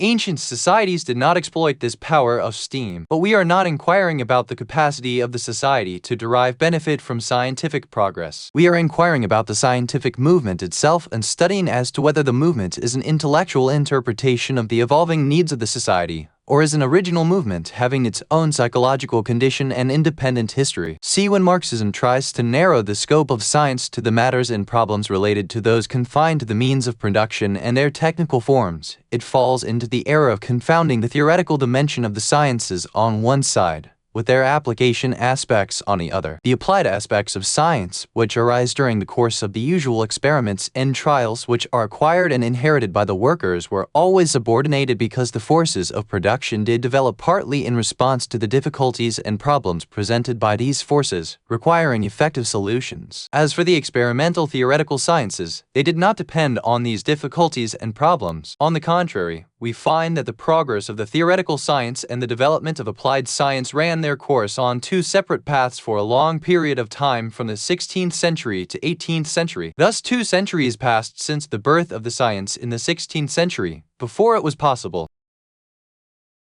ancient societies did not exploit this power of steam, but we are not inquiring about the capacity of the society to derive benefit from scientific progress. We are inquiring about the scientific movement itself and studying as to whether the movement is an intellectual interpretation of the evolving needs of the society, or is an original movement having its own psychological condition and independent history. See, when Marxism tries to narrow the scope of science to the matters and problems related to those confined to the means of production and their technical forms, it falls into the error of confounding the theoretical dimension of the sciences on one side with their application aspects on the other. The applied aspects of science, which arise during the course of the usual experiments and trials which are acquired and inherited by the workers, were always subordinated because the forces of production did develop partly in response to the difficulties and problems presented by these forces, requiring effective solutions. As for the experimental theoretical sciences, they did not depend on these difficulties and problems. On the contrary, we find that the progress of the theoretical science and the development of applied science ran their course on two separate paths for a long period of time, from the 16th century to 18th century. Thus 2 centuries passed since the birth of the science in the 16th century, before it was possible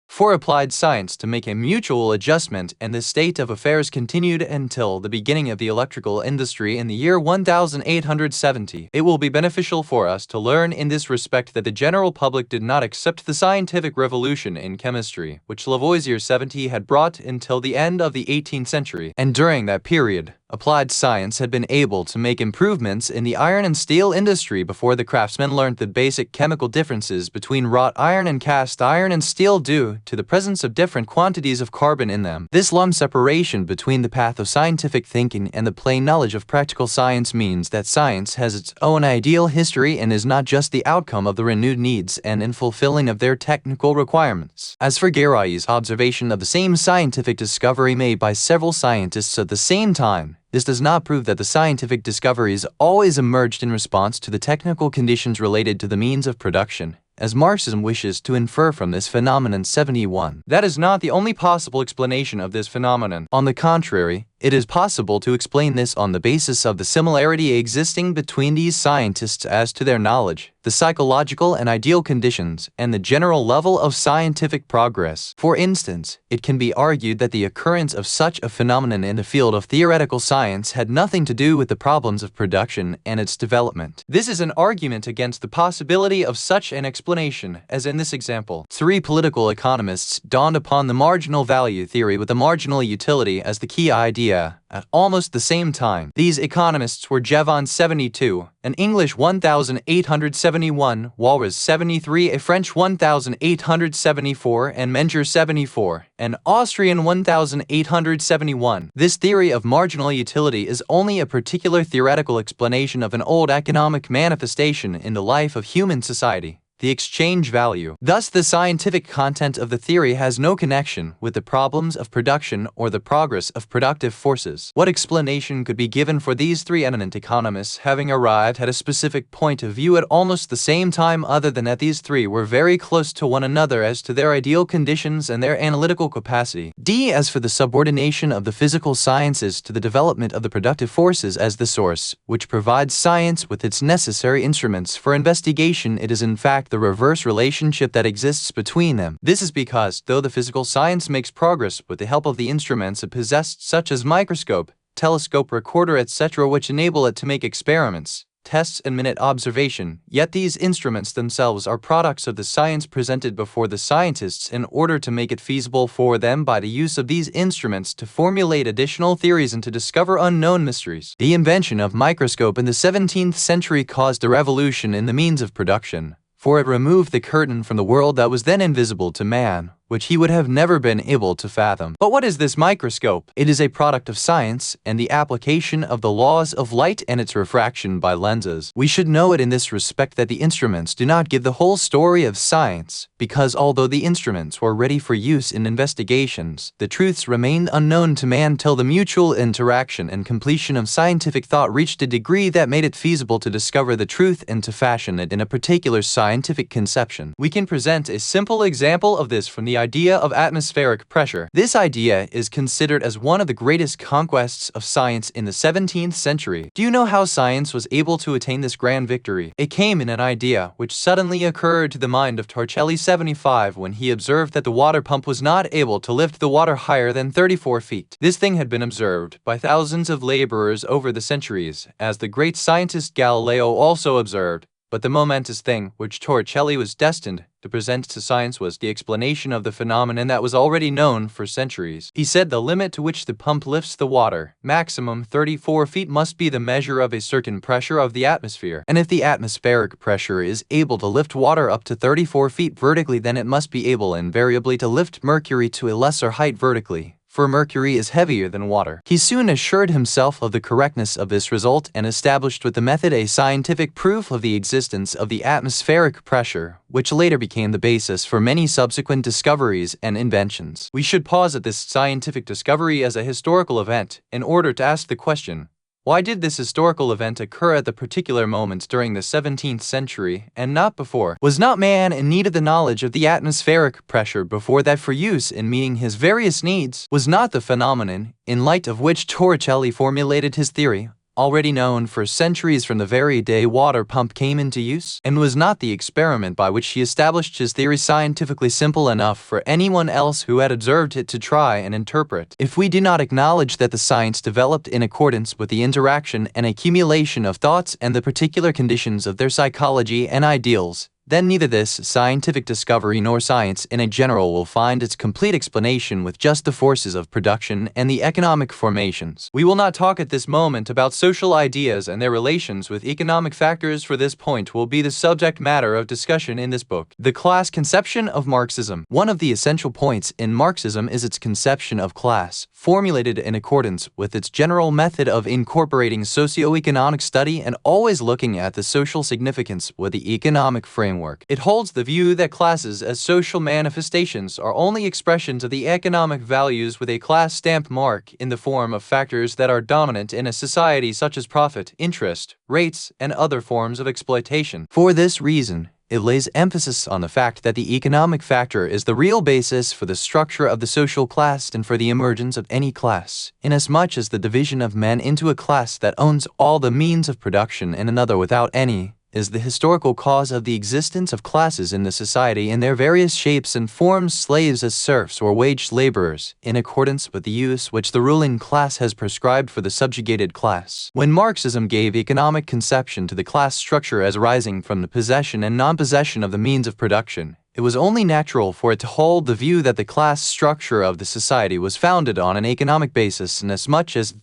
for applied science to make a mutual adjustment, and the state of affairs continued until the beginning of the electrical industry in the year 1870. It will be beneficial for us to learn in this respect that the general public did not accept the scientific revolution in chemistry, which Lavoisier 70 had brought until the end of the 18th century, and during that period, applied science had been able to make improvements in the iron and steel industry before the craftsmen learned the basic chemical differences between wrought iron and cast iron and steel due to the presence of different quantities of carbon in them. This long separation between the path of scientific thinking and the plain knowledge of practical science means that science has its own ideal history and is not just the outcome of the renewed needs and in fulfilling of their technical requirements. As for Garay's observation of the same scientific discovery made by several scientists at the same time, this does not prove that the scientific discoveries always emerged in response to the technical conditions related to the means of production, as Marxism wishes to infer from this phenomenon. 71. That is not the only possible explanation of this phenomenon. On the contrary, it is possible to explain this on the basis of the similarity existing between these scientists as to their knowledge, the psychological and ideal conditions, and the general level of scientific progress. For instance, it can be argued that the occurrence of such a phenomenon in the field of theoretical science had nothing to do with the problems of production and its development. This is an argument against the possibility of such an explanation, as in this example. 3 political economists dawned upon the marginal value theory with the marginal utility as the key idea at almost the same time. These economists were Jevon 72, an English 1871, Walras 73, a French 1874, and Menger 74, an Austrian 1871. This theory of marginal utility is only a particular theoretical explanation of an old economic manifestation in the life of human society, the exchange value. Thus, the scientific content of the theory has no connection with the problems of production or the progress of productive forces. What explanation could be given for these 3 eminent economists having arrived at a specific point of view at almost the same time, other than that these 3 were very close to one another as to their ideal conditions and their analytical capacity? D. As for the subordination of the physical sciences to the development of the productive forces as the source, which provides science with its necessary instruments for investigation, it is in fact the reverse relationship that exists between them. This is because, though the physical science makes progress with the help of the instruments it possessed, such as microscope, telescope, recorder, etc., which enable it to make experiments, tests, and minute observation, yet these instruments themselves are products of the science presented before the scientists in order to make it feasible for them by the use of these instruments to formulate additional theories and to discover unknown mysteries. The invention of microscope in the 17th century caused a revolution in the means of production, for it removed the curtain from the world that was then invisible to man, which he would have never been able to fathom. But what is this microscope? It is a product of science and the application of the laws of light and its refraction by lenses. We should know it in this respect that the instruments do not give the whole story of science, because although the instruments were ready for use in investigations, the truths remained unknown to man till the mutual interaction and completion of scientific thought reached a degree that made it feasible to discover the truth and to fashion it in a particular scientific conception. We can present a simple example of this from the idea of atmospheric pressure. This idea is considered as one of the greatest conquests of science in the 17th century. Do you know how science was able to attain this grand victory? It came in an idea which suddenly occurred to the mind of Torricelli 75 when he observed that the water pump was not able to lift the water higher than 34 feet. This thing had been observed by thousands of laborers over the centuries, as the great scientist Galileo also observed. But the momentous thing which Torricelli was destined to present to science was the explanation of the phenomenon that was already known for centuries. He said the limit to which the pump lifts the water, maximum 34 feet, must be the measure of a certain pressure of the atmosphere. And if the atmospheric pressure is able to lift water up to 34 feet vertically, then it must be able invariably to lift mercury to a lesser height vertically, for mercury is heavier than water. He soon assured himself of the correctness of this result and established with the method a scientific proof of the existence of the atmospheric pressure, which later became the basis for many subsequent discoveries and inventions. We should pause at this scientific discovery as a historical event in order to ask the question, why did this historical event occur at the particular moment during the 17th century and not before? Was not man in need of the knowledge of the atmospheric pressure before that for use in meeting his various needs? Was not the phenomenon, in light of which Torricelli formulated his theory, already known for centuries from the very day water pump came into use? And was not the experiment by which he established his theory scientifically simple enough for anyone else who had observed it to try and interpret? If we do not acknowledge that the science developed in accordance with the interaction and accumulation of thoughts and the particular conditions of their psychology and ideals, then neither this scientific discovery nor science in a general will find its complete explanation with just the forces of production and the economic formations. We will not talk at this moment about social ideas and their relations with economic factors, for this point will be the subject matter of discussion in this book. The class conception of Marxism. One of the essential points in Marxism is its conception of class, formulated in accordance with its general method of incorporating socio-economic study and always looking at the social significance with the economic framework. It holds the view that classes as social manifestations are only expressions of the economic values with a class stamp mark in the form of factors that are dominant in a society, such as profit, interest, rates, and other forms of exploitation. For this reason, it lays emphasis on the fact that the economic factor is the real basis for the structure of the social class and for the emergence of any class, inasmuch as the division of men into a class that owns all the means of production and another without any is the historical cause of the existence of classes in the society in their various shapes and forms, slaves as serfs or wage laborers, in accordance with the use which the ruling class has prescribed for the subjugated class. When Marxism gave economic conception to the class structure as arising from the possession and non-possession of the means of production, it was only natural for it to hold the view that the class structure of the society was founded on an economic basis, inasmuch as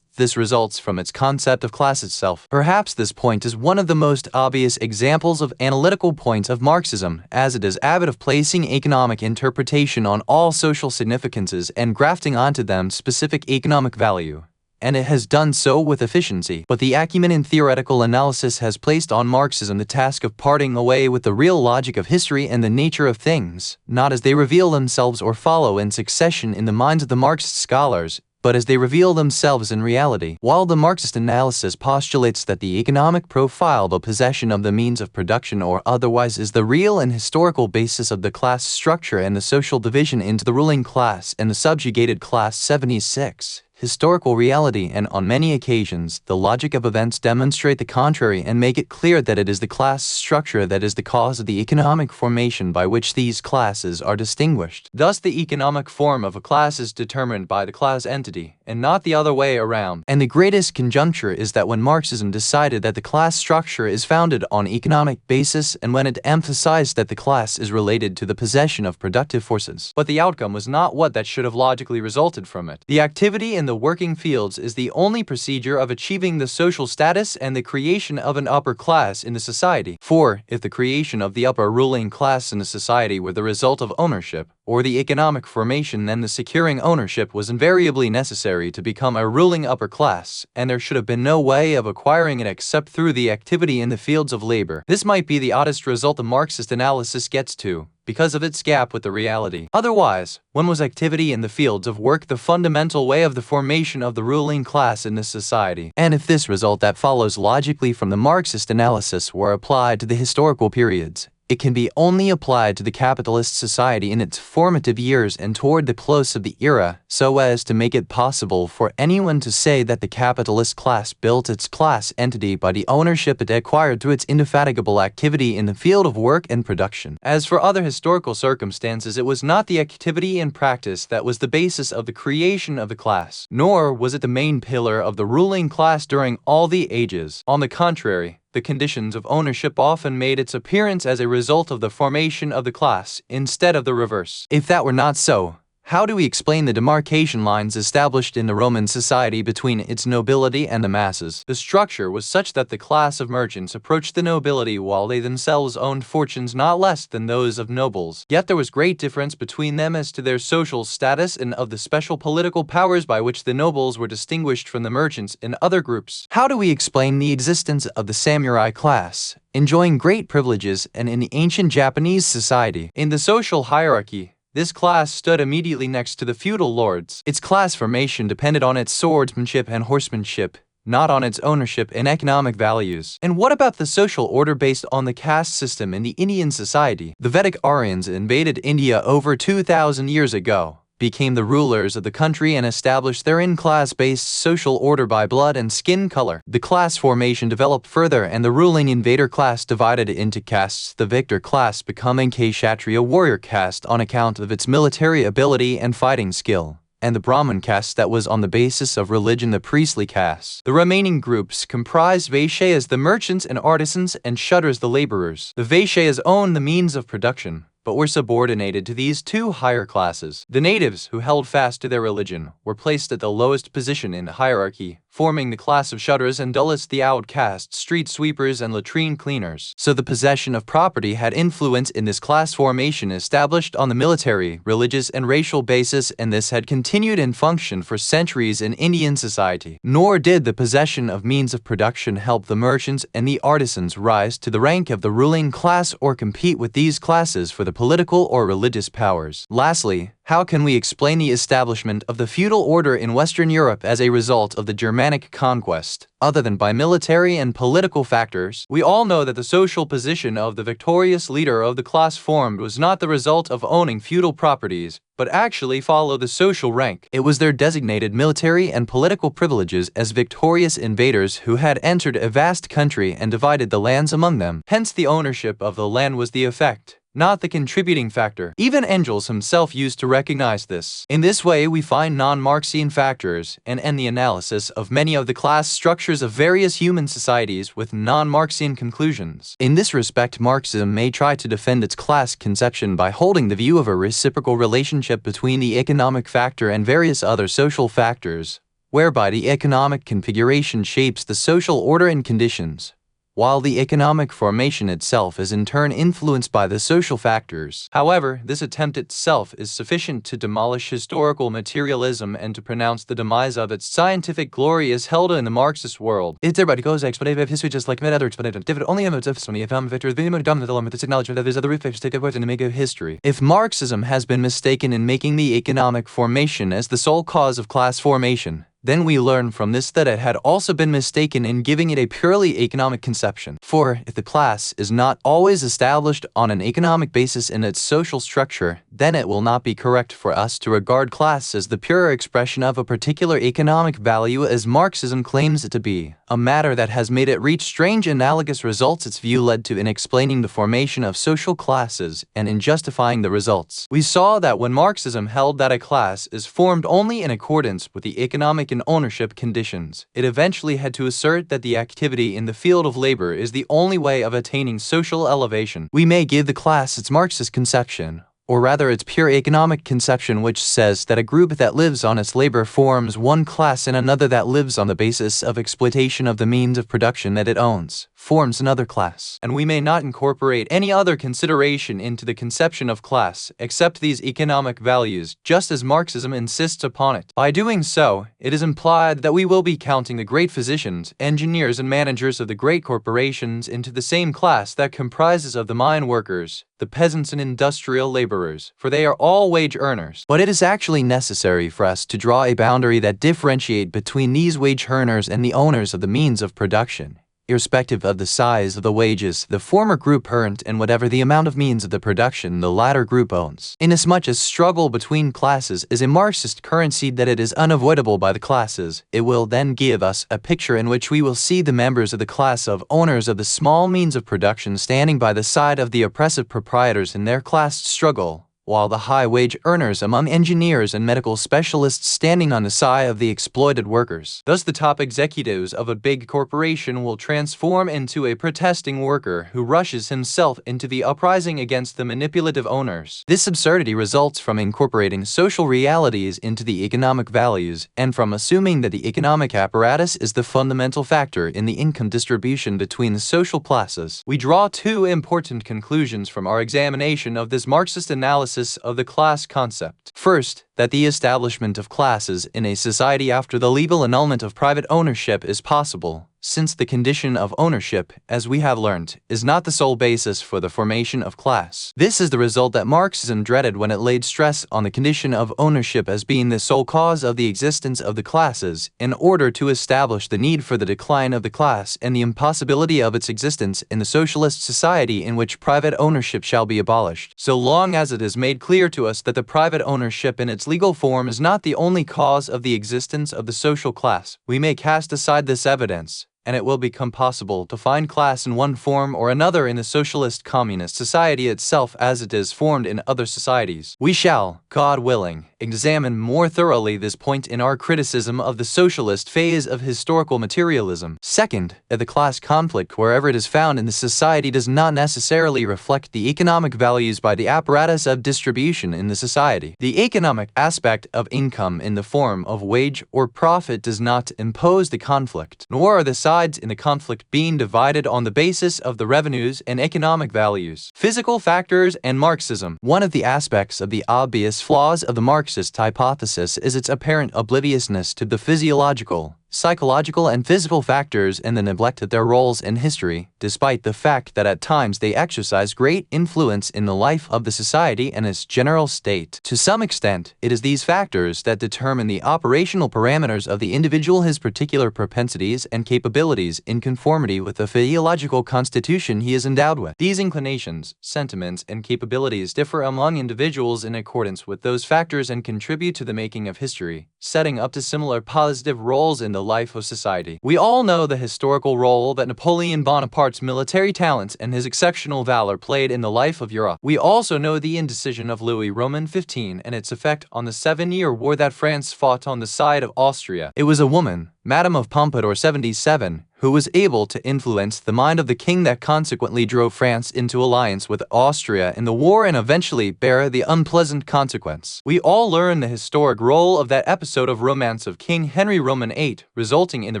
this results from its concept of class itself. Perhaps this point is one of the most obvious examples of analytical points of Marxism, as it is avid of placing economic interpretation on all social significances and grafting onto them specific economic value. And it has done so with efficiency. But the acumen in theoretical analysis has placed on Marxism the task of parting away with the real logic of history and the nature of things, not as they reveal themselves or follow in succession in the minds of the Marxist scholars, but as they reveal themselves in reality. While the Marxist analysis postulates that the economic profile, the possession of the means of production or otherwise, is the real and historical basis of the class structure and the social division into the ruling class and the subjugated class, 76. Historical reality and, on many occasions, the logic of events demonstrate the contrary and make it clear that it is the class structure that is the cause of the economic formation by which these classes are distinguished. Thus, the economic form of a class is determined by the class entity, and not the other way around. And the greatest conjuncture is that when Marxism decided that the class structure is founded on economic basis and when it emphasized that the class is related to the possession of productive forces. But the outcome was not what that should have logically resulted from it. The activity in the working fields is the only procedure of achieving the social status and the creation of an upper class in the society. For, if the creation of the upper ruling class in the society were the result of ownership, or the economic formation, then the securing ownership was invariably necessary to become a ruling upper class, and there should have been no way of acquiring it except through the activity in the fields of labor. This might be the oddest result the Marxist analysis gets to, because of its gap with the reality. Otherwise, when was activity in the fields of work the fundamental way of the formation of the ruling class in this society? And if this result that follows logically from the Marxist analysis were applied to the historical periods, It can be only applied to the capitalist society in its formative years and toward the close of the era, so as to make it possible for anyone to say that the capitalist class built its class entity by the ownership it acquired through its indefatigable activity in the field of work and production. As for other historical circumstances, it was not the activity and practice that was the basis of the creation of the class, nor was it the main pillar of the ruling class during all the ages. On the contrary, the conditions of ownership often made its appearance as a result of the formation of the class, instead of the reverse. If that were not so, how do we explain the demarcation lines established in the Roman society between its nobility and the masses? The structure was such that the class of merchants approached the nobility while they themselves owned fortunes not less than those of nobles. Yet there was great difference between them as to their social status and of the special political powers by which the nobles were distinguished from the merchants and other groups. How do we explain the existence of the samurai class, enjoying great privileges and in the ancient Japanese society? In the social hierarchy, this class stood immediately next to the feudal lords. Its class formation depended on its swordsmanship and horsemanship, not on its ownership and economic values. And what about the social order based on the caste system in the Indian society? The Vedic Aryans invaded India over 2,000 years ago, became the rulers of the country and established therein class-based social order by blood and skin color. The class formation developed further and the ruling invader class divided into castes, the victor class becoming Kshatriya warrior caste on account of its military ability and fighting skill, and the Brahmin caste that was on the basis of religion, the priestly caste. The remaining groups comprised Vaishyas, the merchants and artisans, and Shudras, the laborers. The Vaishyas owned the means of production, but were subordinated to these two higher classes. The natives, who held fast to their religion, were placed at the lowest position in the hierarchy, forming the class of Shudras and Dalits, the outcasts, street sweepers, and latrine cleaners. So the possession of property had influence in this class formation established on the military, religious, and racial basis, and this had continued in function for centuries in Indian society. Nor did the possession of means of production help the merchants and the artisans rise to the rank of the ruling class or compete with these classes for the political or religious powers. Lastly, how can we explain the establishment of the feudal order in Western Europe as a result of the Germanic conquest, other than by military and political factors? We all know that the social position of the victorious leader of the class formed was not the result of owning feudal properties, but actually followed the social rank. It was their designated military and political privileges as victorious invaders who had entered a vast country and divided the lands among them. Hence the ownership of the land was the effect, not the contributing factor. Even Engels himself used to recognize this. In this way, we find non-Marxian factors and end the analysis of many of the class structures of various human societies with non-Marxian conclusions. In this respect, Marxism may try to defend its class conception by holding the view of a reciprocal relationship between the economic factor and various other social factors, whereby the economic configuration shapes the social order and conditions, while the economic formation itself is in turn influenced by the social factors. However, this attempt itself is sufficient to demolish historical materialism and to pronounce the demise of its scientific glory as held in the Marxist world. It's everybody goes explanation of history just like many other explanation. Only a motive from the victor the element this acknowledgement that there's other reflex take in the make of history. If Marxism has been mistaken in making the economic formation as the sole cause of class formation, then we learn from this that it had also been mistaken in giving it a purely economic conception. For if the class is not always established on an economic basis in its social structure, then it will not be correct for us to regard class as the pure expression of a particular economic value as Marxism claims it to be, a matter that has made it reach strange analogous results its view led to in explaining the formation of social classes and in justifying the results. We saw that when Marxism held that a class is formed only in accordance with the economic and ownership conditions, it eventually had to assert that the activity in the field of labor is the only way of attaining social elevation. We may give the class its Marxist conception, or rather its pure economic conception, which says that a group that lives on its labor forms one class and another that lives on the basis of exploitation of the means of production that it owns forms another class. And we may not incorporate any other consideration into the conception of class except these economic values, just as Marxism insists upon it. By doing so, it is implied that we will be counting the great physicians, engineers, and managers of the great corporations into the same class that comprises of the mine workers, the peasants, and industrial laborers, for they are all wage earners. But it is actually necessary for us to draw a boundary that differentiate between these wage earners and the owners of the means of production. irrespective of the size of the wages the former group earned and whatever the amount of means of the production the latter group owns. Inasmuch as struggle between classes is a Marxist currency that it is unavoidable by the classes, it will then give us a picture in which we will see the members of the class of owners of the small means of production standing by the side of the oppressive proprietors in their class struggle, while the high-wage earners among engineers and medical specialists standing on the side of the exploited workers. Thus, the top executives of a big corporation will transform into a protesting worker who rushes himself into the uprising against the manipulative owners. This absurdity results from incorporating social realities into the economic values and from assuming that the economic apparatus is the fundamental factor in the income distribution between the social classes. We draw two important conclusions from our examination of this Marxist analysis of the class concept. First, that the establishment of classes in a society after the legal annulment of private ownership is possible, since the condition of ownership, as we have learned, is not the sole basis for the formation of class. This is the result that Marxism dreaded when it laid stress on the condition of ownership as being the sole cause of the existence of the classes, in order to establish the need for the decline of the class and the impossibility of its existence in the socialist society in which private ownership shall be abolished. So long as it is made clear to us that the private ownership in its legal form is not the only cause of the existence of the social class, we may cast aside this evidence, and it will become possible to find class in one form or another in the socialist communist society itself as it is formed in other societies. We shall, God willing, examine more thoroughly this point in our criticism of the socialist phase of historical materialism. Second, the class conflict, wherever it is found in the society, does not necessarily reflect the economic values by the apparatus of distribution in the society. The economic aspect of income in the form of wage or profit does not impose the conflict, nor are the sides in the conflict being divided on the basis of the revenues and economic values. Physical factors and Marxism. One of the aspects of the obvious flaws of the Marxist hypothesis is its apparent obliviousness to the physiological, psychological and physical factors and the neglect of their roles in history, despite the fact that at times they exercise great influence in the life of the society and its general state. To some extent, it is these factors that determine the operational parameters of the individual, his particular propensities and capabilities in conformity with the physiological constitution he is endowed with. These inclinations, sentiments, and capabilities differ among individuals in accordance with those factors and contribute to the making of history, setting up to similar positive roles in the life of society. We all know the historical role that Napoleon Bonaparte's military talents and his exceptional valor played in the life of Europe. We also know the indecision of Louis Roman XV and its effect on the 7-year war that France fought on the side of Austria. It was a woman, Madame of Pompadour 77, who was able to influence the mind of the king that consequently drove France into alliance with Austria in the war and eventually bear the unpleasant consequence. We all learn the historic role of that episode of romance of King Henry Roman VIII, resulting in the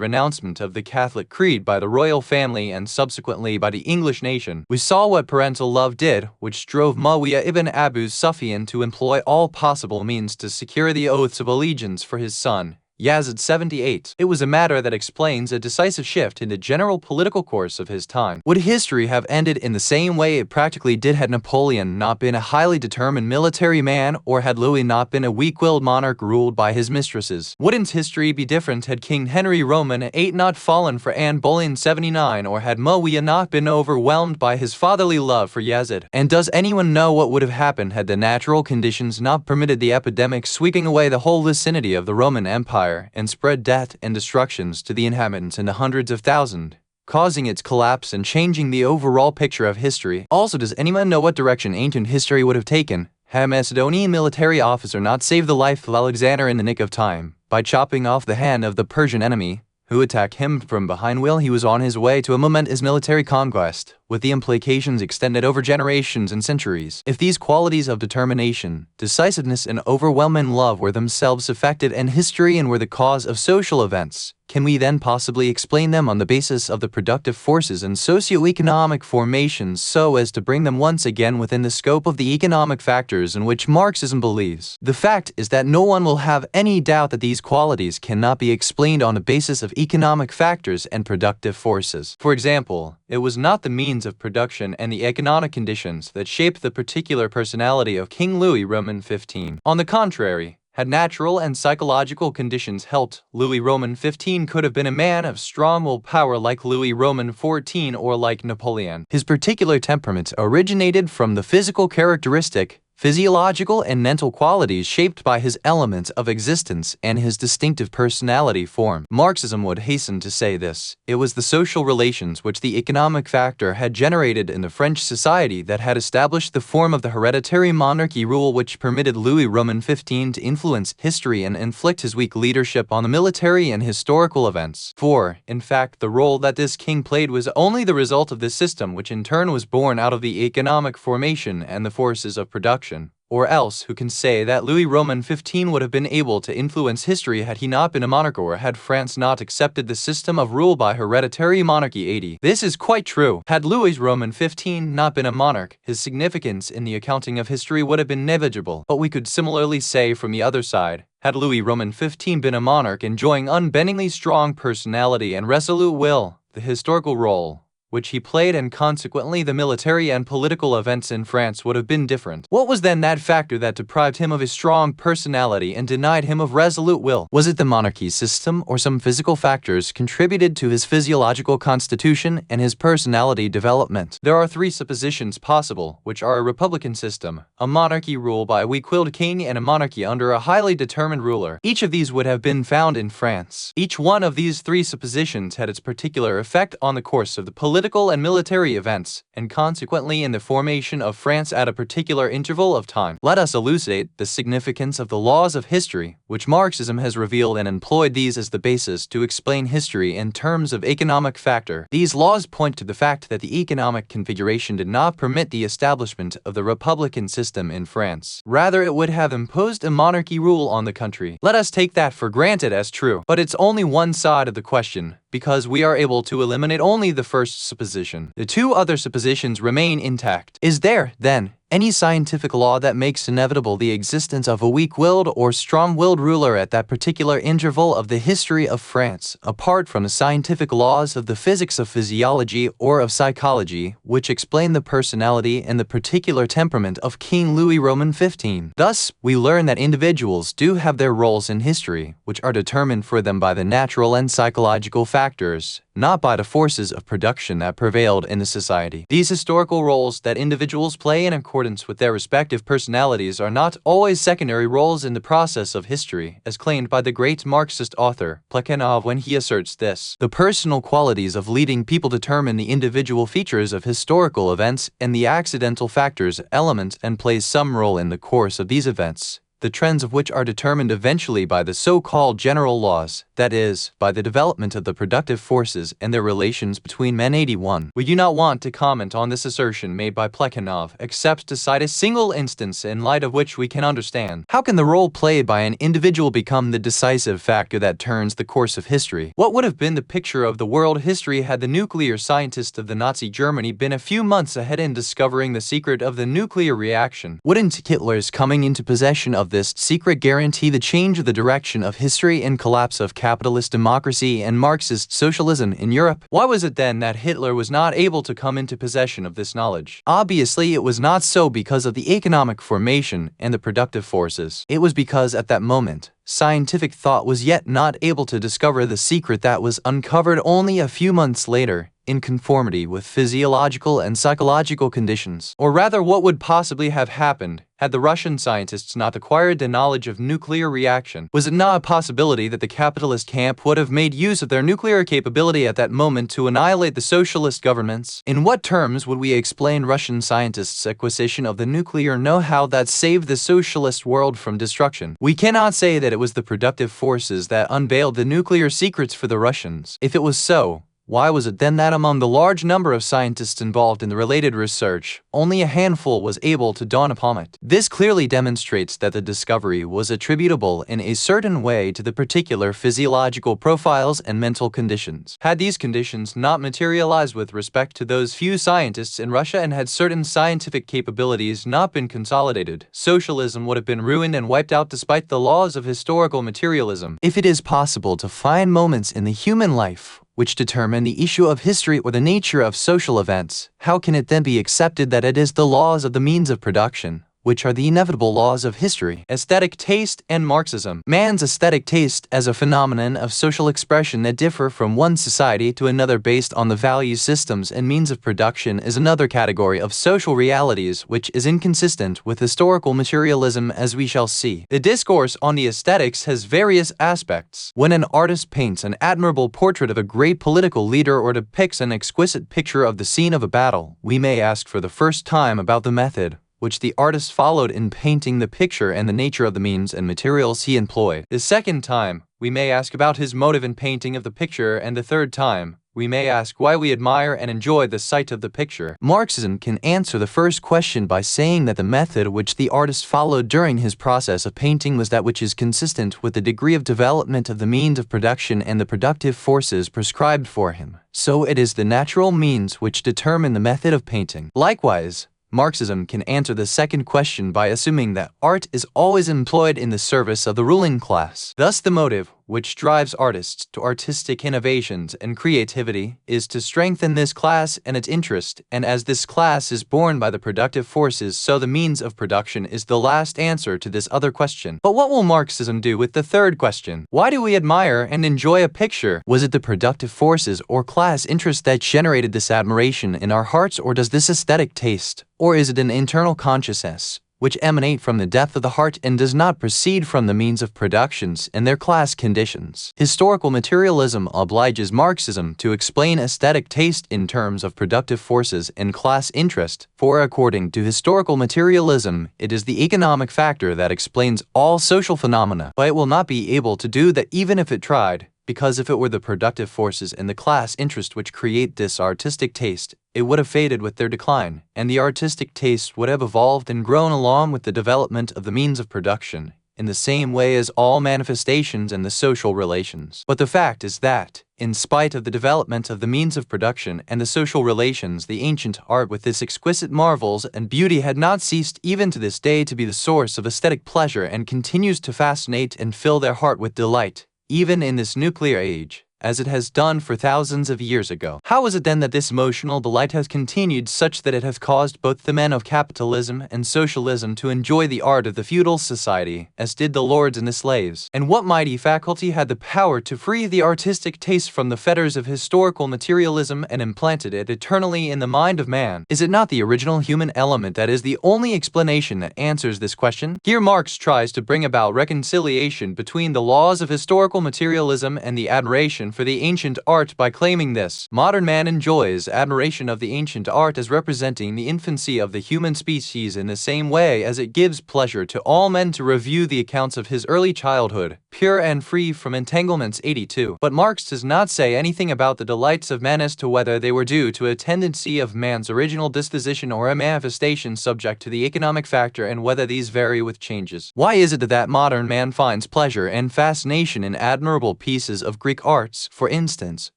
renouncement of the Catholic creed by the royal family and subsequently by the English nation. We saw what parental love did, which drove Muawiyah ibn Abu Sufyan to employ all possible means to secure the oaths of allegiance for his son, Yazid 78. It was a matter that explains a decisive shift in the general political course of his time. Would history have ended in the same way it practically did had Napoleon not been a highly determined military man, or had Louis not been a weak-willed monarch ruled by his mistresses? Wouldn't history be different had King Henry Roman VIII not fallen for Anne Boleyn 79, or had Muawiyah not been overwhelmed by his fatherly love for Yazid? And does anyone know what would have happened had the natural conditions not permitted the epidemic sweeping away the whole vicinity of the Roman Empire and spread death and destructions to the inhabitants in the hundreds of thousands, causing its collapse and changing the overall picture of history? Also, does anyone know what direction ancient history would have taken had a Macedonian military officer not saved the life of Alexander in the nick of time by chopping off the hand of the Persian enemy who attacked him from behind while he was on his way to a momentous military conquest, with the implications extended over generations and centuries? If these qualities of determination, decisiveness, and overwhelming love were themselves affected in history and were the cause of social events, can we then possibly explain them on the basis of the productive forces and socio-economic formations so as to bring them once again within the scope of the economic factors in which Marxism believes? The fact is that no one will have any doubt that these qualities cannot be explained on the basis of economic factors and productive forces. For example, it was not the means of production and the economic conditions that shaped the particular personality of King Louis Roman XV. On the contrary, Had natural and psychological conditions helped, Louis Roman 15 could have been a man of strong willpower like Louis Roman 14 or like Napoleon. His particular temperament originated from the physical characteristic, physiological and mental qualities shaped by his element of existence and his distinctive personality form. Marxism would hasten to say this. It was the social relations which the economic factor had generated in the French society that had established the form of the hereditary monarchy rule which permitted Louis Roman 15 to influence history and inflict his weak leadership on the military and historical events. For, in fact, the role that this king played was only the result of this system which in turn was born out of the economic formation and the forces of production. Or else, who can say that Louis Roman 15 would have been able to influence history had he not been a monarch or had France not accepted the system of rule by hereditary monarchy 80? This is quite true. Had Louis Roman 15 not been a monarch, his significance in the accounting of history would have been negligible. But we could similarly say from the other side, had Louis Roman 15 been a monarch enjoying unbendingly strong personality and resolute will, the historical role which he played and consequently the military and political events in France would have been different. What was then that factor that deprived him of his strong personality and denied him of resolute will? Was it the monarchy system or some physical factors contributed to his physiological constitution and his personality development? There are three suppositions possible, which are a republican system, a monarchy ruled by a weak-willed king, and a monarchy under a highly determined ruler. Each of these would have been found in France. Each one of these three suppositions had its particular effect on the course of the political and military events, and consequently in the formation of France at a particular interval of time. Let us elucidate the significance of the laws of history, which Marxism has revealed and employed these as the basis to explain history in terms of economic factor. These laws point to the fact that the economic configuration did not permit the establishment of the republican system in France. Rather, it would have imposed a monarchy rule on the country. Let us take that for granted as true. But it's only one side of the question, because we are able to eliminate only the first supposition. The two other suppositions remain intact. Is there, then, any scientific law that makes inevitable the existence of a weak-willed or strong-willed ruler at that particular interval of the history of France, apart from the scientific laws of the physics of physiology or of psychology, which explain the personality and the particular temperament of King Louis Roman 15? Thus, we learn that individuals do have their roles in history, which are determined for them by the natural and psychological factors, not by the forces of production that prevailed in the society. These historical roles that individuals play in accordance with their respective personalities are not always secondary roles in the process of history, as claimed by the great Marxist author Plekhanov when he asserts this. The personal qualities of leading people determine the individual features of historical events, and the accidental factors element and plays some role in the course of these events, the trends of which are determined eventually by the so-called general laws, that is, by the development of the productive forces and their relations between men. 81. We do not want to comment on this assertion made by Plekhanov, except to cite a single instance in light of which we can understand. How can the role played by an individual become the decisive factor that turns the course of history? What would have been the picture of the world history had the nuclear scientists of the Nazi Germany been a few months ahead in discovering the secret of the nuclear reaction? Wouldn't Hitler's coming into possession of this secret guarantee the change of the direction of history and collapse of capitalist democracy and Marxist socialism in Europe? Why was it then that Hitler was not able to come into possession of this knowledge? Obviously, it was not so because of the economic formation and the productive forces. It was because at that moment, scientific thought was yet not able to discover the secret that was uncovered only a few months later, in conformity with physiological and psychological conditions. Or rather, what would possibly have happened had the Russian scientists not acquired the knowledge of nuclear reaction? Was it not a possibility that the capitalist camp would have made use of their nuclear capability at that moment to annihilate the socialist governments? In what terms would we explain Russian scientists' acquisition of the nuclear know-how that saved the socialist world from destruction? We cannot say that it was the productive forces that unveiled the nuclear secrets for the Russians. If it was so, why was it then that among the large number of scientists involved in the related research, only a handful was able to dawn upon it? This clearly demonstrates that the discovery was attributable in a certain way to the particular physiological profiles and mental conditions. Had these conditions not materialized with respect to those few scientists in Russia, and had certain scientific capabilities not been consolidated, socialism would have been ruined and wiped out despite the laws of historical materialism. If it is possible to find moments in the human life which determine the issue of history or the nature of social events, how can it then be accepted that it is the laws of the means of production, which are the inevitable laws of history. Aesthetic taste and Marxism. Man's aesthetic taste as a phenomenon of social expression that differ from one society to another based on the value systems and means of production is another category of social realities which is inconsistent with historical materialism, as we shall see. The discourse on the aesthetics has various aspects. When an artist paints an admirable portrait of a great political leader or depicts an exquisite picture of the scene of a battle, we may ask for the first time about the method which the artist followed in painting the picture and the nature of the means and materials he employed. The second time, we may ask about his motive in painting of the picture, and the third time, we may ask why we admire and enjoy the sight of the picture. Marxism can answer the first question by saying that the method which the artist followed during his process of painting was that which is consistent with the degree of development of the means of production and the productive forces prescribed for him. So it is the natural means which determine the method of painting. Likewise, Marxism can answer the second question by assuming that art is always employed in the service of the ruling class. Thus, the motive which drives artists to artistic innovations and creativity is to strengthen this class and its interest, and as this class is borne by the productive forces, so the means of production is the last answer to this other question. But what will Marxism do with the third question? Why do we admire and enjoy a picture? Was it the productive forces or class interest that generated this admiration in our hearts, or does this aesthetic taste? Or is it an internal consciousness which emanate from the depth of the heart and does not proceed from the means of productions and their class conditions? Historical materialism obliges Marxism to explain aesthetic taste in terms of productive forces and class interest, for according to historical materialism, it is the economic factor that explains all social phenomena, but it will not be able to do that even if it tried, because if it were the productive forces and the class interest which create this artistic taste, it would have faded with their decline, and the artistic taste would have evolved and grown along with the development of the means of production, in the same way as all manifestations and the social relations. But the fact is that, in spite of the development of the means of production and the social relations, the ancient art with its exquisite marvels and beauty had not ceased even to this day to be the source of aesthetic pleasure and continues to fascinate and fill their heart with delight, even in this nuclear age, as it has done for thousands of years ago. How is it then that this emotional delight has continued such that it has caused both the men of capitalism and socialism to enjoy the art of the feudal society, as did the lords and the slaves? And what mighty faculty had the power to free the artistic taste from the fetters of historical materialism and implanted it eternally in the mind of man? Is it not the original human element that is the only explanation that answers this question? Here Marx tries to bring about reconciliation between the laws of historical materialism and the admiration for the ancient art by claiming this: modern man enjoys admiration of the ancient art as representing the infancy of the human species in the same way as it gives pleasure to all men to review the accounts of his early childhood, pure and free from entanglements. 82. But Marx does not say anything about the delights of men as to whether they were due to a tendency of man's original disposition or a manifestation subject to the economic factor, and whether these vary with changes. Why is it that modern man finds pleasure and fascination in admirable pieces of Greek arts, for instance,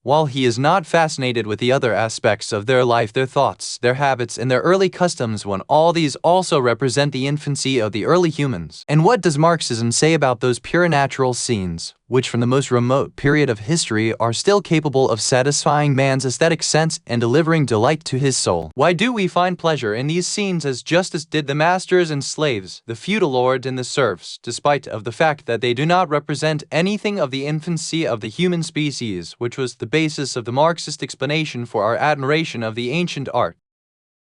while he is not fascinated with the other aspects of their life, their thoughts, their habits, and their early customs, when all these also represent the infancy of the early humans? And what does Marxism say about those pure natural scenes, which from the most remote period of history are still capable of satisfying man's aesthetic sense and delivering delight to his soul? Why do we find pleasure in these scenes as just as did the masters and slaves, the feudal lords and the serfs, despite of the fact that they do not represent anything of the infancy of the human species, which was the basis of the Marxist explanation for our admiration of the ancient art?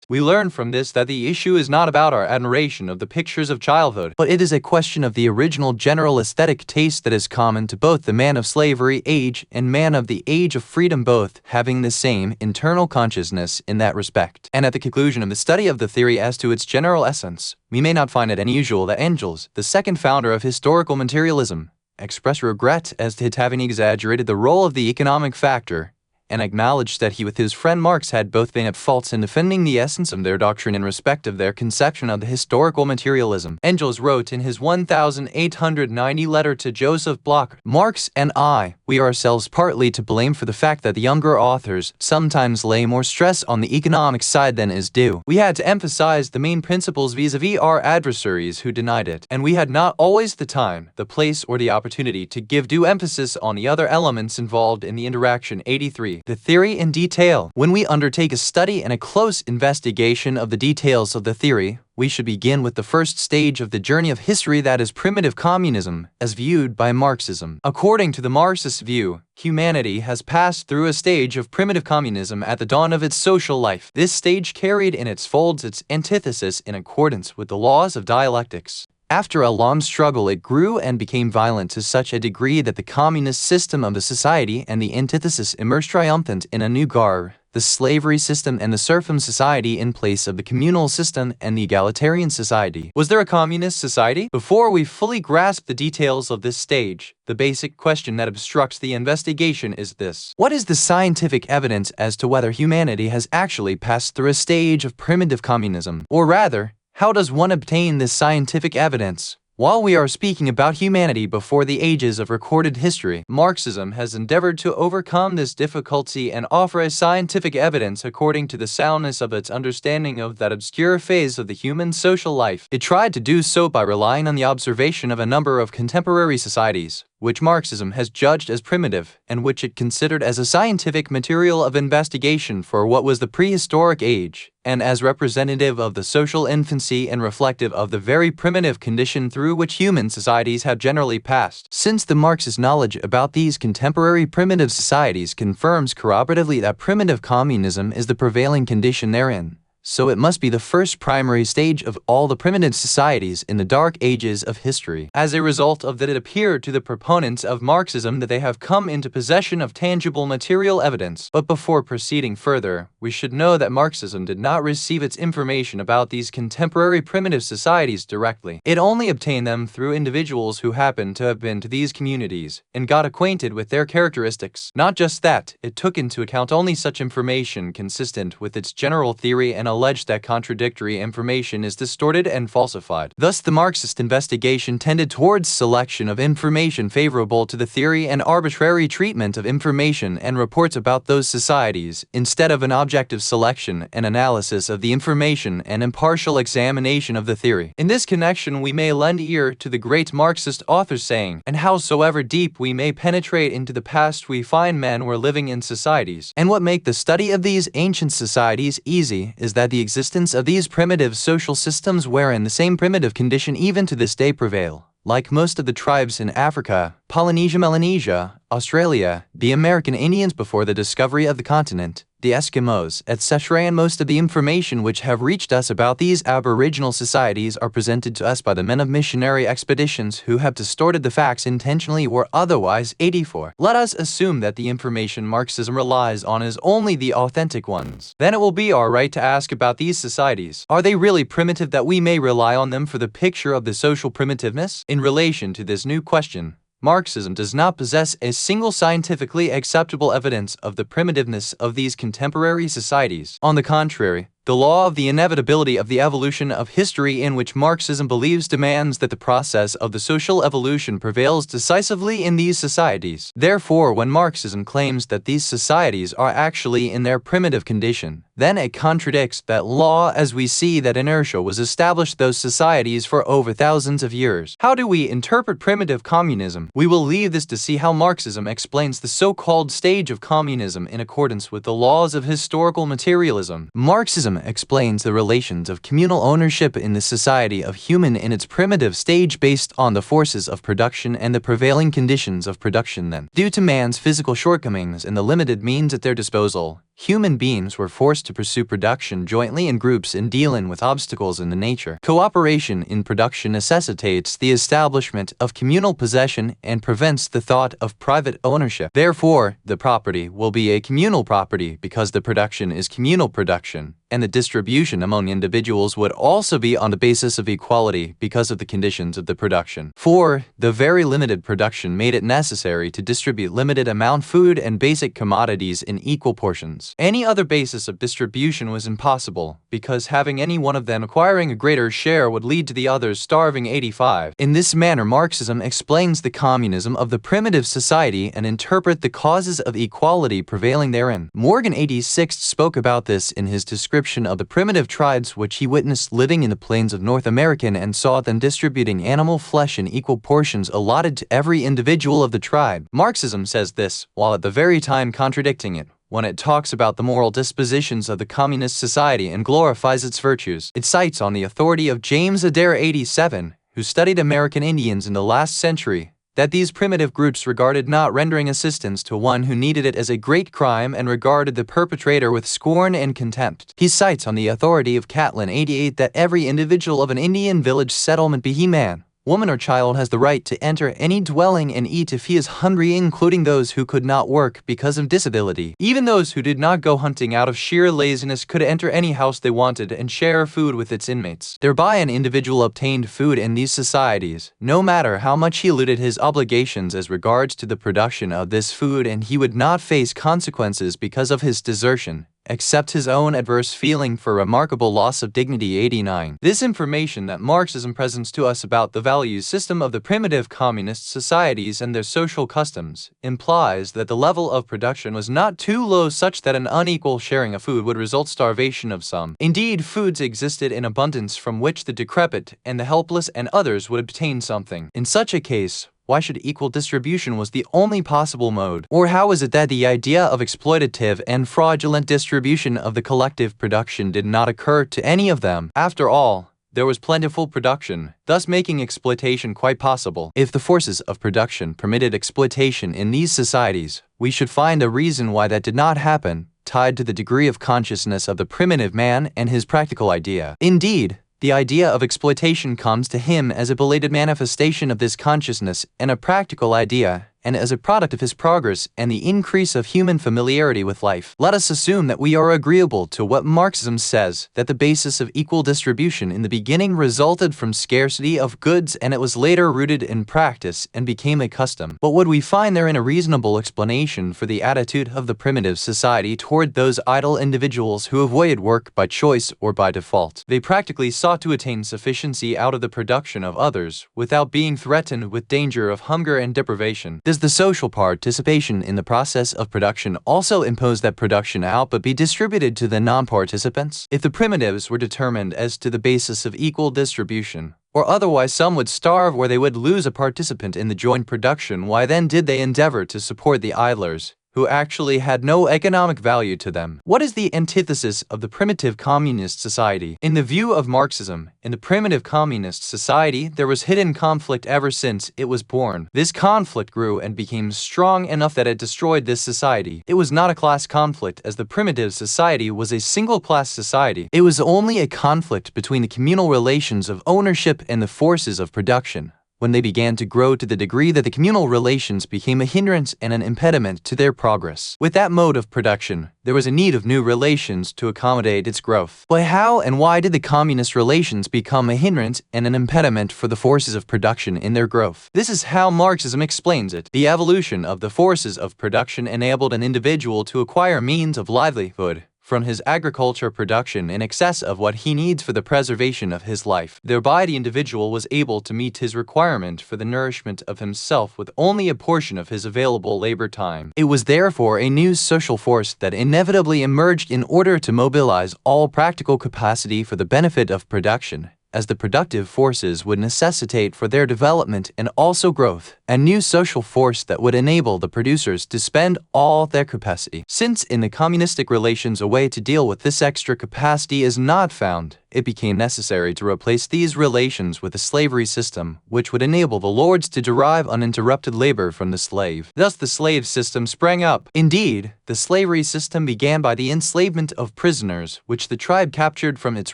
We learn from this that the issue is not about our admiration of the pictures of childhood, but it is a question of the original general aesthetic taste that is common to both the man of slavery age and man of the age of freedom, both having the same internal consciousness in that respect. And at the conclusion of the study of the theory as to its general essence, we may not find it unusual that Engels, the second founder of historical materialism, expressed regret as to its having exaggerated the role of the economic factor, and acknowledged that he with his friend Marx had both been at fault in defending the essence of their doctrine in respect of their conception of the historical materialism. Engels wrote in his 1890 letter to Joseph Bloch, "Marx and I, we ourselves partly to blame for the fact that the younger authors sometimes lay more stress on the economic side than is due. We had to emphasize the main principles vis-a-vis our adversaries who denied it, and we had not always the time, the place, or the opportunity to give due emphasis on the other elements involved in the interaction." 83. The theory in detail. When we undertake a study and a close investigation of the details of the theory, we should begin with the first stage of the journey of history, that is primitive communism, as viewed by Marxism. According to the Marxist view, humanity has passed through a stage of primitive communism at the dawn of its social life. This stage carried in its folds its antithesis in accordance with the laws of dialectics. After a long struggle, it grew and became violent to such a degree that the communist system of the society and the antithesis emerged triumphant in a new garb, the slavery system and the serfdom society in place of the communal system and the egalitarian society. Was there a communist society? Before we fully grasp the details of this stage, the basic question that obstructs the investigation is this: what is the scientific evidence as to whether humanity has actually passed through a stage of primitive communism? Or rather, how does one obtain this scientific evidence? While we are speaking about humanity before the ages of recorded history, Marxism has endeavored to overcome this difficulty and offer a scientific evidence according to the soundness of its understanding of that obscure phase of the human social life. It tried to do so by relying on the observation of a number of contemporary societies, which Marxism has judged as primitive, and which it considered as a scientific material of investigation for what was the prehistoric age, and as representative of the social infancy and reflective of the very primitive condition through which human societies have generally passed. Since the Marxist knowledge about these contemporary primitive societies confirms corroboratively that primitive communism is the prevailing condition therein, so it must be the first primary stage of all the primitive societies in the dark ages of history. As a result of that, it appeared to the proponents of Marxism that they have come into possession of tangible material evidence. But before proceeding further, we should know that Marxism did not receive its information about these contemporary primitive societies directly. It only obtained them through individuals who happened to have been to these communities and got acquainted with their characteristics. Not just that, it took into account only such information consistent with its general theory and alleged that contradictory information is distorted and falsified. Thus, the Marxist investigation tended towards selection of information favorable to the theory and arbitrary treatment of information and reports about those societies, instead of an objective selection and analysis of the information and impartial examination of the theory. In this connection, we may lend ear to the great Marxist author's saying, "And howsoever deep we may penetrate into the past, we find men were living in societies. And what make the study of these ancient societies easy is that the existence of these primitive social systems wherein the same primitive condition even to this day prevail. Like most of the tribes in Africa, Polynesia, Melanesia, Australia, the American Indians before the discovery of the continent, the Eskimos, etc., and most of the information which have reached us about these aboriginal societies are presented to us by the men of missionary expeditions who have distorted the facts intentionally or otherwise. 84. Let us assume that the information Marxism relies on is only the authentic ones. Then it will be our right to ask about these societies. Are they really primitive that we may rely on them for the picture of the social primitiveness? In relation to this new question, Marxism does not possess a single scientifically acceptable evidence of the primitiveness of these contemporary societies. On the contrary, the law of the inevitability of the evolution of history in which Marxism believes demands that the process of the social evolution prevails decisively in these societies. Therefore, when Marxism claims that these societies are actually in their primitive condition, then it contradicts that law, as we see that inertia was established those societies for over thousands of years. How do we interpret primitive communism? We will leave this to see how Marxism explains the so-called stage of communism in accordance with the laws of historical materialism. Marxism explains the relations of communal ownership in the society of human in its primitive stage based on the forces of production and the prevailing conditions of production then. Due to man's physical shortcomings and the limited means at their disposal, human beings were forced to pursue production jointly in groups in dealing with obstacles in the nature. Cooperation in production necessitates the establishment of communal possession and prevents the thought of private ownership. Therefore, the property will be a communal property because the production is communal production, and the distribution among individuals would also be on the basis of equality because of the conditions of the production. 4. The very limited production made it necessary to distribute limited amount food and basic commodities in equal portions. Any other basis of distribution was impossible, because having any one of them acquiring a greater share would lead to the others starving. 85. In this manner, Marxism explains the communism of the primitive society and interpret the causes of equality prevailing therein. Morgan 86 spoke about this in his description of the primitive tribes which he witnessed living in the plains of North America and saw them distributing animal flesh in equal portions allotted to every individual of the tribe. Marxism says this, while at the very time contradicting it. when it talks about the moral dispositions of the communist society and glorifies its virtues. It cites on the authority of James Adair 87, who studied American Indians in the last century, that these primitive groups regarded not rendering assistance to one who needed it as a great crime and regarded the perpetrator with scorn and contempt. He cites on the authority of Catlin 88 that every individual of an Indian village settlement, be he man, woman or child, has the right to enter any dwelling and eat if he is hungry, including those who could not work because of disability. Even those who did not go hunting out of sheer laziness could enter any house they wanted and share food with its inmates. Thereby an individual obtained food in these societies, no matter how much he eluded his obligations as regards to the production of this food, and he would not face consequences because of his desertion, except his own adverse feeling for remarkable loss of dignity. 89. This information that Marxism presents to us about the value system of the primitive communist societies and their social customs implies that the level of production was not too low such that an unequal sharing of food would result starvation of some. Indeed, foods existed in abundance from which the decrepit and the helpless and others would obtain something. In such a case, why should equal distribution was the only possible mode? Or how is it that the idea of exploitative and fraudulent distribution of the collective production did not occur to any of them? After all, there was plentiful production, thus making exploitation quite possible. If the forces of production permitted exploitation in these societies, we should find a reason why that did not happen, tied to the degree of consciousness of the primitive man and his practical idea. Indeed, the idea of exploitation comes to him as a belated manifestation of this consciousness and a practical idea, and as a product of his progress and the increase of human familiarity with life. Let us assume that we are agreeable to what Marxism says, that the basis of equal distribution in the beginning resulted from scarcity of goods and it was later rooted in practice and became a custom. But would we find therein a reasonable explanation for the attitude of the primitive society toward those idle individuals who avoided work by choice or by default? They practically sought to attain sufficiency out of the production of others without being threatened with danger of hunger and deprivation. Does the social participation in the process of production also impose that production output be distributed to the non-participants? If the primitives were determined as to the basis of equal distribution, or otherwise some would starve or they would lose a participant in the joint production, why then did they endeavor to support the idlers, who actually had no economic value to them? What is the antithesis of the primitive communist society? In the view of Marxism, in the primitive communist society, there was hidden conflict ever since it was born. This conflict grew and became strong enough that it destroyed this society. It was not a class conflict, as the primitive society was a single-class society. It was only a conflict between the communal relations of ownership and the forces of production. When they began to grow to the degree that the communal relations became a hindrance and an impediment to their progress. With that mode of production, there was a need of new relations to accommodate its growth. But how and why did the communist relations become a hindrance and an impediment for the forces of production in their growth? This is how Marxism explains it. The evolution of the forces of production enabled an individual to acquire means of livelihood from his agriculture production in excess of what he needs for the preservation of his life. Thereby the individual was able to meet his requirement for the nourishment of himself with only a portion of his available labor time. It was therefore a new social force that inevitably emerged in order to mobilize all practical capacity for the benefit of production, as the productive forces would necessitate for their development and also growth, a new social force that would enable the producers to spend all their capacity. Since in the communistic relations a way to deal with this extra capacity is not found, it became necessary to replace these relations with a slavery system, which would enable the lords to derive uninterrupted labor from the slave. Thus the slave system sprang up. Indeed, the slavery system began by the enslavement of prisoners, which the tribe captured from its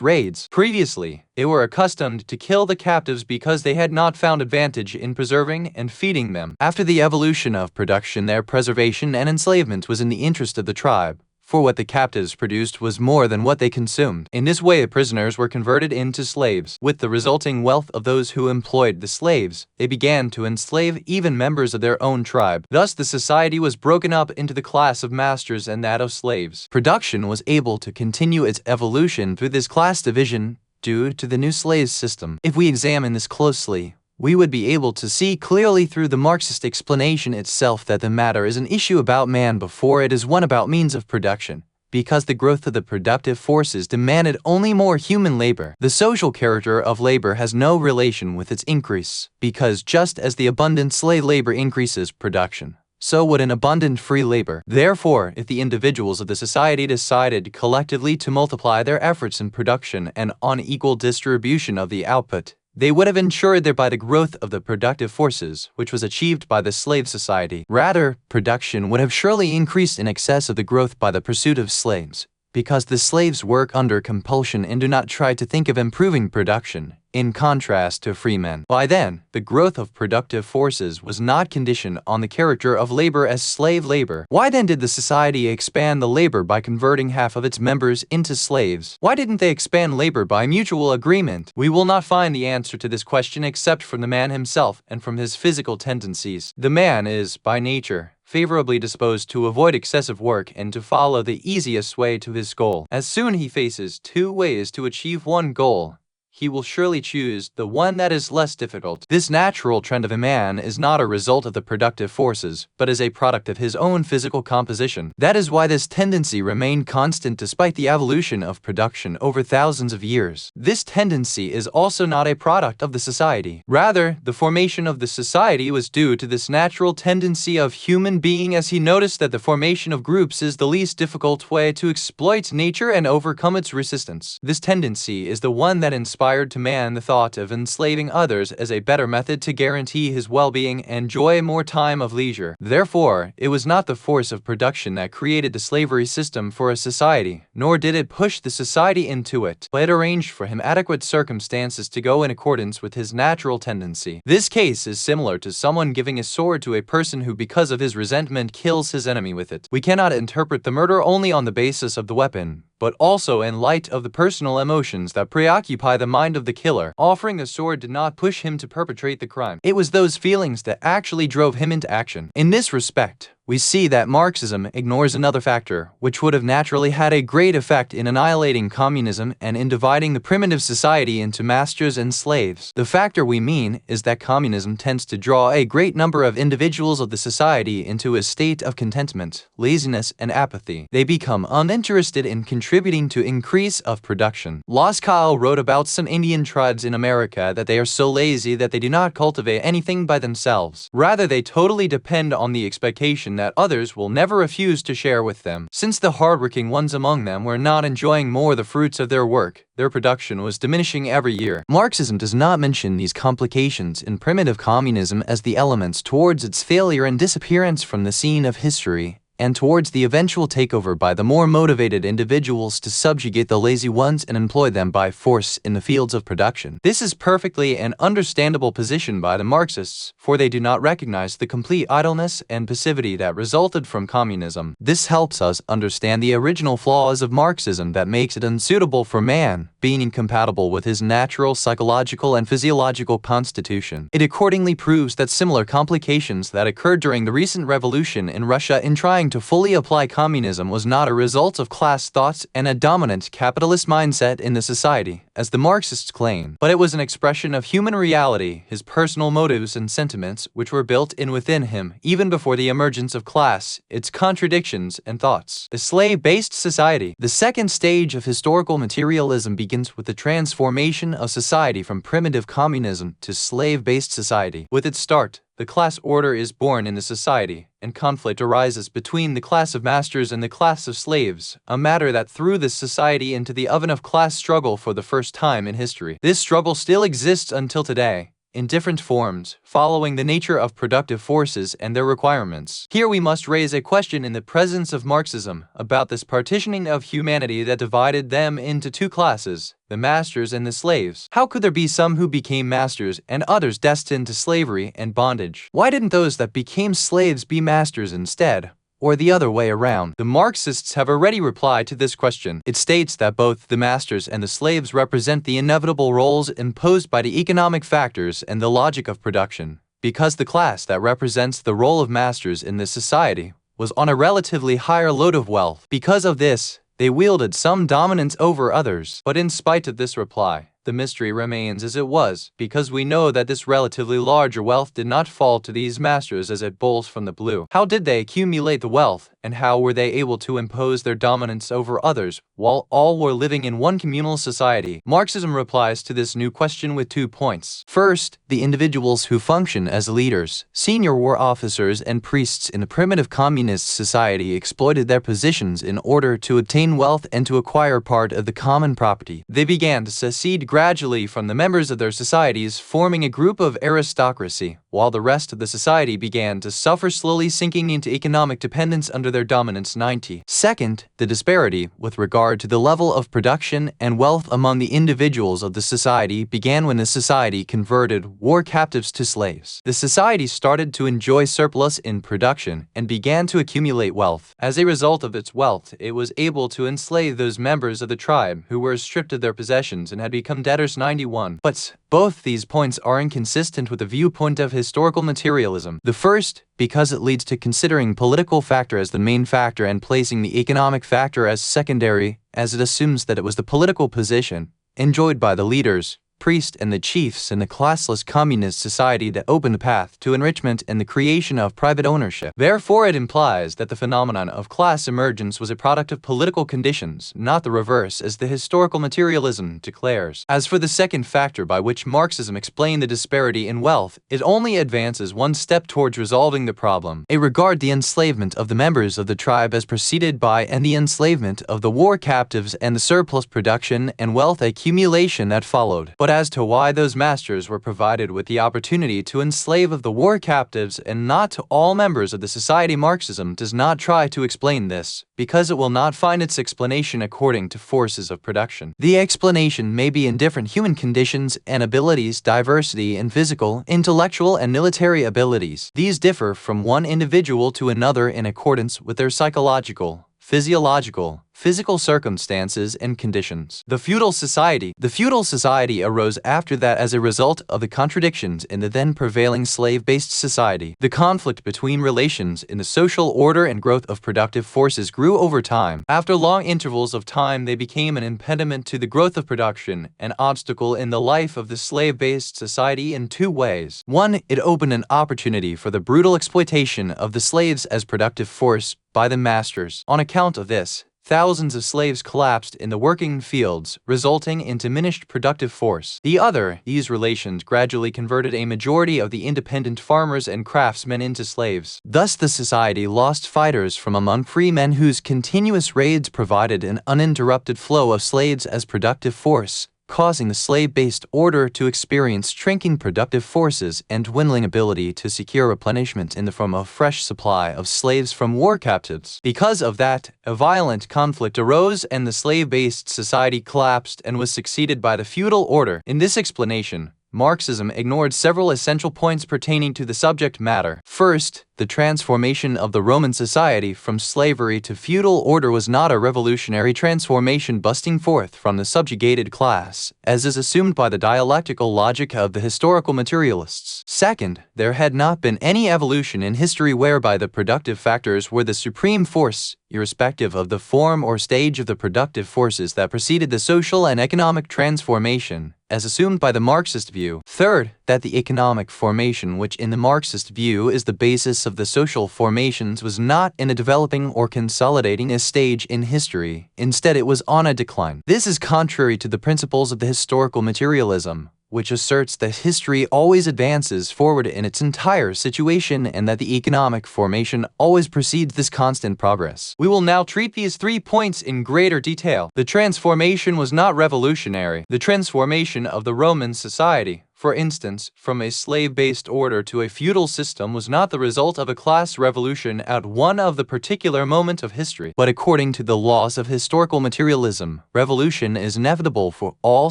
raids. Previously, they were accustomed to kill the captives because they had not found advantage in preserving and feeding them. After the evolution of production, their preservation and enslavement was in the interest of the tribe, for what the captives produced was more than what they consumed. In this way, the prisoners were converted into slaves. With the resulting wealth of those who employed the slaves, they began to enslave even members of their own tribe. Thus, the society was broken up into the class of masters and that of slaves. Production was able to continue its evolution through this class division due to the new slave system. If we examine this closely, we would be able to see clearly through the Marxist explanation itself that the matter is an issue about man before it is one about means of production. Because the growth of the productive forces demanded only more human labor, the social character of labor has no relation with its increase, because just as the abundant slave labor increases production, so would an abundant free labor. Therefore, if the individuals of the society decided collectively to multiply their efforts in production and on equal distribution of the output, they would have ensured thereby the growth of the productive forces, which was achieved by the slave society. Rather, production would have surely increased in excess of the growth by the pursuit of slaves, because the slaves work under compulsion and do not try to think of improving production, in contrast to free men. By then, the growth of productive forces was not conditioned on the character of labor as slave labor. Why then did the society expand the labor by converting half of its members into slaves? Why didn't they expand labor by mutual agreement? We will not find the answer to this question except from the man himself and from his physical tendencies. The man is, by nature, favorably disposed to avoid excessive work and to follow the easiest way to his goal. As soon as he faces two ways to achieve one goal, he will surely choose the one that is less difficult. This natural trend of a man is not a result of the productive forces, but is a product of his own physical composition. That is why this tendency remained constant despite the evolution of production over thousands of years. This tendency is also not a product of the society. Rather, the formation of the society was due to this natural tendency of human being, as he noticed that the formation of groups is the least difficult way to exploit nature and overcome its resistance. This tendency is the one that inspired to man the thought of enslaving others as a better method to guarantee his well-being and enjoy more time of leisure. Therefore, it was not the force of production that created the slavery system for a society, nor did it push the society into it, but it arranged for him adequate circumstances to go in accordance with his natural tendency. This case is similar to someone giving a sword to a person who, because of his resentment, kills his enemy with it. We cannot interpret the murder only on the basis of the weapon, but also in light of the personal emotions that preoccupy the mind of the killer. Offering the sword did not push him to perpetrate the crime. It was those feelings that actually drove him into action. In this respect, we see that Marxism ignores another factor, which would have naturally had a great effect in annihilating communism and in dividing the primitive society into masters and slaves. The factor we mean is that communism tends to draw a great number of individuals of the society into a state of contentment, laziness, and apathy. They become uninterested in contributing to increase of production. Lascaux wrote about some Indian tribes in America that they are so lazy that they do not cultivate anything by themselves. Rather, they totally depend on the expectation that others will never refuse to share with them. Since the hardworking ones among them were not enjoying more the fruits of their work, their production was diminishing every year. Marxism does not mention these complications in primitive communism as the elements towards its failure and disappearance from the scene of history, and towards the eventual takeover by the more motivated individuals to subjugate the lazy ones and employ them by force in the fields of production. This is perfectly an understandable position by the Marxists, for they do not recognize the complete idleness and passivity that resulted from communism. This helps us understand the original flaws of Marxism that makes it unsuitable for man, being incompatible with his natural psychological and physiological constitution. It accordingly proves that similar complications that occurred during the recent revolution in Russia in trying to fully apply communism was not a result of class thoughts and a dominant capitalist mindset in the society, as the Marxists claim, but it was an expression of human reality, his personal motives and sentiments, which were built in within him even before the emergence of class, its contradictions and thoughts. The slave-based society. The second stage of historical materialism begins with the transformation of society from primitive communism to slave-based society. With its start, the class order is born in the society, and conflict arises between the class of masters and the class of slaves, a matter that threw this society into the oven of class struggle for the first time in history. This struggle still exists until today, in different forms, following the nature of productive forces and their requirements. Here we must raise a question in the presence of Marxism about this partitioning of humanity that divided them into two classes, the masters and the slaves. How could there be some who became masters and others destined to slavery and bondage? Why didn't those that became slaves be masters instead? Or the other way around? The Marxists have already replied to this question. It states that both the masters and the slaves represent the inevitable roles imposed by the economic factors and the logic of production, because the class that represents the role of masters in this society was on a relatively higher load of wealth. Because of this, they wielded some dominance over others. But in spite of this reply, the mystery remains as it was, because we know that this relatively larger wealth did not fall to these masters as it bolts from the blue. How did they accumulate the wealth, and how were they able to impose their dominance over others, while all were living in one communal society? Marxism replies to this new question with 2 points. First, the individuals who function as leaders, senior war officers and priests in a primitive communist society exploited their positions in order to obtain wealth and to acquire part of the common property. They began to secede gradually from the members of their societies, forming a group of aristocracy, while the rest of the society began to suffer, slowly sinking into economic dependence under their dominance. 90. Second, the disparity with regard to the level of production and wealth among the individuals of the society began when the society converted war captives to slaves. The society started to enjoy surplus in production and began to accumulate wealth. As a result of its wealth, it was able to enslave those members of the tribe who were stripped of their possessions and had become debtors. 91. But both these points are inconsistent with the viewpoint of historical materialism. The first, because it leads to considering political factor as the main factor and placing the economic factor as secondary, as it assumes that it was the political position enjoyed by the leaders, priests, and the chiefs in the classless communist society that opened the path to enrichment and the creation of private ownership. Therefore, it implies that the phenomenon of class emergence was a product of political conditions, not the reverse, as the historical materialism declares. As for the second factor by which Marxism explained the disparity in wealth, it only advances one step towards resolving the problem. It regards the enslavement of the members of the tribe as preceded by and the enslavement of the war captives and the surplus production and wealth accumulation that followed. But as to why those masters were provided with the opportunity to enslave of the war captives and not to all members of the society, Marxism does not try to explain this, because it will not find its explanation according to forces of production. The explanation may be in different human conditions and abilities, diversity in physical, intellectual, and military abilities. These differ from one individual to another in accordance with their psychological, physiological, physical circumstances and conditions. The feudal society arose after that as a result of the contradictions in the then prevailing slave-based society. The conflict between relations in the social order and growth of productive forces grew over time. After long intervals of time, they became an impediment to the growth of production, an obstacle in the life of the slave-based society in 2 ways. One, it opened an opportunity for the brutal exploitation of the slaves as productive force by the masters. On account of this, thousands of slaves collapsed in the working fields, resulting in diminished productive force. The other, these relations gradually converted a majority of the independent farmers and craftsmen into slaves. Thus, the society lost fighters from among free men whose continuous raids provided an uninterrupted flow of slaves as productive force, causing the slave-based order to experience shrinking productive forces and dwindling ability to secure replenishment in the form of fresh supply of slaves from war captives. Because of that, a violent conflict arose and the slave-based society collapsed and was succeeded by the feudal order. In this explanation, Marxism ignored several essential points pertaining to the subject matter. First, the transformation of the Roman society from slavery to feudal order was not a revolutionary transformation busting forth from the subjugated class, as is assumed by the dialectical logic of the historical materialists. Second, there had not been any evolution in history whereby the productive factors were the supreme force, irrespective of the form or stage of the productive forces that preceded the social and economic transformation, as assumed by the Marxist view. Third, that the economic formation, which in the Marxist view is the basis of the social formations, was not in a developing or consolidating a stage in history. Instead, it was on a decline. This is contrary to the principles of the historical materialism, which asserts that history always advances forward in its entire situation and that the economic formation always precedes this constant progress. We will now treat these 3 points in greater detail. The transformation was not revolutionary. The transformation of the Roman society, for instance, from a slave-based order to a feudal system, was not the result of a class revolution at one of the particular moment of history, but according to the laws of historical materialism, revolution is inevitable for all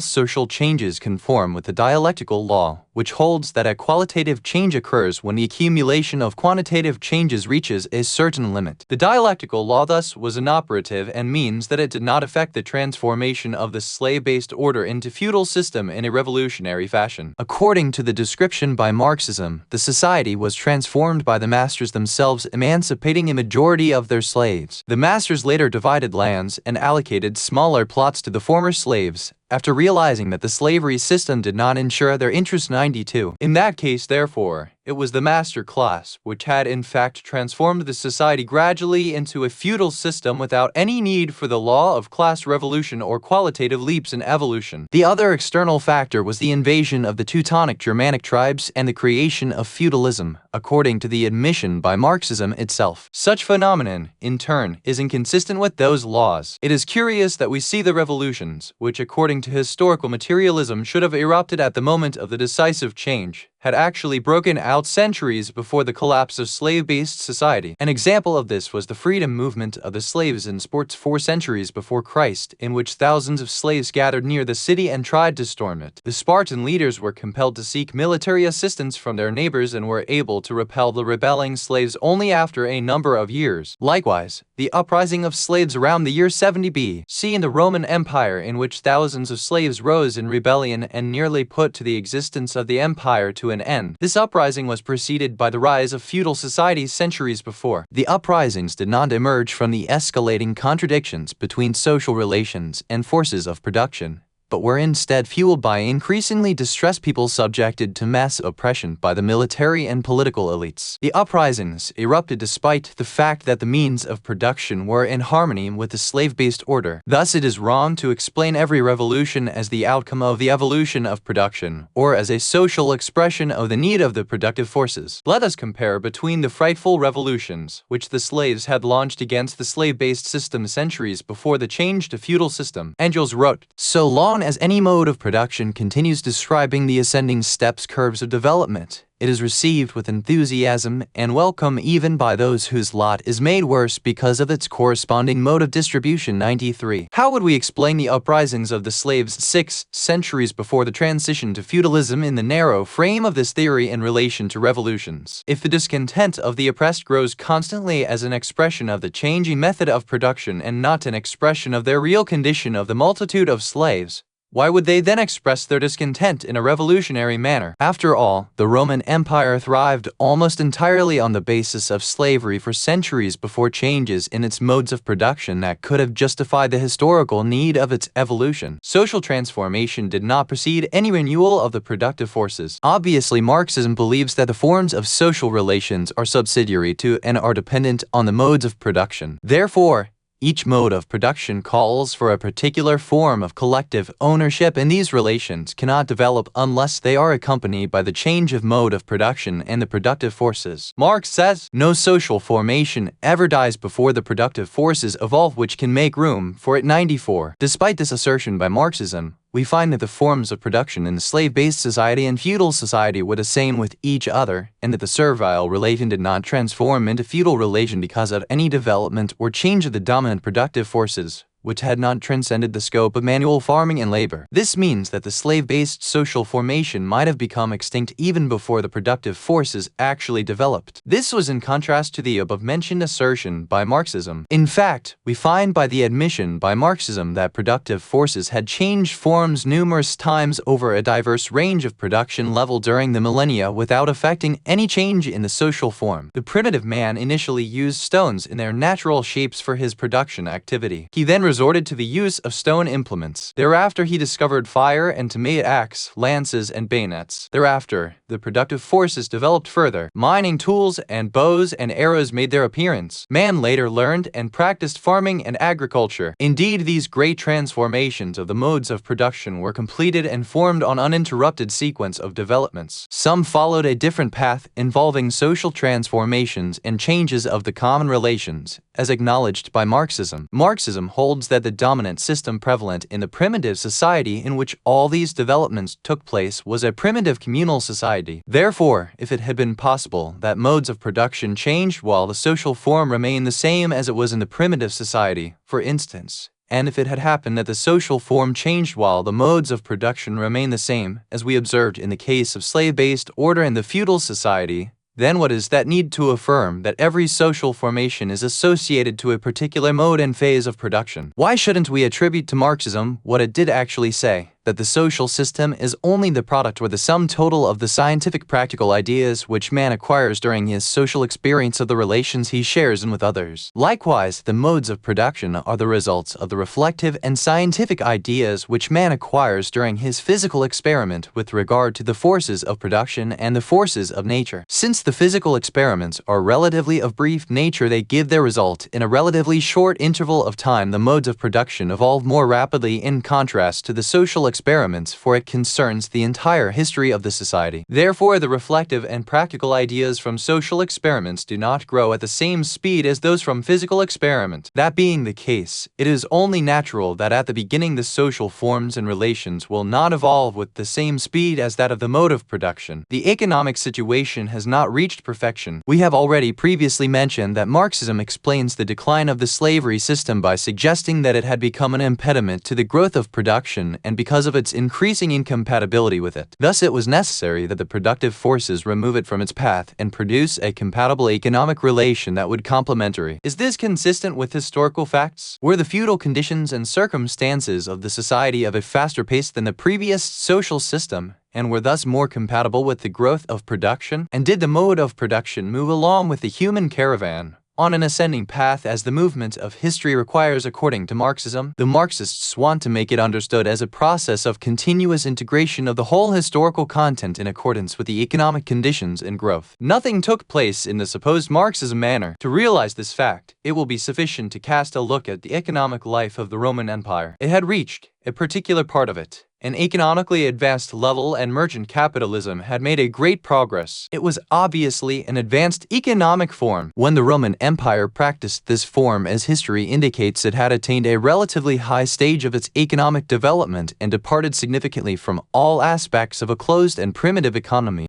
social changes conform with the dialectical law, which holds that a qualitative change occurs when the accumulation of quantitative changes reaches a certain limit. The dialectical law thus was inoperative and means that it did not affect the transformation of the slave-based order into feudal system in a revolutionary fashion. According to the description by Marxism, the society was transformed by the masters themselves emancipating a majority of their slaves. The masters later divided lands and allocated smaller plots to the former slaves, after realizing that the slavery system did not ensure their interests. 92. In that case, therefore, it was the master class which had in fact transformed the society gradually into a feudal system without any need for the law of class revolution or qualitative leaps in evolution. The other external factor was the invasion of the Teutonic Germanic tribes and the creation of feudalism, according to the admission by Marxism itself. Such phenomenon, in turn, is inconsistent with those laws. It is curious that we see the revolutions, which according to historical materialism should have erupted at the moment of the decisive change, had actually broken out centuries before the collapse of slave-based society. An example of this was the freedom movement of the slaves in Sparta 4 centuries before Christ, in which thousands of slaves gathered near the city and tried to storm it. The Spartan leaders were compelled to seek military assistance from their neighbors and were able to repel the rebelling slaves only after a number of years. Likewise, the uprising of slaves around the year 70 BC in the Roman Empire, in which thousands of slaves rose in rebellion and nearly put to the existence of the empire to an end. This uprising was preceded by the rise of feudal society centuries before. The uprisings did not emerge from the escalating contradictions between social relations and forces of production, but were instead fueled by increasingly distressed people subjected to mass oppression by the military and political elites. The uprisings erupted despite the fact that the means of production were in harmony with the slave-based order. Thus, it is wrong to explain every revolution as the outcome of the evolution of production, or as a social expression of the need of the productive forces. Let us compare between the frightful revolutions which the slaves had launched against the slave-based system centuries before the change to feudal system. Engels wrote, "So long as any mode of production continues describing the ascending steps curves of development, it is received with enthusiasm and welcome even by those whose lot is made worse because of its corresponding mode of distribution." 93. How would we explain the uprisings of the slaves 6 centuries before the transition to feudalism in the narrow frame of this theory in relation to revolutions? If the discontent of the oppressed grows constantly as an expression of the changing method of production and not an expression of their real condition of the multitude of slaves, why would they then express their discontent in a revolutionary manner? After all, the Roman Empire thrived almost entirely on the basis of slavery for centuries before changes in its modes of production that could have justified the historical need of its evolution. Social transformation did not precede any renewal of the productive forces. Obviously, Marxism believes that the forms of social relations are subsidiary to and are dependent on the modes of production. Therefore, each mode of production calls for a particular form of collective ownership, and these relations cannot develop unless they are accompanied by the change of mode of production and the productive forces. Marx says, "No social formation ever dies before the productive forces evolve which can make room for it." 94. Despite this assertion by Marxism, we find that the forms of production in the slave-based society and feudal society were the same with each other, and that the servile relation did not transform into feudal relation because of any development or change of the dominant productive forces, which had not transcended the scope of manual farming and labor. This means that the slave-based social formation might have become extinct even before the productive forces actually developed. This was in contrast to the above-mentioned assertion by Marxism. In fact, we find by the admission by Marxism that productive forces had changed forms numerous times over a diverse range of production level during the millennia without affecting any change in the social form. The primitive man initially used stones in their natural shapes for his production activity. He then resorted to the use of stone implements. Thereafter, he discovered fire and to make axe, lances, and bayonets. Thereafter, the productive forces developed further. Mining tools and bows and arrows made their appearance. Man later learned and practiced farming and agriculture. Indeed, these great transformations of the modes of production were completed and formed on uninterrupted sequence of developments. Some followed a different path involving social transformations and changes of the common relations, as acknowledged by Marxism. Marxism holds that the dominant system prevalent in the primitive society in which all these developments took place was a primitive communal society. Therefore, if it had been possible that modes of production changed while the social form remained the same as it was in the primitive society, for instance, and if it had happened that the social form changed while the modes of production remained the same, as we observed in the case of slave-based order in the feudal society, then what is that need to affirm that every social formation is associated to a particular mode and phase of production? Why shouldn't we attribute to Marxism what it did actually say? that the social system is only the product or the sum total of the scientific practical ideas which man acquires during his social experience of the relations he shares in with others. Likewise, the modes of production are the results of the reflective and scientific ideas which man acquires during his physical experiment with regard to the forces of production and the forces of nature. Since the physical experiments are relatively of brief nature, they give their result in a relatively short interval of time. The modes of production evolve more rapidly in contrast to the social experiments, for it concerns the entire history of the society. Therefore, the reflective and practical ideas from social experiments do not grow at the same speed as those from physical experiment. That being the case, it is only natural that at the beginning the social forms and relations will not evolve with the same speed as that of the mode of production. The economic situation has not reached perfection. We have already previously mentioned that Marxism explains the decline of the slavery system by suggesting that it had become an impediment to the growth of production and because of its increasing incompatibility with it. Thus, it was necessary that the productive forces remove it from its path and produce a compatible economic relation that would complementary. Is this consistent with historical facts? Were the feudal conditions and circumstances of the society of a faster pace than the previous social system, and were thus more compatible with the growth of production? And did the mode of production move along with the human caravan on an ascending path as the movement of history requires according to Marxism? The Marxists want to make it understood as a process of continuous integration of the whole historical content in accordance with the economic conditions and growth. Nothing took place in the supposed Marxism manner. To realize this fact, it will be sufficient to cast a look at the economic life of the Roman Empire. It had reached a particular part of it, an economically advanced level, and merchant capitalism had made a great progress. It was obviously an advanced economic form. When the Roman Empire practiced this form, as history indicates, it had attained a relatively high stage of its economic development and departed significantly from all aspects of a closed and primitive economy.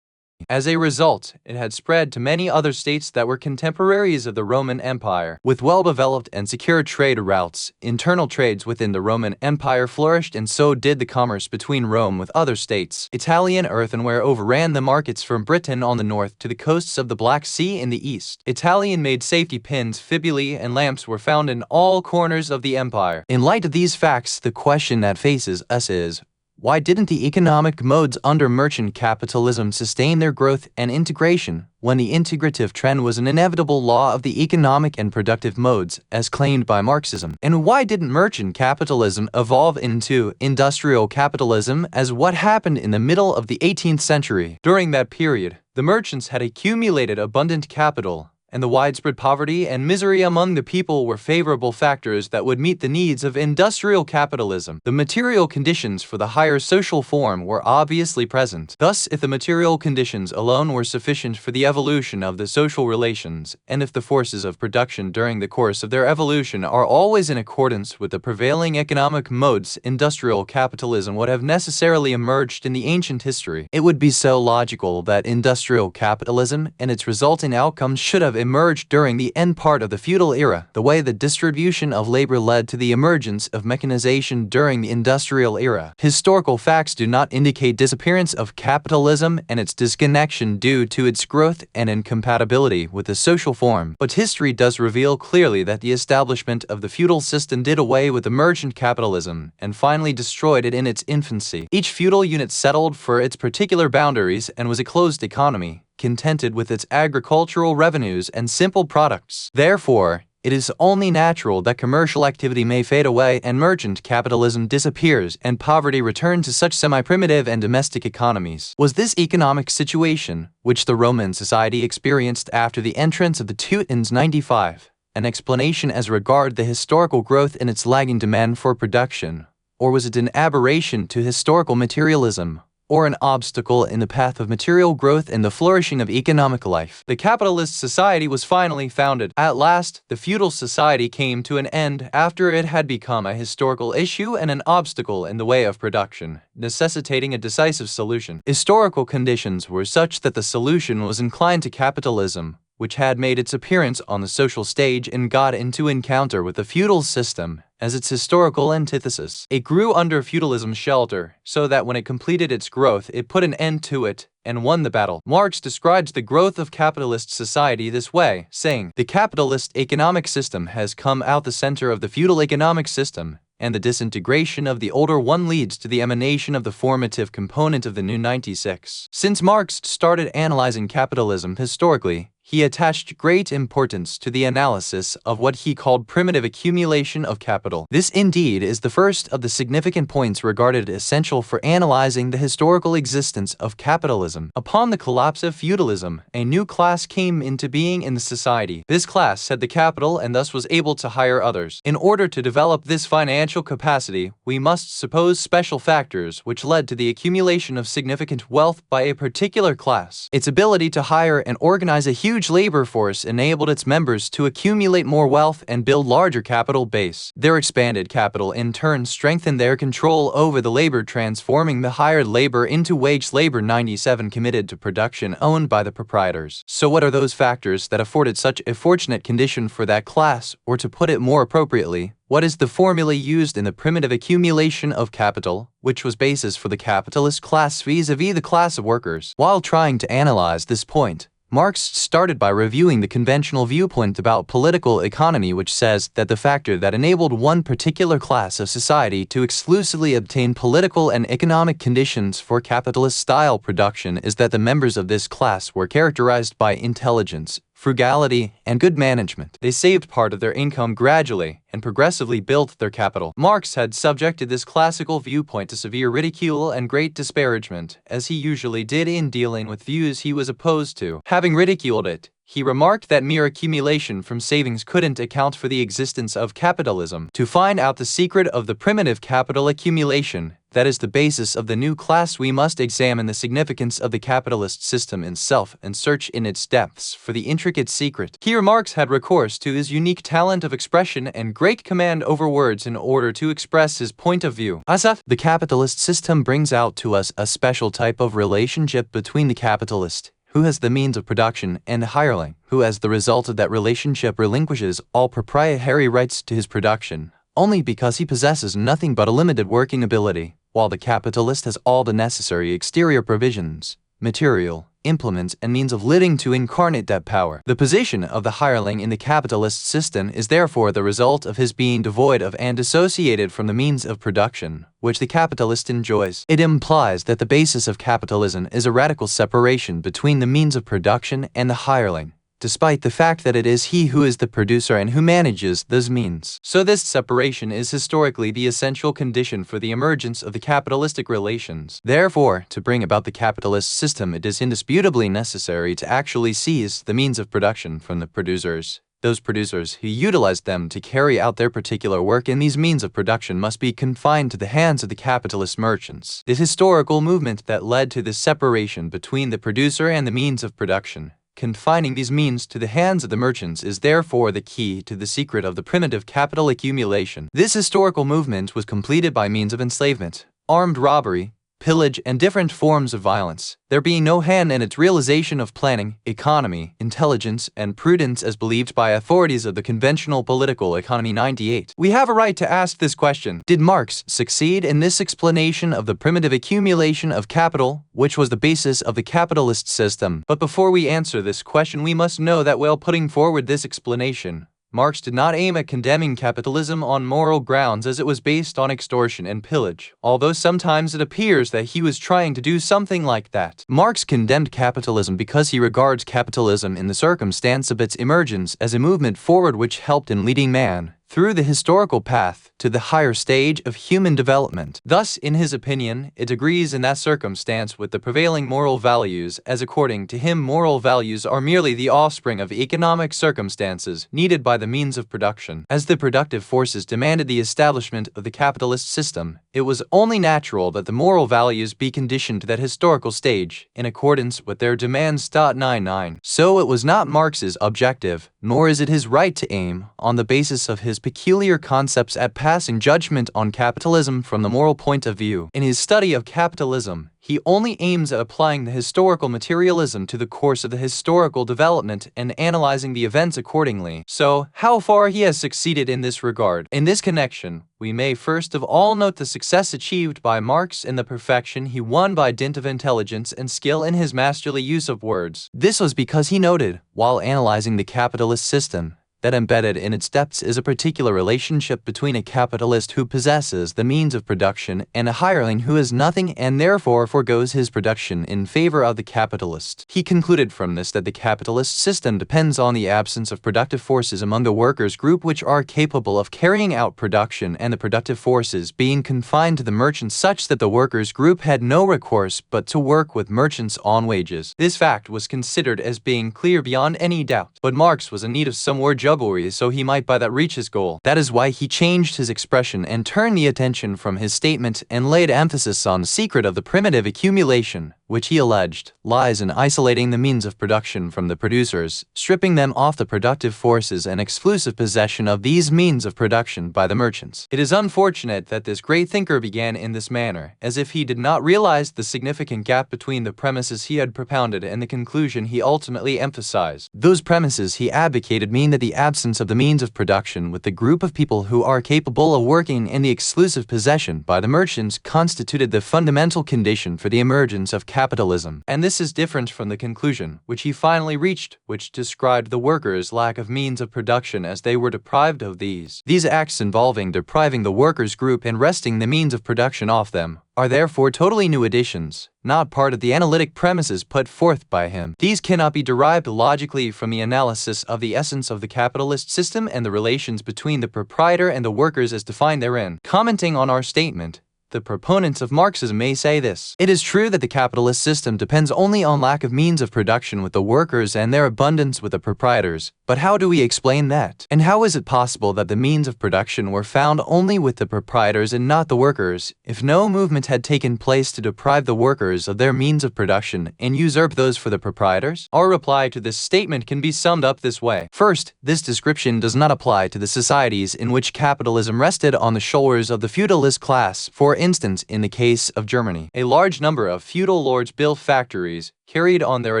As a result, it had spread to many other states that were contemporaries of the Roman Empire. With well-developed and secure trade routes, internal trades within the Roman Empire flourished, and so did the commerce between Rome with other states. Italian earthenware overran the markets from Britain on the north to the coasts of the Black Sea in the east. Italian-made safety pins, fibulae, and lamps were found in all corners of the empire. In light of these facts, the question that faces us is, why didn't the economic modes under merchant capitalism sustain their growth and integration when the integrative trend was an inevitable law of the economic and productive modes, as claimed by Marxism? And why didn't merchant capitalism evolve into industrial capitalism as what happened in the middle of the 18th century? During that period, the merchants had accumulated abundant capital, and the widespread poverty and misery among the people were favorable factors that would meet the needs of industrial capitalism. The material conditions for the higher social form were obviously present. Thus, if the material conditions alone were sufficient for the evolution of the social relations, and if the forces of production during the course of their evolution are always in accordance with the prevailing economic modes, industrial capitalism would have necessarily emerged in the ancient history. It would be so logical that industrial capitalism and its resulting outcomes should have emerged during the end part of the feudal era, the way the distribution of labor led to the emergence of mechanization during the industrial era. Historical facts do not indicate disappearance of capitalism and its disconnection due to its growth and incompatibility with the social form, but history does reveal clearly that the establishment of the feudal system did away with the merchant capitalism and finally destroyed it in its infancy. Each feudal unit settled for its particular boundaries and was a closed economy, contented with its agricultural revenues and simple products. Therefore, it is only natural that commercial activity may fade away and merchant capitalism disappears and poverty return to such semi-primitive and domestic economies. Was this economic situation, which the Roman society experienced after the entrance of the Teutons 95, an explanation as regard the historical growth in its lagging demand for production, or was it an aberration to historical materialism, or an obstacle in the path of material growth and the flourishing of economic life? The capitalist society was finally founded. At last, the feudal society came to an end after it had become a historical issue and an obstacle in the way of production, necessitating a decisive solution. Historical conditions were such that the solution was inclined to capitalism, which had made its appearance on the social stage and got into encounter with the feudal system as its historical antithesis. It grew under feudalism's shelter, so that when it completed its growth, it put an end to it and won the battle. Marx describes the growth of capitalist society this way, saying, "The capitalist economic system has come out the center of the feudal economic system, and the disintegration of the older one leads to the emanation of the formative component of the new 96. Since Marx started analyzing capitalism historically, he attached great importance to the analysis of what he called primitive accumulation of capital. This indeed is the first of the significant points regarded essential for analyzing the historical existence of capitalism. Upon the collapse of feudalism, a new class came into being in the society. This class had the capital and thus was able to hire others. In order to develop this financial capacity, we must suppose special factors which led to the accumulation of significant wealth by a particular class. Its ability to hire and organize a huge labor force enabled its members to accumulate more wealth and build larger capital base. Their expanded capital in turn strengthened their control over the labor, transforming the hired labor into wage labor 97 committed to production owned by the proprietors. So what are those factors that afforded such a fortunate condition for that class, or to put it more appropriately, what is the formula used in the primitive accumulation of capital, which was basis for the capitalist class vis-a-vis the class of workers? While trying to analyze this point, Marx started by reviewing the conventional viewpoint about political economy, which says that the factor that enabled one particular class of society to exclusively obtain political and economic conditions for capitalist-style production is that the members of this class were characterized by intelligence, frugality, and good management. They saved part of their income gradually and progressively built their capital. Marx had subjected this classical viewpoint to severe ridicule and great disparagement, as he usually did in dealing with views he was opposed to. Having ridiculed it, he remarked that mere accumulation from savings couldn't account for the existence of capitalism. To find out the secret of the primitive capital accumulation, that is the basis of the new class, we must examine the significance of the capitalist system itself and search in its depths for the intricate secret. Here Marx had recourse to his unique talent of expression and great command over words in order to express his point of view. The capitalist system brings out to us a special type of relationship between the capitalist, who has the means of production, and the hireling, who as the result of that relationship relinquishes all proprietary rights to his production, only because he possesses nothing but a limited working ability, while the capitalist has all the necessary exterior provisions, material, implements, and means of living to incarnate that power. The position of the hireling in the capitalist system is therefore the result of his being devoid of and dissociated from the means of production, which the capitalist enjoys. It implies that the basis of capitalism is a radical separation between the means of production and the hireling, despite the fact that it is he who is the producer and who manages those means. So this separation is historically the essential condition for the emergence of the capitalistic relations. Therefore, to bring about the capitalist system, it is indisputably necessary to actually seize the means of production from the producers. Those producers who utilize them to carry out their particular work in these means of production must be confined to the hands of the capitalist merchants. The historical movement that led to this separation between the producer and the means of production, confining these means to the hands of the merchants, is therefore the key to the secret of the primitive capital accumulation. This historical movement was completed by means of enslavement, armed robbery, pillage, and different forms of violence, there being no hand in its realization of planning, economy, intelligence, and prudence as believed by authorities of the conventional political economy. 98. We have a right to ask this question: did Marx succeed in this explanation of the primitive accumulation of capital, which was the basis of the capitalist system? But before we answer this question, we must know that while putting forward this explanation, Marx did not aim at condemning capitalism on moral grounds, as it was based on extortion and pillage, although sometimes it appears that he was trying to do something like that. Marx condemned capitalism because he regards capitalism in the circumstance of its emergence as a movement forward which helped in leading man through the historical path to the higher stage of human development. Thus, in his opinion, it agrees in that circumstance with the prevailing moral values, as according to him moral values are merely the offspring of economic circumstances needed by the means of production. As the productive forces demanded the establishment of the capitalist system, it was only natural that the moral values be conditioned to that historical stage, in accordance with their demands. 99. So it was not Marx's objective, nor is it his right to aim, on the basis of his peculiar concepts, at passing judgment on capitalism from the moral point of view. In his study of capitalism, he only aims at applying the historical materialism to the course of the historical development and analyzing the events accordingly. So, how far he has succeeded in this regard? In this connection, we may first of all note the success achieved by Marx and the perfection he won by dint of intelligence and skill in his masterly use of words. This was because he noted, while analyzing the capitalist system, that embedded in its depths is a particular relationship between a capitalist who possesses the means of production and a hireling who has nothing and therefore forgoes his production in favor of the capitalist. He concluded from this that the capitalist system depends on the absence of productive forces among the workers' group which are capable of carrying out production, and the productive forces being confined to the merchants, such that the workers' group had no recourse but to work with merchants on wages. This fact was considered as being clear beyond any doubt, but Marx was in need of some more jugglery so he might by that reach his goal. That is why he changed his expression and turned the attention from his statement and laid emphasis on the secret of the primitive accumulation, which he alleged lies in isolating the means of production from the producers, stripping them off the productive forces, and exclusive possession of these means of production by the merchants. It is unfortunate that this great thinker began in this manner, as if he did not realize the significant gap between the premises he had propounded and the conclusion he ultimately emphasized. Those premises he advocated mean that the absence of the means of production with the group of people who are capable of working in the exclusive possession by the merchants constituted the fundamental condition for the emergence of capitalism. And this is different from the conclusion which he finally reached, which described the workers' lack of means of production as they were deprived of these. These acts involving depriving the workers' group and wresting the means of production off them are therefore totally new additions, not part of the analytic premises put forth by him. These cannot be derived logically from the analysis of the essence of the capitalist system and the relations between the proprietor and the workers as defined therein. Commenting on our statement, the proponents of Marxism may say this: it is true that the capitalist system depends only on lack of means of production with the workers and their abundance with the proprietors, but how do we explain that? And how is it possible that the means of production were found only with the proprietors and not the workers, if no movement had taken place to deprive the workers of their means of production and usurp those for the proprietors? Our reply to this statement can be summed up this way. First, this description does not apply to the societies in which capitalism rested on the shoulders of the feudalist class. For instance, in the case of Germany, a large number of feudal lords built factories, carried on their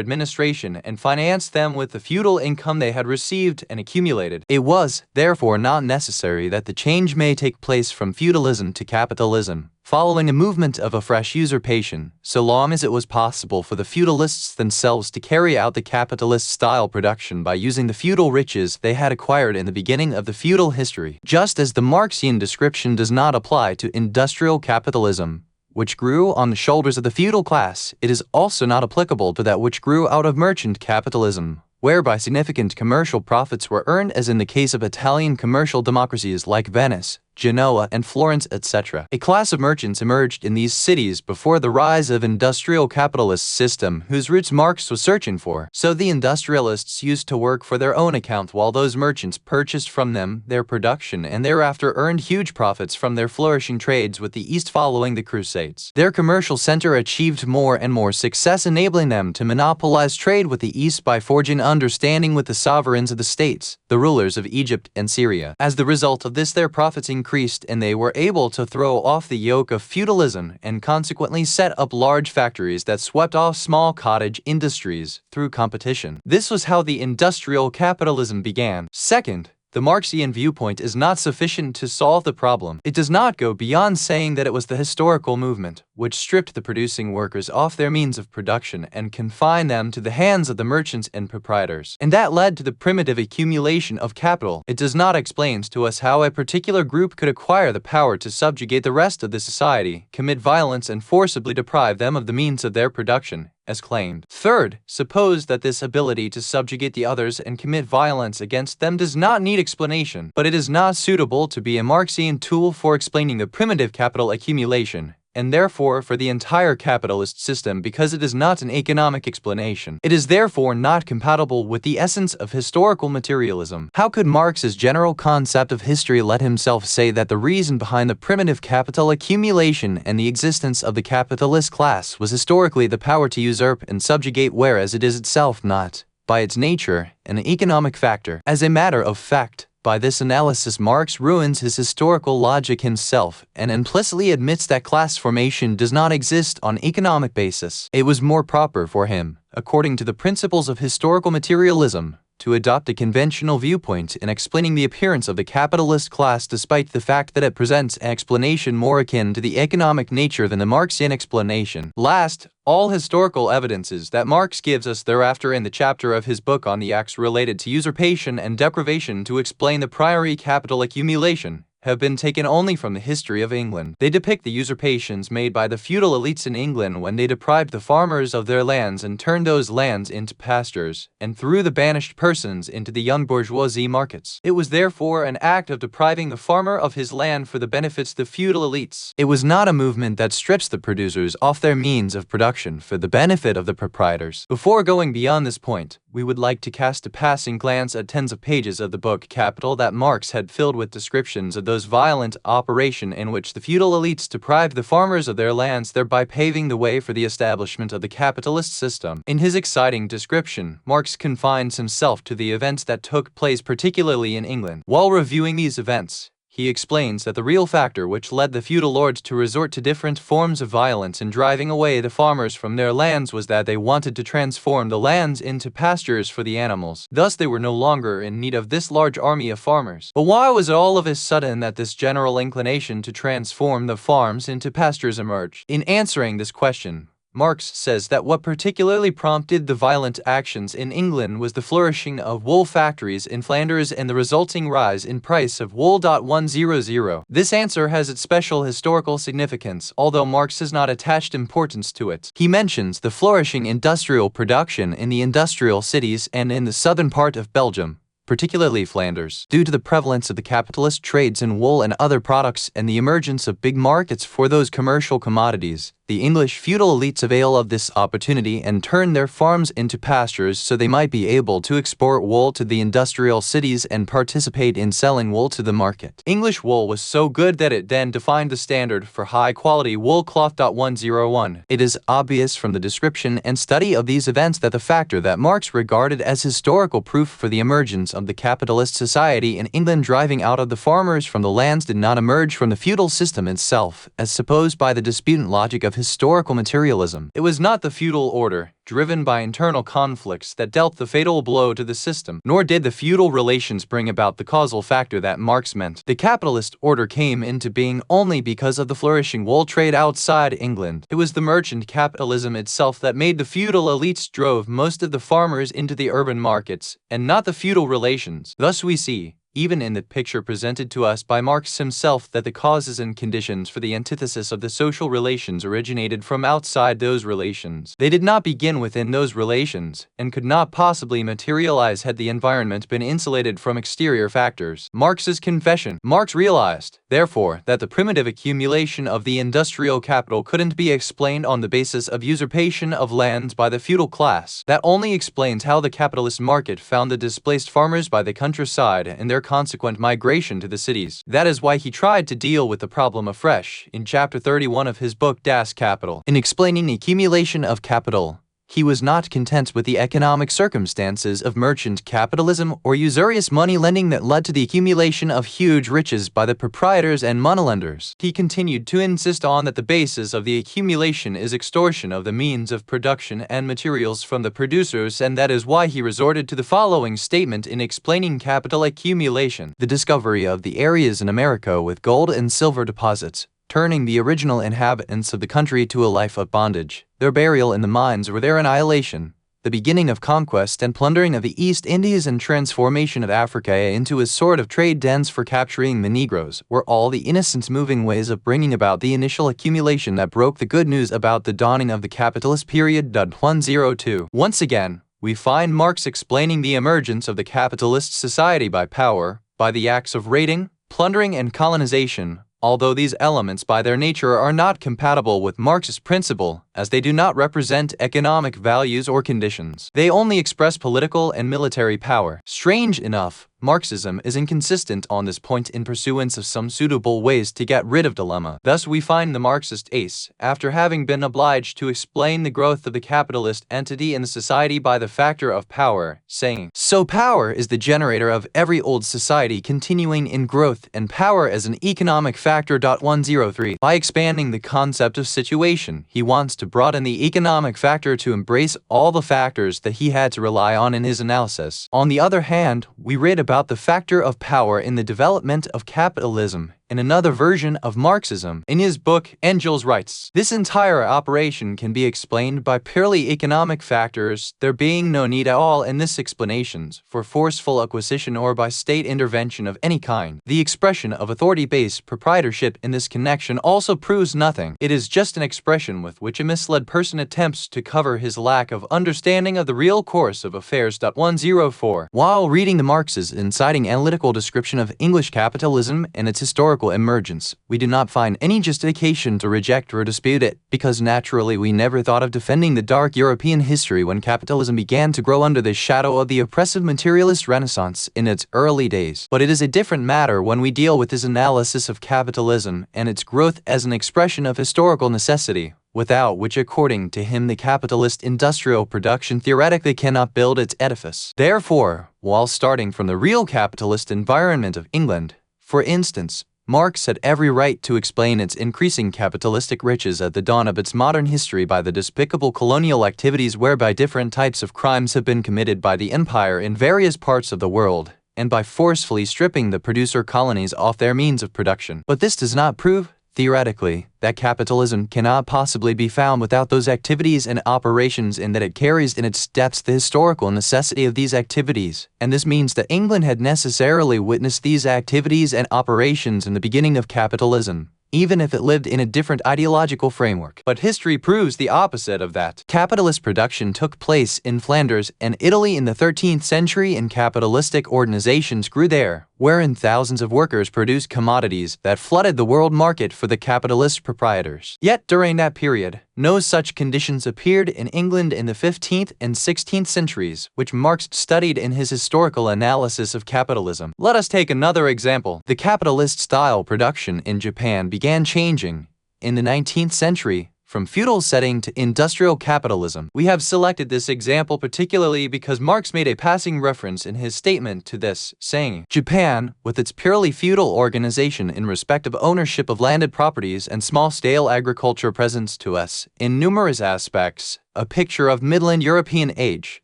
administration, and financed them with the feudal income they had received and accumulated. It was, therefore, not necessary that the change may take place from feudalism to capitalism, following a movement of a fresh usurpation, so long as it was possible for the feudalists themselves to carry out the capitalist-style production by using the feudal riches they had acquired in the beginning of the feudal history. Just as the Marxian description does not apply to industrial capitalism, which grew on the shoulders of the feudal class, it is also not applicable to that which grew out of merchant capitalism, whereby significant commercial profits were earned, as in the case of Italian commercial democracies like Venice, Genoa, and Florence, etc. A class of merchants emerged in these cities before the rise of industrial capitalist system, whose roots Marx was searching for. So the industrialists used to work for their own account while those merchants purchased from them their production and thereafter earned huge profits from their flourishing trades with the East following the Crusades. Their commercial center achieved more and more success, enabling them to monopolize trade with the East by forging understanding with the sovereigns of the states, the rulers of Egypt and Syria. As the result of this, their profits increased and they were able to throw off the yoke of feudalism and consequently set up large factories that swept off small cottage industries through competition. This was how the industrial capitalism began. Second, the Marxian viewpoint is not sufficient to solve the problem. It does not go beyond saying that it was the historical movement which stripped the producing workers off their means of production and confined them to the hands of the merchants and proprietors, and that led to the primitive accumulation of capital. It does not explain to us how a particular group could acquire the power to subjugate the rest of the society, commit violence, and forcibly deprive them of the means of their production, as claimed. Third, suppose that this ability to subjugate the others and commit violence against them does not need explanation, but it is not suitable to be a Marxian tool for explaining the primitive capital accumulation, and therefore for the entire capitalist system, because it is not an economic explanation. It is therefore not compatible with the essence of historical materialism. How could Marx's general concept of history let himself say that the reason behind the primitive capital accumulation and the existence of the capitalist class was historically the power to usurp and subjugate, whereas it is itself not, by its nature, an economic factor? As a matter of fact, by this analysis, Marx ruins his historical logic himself and implicitly admits that class formation does not exist on economic basis. It was more proper for him, according to the principles of historical materialism, to adopt a conventional viewpoint in explaining the appearance of the capitalist class, despite the fact that it presents an explanation more akin to the economic nature than the Marxian explanation. Last, all historical evidences that Marx gives us thereafter in the chapter of his book on the acts related to usurpation and deprivation to explain the priory capital accumulation have been taken only from the history of England. They depict the usurpations made by the feudal elites in England when they deprived the farmers of their lands and turned those lands into pastures, and threw the banished persons into the young bourgeoisie markets. It was therefore an act of depriving the farmer of his land for the benefits of the feudal elites. It was not a movement that strips the producers off their means of production for the benefit of the proprietors. Before going beyond this point, we would like to cast a passing glance at tens of pages of the book Capital that Marx had filled with descriptions of those violent operations in which the feudal elites deprived the farmers of their lands, thereby paving the way for the establishment of the capitalist system. In his exciting description, Marx confines himself to the events that took place particularly in England. While reviewing these events, he explains that the real factor which led the feudal lords to resort to different forms of violence in driving away the farmers from their lands was that they wanted to transform the lands into pastures for the animals. Thus, they were no longer in need of this large army of farmers. But why was it all of a sudden that this general inclination to transform the farms into pastures emerged? In answering this question, Marx says that what particularly prompted the violent actions in England was the flourishing of wool factories in Flanders and the resulting rise in price of wool. 100. This answer has its special historical significance, although Marx has not attached importance to it. He mentions the flourishing industrial production in the industrial cities and in the southern part of Belgium, particularly Flanders, due to the prevalence of the capitalist trades in wool and other products and the emergence of big markets for those commercial commodities. The English feudal elites avail of this opportunity and turn their farms into pastures so they might be able to export wool to the industrial cities and participate in selling wool to the market. English wool was so good that it then defined the standard for high-quality wool cloth. 101. It is obvious from the description and study of these events that the factor that Marx regarded as historical proof for the emergence of the capitalist society in England driving out of the farmers from the lands did not emerge from the feudal system itself, as supposed by the disputant logic of historical materialism. It was not the feudal order, driven by internal conflicts, that dealt the fatal blow to the system, nor did the feudal relations bring about the causal factor that Marx meant. The capitalist order came into being only because of the flourishing wool trade outside England. It was the merchant capitalism itself that made the feudal elites drove most of the farmers into the urban markets, and not the feudal relations. Thus we see, even in the picture presented to us by Marx himself, that the causes and conditions for the antithesis of the social relations originated from outside those relations. They did not begin within those relations, and could not possibly materialize had the environment been insulated from exterior factors. Marx's confession. Marx realized, therefore, that the primitive accumulation of the industrial capital couldn't be explained on the basis of usurpation of lands by the feudal class. That only explains how the capitalist market found the displaced farmers by the countryside and their consequent migration to the cities. That is why he tried to deal with the problem afresh in chapter 31 of his book Das Kapital. In explaining the accumulation of capital, he was not content with the economic circumstances of merchant capitalism or usurious money lending that led to the accumulation of huge riches by the proprietors and moneylenders. He continued to insist on that the basis of the accumulation is extortion of the means of production and materials from the producers, and that is why he resorted to the following statement in explaining capital accumulation: the discovery of the areas in America with gold and silver deposits, turning the original inhabitants of the country to a life of bondage, their burial in the mines or their annihilation, the beginning of conquest and plundering of the East Indies and transformation of Africa into a sort of trade dens for capturing the Negroes, were all the innocent moving ways of bringing about the initial accumulation that broke the good news about the dawning of the capitalist period. 102. Once again, we find Marx explaining the emergence of the capitalist society by power, by the acts of raiding, plundering and colonization, although these elements by their nature are not compatible with Marxist principle, as they do not represent economic values or conditions. They only express political and military power. Strange enough, Marxism is inconsistent on this point in pursuance of some suitable ways to get rid of dilemma. Thus we find the Marxist ace, after having been obliged to explain the growth of the capitalist entity in the society by the factor of power, saying, "So power is the generator of every old society continuing in growth and power as an economic factor. 103. By expanding the concept of situation, he wants to broaden the economic factor to embrace all the factors that he had to rely on in his analysis. On the other hand, we read about the factor of power in the development of capitalism in another version of Marxism. In his book, Engels writes, "This entire operation can be explained by purely economic factors, there being no need at all in this explanations for forceful acquisition or by state intervention of any kind. The expression of authority-based proprietorship in this connection also proves nothing. It is just an expression with which a misled person attempts to cover his lack of understanding of the real course of affairs. 104. While reading the Marx's inciting analytical description of English capitalism and its historical emergence, we do not find any justification to reject or dispute it, because naturally we never thought of defending the dark European history when capitalism began to grow under the shadow of the oppressive materialist renaissance in its early days. But it is a different matter when we deal with his analysis of capitalism and its growth as an expression of historical necessity, without which, according to him, the capitalist industrial production theoretically cannot build its edifice. Therefore, while starting from the real capitalist environment of England, for instance, Marx had every right to explain its increasing capitalistic riches at the dawn of its modern history by the despicable colonial activities whereby different types of crimes have been committed by the empire in various parts of the world, and by forcefully stripping the producer colonies off their means of production. But this does not prove, theoretically, that capitalism cannot possibly be found without those activities and operations, and that it carries in its depths the historical necessity of these activities. And this means that England had necessarily witnessed these activities and operations in the beginning of capitalism, even if it lived in a different ideological framework. But history proves the opposite of that. Capitalist production took place in Flanders and Italy in the 13th century, and capitalistic organizations grew there, wherein thousands of workers produced commodities that flooded the world market for the capitalist proprietors. Yet during that period, no such conditions appeared in England in the 15th and 16th centuries, which Marx studied in his historical analysis of capitalism. Let us take another example. The capitalist-style production in Japan began changing in the 19th century from feudal setting to industrial capitalism. We have selected this example particularly because Marx made a passing reference in his statement to this, saying, "Japan, with its purely feudal organization in respect of ownership of landed properties and small-scale agriculture, presents to us, in numerous aspects, a picture of Midland European age,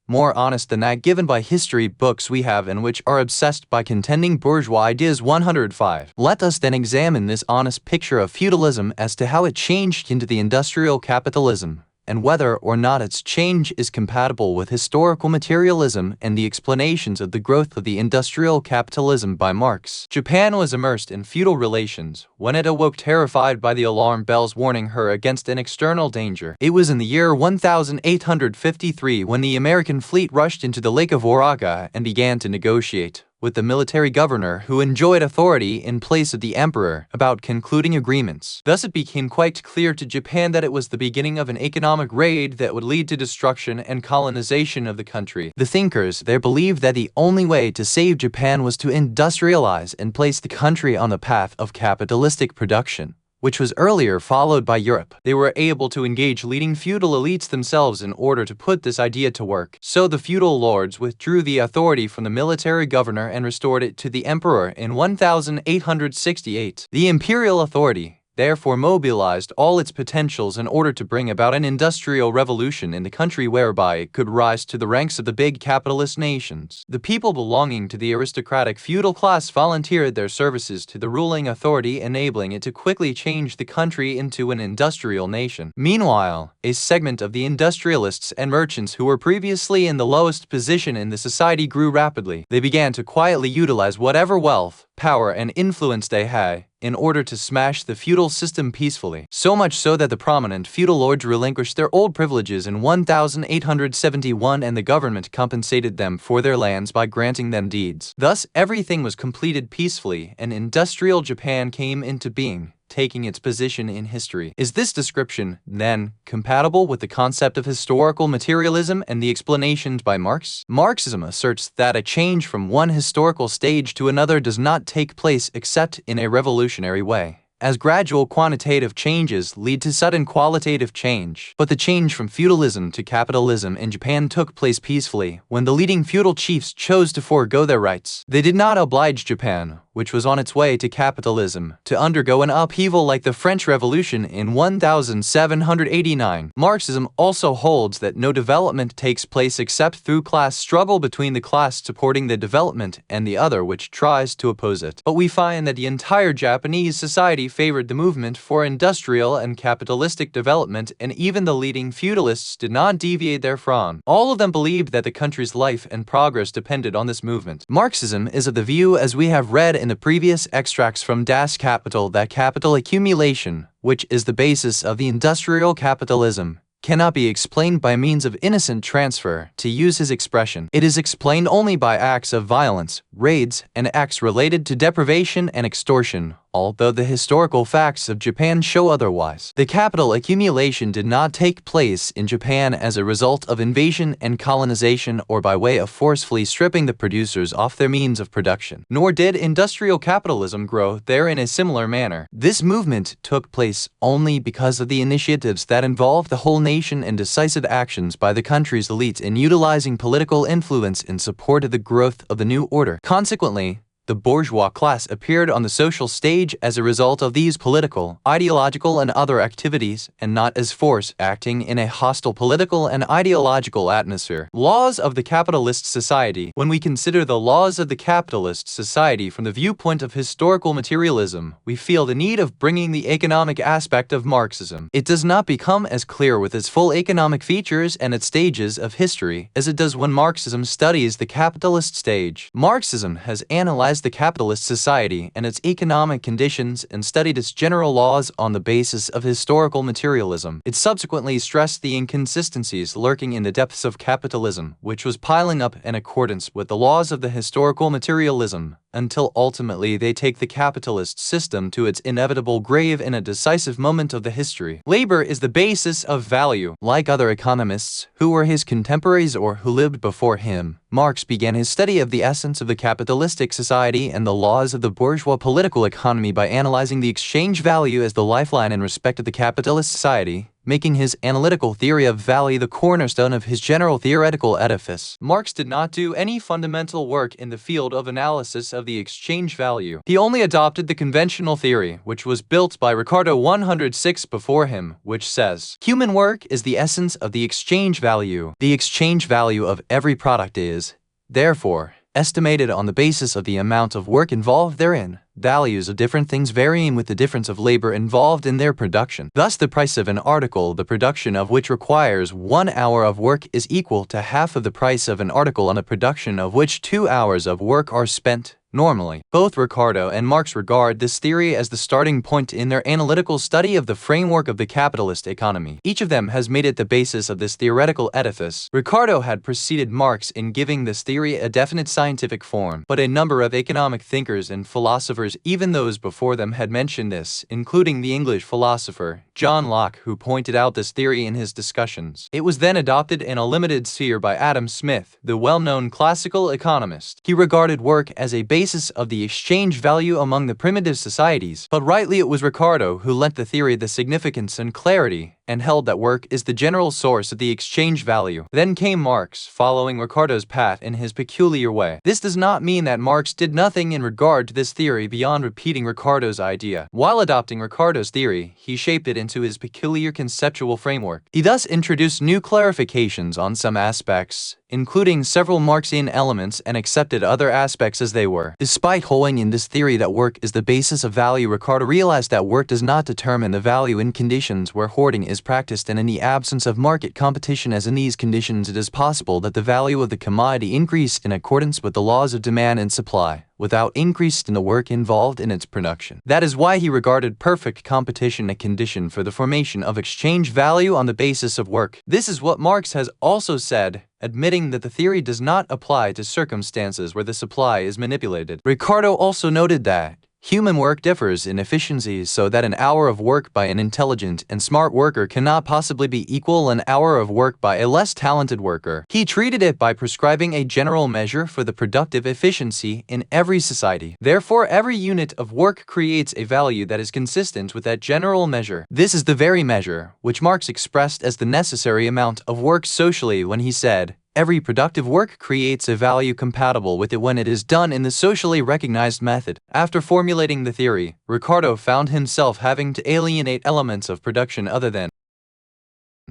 more honest than that given by history books we have and which are obsessed by contending bourgeois ideas." 105. Let us then examine this honest picture of feudalism as to how it changed into the industrial capitalism, and whether or not its change is compatible with historical materialism and the explanations of the growth of the industrial capitalism by Marx. Japan was immersed in feudal relations when it awoke, terrified by the alarm bells warning her against an external danger. It was in the year 1853 when the American fleet rushed into the Lake of Uraga and began to negotiate with the military governor, who enjoyed authority in place of the emperor, about concluding agreements. Thus it became quite clear to Japan that it was the beginning of an economic raid that would lead to destruction and colonization of the country. The thinkers there believed that the only way to save Japan was to industrialize and place the country on the path of capitalistic production, which was earlier followed by Europe. They were able to engage leading feudal elites themselves in order to put this idea to work. So the feudal lords withdrew the authority from the military governor and restored it to the emperor in 1868. The imperial authority therefore mobilized all its potentials in order to bring about an industrial revolution in the country whereby it could rise to the ranks of the big capitalist nations. The people belonging to the aristocratic feudal class volunteered their services to the ruling authority, enabling it to quickly change the country into an industrial nation. Meanwhile, a segment of the industrialists and merchants who were previously in the lowest position in the society grew rapidly. They began to quietly utilize whatever wealth, power, and influence they had in order to smash the feudal system peacefully. So much so that the prominent feudal lords relinquished their old privileges in 1871, and the government compensated them for their lands by granting them deeds. Thus, everything was completed peacefully and industrial Japan came into being, taking its position in history. Is this description, then, compatible with the concept of historical materialism and the explanations by Marx? Marxism asserts that a change from one historical stage to another does not take place except in a revolutionary way, as gradual quantitative changes lead to sudden qualitative change. But the change from feudalism to capitalism in Japan took place peacefully when the leading feudal chiefs chose to forego their rights. They did not oblige Japan, which was on its way to capitalism, to undergo an upheaval like the French Revolution in 1789. Marxism also holds that no development takes place except through class struggle between the class supporting the development and the other which tries to oppose it. But we find that the entire Japanese society favored the movement for industrial and capitalistic development, and even the leading feudalists did not deviate therefrom. All of them believed that the country's life and progress depended on this movement. Marxism is of the view, as we have read in the previous extracts from Das Kapital, that capital accumulation, which is the basis of the industrial capitalism, cannot be explained by means of innocent transfer. To use his expression, it is explained only by acts of violence, raids, and acts related to deprivation and extortion, although the historical facts of Japan show otherwise. The capital accumulation did not take place in Japan as a result of invasion and colonization or by way of forcefully stripping the producers off their means of production. Nor did industrial capitalism grow there in a similar manner. This movement took place only because of the initiatives that involved the whole nation and decisive actions by the country's elites in utilizing political influence in support of the growth of the new order. Consequently, the bourgeois class appeared on the social stage as a result of these political, ideological, and other activities, and not as force acting in a hostile political and ideological atmosphere. Laws of the capitalist society. When we consider the laws of the capitalist society from the viewpoint of historical materialism, we feel the need of bringing the economic aspect of Marxism. It does not become as clear with its full economic features and its stages of history as it does when Marxism studies the capitalist stage. Marxism has analyzed the capitalist society and its economic conditions and studied its general laws on the basis of historical materialism. It subsequently stressed the inconsistencies lurking in the depths of capitalism, which was piling up in accordance with the laws of the historical materialism, until ultimately they take the capitalist system to its inevitable grave in a decisive moment of the history. Labor is the basis of value. Like other economists who were his contemporaries or who lived before him, Marx began his study of the essence of the capitalistic society and the laws of the bourgeois political economy by analyzing the exchange value as the lifeline in respect of the capitalist society, making his analytical theory of value the cornerstone of his general theoretical edifice. Marx did not do any fundamental work in the field of analysis of the exchange value. He only adopted the conventional theory, which was built by Ricardo 106 before him, which says, "Human work is the essence of the exchange value. The exchange value of every product is, therefore, estimated on the basis of the amount of work involved therein, values of different things varying with the difference of labor involved in their production. Thus, the price of an article, the production of which requires 1 hour of work, is equal to half of the price of an article on the production of which 2 hours of work are spent. Normally, both Ricardo and Marx regard this theory as the starting point in their analytical study of the framework of the capitalist economy. Each of them has made it the basis of this theoretical edifice. Ricardo had preceded Marx in giving this theory a definite scientific form, but a number of economic thinkers and philosophers, even those before them, had mentioned this, including the English philosopher John Locke, who pointed out this theory in his discussions. It was then adopted in a limited sphere by Adam Smith, the well-known classical economist. He regarded work as a basis of the exchange value among the primitive societies, but rightly it was Ricardo who lent the theory the significance and clarity, and held that work is the general source of the exchange value. Then came Marx, following Ricardo's path in his peculiar way. This does not mean that Marx did nothing in regard to this theory beyond repeating Ricardo's idea. While adopting Ricardo's theory, he shaped it into his peculiar conceptual framework. He thus introduced new clarifications on some aspects, including several Marxian elements, and accepted other aspects as they were. Despite holding in this theory that work is the basis of value, Ricardo realized that work does not determine the value in conditions where hoarding is practiced and in the absence of market competition, as in these conditions it is possible that the value of the commodity increase in accordance with the laws of demand and supply, without increase in the work involved in its production. That is why he regarded perfect competition a condition for the formation of exchange value on the basis of work. This is what Marx has also said, admitting that the theory does not apply to circumstances where the supply is manipulated. Ricardo also noted that Human work differs in efficiency so that an hour of work by an intelligent and smart worker cannot possibly be equal an hour of work by a less talented worker. He treated it by prescribing a general measure for the productive efficiency in every society. Therefore, every unit of work creates a value that is consistent with that general measure. This is the very measure which Marx expressed as the necessary amount of work socially when he said, "Every productive work creates a value compatible with it when it is done in the socially recognized method." After formulating the theory, Ricardo found himself having to alienate elements of production other than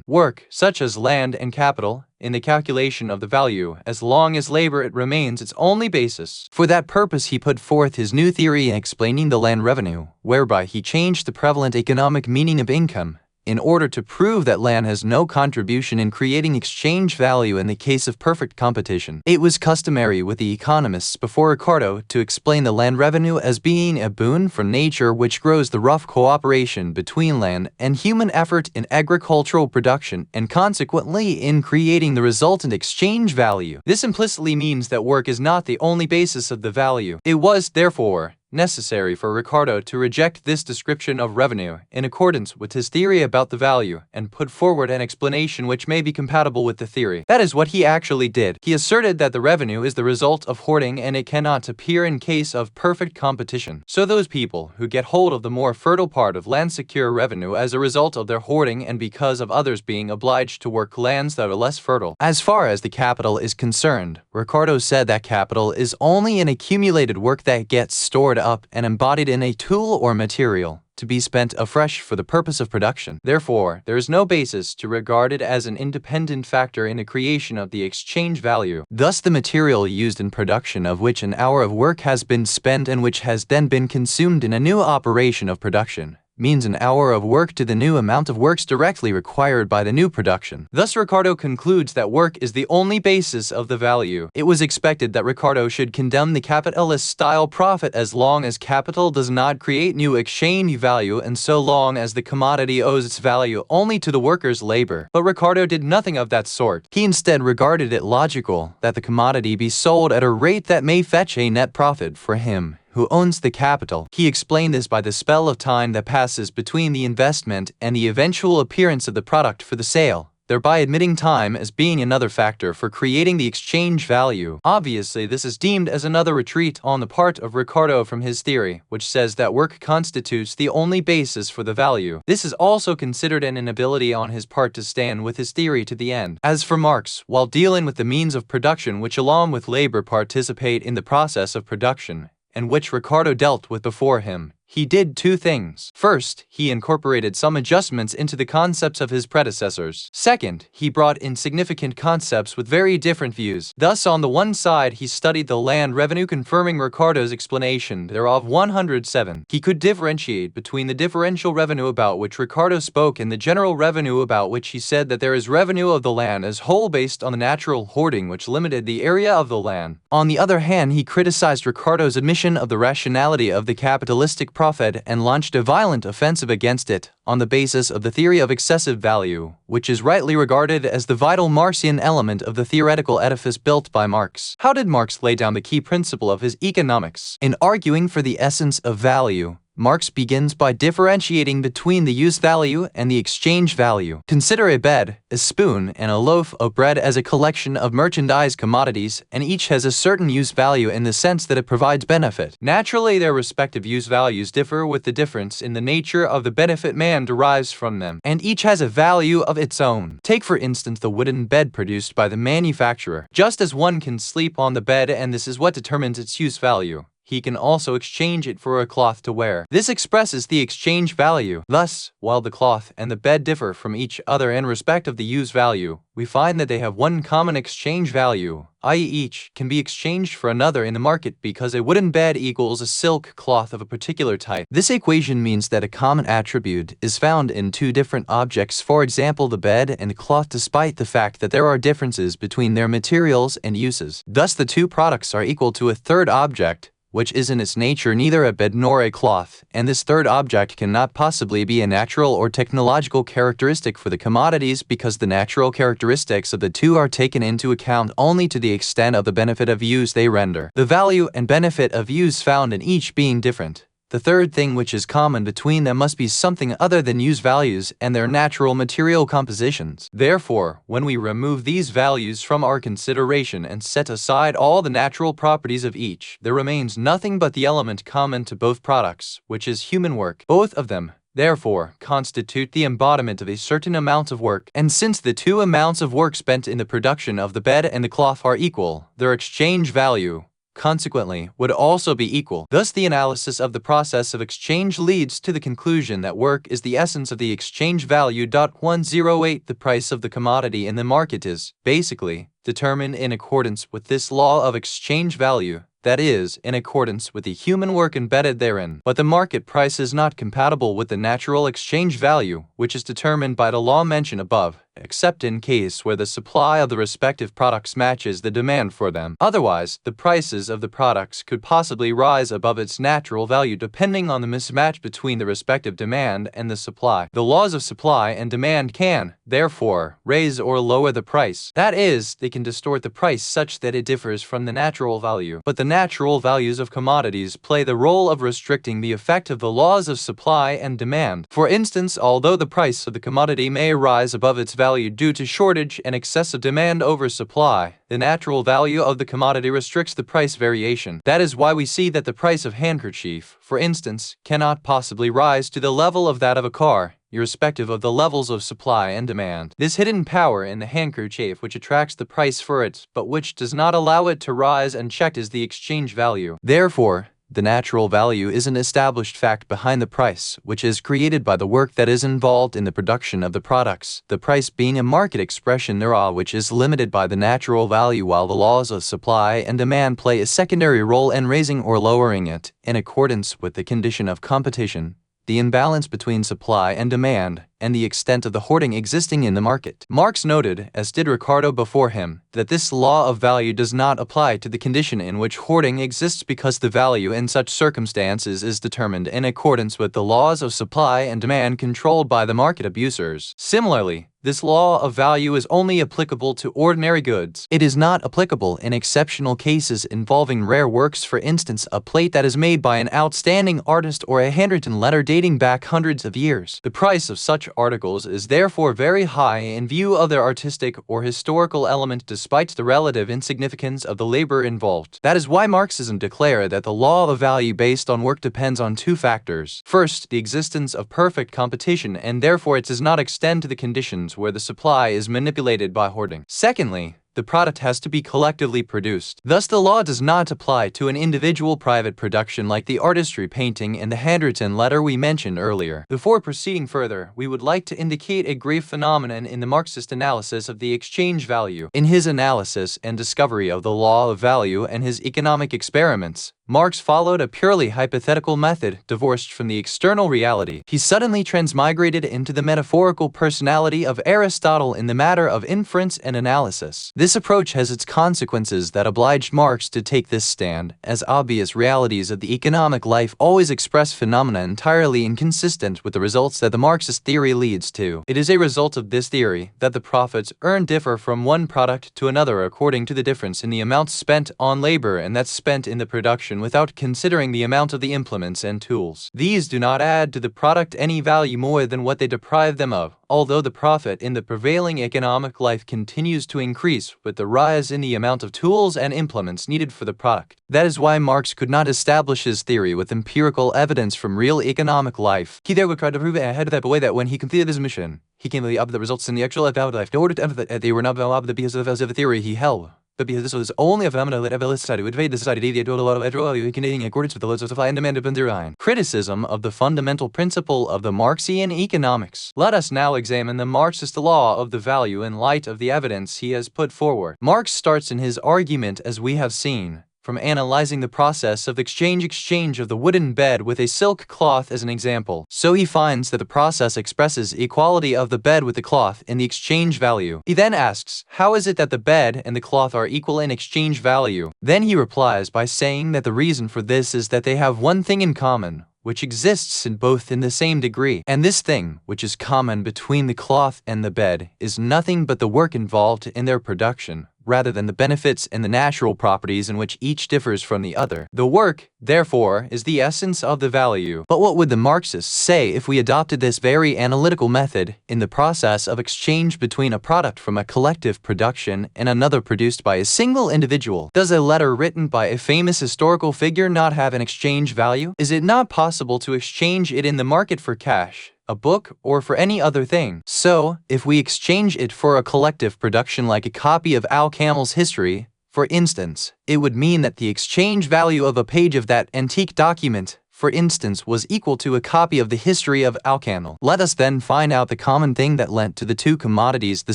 work, such as land and capital, in the calculation of the value, as long as labor it remains its only basis. For that purpose he put forth his new theory explaining the land revenue, whereby he changed the prevalent economic meaning of income, in order to prove that land has no contribution in creating exchange value in the case of perfect competition. It was customary with the economists before Ricardo to explain the land revenue as being a boon from nature which grows the rough cooperation between land and human effort in agricultural production and consequently in creating the resultant exchange value. This implicitly means that work is not the only basis of the value. It was, therefore, necessary for Ricardo to reject this description of revenue in accordance with his theory about the value and put forward an explanation which may be compatible with the theory. That is what he actually did. He asserted that the revenue is the result of hoarding and it cannot appear in case of perfect competition. So those people who get hold of the more fertile part of land secure revenue as a result of their hoarding and because of others being obliged to work lands that are less fertile. As far as the capital is concerned, Ricardo said that capital is only an accumulated work that gets stored up and embodied in a tool or material to be spent afresh for the purpose of production. Therefore, there is no basis to regard it as an independent factor in the creation of the exchange value. Thus, the material used in production of which an hour of work has been spent and which has then been consumed in a new operation of production means an hour of work to the new amount of works directly required by the new production. Thus, Ricardo concludes that work is the only basis of the value. It was expected that Ricardo should condemn the capitalist-style profit as long as capital does not create new exchange value and so long as the commodity owes its value only to the worker's labor. But Ricardo did nothing of that sort. He instead regarded it logical that the commodity be sold at a rate that may fetch a net profit for him who owns the capital. He explained this by the spell of time that passes between the investment and the eventual appearance of the product for the sale, thereby admitting time as being another factor for creating the exchange value. Obviously, this is deemed as another retreat on the part of Ricardo from his theory, which says that work constitutes the only basis for the value. This is also considered an inability on his part to stand with his theory to the end. As for Marx, while dealing with the means of production which along with labor participate in the process of production, and which Ricardo dealt with before him, he did two things. First, he incorporated some adjustments into the concepts of his predecessors. Second, he brought in significant concepts with very different views. Thus, on the one side, he studied the land revenue confirming Ricardo's explanation thereof 107. He could differentiate between the differential revenue about which Ricardo spoke and the general revenue about which he said that there is revenue of the land as whole based on the natural hoarding which limited the area of the land. On the other hand, he criticized Ricardo's admission of the rationality of the capitalistic profit and launched a violent offensive against it on the basis of the theory of excessive value, which is rightly regarded as the vital Marxian element of the theoretical edifice built by Marx. How did Marx lay down the key principle of his economics? In arguing for the essence of value, Marx begins by differentiating between the use value and the exchange value. Consider a bed, a spoon, and a loaf of bread as a collection of merchandise commodities, and each has a certain use value in the sense that it provides benefit. Naturally, their respective use values differ with the difference in the nature of the benefit man derives from them, and each has a value of its own. Take for instance the wooden bed produced by the manufacturer. Just as one can sleep on the bed and this is what determines its use value, he can also exchange it for a cloth to wear. This expresses the exchange value. Thus, while the cloth and the bed differ from each other in respect of the use value, we find that they have one common exchange value, i.e. each can be exchanged for another in the market because a wooden bed equals a silk cloth of a particular type. This equation means that a common attribute is found in two different objects, for example the bed and cloth, despite the fact that there are differences between their materials and uses. Thus the two products are equal to a third object, which is in its nature neither a bed nor a cloth, and this third object cannot possibly be a natural or technological characteristic for the commodities because the natural characteristics of the two are taken into account only to the extent of the benefit of use they render. The value and benefit of use found in each being different, The third thing which is common between them must be something other than use values and their natural material compositions. Therefore, when we remove these values from our consideration and set aside all the natural properties of each, there remains nothing but the element common to both products, which is human work. Both of them, therefore, constitute the embodiment of a certain amount of work, and since the two amounts of work spent in the production of the bed and the cloth are equal, their exchange value, consequently, would also be equal. Thus, the analysis of the process of exchange leads to the conclusion that work is the essence of the exchange value. 108 The price of the commodity in the market is, basically, determined in accordance with this law of exchange value, that is, in accordance with the human work embedded therein. But the market price is not compatible with the natural exchange value, which is determined by the law mentioned above, except in case where the supply of the respective products matches the demand for them. Otherwise, the prices of the products could possibly rise above its natural value depending on the mismatch between the respective demand and the supply. The laws of supply and demand can, therefore, raise or lower the price. That is, they can distort the price such that it differs from the natural value. But the natural values of commodities play the role of restricting the effect of the laws of supply and demand. For instance, although the price of the commodity may rise above its value due to shortage and excessive demand over supply, the natural value of the commodity restricts the price variation. That is why we see that the price of handkerchief, for instance, cannot possibly rise to the level of that of a car, irrespective of the levels of supply and demand. This hidden power in the handkerchief which attracts the price for it, but which does not allow it to rise unchecked, is the exchange value. Therefore, the natural value is an established fact behind the price, which is created by the work that is involved in the production of the products, the price being a market expression thereof which is limited by the natural value, while the laws of supply and demand play a secondary role in raising or lowering it, in accordance with the condition of competition, the imbalance between supply and demand, and the extent of the hoarding existing in the market. Marx noted, as did Ricardo before him, that this law of value does not apply to the condition in which hoarding exists because the value in such circumstances is determined in accordance with the laws of supply and demand controlled by the market abusers. Similarly, this law of value is only applicable to ordinary goods. It is not applicable in exceptional cases involving rare works, for instance, a plate that is made by an outstanding artist or a handwritten letter dating back hundreds of years. The price of such articles is therefore very high in view of their artistic or historical element despite the relative insignificance of the labor involved. That is why Marxism declared that the law of value based on work depends on two factors. First, the existence of perfect competition, and therefore it does not extend to the conditions where the supply is manipulated by hoarding. Secondly, the product has to be collectively produced. Thus, the law does not apply to an individual private production like the artistry painting and the handwritten letter we mentioned earlier. Before proceeding further, we would like to indicate a grave phenomenon in the Marxist analysis of the exchange value. In his analysis and discovery of the law of value and his economic experiments, Marx followed a purely hypothetical method divorced from the external reality. He suddenly transmigrated into the metaphorical personality of Aristotle in the matter of inference and analysis. This approach has its consequences that obliged Marx to take this stand, as obvious realities of the economic life always express phenomena entirely inconsistent with the results that the Marxist theory leads to. It is a result of this theory that the profits earned differ from one product to another according to the difference in the amount spent on labor and that's spent in the production, without considering the amount of the implements and tools. These do not add to the product any value more than what they deprive them of, although the profit in the prevailing economic life continues to increase with the rise in the amount of tools and implements needed for the product. That is why Marx could not establish his theory with empirical evidence from real economic life. He therefore tried to prove it ahead of that way that when he completed his mission, he came to the opposite results in the actual valid life. In order to emphasize that they were not valid because of the theory he held, but because this was only a phenomenon that ever society would evade the society deviate to a lot of in accordance with the laws of supply and demand of therein. Criticism of the fundamental principle of the Marxian economics. Let us now examine the Marxist law of the value in light of the evidence he has put forward. Marx starts in his argument, as we have seen, from analyzing the process of exchange of the wooden bed with a silk cloth as an example. So he finds that the process expresses equality of the bed with the cloth in the exchange value. He then asks, how is it that the bed and the cloth are equal in exchange value? Then he replies by saying that the reason for this is that they have one thing in common, which exists in both in the same degree. And this thing, which is common between the cloth and the bed, is nothing but the work involved in their production. rather than the benefits and the natural properties in which each differs from the other. The work, therefore, is the essence of the value. But what would the Marxists say if we adopted this very analytical method in the process of exchange between a product from a collective production and another produced by a single individual? Does a letter written by a famous historical figure not have an exchange value? Is it not possible to exchange it in the market for cash, a book, or for any other thing? So, if we exchange it for a collective production like a copy of Al-Kamil's history, for instance, it would mean that the exchange value of a page of that antique document, for instance, was equal to a copy of the history of Al-Kamil. Let us then find out the common thing that lent to the two commodities the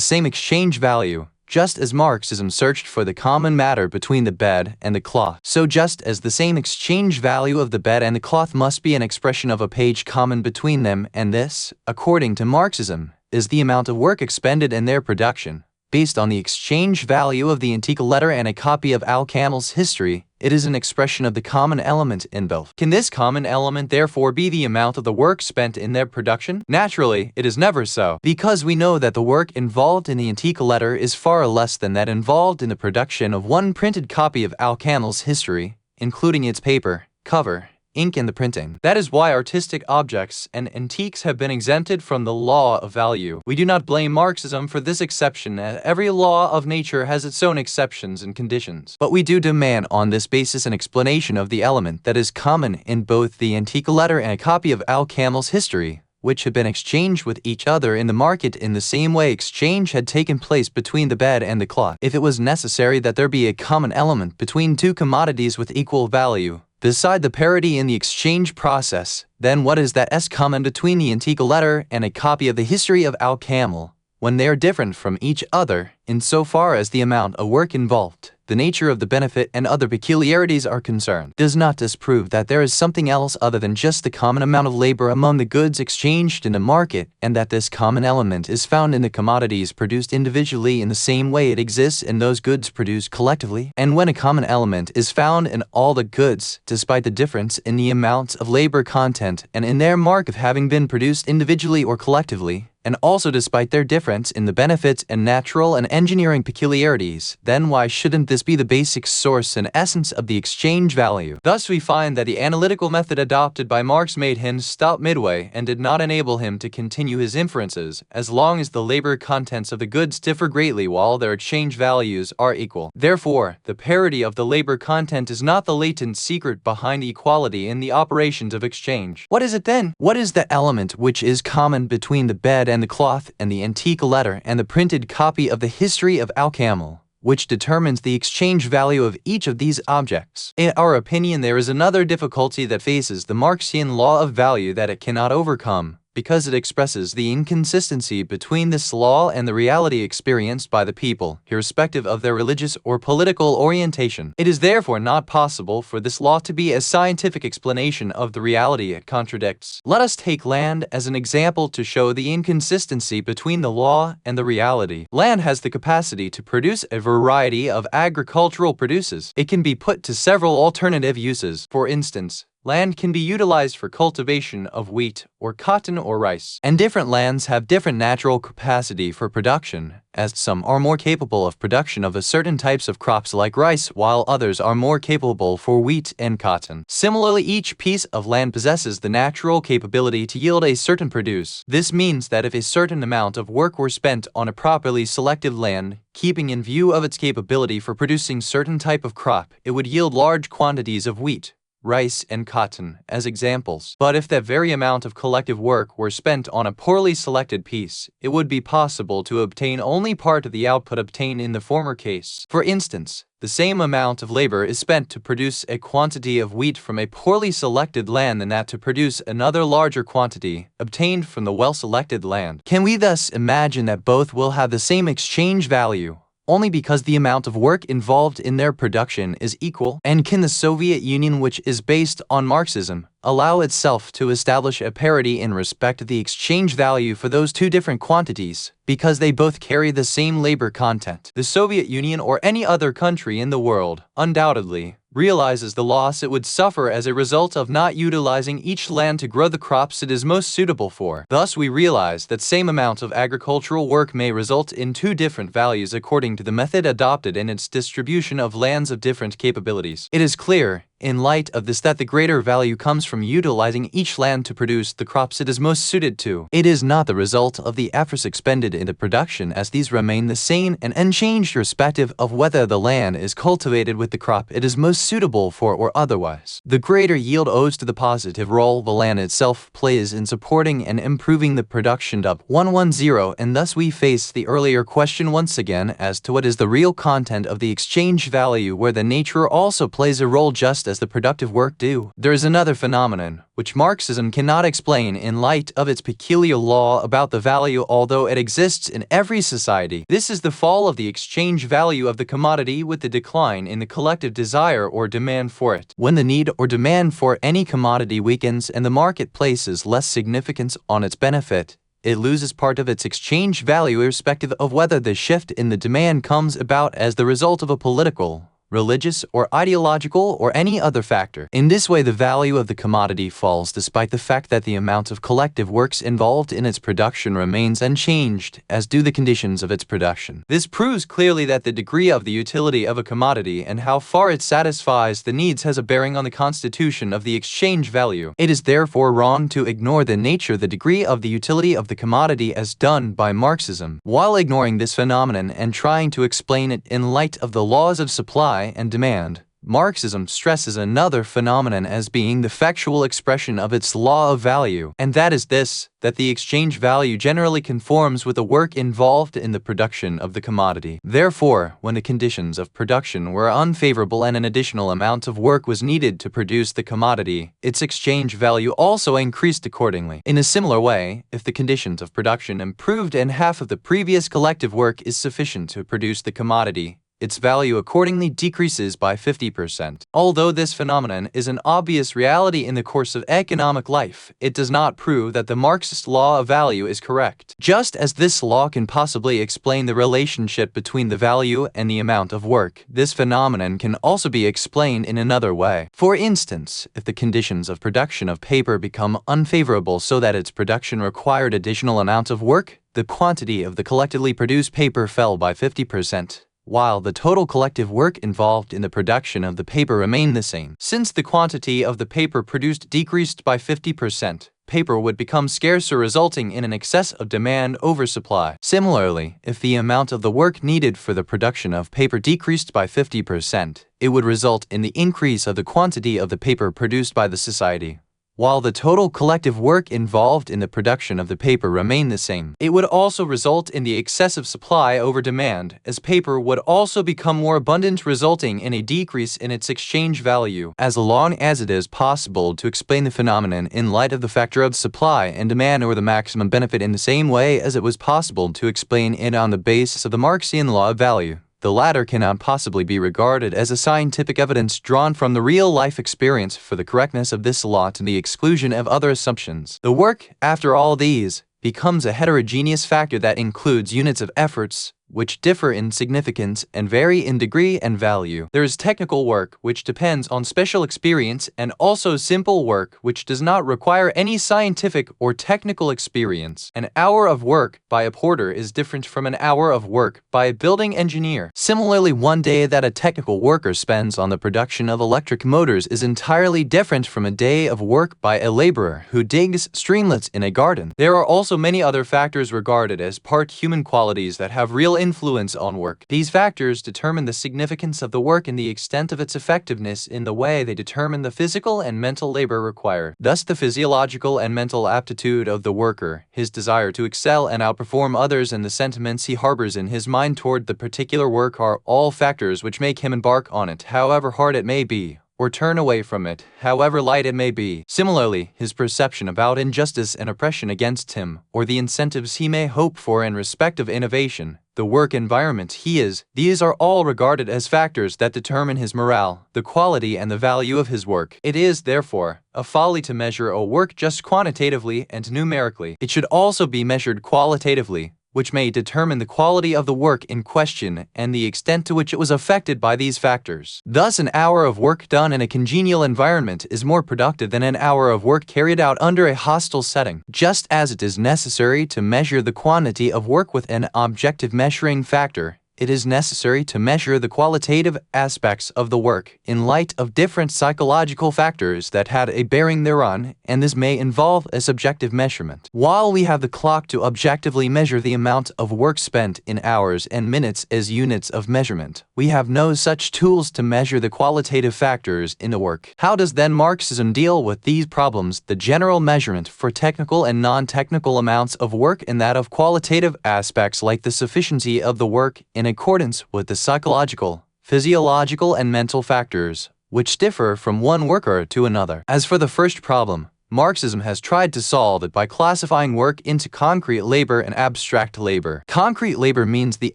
same exchange value. Just as Marxism searched for the common matter between the bed and the cloth, so just as the same exchange value of the bed and the cloth must be an expression of a page common between them, and this, according to Marxism, is the amount of work expended in their production. Based on the exchange value of the antique letter and a copy of Al-Kamil's history, it is an expression of the common element in both. Can this common element therefore be the amount of the work spent in their production? Naturally, it is never so, because we know that the work involved in the antique letter is far less than that involved in the production of one printed copy of Al-Kamil's history, including its paper, cover, ink, and the printing. That is why artistic objects and antiques have been exempted from the law of value. We do not blame Marxism for this exception, as every law of nature has its own exceptions and conditions. But we do demand on this basis an explanation of the element that is common in both the antique letter and a copy of Al-Kamil's history, which had been exchanged with each other in the market in the same way exchange had taken place between the bed and the cloth. If it was necessary that there be a common element between two commodities with equal value, beside the parity in the exchange process, then what is that common between the antique letter and a copy of the history of Al-Kamil, when they are different from each other, insofar as the amount of work involved, the nature of the benefit, and other peculiarities are concerned, does not disprove that there is something else other than just the common amount of labor among the goods exchanged in the market, and that this common element is found in the commodities produced individually in the same way it exists in those goods produced collectively. And when a common element is found in all the goods, despite the difference in the amounts of labor content and in their mark of having been produced individually or collectively, and also despite their difference in the benefits and natural and engineering peculiarities, then why shouldn't this be the basic source and essence of the exchange value? Thus we find that the analytical method adopted by Marx made him stop midway and did not enable him to continue his inferences, as long as the labor contents of the goods differ greatly while their exchange values are equal. Therefore, the parity of the labor content is not the latent secret behind equality in the operations of exchange. What is it then? What is the element which is common between the bed and the cloth and the antique letter and the printed copy of the history of Al-Kamil, which determines the exchange value of each of these objects? In our opinion, there is another difficulty that faces the Marxian law of value that it cannot overcome, because it expresses the inconsistency between this law and the reality experienced by the people, irrespective of their religious or political orientation. It is therefore not possible for this law to be a scientific explanation of the reality it contradicts. Let us take land as an example to show the inconsistency between the law and the reality. Land has the capacity to produce a variety of agricultural produces. It can be put to several alternative uses. For instance, land can be utilized for cultivation of wheat or cotton or rice. And different lands have different natural capacity for production, as some are more capable of production of a certain types of crops like rice, while others are more capable for wheat and cotton. Similarly, each piece of land possesses the natural capability to yield a certain produce. This means that if a certain amount of work were spent on a properly selected land, keeping in view of its capability for producing certain type of crop, it would yield large quantities of wheat, rice, and cotton as examples. But if that very amount of collective work were spent on a poorly selected piece, it would be possible to obtain only part of the output obtained in the former case. For instance, the same amount of labor is spent to produce a quantity of wheat from a poorly selected land than that to produce another larger quantity obtained from the well-selected land. Can we thus imagine that both will have the same exchange value, only because the amount of work involved in their production is equal? And can the Soviet Union, which is based on Marxism, allow itself to establish a parity in respect of the exchange value for those two different quantities, because they both carry the same labor content? The Soviet Union or any other country in the world, undoubtedly, realizes the loss it would suffer as a result of not utilizing each land to grow the crops it is most suitable for. Thus, we realize that same amount of agricultural work may result in two different values according to the method adopted in its distribution of lands of different capabilities. It is clear, in light of this, that the greater value comes from utilizing each land to produce the crops it is most suited to. It is not the result of the efforts expended in the production, as these remain the same and unchanged irrespective of whether the land is cultivated with the crop it is most suitable for or otherwise. The greater yield owes to the positive role the land itself plays in supporting and improving the production of 110, and thus we face the earlier question once again as to what is the real content of the exchange value, where the nature also plays a role just as the productive work do. There is another phenomenon which Marxism cannot explain in light of its peculiar law about the value, although it exists in every society. This is the fall of the exchange value of the commodity with the decline in the collective desire or demand for it. When the need or demand for any commodity weakens and the market places less significance on its benefit, it loses part of its exchange value irrespective of whether the shift in the demand comes about as the result of a political, religious, or ideological, or any other factor. In this way, the value of the commodity falls despite the fact that the amount of collective works involved in its production remains unchanged, as do the conditions of its production. This proves clearly that the degree of the utility of a commodity and how far it satisfies the needs has a bearing on the constitution of the exchange value. It is therefore wrong to ignore the degree of the utility of the commodity as done by Marxism. While ignoring this phenomenon and trying to explain it in light of the laws of supply and demand, Marxism stresses another phenomenon as being the factual expression of its law of value, and that is this, that the exchange value generally conforms with the work involved in the production of the commodity. Therefore, when the conditions of production were unfavorable and an additional amount of work was needed to produce the commodity, its exchange value also increased accordingly. In a similar way, if the conditions of production improved and half of the previous collective work is sufficient to produce the commodity, its value accordingly decreases by 50%. Although this phenomenon is an obvious reality in the course of economic life, it does not prove that the Marxist law of value is correct. Just as this law can possibly explain the relationship between the value and the amount of work, this phenomenon can also be explained in another way. For instance, if the conditions of production of paper become unfavorable so that its production required additional amount of work, the quantity of the collectively produced paper fell by 50%. While the total collective work involved in the production of the paper remained the same. Since the quantity of the paper produced decreased by 50%, paper would become scarcer, resulting in an excess of demand over supply. Similarly, if the amount of the work needed for the production of paper decreased by 50%, it would result in the increase of the quantity of the paper produced by the society. While the total collective work involved in the production of the paper remained the same, it would also result in the excessive supply over demand, as paper would also become more abundant, resulting in a decrease in its exchange value. As long as it is possible to explain the phenomenon in light of the factor of supply and demand or the maximum benefit in the same way as it was possible to explain it on the basis of the Marxian law of value, the latter cannot possibly be regarded as a scientific evidence drawn from the real-life experience for the correctness of this law to the exclusion of other assumptions. The work, after all these, becomes a heterogeneous factor that includes units of efforts, which differ in significance and vary in degree and value. There is technical work, which depends on special experience, and also simple work, which does not require any scientific or technical experience. An hour of work by a porter is different from an hour of work by a building engineer. Similarly, one day that a technical worker spends on the production of electric motors is entirely different from a day of work by a laborer who digs streamlets in a garden. There are also many other factors regarded as part human qualities that have real influence on work. These factors determine the significance of the work and the extent of its effectiveness in the way they determine the physical and mental labor required. Thus, the physiological and mental aptitude of the worker, his desire to excel and outperform others, and the sentiments he harbors in his mind toward the particular work are all factors which make him embark on it, however hard it may be, or turn away from it, however light it may be. Similarly, his perception about injustice and oppression against him, or the incentives he may hope for in respect of innovation, the work environment he is, these are all regarded as factors that determine his morale, the quality and the value of his work. It is, therefore, a folly to measure a work just quantitatively and numerically. It should also be measured qualitatively, which may determine the quality of the work in question and the extent to which it was affected by these factors. Thus, an hour of work done in a congenial environment is more productive than an hour of work carried out under a hostile setting. Just as it is necessary to measure the quantity of work with an objective measuring factor, it is necessary to measure the qualitative aspects of the work in light of different psychological factors that had a bearing thereon, and this may involve a subjective measurement. While we have the clock to objectively measure the amount of work spent in hours and minutes as units of measurement, we have no such tools to measure the qualitative factors in the work. How does then Marxism deal with these problems? The general measurement for technical and non-technical amounts of work and that of qualitative aspects like the sufficiency of the work in accordance with the psychological, physiological, and mental factors, which differ from one worker to another. As for the first problem, Marxism has tried to solve it by classifying work into concrete labor and abstract labor. Concrete labor means the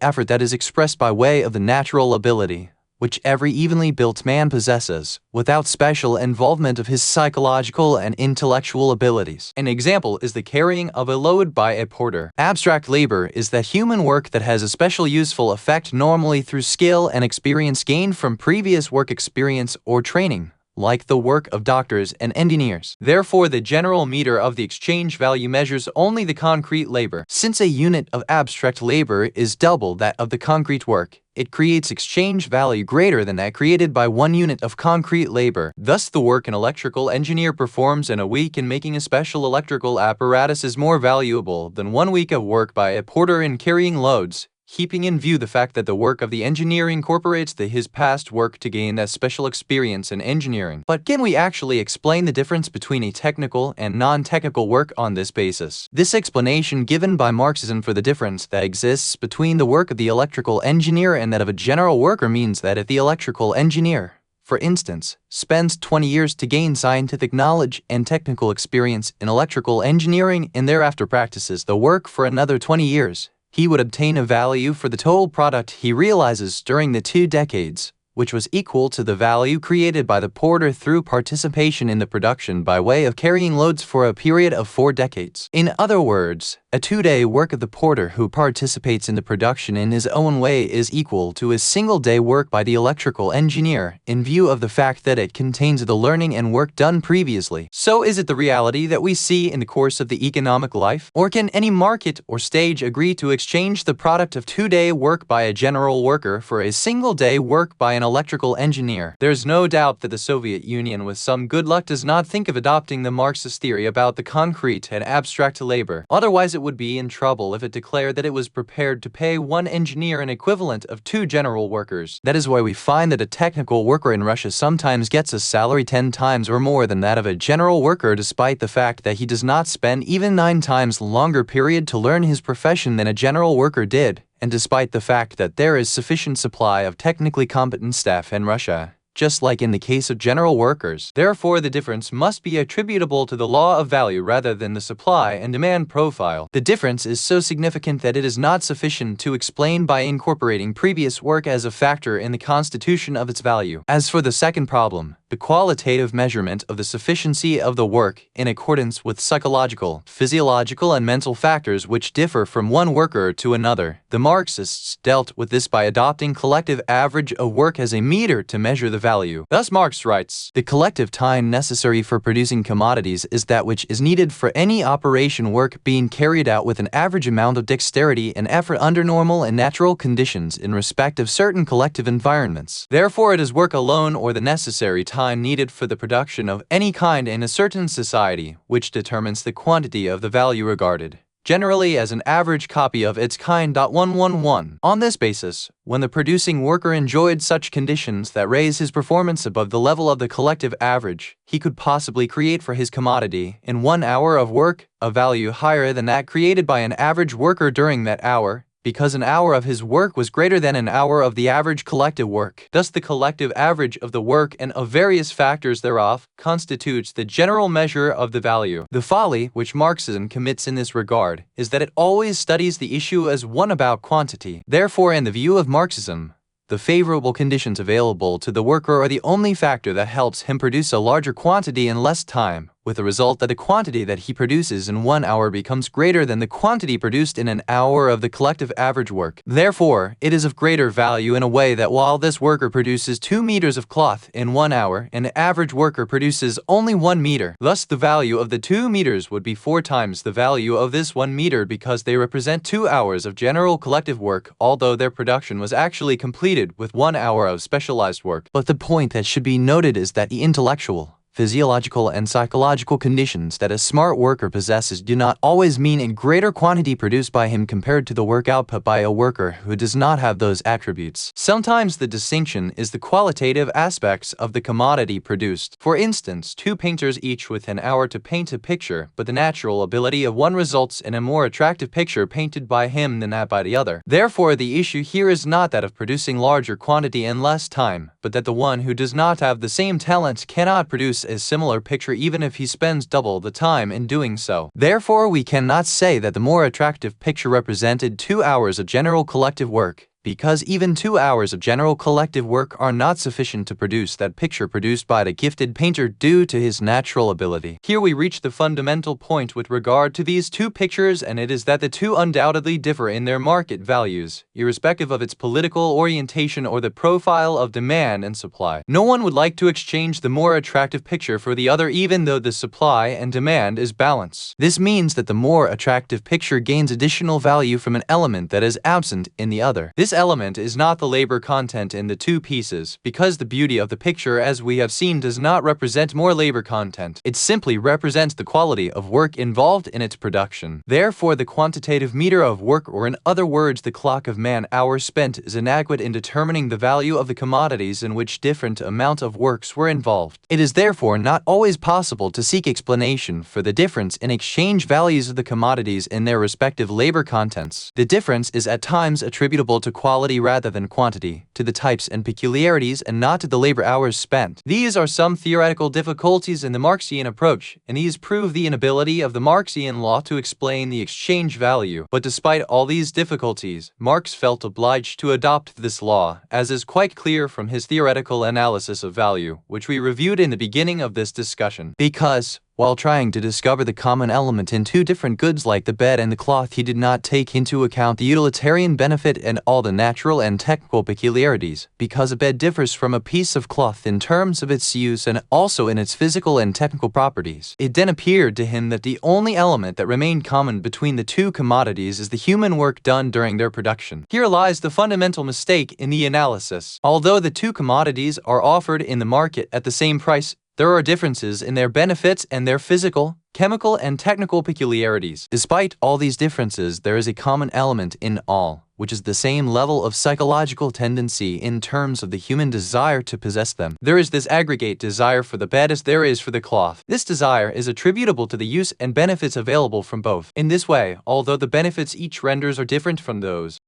effort that is expressed by way of the natural ability, which every evenly built man possesses, without special involvement of his psychological and intellectual abilities. An example is the carrying of a load by a porter. Abstract labor is that human work that has a special useful effect normally through skill and experience gained from previous work experience or training, like the work of doctors and engineers. Therefore, the general meter of the exchange value measures only the concrete labor. Since a unit of abstract labor is double that of the concrete work, it creates exchange value greater than that created by 1 unit of concrete labor. Thus, the work an electrical engineer performs in a week in making a special electrical apparatus is more valuable than 1 week of work by a porter in carrying loads, keeping in view the fact that the work of the engineer incorporates his past work to gain that special experience in engineering. But can we actually explain the difference between a technical and non-technical work on this basis? This explanation given by Marxism for the difference that exists between the work of the electrical engineer and that of a general worker means that if the electrical engineer, for instance, spends 20 years to gain scientific knowledge and technical experience in electrical engineering and thereafter practices the work for another 20 years, he would obtain a value for the total product he realizes during the 2 decades, which was equal to the value created by the porter through participation in the production by way of carrying loads for a period of 4 decades. In other words, a 2-day work of the porter who participates in the production in his own way is equal to a single-day work by the electrical engineer, in view of the fact that it contains the learning and work done previously. So is it the reality that we see in the course of the economic life? Or can any market or stage agree to exchange the product of 2-day work by a general worker for a single-day work by an electrical engineer? There's no doubt that the Soviet Union, with some good luck, does not think of adopting the Marxist theory about the concrete and abstract labor. Otherwise, it would be in trouble if it declared that it was prepared to pay 1 engineer an equivalent of 2 general workers. That is why we find that a technical worker in Russia sometimes gets a salary 10 times or more than that of a general worker, despite the fact that he does not spend even 9 times longer period to learn his profession than a general worker did, and despite the fact that there is sufficient supply of technically competent staff in Russia, just like in the case of general workers. Therefore, the difference must be attributable to the law of value rather than the supply and demand profile. The difference is so significant that it is not sufficient to explain by incorporating previous work as a factor in the constitution of its value. As for the second problem, the qualitative measurement of the sufficiency of the work in accordance with psychological, physiological, and mental factors which differ from one worker to another, the Marxists dealt with this by adopting collective average of work as a meter to measure the value. Thus Marx writes, "The collective time necessary for producing commodities is that which is needed for any operation work being carried out with an average amount of dexterity and effort under normal and natural conditions in respect of certain collective environments. Therefore it is work alone or the necessary time needed for the production of any kind in a certain society which determines the quantity of the value regarded, generally as an average copy of its kind. 111. On this basis, when the producing worker enjoyed such conditions that raise his performance above the level of the collective average, he could possibly create for his commodity, in 1 hour of work, a value higher than that created by an average worker during that hour, because an hour of his work was greater than an hour of the average collective work. Thus the collective average of the work and of various factors thereof constitutes the general measure of the value. The folly which Marxism commits in this regard is that it always studies the issue as one about quantity. Therefore, in the view of Marxism, the favorable conditions available to the worker are the only factor that helps him produce a larger quantity in less time, with the result that the quantity that he produces in 1 hour becomes greater than the quantity produced in an hour of the collective average work. Therefore, it is of greater value in a way that while this worker produces 2 meters of cloth in 1 hour, an average worker produces only 1 meter. Thus, the value of the 2 meters would be 4 times the value of this 1 meter because they represent 2 hours of general collective work, although their production was actually completed with 1 hour of specialized work. But the point that should be noted is that the intellectual, physiological, and psychological conditions that a smart worker possesses do not always mean a greater quantity produced by him compared to the work output by a worker who does not have those attributes. Sometimes the distinction is the qualitative aspects of the commodity produced. For instance, 2 painters each with an hour to paint a picture, but the natural ability of one results in a more attractive picture painted by him than that by the other. Therefore, the issue here is not that of producing larger quantity in less time, but that the one who does not have the same talent cannot produce a similar picture even if he spends double the time in doing so. Therefore, we cannot say that the more attractive picture represented 2 hours of general collective work, because even 2 hours of general collective work are not sufficient to produce that picture produced by the gifted painter due to his natural ability. Here we reach the fundamental point with regard to these 2 pictures, and it is that the 2 undoubtedly differ in their market values, irrespective of its political orientation or the profile of demand and supply. No one would like to exchange the more attractive picture for the other even though the supply and demand is balanced. This means that the more attractive picture gains additional value from an element that is absent in the other. This element is not the labor content in the 2 pieces, because the beauty of the picture, as we have seen, does not represent more labor content. It simply represents the quality of work involved in its production. Therefore, the quantitative meter of work, or in other words, the clock of man-hours spent, is inadequate in determining the value of the commodities in which different amount of works were involved. It is therefore not always possible to seek explanation for the difference in exchange values of the commodities in their respective labor contents. The difference is at times attributable to quality rather than quantity, to the types and peculiarities and not to the labor hours spent. These are some theoretical difficulties in the Marxian approach, and these prove the inability of the Marxian law to explain the exchange value. But despite all these difficulties, Marx felt obliged to adopt this law, as is quite clear from his theoretical analysis of value, which we reviewed in the beginning of this discussion. Because, while trying to discover the common element in 2 different goods like the bed and the cloth, he did not take into account the utilitarian benefit and all the natural and technical peculiarities, because a bed differs from a piece of cloth in terms of its use and also in its physical and technical properties. It then appeared to him that the only element that remained common between the 2 commodities is the human work done during their production. Here lies the fundamental mistake in the analysis. Although the 2 commodities are offered in the market at the same price, there are differences in their benefits and their physical, chemical, and technical peculiarities. Despite all these differences, there is a common element in all, which is the same level of psychological tendency in terms of the human desire to possess them. There is this aggregate desire for the bed as there is for the cloth. This desire is attributable to the use and benefits available from both. In this way, although the benefits each renders are different from those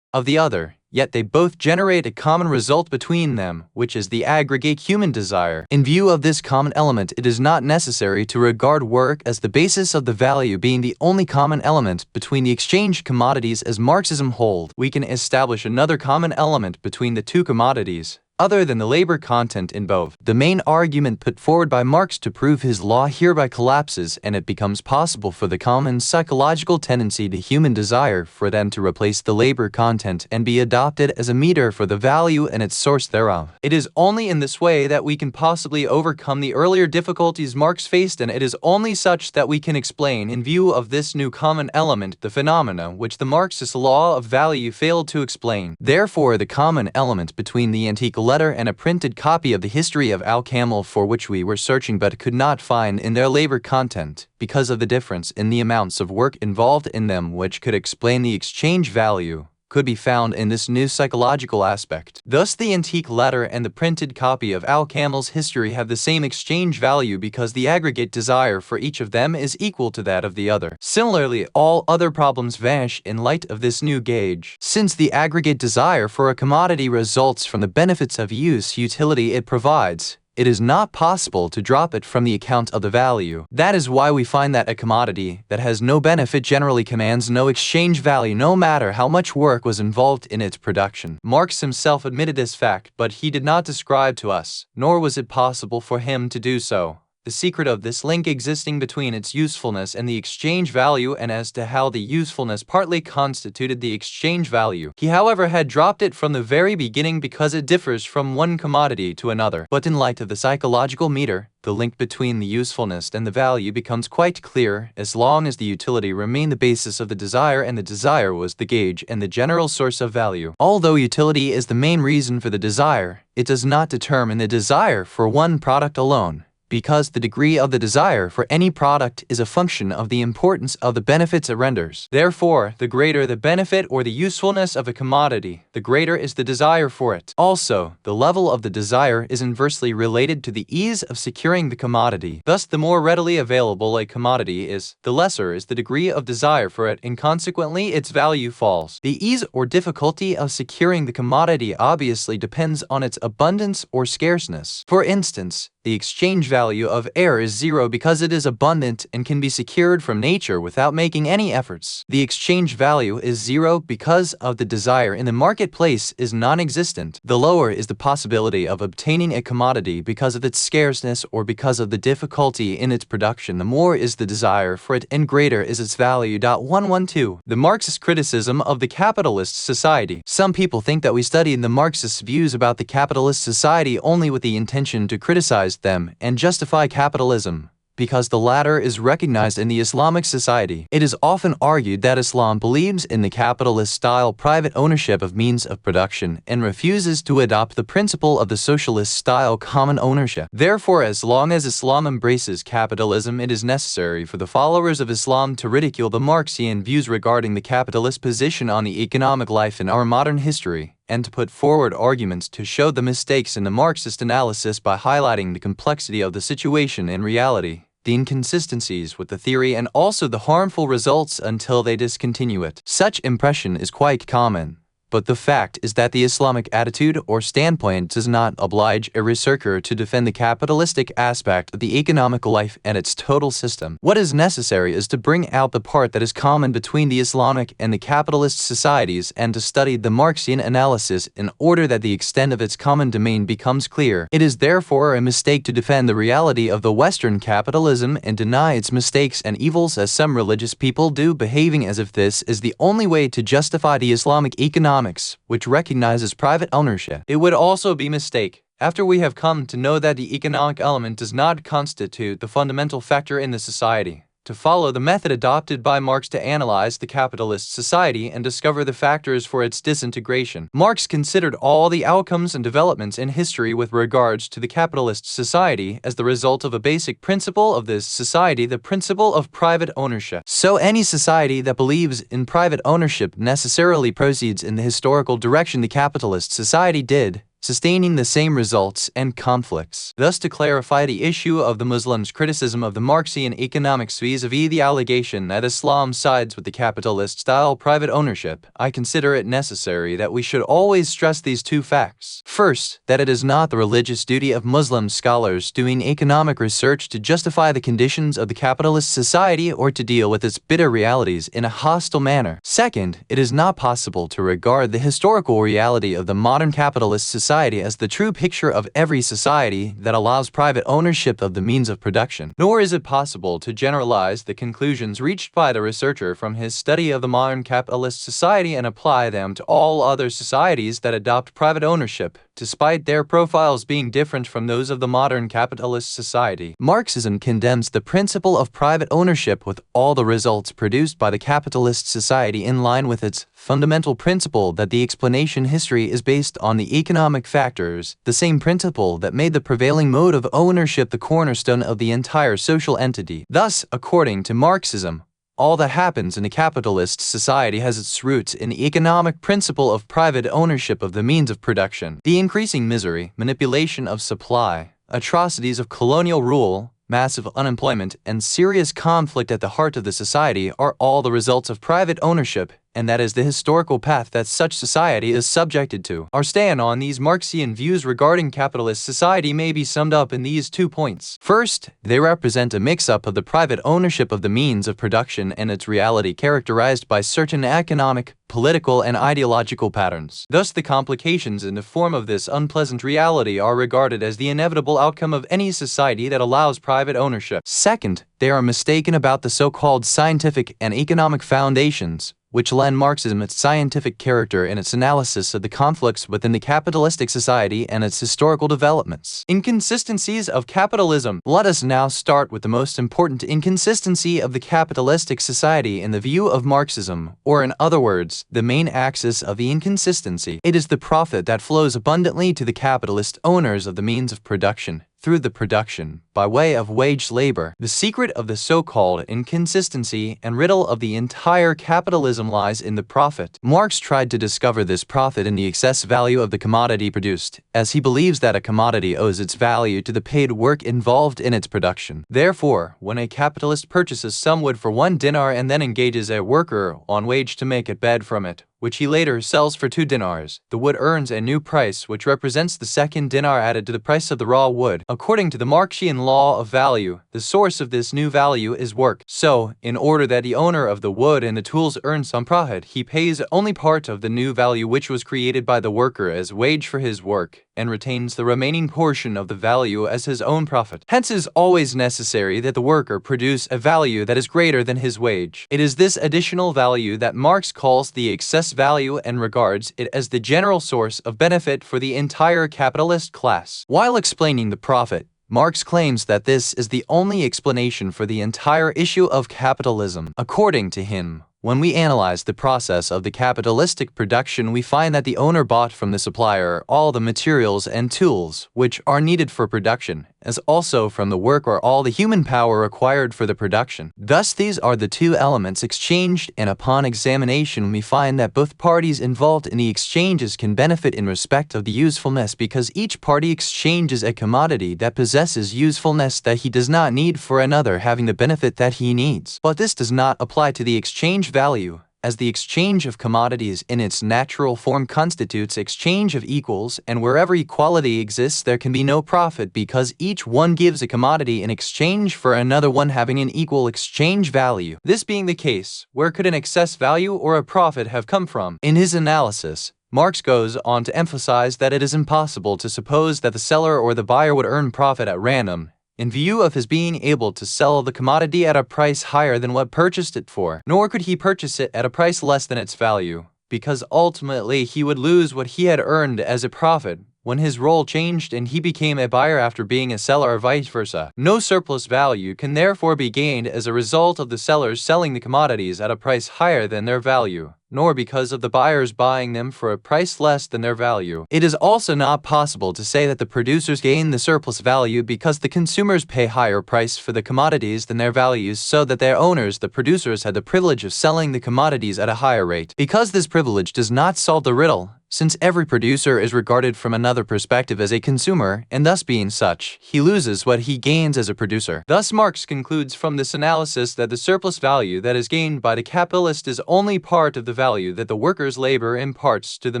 of the other, yet they both generate a common result between them, which is the aggregate human desire. In view of this common element, it is not necessary to regard work as the basis of the value being the only common element between the exchanged commodities as Marxism holds. We can establish another common element between the 2 commodities, other than the labor content in both. The main argument put forward by Marx to prove his law hereby collapses, and it becomes possible for the common psychological tendency to human desire for them to replace the labor content and be adopted as a meter for the value and its source thereof. It is only in this way that we can possibly overcome the earlier difficulties Marx faced, and it is only such that we can explain, in view of this new common element, the phenomena which the Marxist law of value failed to explain. Therefore, the common element between the antique letter and a printed copy of the history of Al-Kamil, for which we were searching but could not find in their labor content, because of the difference in the amounts of work involved in them which could explain the exchange value, could be found in this new psychological aspect. Thus, the antique letter and the printed copy of Al-Kamil's history have the same exchange value because the aggregate desire for each of them is equal to that of the other. Similarly, all other problems vanish in light of this new gauge. Since the aggregate desire for a commodity results from the benefits of utility it provides, it is not possible to drop it from the account of the value. That is why we find that a commodity that has no benefit generally commands no exchange value, no matter how much work was involved in its production. Marx himself admitted this fact, but he did not describe to us, nor was it possible for him to do so, the secret of this link existing between its usefulness and the exchange value, and as to how the usefulness partly constituted the exchange value. He, however, had dropped it from the very beginning because it differs from one commodity to another. But in light of the psychological meter, the link between the usefulness and the value becomes quite clear as long as the utility remained the basis of the desire and the desire was the gauge and the general source of value. Although utility is the main reason for the desire, it does not determine the desire for one product alone, because the degree of the desire for any product is a function of the importance of the benefits it renders. Therefore, the greater the benefit or the usefulness of a commodity, the greater is the desire for it. Also, the level of the desire is inversely related to the ease of securing the commodity. Thus, the more readily available a commodity is, the lesser is the degree of desire for it, and consequently its value falls. The ease or difficulty of securing the commodity obviously depends on its abundance or scarceness. For instance, the exchange value of air is zero because it is abundant and can be secured from nature without making any efforts. The exchange value is zero because of the desire in the marketplace is non-existent. The lower is the possibility of obtaining a commodity because of its scarceness or because of the difficulty in its production. The more is the desire for it and greater is its value. 112. The Marxist criticism of the capitalist society. Some people think that we study the Marxist views about the capitalist society only with the intention to criticize them and justify capitalism, because the latter is recognized in the Islamic society. It is often argued that Islam believes in the capitalist-style private ownership of means of production and refuses to adopt the principle of the socialist-style common ownership. Therefore, as long as Islam embraces capitalism, it is necessary for the followers of Islam to ridicule the Marxian views regarding the capitalist position on the economic life in our modern history, and to put forward arguments to show the mistakes in the Marxist analysis by highlighting the complexity of the situation in reality, the inconsistencies with the theory, and also the harmful results until they discontinue it. Such impression is quite common, but the fact is that the Islamic attitude or standpoint does not oblige a researcher to defend the capitalistic aspect of the economic life and its total system. What is necessary is to bring out the part that is common between the Islamic and the capitalist societies and to study the Marxian analysis in order that the extent of its common domain becomes clear. It is therefore a mistake to defend the reality of the Western capitalism and deny its mistakes and evils as some religious people do, behaving as if this is the only way to justify the Islamic economics, which recognizes private ownership. It would also be a mistake, after we have come to know that the economic element does not constitute the fundamental factor in the society, to follow the method adopted by Marx to analyze the capitalist society and discover the factors for its disintegration. Marx considered all the outcomes and developments in history with regards to the capitalist society as the result of a basic principle of this society, the principle of private ownership. So any society that believes in private ownership necessarily proceeds in the historical direction the capitalist society did, sustaining the same results and conflicts. Thus, to clarify the issue of the Muslims' criticism of the Marxian economics vis-a-vis the allegation that Islam sides with the capitalist-style private ownership, I consider it necessary that we should always stress these two facts. First, that it is not the religious duty of Muslim scholars doing economic research to justify the conditions of the capitalist society or to deal with its bitter realities in a hostile manner. Second, it is not possible to regard the historical reality of the modern capitalist society as the true picture of every society that allows private ownership of the means of production. Nor is it possible to generalize the conclusions reached by the researcher from his study of the modern capitalist society and apply them to all other societies that adopt private ownership, despite their profiles being different from those of the modern capitalist society. Marxism condemns the principle of private ownership with all the results produced by the capitalist society in line with its fundamental principle that the explanation history is based on the economic factors, the same principle that made the prevailing mode of ownership the cornerstone of the entire social entity. Thus, according to Marxism, all that happens in a capitalist society has its roots in the economic principle of private ownership of the means of production. The increasing misery, manipulation of supply, atrocities of colonial rule, massive unemployment, and serious conflict at the heart of the society are all the results of private ownership and that is the historical path that such society is subjected to. Our stand on these Marxian views regarding capitalist society may be summed up in these 2 points. First, they represent a mix-up of the private ownership of the means of production and its reality characterized by certain economic, political, and ideological patterns. Thus, the complications in the form of this unpleasant reality are regarded as the inevitable outcome of any society that allows private ownership. Second, they are mistaken about the so-called scientific and economic foundations, which lend Marxism its scientific character in its analysis of the conflicts within the capitalistic society and its historical developments. Inconsistencies of capitalism. Let us now start with the most important inconsistency of the capitalistic society in the view of Marxism, or in other words, the main axis of the inconsistency. It is the profit that flows abundantly to the capitalist owners of the means of production, through the production, by way of wage labor. The secret of the so-called inconsistency and riddle of the entire capitalism lies in the profit. Marx tried to discover this profit in the excess value of the commodity produced, as he believes that a commodity owes its value to the paid work involved in its production. Therefore, when a capitalist purchases some wood for 1 dinar and then engages a worker on wage to make a bed from it, which he later sells for 2 dinars, the wood earns a new price which represents the second dinar added to the price of the raw wood. According to the Marxian law of value, the source of this new value is work. So, in order that the owner of the wood and the tools earn some profit, he pays only part of the new value which was created by the worker as wage for his work, and retains the remaining portion of the value as his own profit. Hence, it is always necessary that the worker produce a value that is greater than his wage. It is this additional value that Marx calls the excess value and regards it as the general source of benefit for the entire capitalist class. While explaining the profit, Marx claims that this is the only explanation for the entire issue of capitalism. According to him, when we analyze the process of the capitalistic production, we find that the owner bought from the supplier all the materials and tools which are needed for production, as also from the worker all the human power required for the production. Thus, these are the 2 elements exchanged, and upon examination we find that both parties involved in the exchanges can benefit in respect of the usefulness, because each party exchanges a commodity that possesses usefulness that he does not need for another having the benefit that he needs. But this does not apply to the exchange value, as the exchange of commodities in its natural form constitutes exchange of equals, and wherever equality exists there can be no profit, because each one gives a commodity in exchange for another one having an equal exchange value. This being the case, where could an excess value or a profit have come from? In his analysis, Marx goes on to emphasize that it is impossible to suppose that the seller or the buyer would earn profit at random, in view of his being able to sell the commodity at a price higher than what purchased it for, nor could he purchase it at a price less than its value, because ultimately he would lose what he had earned as a profit when his role changed and he became a buyer after being a seller, or vice versa. No surplus value can therefore be gained as a result of the sellers selling the commodities at a price higher than their value, nor because of the buyers buying them for a price less than their value. It is also not possible to say that the producers gain the surplus value because the consumers pay higher price for the commodities than their values, so that their owners, the producers, had the privilege of selling the commodities at a higher rate. Because this privilege does not solve the riddle, since every producer is regarded from another perspective as a consumer, and thus being such, he loses what he gains as a producer. Thus, Marx concludes from this analysis that the surplus value that is gained by the capitalist is only part of the value that the worker's labor imparts to the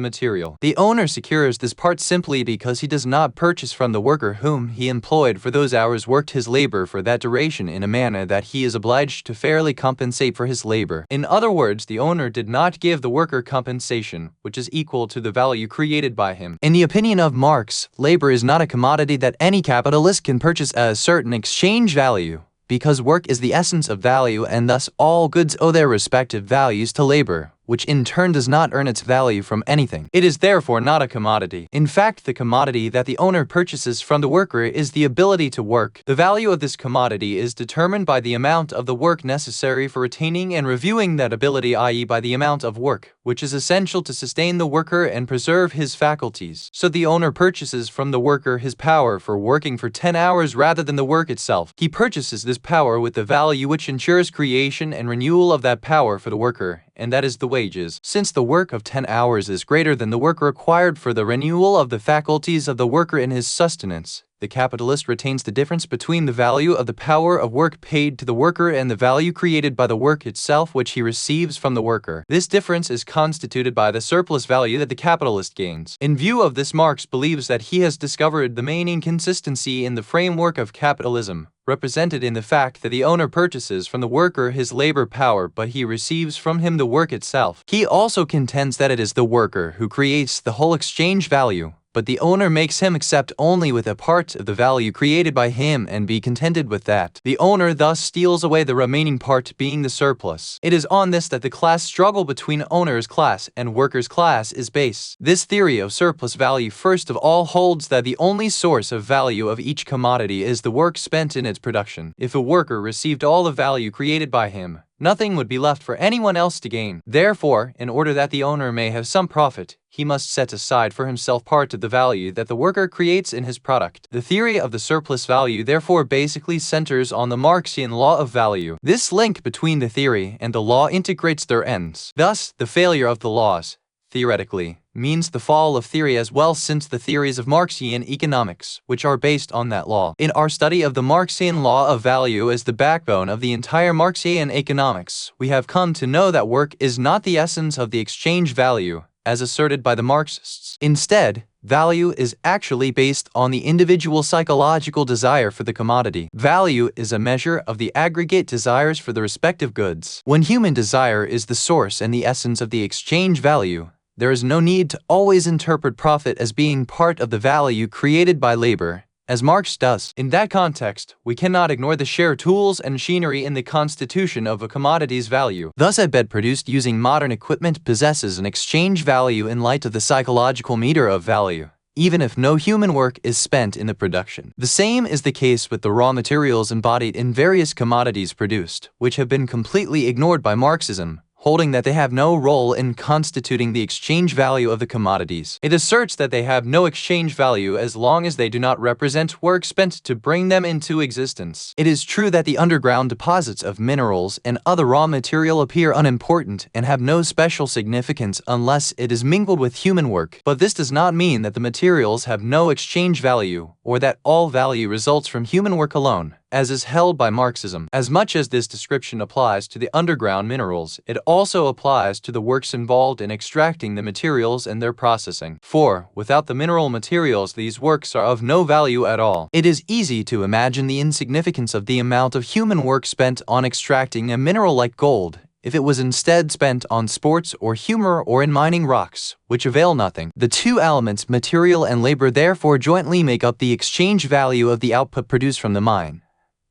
material. The owner secures this part simply because he does not purchase from the worker whom he employed for those hours worked his labor for that duration in a manner that he is obliged to fairly compensate for his labor. In other words, the owner did not give the worker compensation, which is equal to the value created by him. In the opinion of Marx, labor is not a commodity that any capitalist can purchase at a certain exchange value, because work is the essence of value, and thus all goods owe their respective values to labor, which in turn does not earn its value from anything. It is therefore not a commodity. In fact, the commodity that the owner purchases from the worker is the ability to work. The value of this commodity is determined by the amount of the work necessary for retaining and reviewing that ability, i.e. by the amount of work, which is essential to sustain the worker and preserve his faculties. So the owner purchases from the worker his power for working for 10 hours rather than the work itself. He purchases this power with the value which ensures creation and renewal of that power for the worker, and that is the wages. Since the work of 10 hours is greater than the work required for the renewal of the faculties of the worker in his sustenance, the capitalist retains the difference between the value of the power of work paid to the worker and the value created by the work itself which he receives from the worker. This difference is constituted by the surplus value that the capitalist gains. In view of this, Marx believes that he has discovered the main inconsistency in the framework of capitalism, represented in the fact that the owner purchases from the worker his labor power, but he receives from him the work itself. He also contends that it is the worker who creates the whole exchange value, but the owner makes him accept only with a part of the value created by him and be contented with that. The owner thus steals away the remaining part, being the surplus. It is on this that the class struggle between owner's class and worker's class is based. This theory of surplus value first of all holds that the only source of value of each commodity is the work spent in its production. If a worker received all the value created by him, nothing would be left for anyone else to gain. Therefore, in order that the owner may have some profit, he must set aside for himself part of the value that the worker creates in his product. The theory of the surplus value therefore basically centers on the Marxian law of value. This link between the theory and the law integrates their ends. Thus, the failure of the laws, theoretically, means the fall of theory as well, since the theories of Marxian economics, which are based on that law. In our study of the Marxian law of value as the backbone of the entire Marxian economics, we have come to know that work is not the essence of the exchange value, as asserted by the Marxists. Instead, value is actually based on the individual psychological desire for the commodity. Value is a measure of the aggregate desires for the respective goods. When human desire is the source and the essence of the exchange value, there is no need to always interpret profit as being part of the value created by labor, as Marx does. In that context, we cannot ignore the share tools and machinery in the constitution of a commodity's value. Thus, a bed produced using modern equipment possesses an exchange value in light of the psychological meter of value, even if no human work is spent in the production. The same is the case with the raw materials embodied in various commodities produced, which have been completely ignored by Marxism, holding that they have no role in constituting the exchange value of the commodities. It asserts that they have no exchange value as long as they do not represent work spent to bring them into existence. It is true that the underground deposits of minerals and other raw material appear unimportant and have no special significance unless it is mingled with human work, but this does not mean that the materials have no exchange value, or that all value results from human work alone, as is held by Marxism. As much as this description applies to the underground minerals, it also applies to the works involved in extracting the materials and their processing. For, without the mineral materials, these works are of no value at all. It is easy to imagine the insignificance of the amount of human work spent on extracting a mineral like gold, if it was instead spent on sports or humor or in mining rocks, which avail nothing. The two elements, material and labor, therefore jointly make up the exchange value of the output produced from the mine,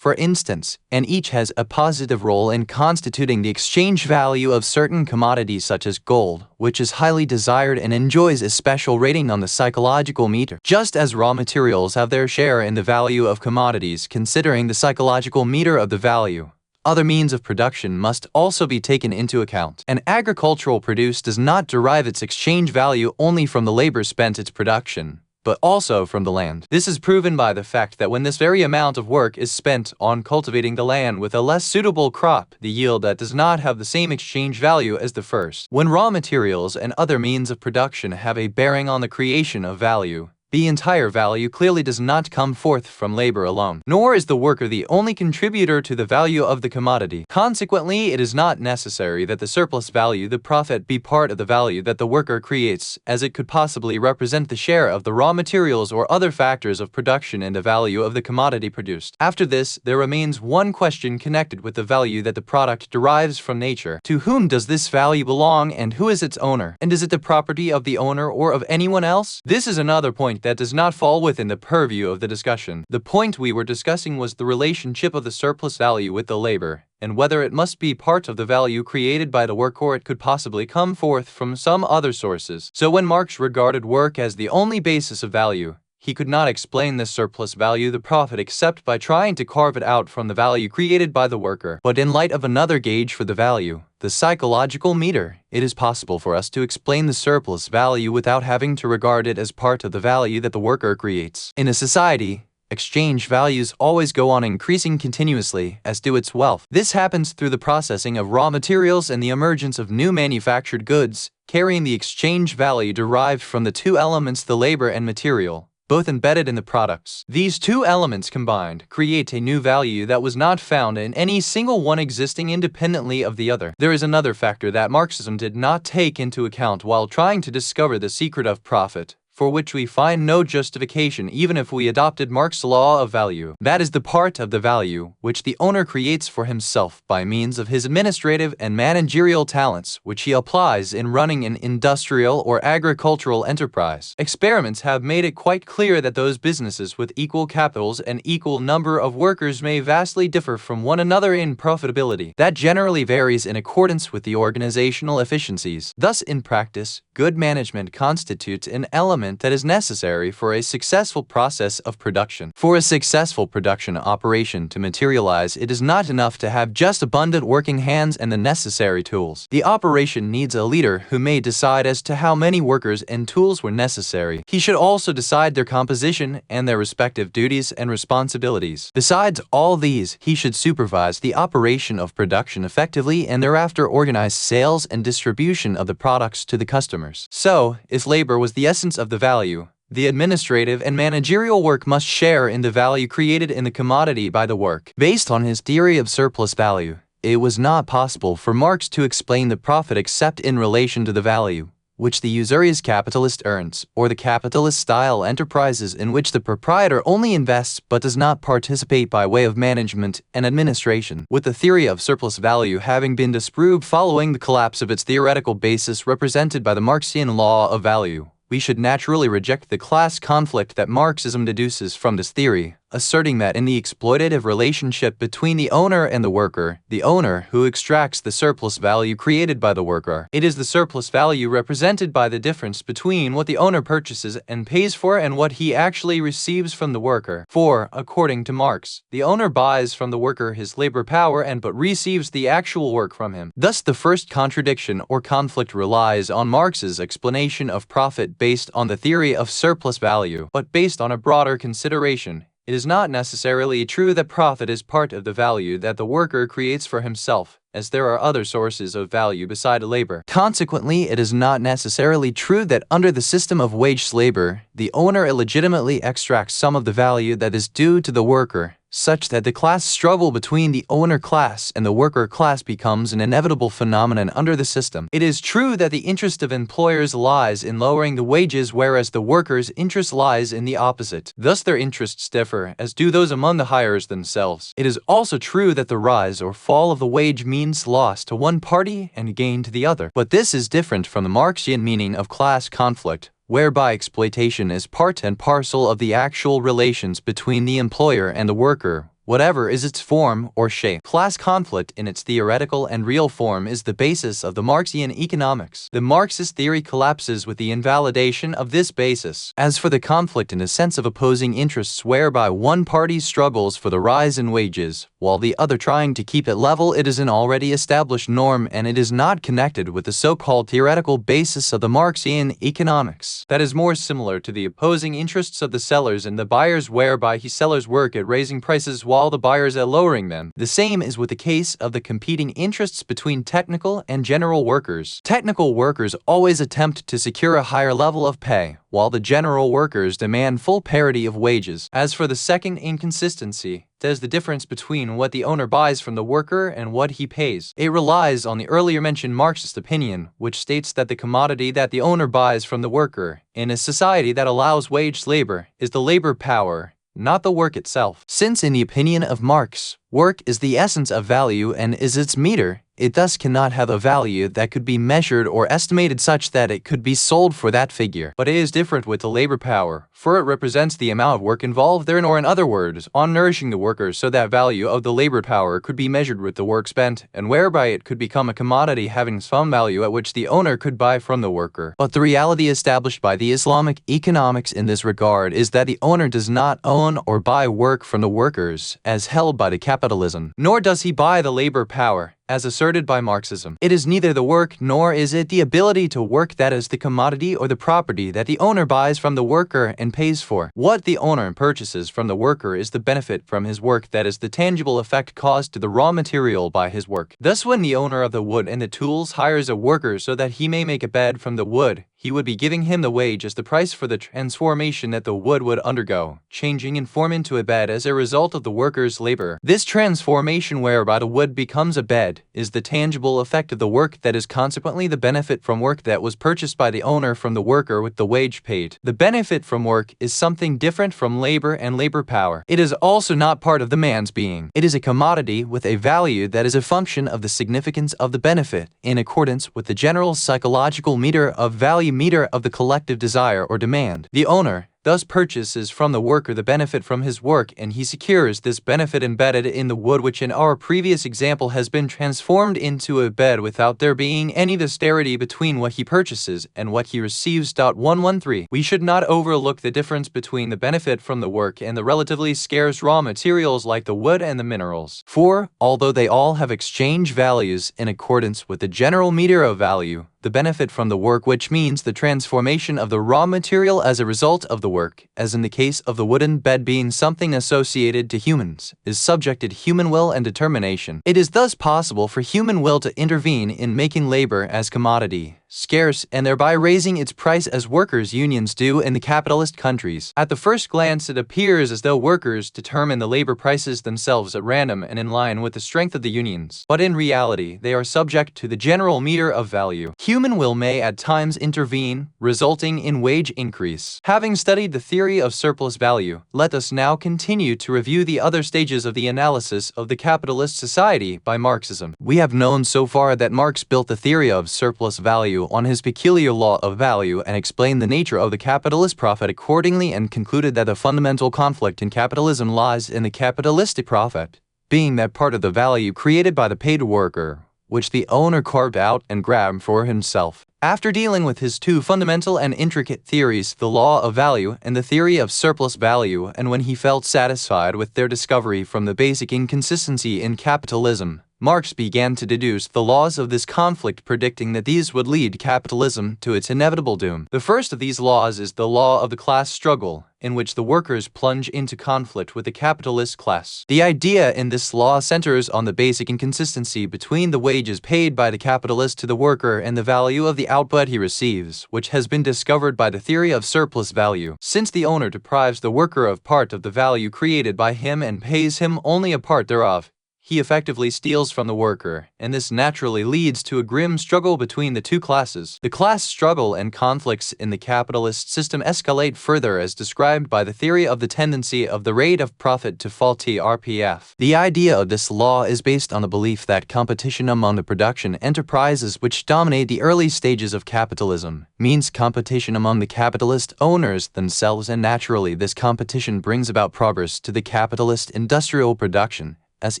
for instance, and each has a positive role in constituting the exchange value of certain commodities such as gold, which is highly desired and enjoys a special rating on the psychological meter. Just as raw materials have their share in the value of commodities, considering the psychological meter of the value, other means of production must also be taken into account. An agricultural produce does not derive its exchange value only from the labor spent its production, but also from the land. This is proven by the fact that when this very amount of work is spent on cultivating the land with a less suitable crop, the yield that does not have the same exchange value as the first. When raw materials and other means of production have a bearing on the creation of value, the entire value clearly does not come forth from labor alone, nor is the worker the only contributor to the value of the commodity. Consequently, it is not necessary that the surplus value, the profit, be part of the value that the worker creates, as it could possibly represent the share of the raw materials or other factors of production in the value of the commodity produced. After this, there remains one question connected with the value that the product derives from nature. To whom does this value belong, and who is its owner? And is it the property of the owner or of anyone else? This is another point that does not fall within the purview of the discussion. The point we were discussing was the relationship of the surplus value with the labor, and whether it must be part of the value created by the work or it could possibly come forth from some other sources. So when Marx regarded work as the only basis of value, he could not explain this surplus value, the profit, except by trying to carve it out from the value created by the worker. But in light of another gauge for the value, the psychological meter, it is possible for us to explain the surplus value without having to regard it as part of the value that the worker creates. In a society, exchange values always go on increasing continuously, as do its wealth. This happens through the processing of raw materials and the emergence of new manufactured goods, carrying the exchange value derived from the two elements, the labor and material. both embedded in the products. These two elements combined create a new value that was not found in any single one existing independently of the other. There is another factor that Marxism did not take into account while trying to discover the secret of profit, for which we find no justification even if we adopted Marx's law of value. That is the part of the value which the owner creates for himself by means of his administrative and managerial talents, which he applies in running an industrial or agricultural enterprise. Experiments have made it quite clear that those businesses with equal capitals and equal number of workers may vastly differ from one another in profitability. That generally varies in accordance with the organizational efficiencies. Thus, in practice, good management constitutes an element that is necessary for a successful process of production. For a successful production operation to materialize, it is not enough to have just abundant working hands and the necessary tools. The operation needs a leader who may decide as to how many workers and tools were necessary. He should also decide their composition and their respective duties and responsibilities. Besides all these, he should supervise the operation of production effectively and thereafter organize sales and distribution of the products to the customers. So, if labor was the essence of the value, the administrative and managerial work must share in the value created in the commodity by the work. Based on his theory of surplus value, it was not possible for Marx to explain the profit except in relation to the value which the usurious capitalist earns, or the capitalist-style enterprises in which the proprietor only invests but does not participate by way of management and administration. With the theory of surplus value having been disproved following the collapse of its theoretical basis represented by the Marxian law of value, we should naturally reject the class conflict that Marxism deduces from this theory, asserting that in the exploitative relationship between the owner and the worker, the owner who extracts the surplus value created by the worker, it is the surplus value represented by the difference between what the owner purchases and pays for and what he actually receives from the worker. For, according to Marx, the owner buys from the worker his labor power and but receives the actual work from him. Thus, the first contradiction or conflict relies on Marx's explanation of profit based on the theory of surplus value, but based on a broader consideration. It is not necessarily true that profit is part of the value that the worker creates for himself, as there are other sources of value beside labor. Consequently, it is not necessarily true that under the system of wage labor, the owner illegitimately extracts some of the value that is due to the worker, such that the class struggle between the owner class and the worker class becomes an inevitable phenomenon under the system. It is true that the interest of employers lies in lowering the wages, whereas the workers' interest lies in the opposite. Thus their interests differ, as do those among the hirers themselves. It is also true that the rise or fall of the wage means loss to one party and gain to the other. But this is different from the Marxian meaning of class conflict, whereby exploitation is part and parcel of the actual relations between the employer and the worker, whatever is its form or shape. Class conflict in its theoretical and real form is the basis of the Marxian economics. The Marxist theory collapses with the invalidation of this basis. As for the conflict in the sense of opposing interests whereby one party struggles for the rise in wages, while the other trying to keep it level, it is an already established norm and it is not connected with the so-called theoretical basis of the Marxian economics. That is more similar to the opposing interests of the sellers and the buyers whereby he sellers work at raising prices while the buyers at lowering them. The same is with the case of the competing interests between technical and general workers. Technical workers always attempt to secure a higher level of pay, while the general workers demand full parity of wages. As for the second inconsistency, that is the difference between what the owner buys from the worker and what he pays. It relies on the earlier mentioned Marxist opinion, which states that the commodity that the owner buys from the worker, in a society that allows wage labor, is the labor power, not the work itself. Since in the opinion of Marx, work is the essence of value and is its meter, it thus cannot have a value that could be measured or estimated such that it could be sold for that figure. But it is different with the labor power, for it represents the amount of work involved therein, or in other words, on nourishing the workers, so that value of the labor power could be measured with the work spent, and whereby it could become a commodity having some value at which the owner could buy from the worker. But the reality established by the Islamic economics in this regard is that the owner does not own or buy work from the workers, as held by the capitalism, nor does he buy the labor power, as asserted by Marxism. It is neither the work nor is it the ability to work that is the commodity or the property that the owner buys from the worker and pays for. What the owner purchases from the worker is the benefit from his work that is the tangible effect caused to the raw material by his work. Thus when the owner of the wood and the tools hires a worker so that he may make a bed from the wood, he would be giving him the wage as the price for the transformation that the wood would undergo, changing in form into a bed as a result of the worker's labor. This transformation whereby the wood becomes a bed is the tangible effect of the work that is consequently the benefit from work that was purchased by the owner from the worker with the wage paid. The benefit from work is something different from labor and labor power. It is also not part of the man's being. It is a commodity with a value that is a function of the significance of the benefit in accordance with the general psychological meter of value meter of the collective desire or demand. The owner thus purchases from the worker the benefit from his work, and he secures this benefit embedded in the wood, which in our previous example has been transformed into a bed without there being any disparity between what he purchases and what he receives. 113. We should not overlook the difference between the benefit from the work and the relatively scarce raw materials like the wood and the minerals. For, although they all have exchange values in accordance with the general meter of value, the benefit from the work, which means the transformation of the raw material as a result of the work, as in the case of the wooden bed being something associated to humans, is subjected to human will and determination. It is thus possible for human will to intervene in making labor as commodity scarce and thereby raising its price as workers' unions do in the capitalist countries. At the first glance, it appears as though workers determine the labor prices themselves at random and in line with the strength of the unions. But in reality, they are subject to the general meter of value. Human will may at times intervene, resulting in wage increase. Having studied the theory of surplus value, let us now continue to review the other stages of the analysis of the capitalist society by Marxism. We have known so far that Marx built the theory of surplus value on his peculiar law of value and explained the nature of the capitalist profit accordingly, and concluded that the fundamental conflict in capitalism lies in the capitalistic profit, being that part of the value created by the paid worker, which the owner carved out and grabbed for himself. After dealing with his two fundamental and intricate theories, the law of value and the theory of surplus value, and when he felt satisfied with their discovery from the basic inconsistency in capitalism, Marx began to deduce the laws of this conflict, predicting that these would lead capitalism to its inevitable doom. The first of these laws is the law of the class struggle, in which the workers plunge into conflict with the capitalist class. The idea in this law centers on the basic inconsistency between the wages paid by the capitalist to the worker and the value of the output he receives, which has been discovered by the theory of surplus value. Since the owner deprives the worker of part of the value created by him and pays him only a part thereof, he effectively steals from the worker, and this naturally leads to a grim struggle between the two classes. The class struggle and conflicts in the capitalist system escalate further as described by the theory of the tendency of the rate of profit to fall (RPF). The idea of this law is based on the belief that competition among the production enterprises which dominate the early stages of capitalism means competition among the capitalist owners themselves, and naturally this competition brings about progress to the capitalist industrial production, as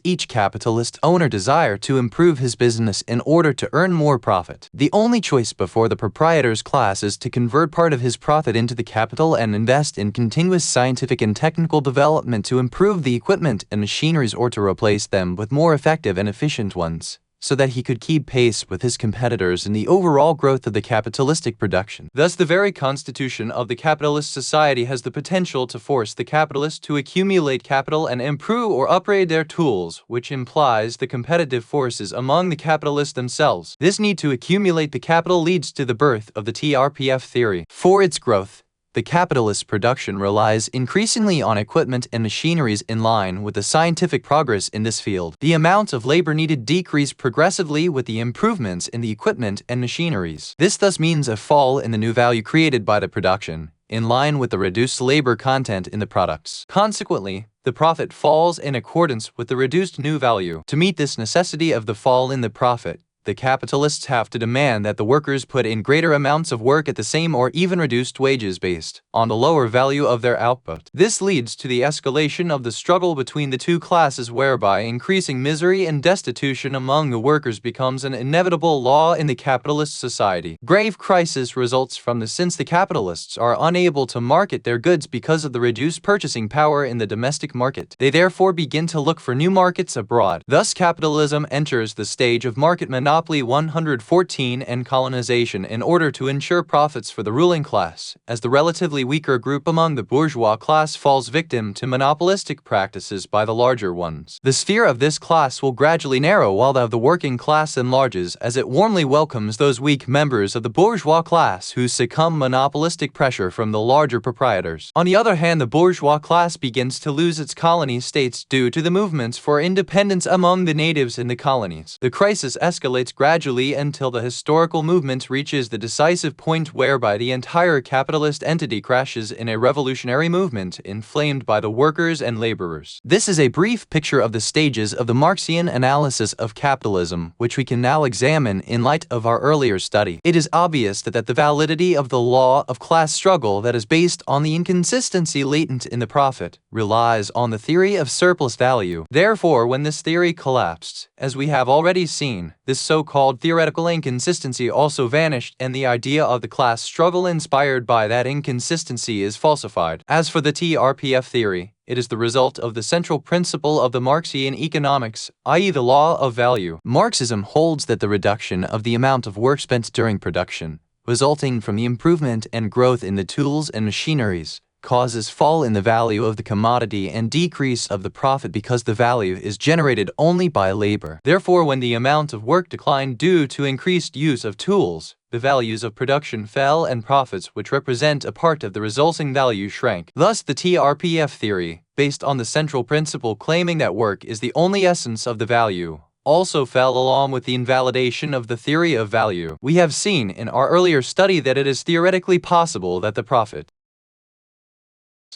each capitalist owner desires to improve his business in order to earn more profit. The only choice before the proprietor's class is to convert part of his profit into the capital and invest in continuous scientific and technical development to improve the equipment and machineries or to replace them with more effective and efficient ones, so that he could keep pace with his competitors in the overall growth of the capitalistic production. Thus, the very constitution of the capitalist society has the potential to force the capitalists to accumulate capital and improve or upgrade their tools, which implies the competitive forces among the capitalists themselves. This need to accumulate the capital leads to the birth of the TRPF theory. For its growth, the capitalist production relies increasingly on equipment and machineries in line with the scientific progress in this field. The amount of labor needed decreases progressively with the improvements in the equipment and machineries. This thus means a fall in the new value created by the production, in line with the reduced labor content in the products. Consequently, the profit falls in accordance with the reduced new value. To meet this necessity of the fall in the profit, the capitalists have to demand that the workers put in greater amounts of work at the same or even reduced wages based on the lower value of their output. This leads to the escalation of the struggle between the two classes, whereby increasing misery and destitution among the workers becomes an inevitable law in the capitalist society. Grave crisis results from this, since the capitalists are unable to market their goods because of the reduced purchasing power in the domestic market. They therefore begin to look for new markets abroad. Thus, capitalism enters the stage of market monopoly monopoly 114 and colonization in order to ensure profits for the ruling class, as the relatively weaker group among the bourgeois class falls victim to monopolistic practices by the larger ones. The sphere of this class will gradually narrow while that of the working class enlarges, as it warmly welcomes those weak members of the bourgeois class who succumb monopolistic pressure from the larger proprietors. On the other hand, the bourgeois class begins to lose its colony states due to the movements for independence among the natives in the colonies. The crisis escalates gradually until the historical movement reaches the decisive point whereby the entire capitalist entity crashes in a revolutionary movement inflamed by the workers and laborers. This is a brief picture of the stages of the Marxian analysis of capitalism, which we can now examine in light of our earlier study. It is obvious that the validity of the law of class struggle that is based on the inconsistency latent in the profit relies on the theory of surplus value. Therefore, when this theory collapsed, as we have already seen, this so-called theoretical inconsistency also vanished and the idea of the class struggle inspired by that inconsistency is falsified. As for the TRPF theory, it is the result of the central principle of the Marxian economics, i.e. the law of value. Marxism holds that the reduction of the amount of work spent during production, resulting from the improvement and growth in the tools and machineries, causes fall in the value of the commodity and decrease of the profit because the value is generated only by labor. Therefore, when the amount of work declined due to increased use of tools, the values of production fell and profits, which represent a part of the resulting value, shrank. Thus, the TRPF theory, based on the central principle claiming that work is the only essence of the value, also fell along with the invalidation of the theory of value. We have seen in our earlier study that it is theoretically possible that the profit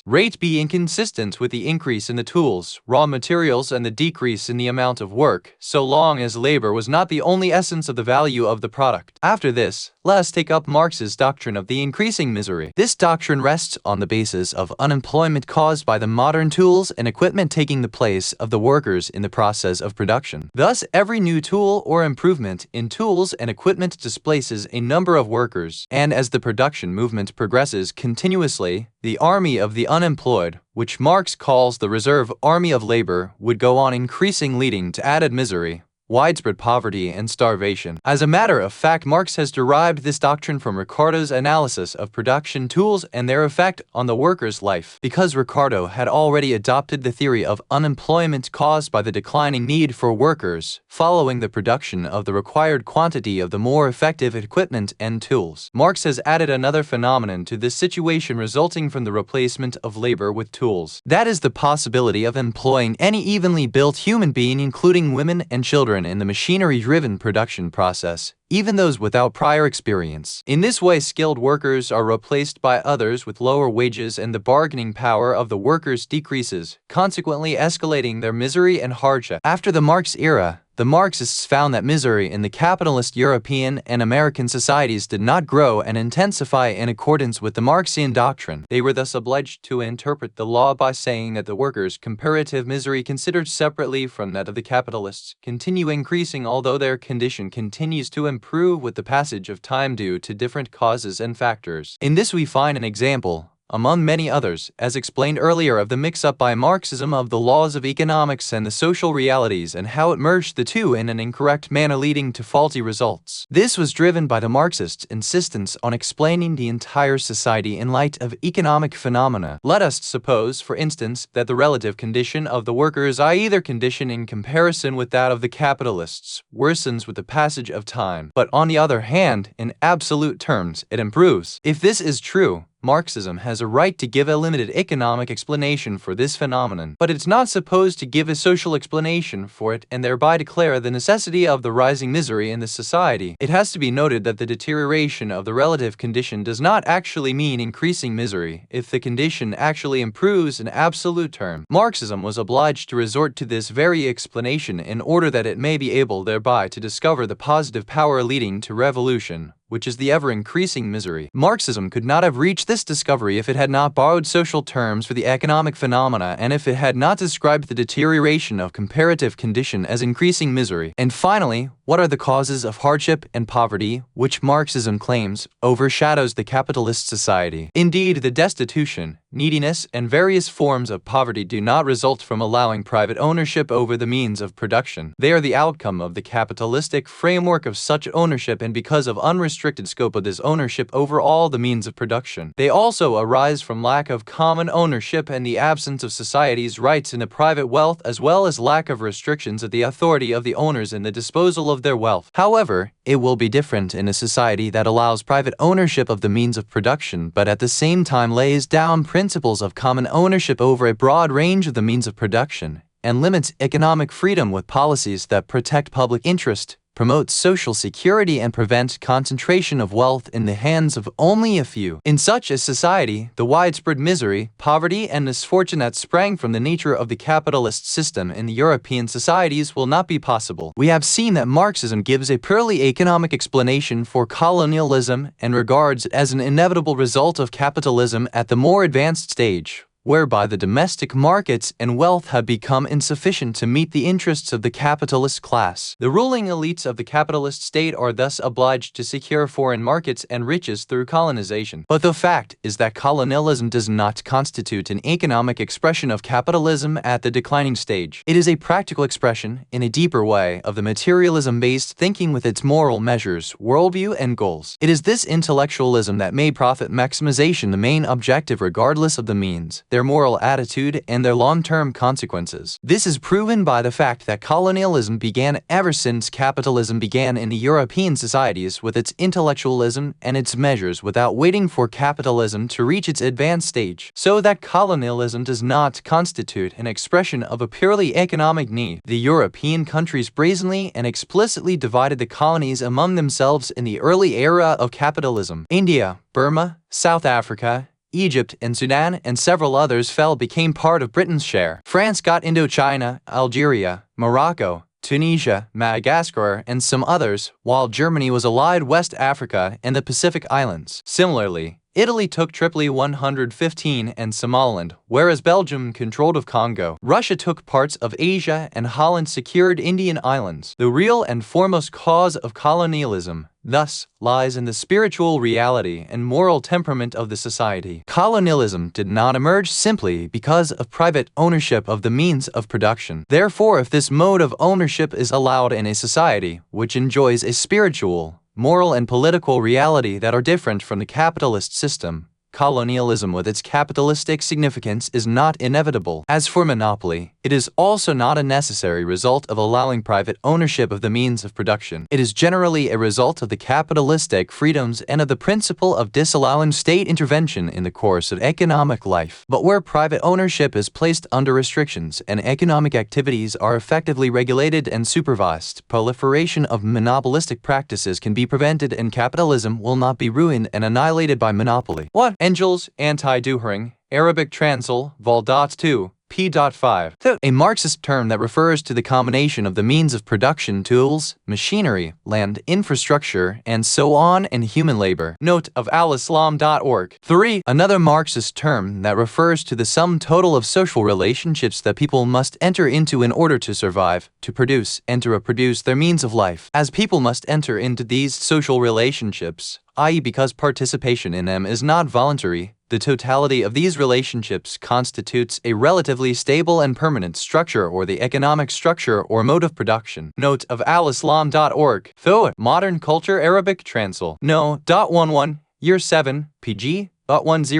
rate be inconsistent with the increase in the tools, raw materials, and the decrease in the amount of work, so long as labor was not the only essence of the value of the product. After this, let us take up Marx's doctrine of the increasing misery. This doctrine rests on the basis of unemployment caused by the modern tools and equipment taking the place of the workers in the process of production. Thus, every new tool or improvement in tools and equipment displaces a number of workers, and as the production movement progresses continuously, the army of the unemployed, which Marx calls the reserve army of labor, would go on increasing, leading to added misery, widespread poverty, and starvation. As a matter of fact, Marx has derived this doctrine from Ricardo's analysis of production tools and their effect on the worker's life. Because Ricardo had already adopted the theory of unemployment caused by the declining need for workers, following the production of the required quantity of the more effective equipment and tools, Marx has added another phenomenon to this situation resulting from the replacement of labor with tools. That is the possibility of employing any evenly built human being, including women and children, in the machinery-driven production process, even those without prior experience. In this way, skilled workers are replaced by others with lower wages and the bargaining power of the workers decreases, consequently escalating their misery and hardship. After the Marx era, the Marxists found that misery in the capitalist European and American societies did not grow and intensify in accordance with the Marxian doctrine. They were thus obliged to interpret the law by saying that the workers' comparative misery, considered separately from that of the capitalists, continue increasing although their condition continues to improve with the passage of time due to different causes and factors. In this we find an example, among many others, as explained earlier, of the mix-up by Marxism of the laws of economics and the social realities and how it merged the two in an incorrect manner, leading to faulty results. This was driven by the Marxists' insistence on explaining the entire society in light of economic phenomena. Let us suppose, for instance, that the relative condition of the workers, i.e. their condition in comparison with that of the capitalists, worsens with the passage of time, but on the other hand, in absolute terms, it improves. If this is true, Marxism has a right to give a limited economic explanation for this phenomenon, but it's not supposed to give a social explanation for it and thereby declare the necessity of the rising misery in the society. It has to be noted that the deterioration of the relative condition does not actually mean increasing misery if the condition actually improves in absolute terms. Marxism was obliged to resort to this very explanation in order that it may be able thereby to discover the positive power leading to revolution, which is the ever-increasing misery. Marxism could not have reached this discovery if it had not borrowed social terms for the economic phenomena and if it had not described the deterioration of comparative condition as increasing misery. And finally, what are the causes of hardship and poverty, which Marxism claims overshadows the capitalist society? Indeed, the destitution, neediness, and various forms of poverty do not result from allowing private ownership over the means of production. They are the outcome of the capitalistic framework of such ownership and because of unrestricted scope of this ownership over all the means of production. They also arise from lack of common ownership and the absence of society's rights in the private wealth, as well as lack of restrictions of the authority of the owners in the disposal of their wealth. However, it will be different in a society that allows private ownership of the means of production, but at the same time lays down principles of common ownership over a broad range of the means of production, and limits economic freedom with policies that protect public interest, promote social security, and prevent concentration of wealth in the hands of only a few. In such a society, the widespread misery, poverty, and misfortune that sprang from the nature of the capitalist system in the European societies will not be possible. We have seen that Marxism gives a purely economic explanation for colonialism and regards it as an inevitable result of capitalism at the more advanced stage, whereby the domestic markets and wealth have become insufficient to meet the interests of the capitalist class. The ruling elites of the capitalist state are thus obliged to secure foreign markets and riches through colonization. But the fact is that colonialism does not constitute an economic expression of capitalism at the declining stage. It is a practical expression, in a deeper way, of the materialism-based thinking with its moral measures, worldview, and goals. It is this intellectualism that made profit maximization the main objective regardless of the means, their moral attitude, and their long-term consequences. This is proven by the fact that colonialism began ever since capitalism began in the European societies with its intellectualism and its measures without waiting for capitalism to reach its advanced stage, so that colonialism does not constitute an expression of a purely economic need. The European countries brazenly and explicitly divided the colonies among themselves in the early era of capitalism. India, Burma, South Africa, Egypt and Sudan and several others became part of Britain's share. France got Indochina, Algeria, Morocco, Tunisia, Madagascar, and some others, while Germany was allied West Africa and the Pacific Islands. Similarly, Italy took Tripoli 115 and Somaliland, whereas Belgium controlled of Congo. Russia took parts of Asia and Holland secured Indian islands. The real and foremost cause of colonialism, thus, lies in the spiritual reality and moral temperament of the society. Colonialism did not emerge simply because of private ownership of the means of production. Therefore, if this mode of ownership is allowed in a society which enjoys a spiritual, moral, and political reality that are different from the capitalist system, colonialism with its capitalistic significance is not inevitable. As for monopoly, it is also not a necessary result of allowing private ownership of the means of production. It is generally a result of the capitalistic freedoms and of the principle of disallowing state intervention in the course of economic life. But where private ownership is placed under restrictions and economic activities are effectively regulated and supervised, proliferation of monopolistic practices can be prevented and capitalism will not be ruined and annihilated by monopoly. What? Engels, Anti-Duhring, Arabic Transil, Vol. 2, p.5. A Marxist term that refers to the combination of the means of production, tools, machinery, land, infrastructure, and so on, and human labor. Note of al-Islam.org. 3. Another Marxist term that refers to the sum total of social relationships that people must enter into in order to survive, to produce, and to reproduce their means of life. As people must enter into these social relationships, i.e. because participation in them is not voluntary, the totality of these relationships constitutes a relatively stable and permanent structure or the economic structure or mode of production. Note of al-Islam.org. Modern Culture Arabic Transil. No.11, Year 7, pg. 10.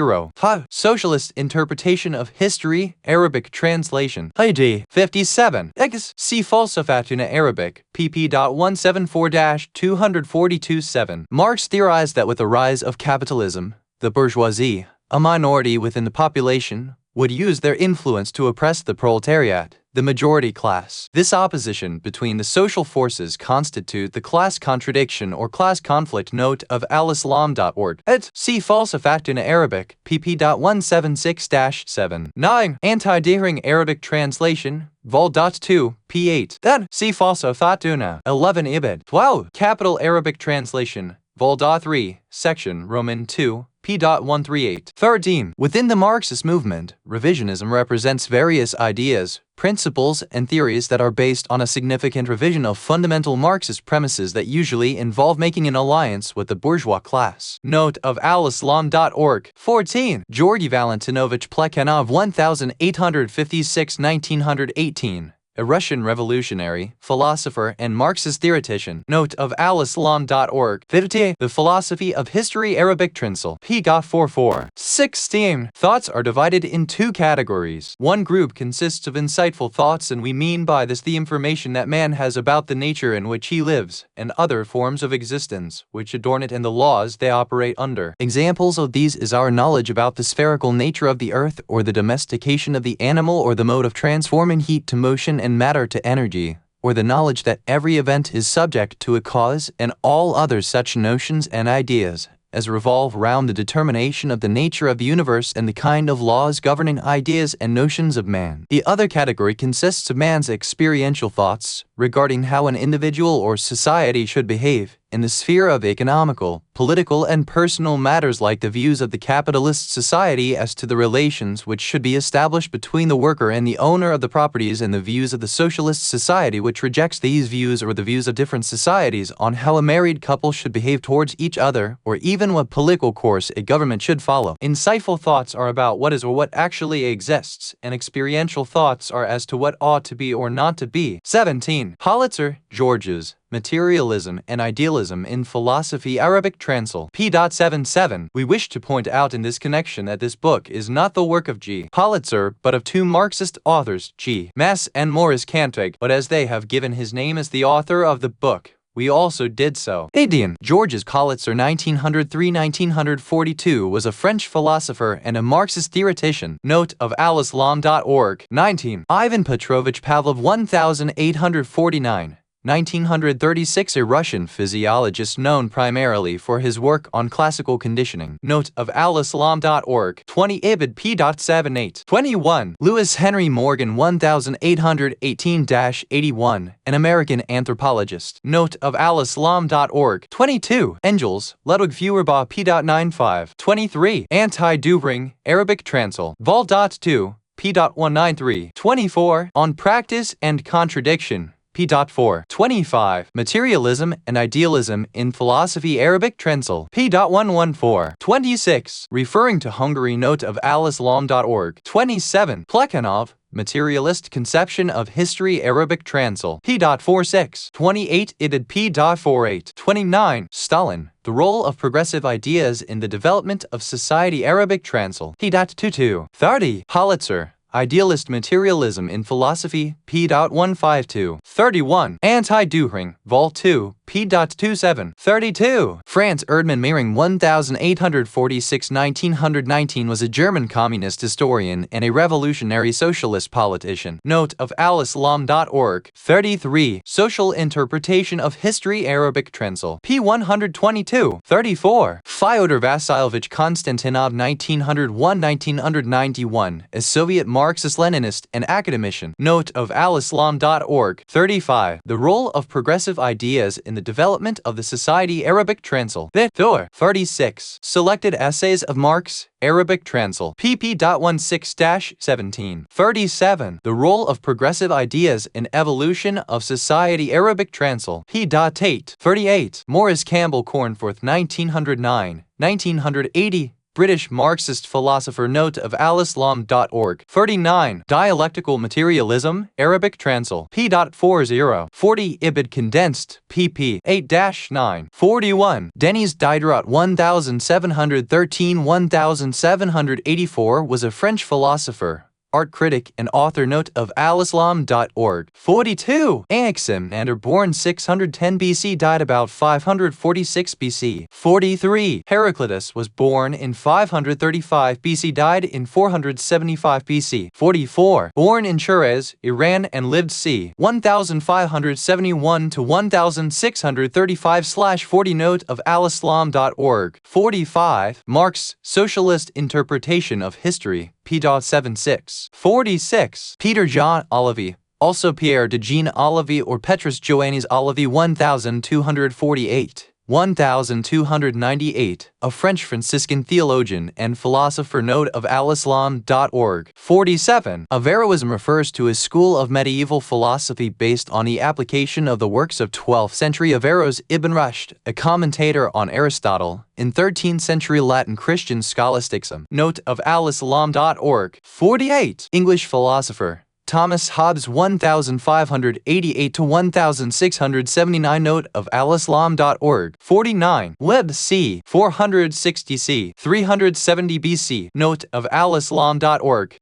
Socialist Interpretation of History, Arabic Translation. ID 57. See Falsafatuna Arabic, pp.174-242-7. Marx theorized that with the rise of capitalism, the bourgeoisie, a minority within the population, would use their influence to oppress the proletariat, the majority class. This opposition between the social forces constitute the class contradiction or class conflict. Note of al-Islam.org. See Falsafatuna Arabic, pp.176-7. 9. Anti-Duhring Arabic Translation, Vol. 2, p8. See Falsafatuna. 11. Ibid. 12. Capital Arabic Translation, Vol. 3, Section Roman 2, p.138. 13. Within the Marxist movement, revisionism represents various ideas, principles and theories that are based on a significant revision of fundamental Marxist premises that usually involve making an alliance with the bourgeois class. Note of al-Islam.org. 14. Georgy Valentinovich Plekhanov 1856–1918. A Russian revolutionary, philosopher, and Marxist theoretician. Note of al-Islam.org. 15. The Philosophy of History Arabic Trinsel. p.44. 16. Thoughts are divided in two categories. One group consists of insightful thoughts, and we mean by this the information that man has about the nature in which he lives, and other forms of existence, which adorn it and the laws they operate under. Examples of these is our knowledge about the spherical nature of the earth, or the domestication of the animal, or the mode of transforming heat to motion and matter to energy, or the knowledge that every event is subject to a cause, and all other such notions and ideas as revolve round the determination of the nature of the universe and the kind of laws governing ideas and notions of man. The other category consists of man's experiential thoughts regarding how an individual or society should behave in the sphere of economical, political, and personal matters, like the views of the capitalist society as to the relations which should be established between the worker and the owner of the properties, and the views of the socialist society which rejects these views, or the views of different societies on how a married couple should behave towards each other, or even what political course a government should follow. Insightful thoughts are about what is or what actually exists, and experiential thoughts are as to what ought to be or not to be. 17. Politzer, Georges. Materialism and Idealism in Philosophy Arabic Transl. p.77. We wish to point out in this connection that this book is not the work of G. Politzer, but of two Marxist authors, G. Mass and Maurice Kantwig, but as they have given his name as the author of the book, we also did so. Adian. Georges Politzer 1903–1942 was a French philosopher and a Marxist theoretician. Note of al-Islam.org. 19. Ivan Petrovich Pavlov 1849–1936, a Russian physiologist known primarily for his work on classical conditioning. Note of al-Islam.org. 20. Ibid p.78. 21. Lewis Henry Morgan 1818–81, an American anthropologist. Note of al-Islam.org. 22. Engels, Ludwig Feuerbach p.95. 23. Anti-Duvring, Arabic Transl. Vol. 2, p.193. 24. On Practice and Contradiction, p.4. 25. Materialism and Idealism in Philosophy Arabic Transl. p.114. 26. Referring to Hungary. Note of al-Islam.org. 27. Plekhanov, Materialist Conception of History Arabic Transl. p.46. 28. Idid p.48. 29. Stalin, The Role of Progressive Ideas in the Development of Society Arabic Transl. p.22. 30. Politzer, Idealist Materialism in Philosophy, p.152. 31. Anti-Duvring, Vol. 2, p.27. 32. Franz Erdmann Mehring 1846–1919 was a German communist historian and a revolutionary socialist politician. Note of al-Islam.org. 33. Social Interpretation of History Arabic Transl. p.122. 34. Fyodor Vasilyevich Konstantinov 1901–1991, a Soviet Marxist-Leninist and academician. Note of al-Islam.org. 35. The Role of Progressive Ideas in the Development of the Society Arabic Transl. 36. Selected Essays of Marx, Arabic Transl. pp.16–17. 37. The Role of Progressive Ideas in Evolution of Society Arabic Transl. p.8. 38. Morris Campbell Cornforth 1909–1980. British Marxist philosopher. Note of al-Islam.org. 39. Dialectical Materialism, Arabic Transl. p.40. 40. Ibid Condensed, pp. 8–9. 41. Denis Diderot 1713–1784 was a French philosopher, art critic, and author. Note of al-Islam.org. 42. Alexander, born 610 BC, died about 546 BC. 43. Heraclitus was born in 535 BC, died in 475 BC. 44. Born in Shiraz, Iran, and lived c. 1571 to 1635/40. Note of al-Islam.org. 45. Marx, Socialist Interpretation of History, p.76. 46. Peter Jean Olivier, also Pierre de Jean Olivier or Petrus Joannes Olivier 1248. 1298, a French Franciscan theologian and philosopher. Note of al-Islam.org. 47. Averroism refers to a school of medieval philosophy based on the application of the works of 12th century Averroes Ibn Rushd, a commentator on Aristotle, in 13th century Latin Christian scholasticism. Note of al-Islam.org. 48. English philosopher Thomas Hobbes 1588 to 1679. Note of al-Islam.org. 49. Webb c. 460 c. 370 BC. Note of al-Islam.org.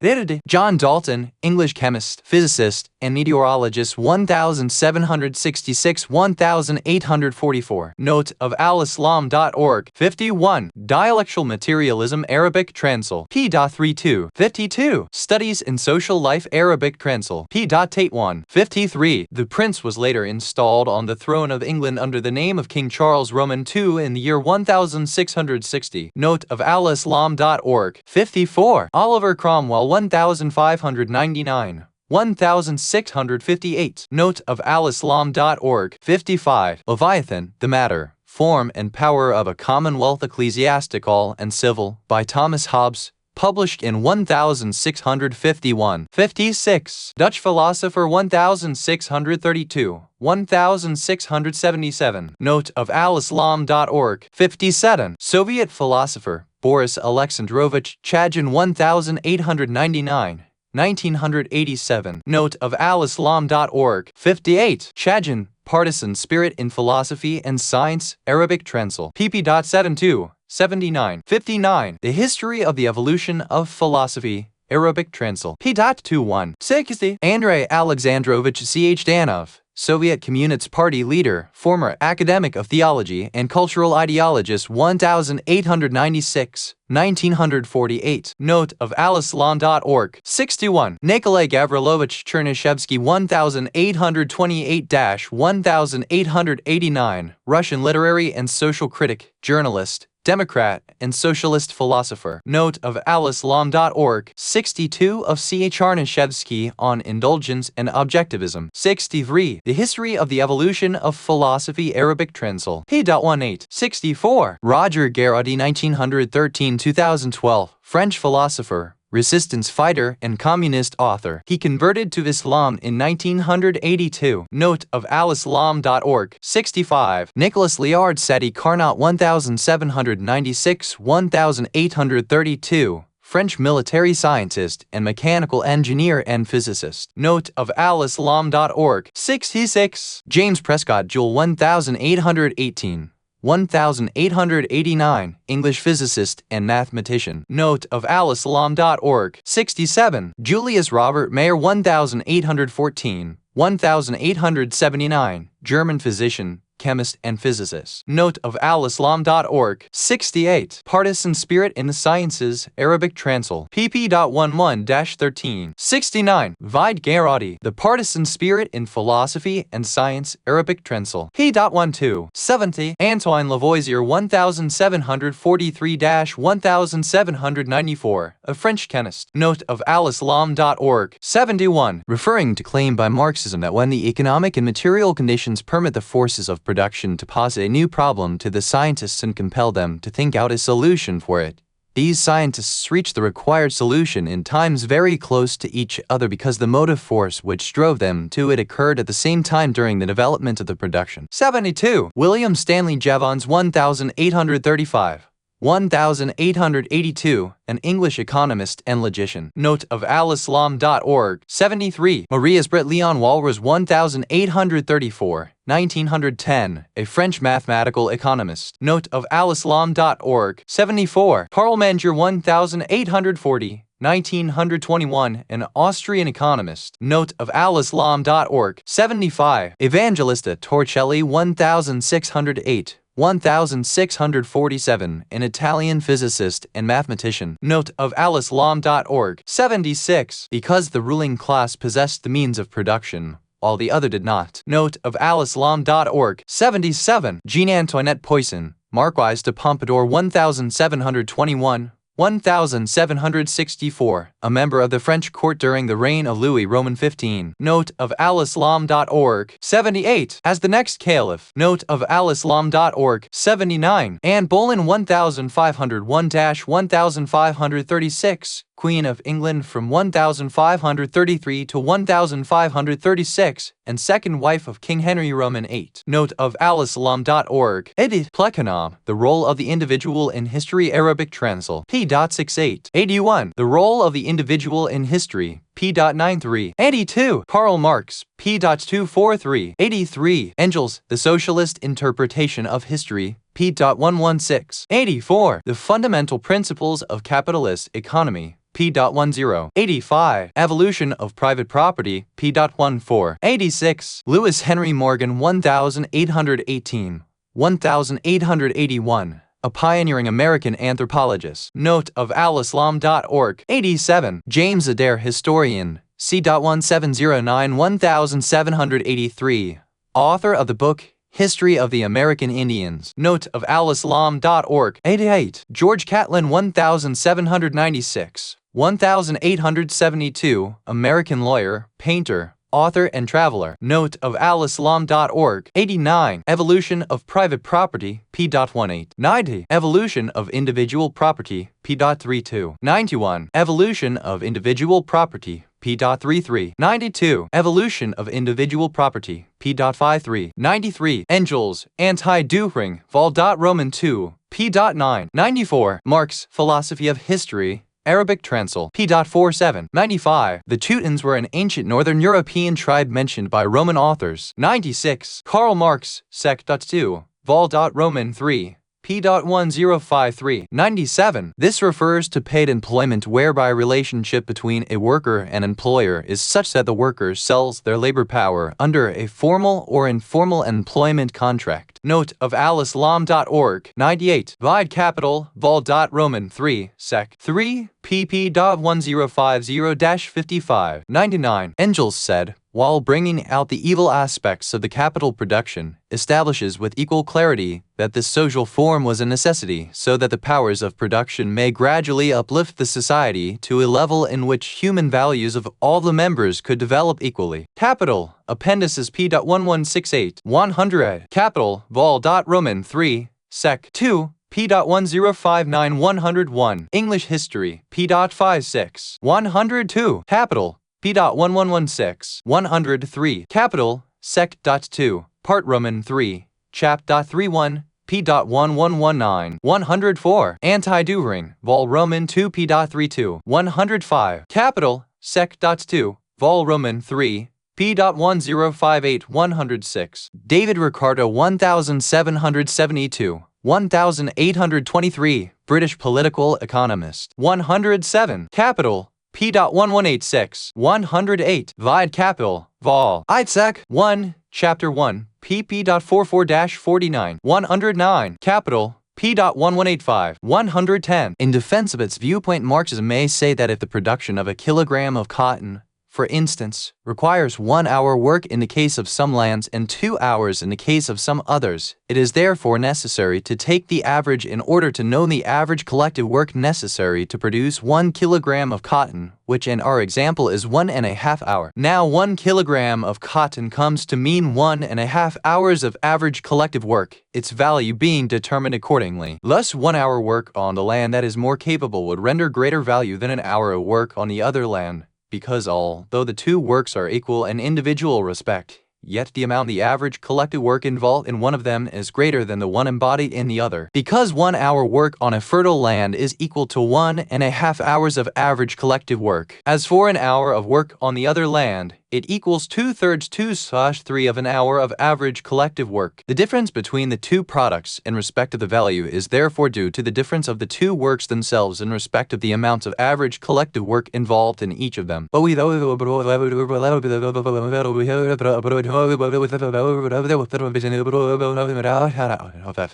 John Dalton, English chemist, physicist, and meteorologist 1766 1844. Note of al-Islam.org. 51. Dialectical materialism Arabic Transil p.32. 52. Studies in social life Arabic Transil p.81. 53. The prince was later installed on the throne of England under the name of King Charles Roman II in the year 1660. Note of al-Islam.org. 54. Oliver Cromwell 1599. 1658. Note of al-Islam.org. 55. Leviathan, the matter, form and power of a commonwealth ecclesiastical and civil, by Thomas Hobbes, published in 1651. 56. Dutch philosopher 1632. 1677. Note of al-Islam.org. 57. Soviet philosopher Boris Alexandrovich Chagin 1899. 1987. Note of al-Islam.org. 58. Chagin, Partisan Spirit in Philosophy and Science, Arabic Transil pp.72. 79. 59. The History of the Evolution of Philosophy, Arabic Transil p.21. 60. Andrei Alexandrovich Danov, Soviet Communist Party leader, former academic of theology and cultural ideologist 1896. 1948. Note of al-Islam.org. 61. Nikolai Gavrilovich Chernyshevsky 1828-1889, Russian literary and social critic, journalist, Democrat, and socialist philosopher. Note of al-Islam.org. 62. Of C. Chernyshevsky on indulgence and objectivism. 63. The History of the Evolution of Philosophy Arabic Transil p.18. 64. Roger Garaudy 1913-2012, French philosopher, resistance fighter, and communist author. He converted to Islam in 1982. Note of al-Islam.org. 65. Nicholas Léard Sadi Carnot 1796-1832, French military scientist and mechanical engineer and physicist. Note of al-Islam.org. 66. James Prescott Joule 1818. 1889, English physicist and mathematician. Note of al-Islam.org. 67. Julius Robert Mayer 1814. 1879, German physician, chemist, and physicist. Note of al-Islam.org. 68. Partisan Spirit in the Sciences, Arabic Transil, pp.11-13. 69. Vide Garaudy, The Partisan Spirit in Philosophy and Science, Arabic Transil, p.12. 70. Antoine Lavoisier 1743-1794, a French chemist. Note of al-Islam.org. 71. Referring to claim by Marxism that when the economic and material conditions permit the forces of production to posit a new problem to the scientists and compel them to think out a solution for it, these scientists reach the required solution in times very close to each other because the motive force which drove them to it occurred at the same time during the development of the production. 72. William Stanley Jevons 1835. 1882, an English economist and logician. Note of al-Islam.org. 73. Marius Brett Leon Walras 1834. 1910, a French mathematical economist. Note of al-Islam.org. 74. Karl Menger 1840. 1921, an Austrian economist. Note of al-Islam.org. 75. Evangelista Torricelli 1608. 1647, an Italian physicist and mathematician. Note of al-Islam.org. 76. Because the ruling class possessed the means of production, while the other did not. Note of al-Islam.org. 77. Jean Antoinette Poisson, Marquise de Pompadour 1721. 1764, a member of the French court during the reign of Louis Roman XV. Note of al-Islam.org. 78. As the next caliph. Note of al-Islam.org. 79. Anne Boleyn 1501-1536. Queen of England from 1533 to 1536, and second wife of King Henry Roman VIII. Note of al-Islam.org. Edit. Plekanam. The role of the individual in history. Arabic Translation. p.68. 81. The role of the individual in history. p.93. 82. Karl Marx. p.243. 83. Engels. The Socialist Interpretation of History. p.116. 84. The Fundamental Principles of Capitalist Economy. p.10. 85. Evolution of Private Property. p.14. 86. Lewis Henry Morgan 1818. 1881. A pioneering American anthropologist. Note of al-Islam.org. 87. James Adair, historian. c.1709-1783. Author of the book History of the American Indians. Note of al-Islam.org. 88. George Catlin 1796. 1872. American lawyer, painter, author and traveler. Note of al-Islam.org. 89. Evolution of Private Property. p.18. 90. Evolution of Individual Property. p.32. 91. Evolution of Individual Property. p.33. 92. Evolution of Individual Property. p.53. 93. Engels, Anti-Dühring, Vol. Roman II. p.9. 94. Marx, Philosophy of History. Arabic Translation. p.47. 95. The Teutons were an ancient northern European tribe mentioned by Roman authors. 96. Karl Marx, Sec.2. Vol. Roman III. p.1053. 97. This refers to paid employment whereby relationship between a worker and employer is such that the worker sells their labor power under a formal or informal employment contract. Note of al-Islam.org. 98. Vide Capital, Vol. Roman III, Sec. 3, pp.1050-55. 99. Engels said, while bringing out the evil aspects of the capital production, establishes with equal clarity that this social form was a necessity so that the powers of production may gradually uplift the society to a level in which human values of all the members could develop equally. Capital, Appendices p.1168, 100. Capital, Vol. Roman III, Sec. 2, p.1059, 101. English History, p.56, 102. Capital, p.1116, 103. Capital, Sec.2, Part Roman III, Chap.31, p.1119, 104. Anti-Dühring, Vol. Roman II, p.32, 105. Capital, Sec.2, Vol. Roman III, p.1058, 106. David Ricardo 1772, 1823, British political economist. 107. Capital, p.1186, 108. Vide Capital, Vol. Isaac 1, Chapter 1, pp.44-49, 109. Capital, p.1185, 110. In defense of its viewpoint, Marxism may say that if the production of a kilogram of cotton, for instance, requires 1 hour work in the case of some lands and 2 hours in the case of some others, it is therefore necessary to take the average in order to know the average collective work necessary to produce 1 kilogram of cotton, which in our example is 1.5 hours. Now 1 kilogram of cotton comes to mean 1.5 hours of average collective work, its value being determined accordingly. Thus 1 hour work on the land that is more capable would render greater value than an hour of work on the other land, because although the two works are equal in individual respect, yet the amount of the average collective work involved in one of them is greater than the one embodied in the other. Because 1 hour work on a fertile land is equal to 1.5 hours of average collective work. As for an hour of work on the other land, it equals 2/3 2/3 of an hour of average collective work. The difference between the two products in respect of the value is therefore due to the difference of the two works themselves in respect of the amounts of average collective work involved in each of them.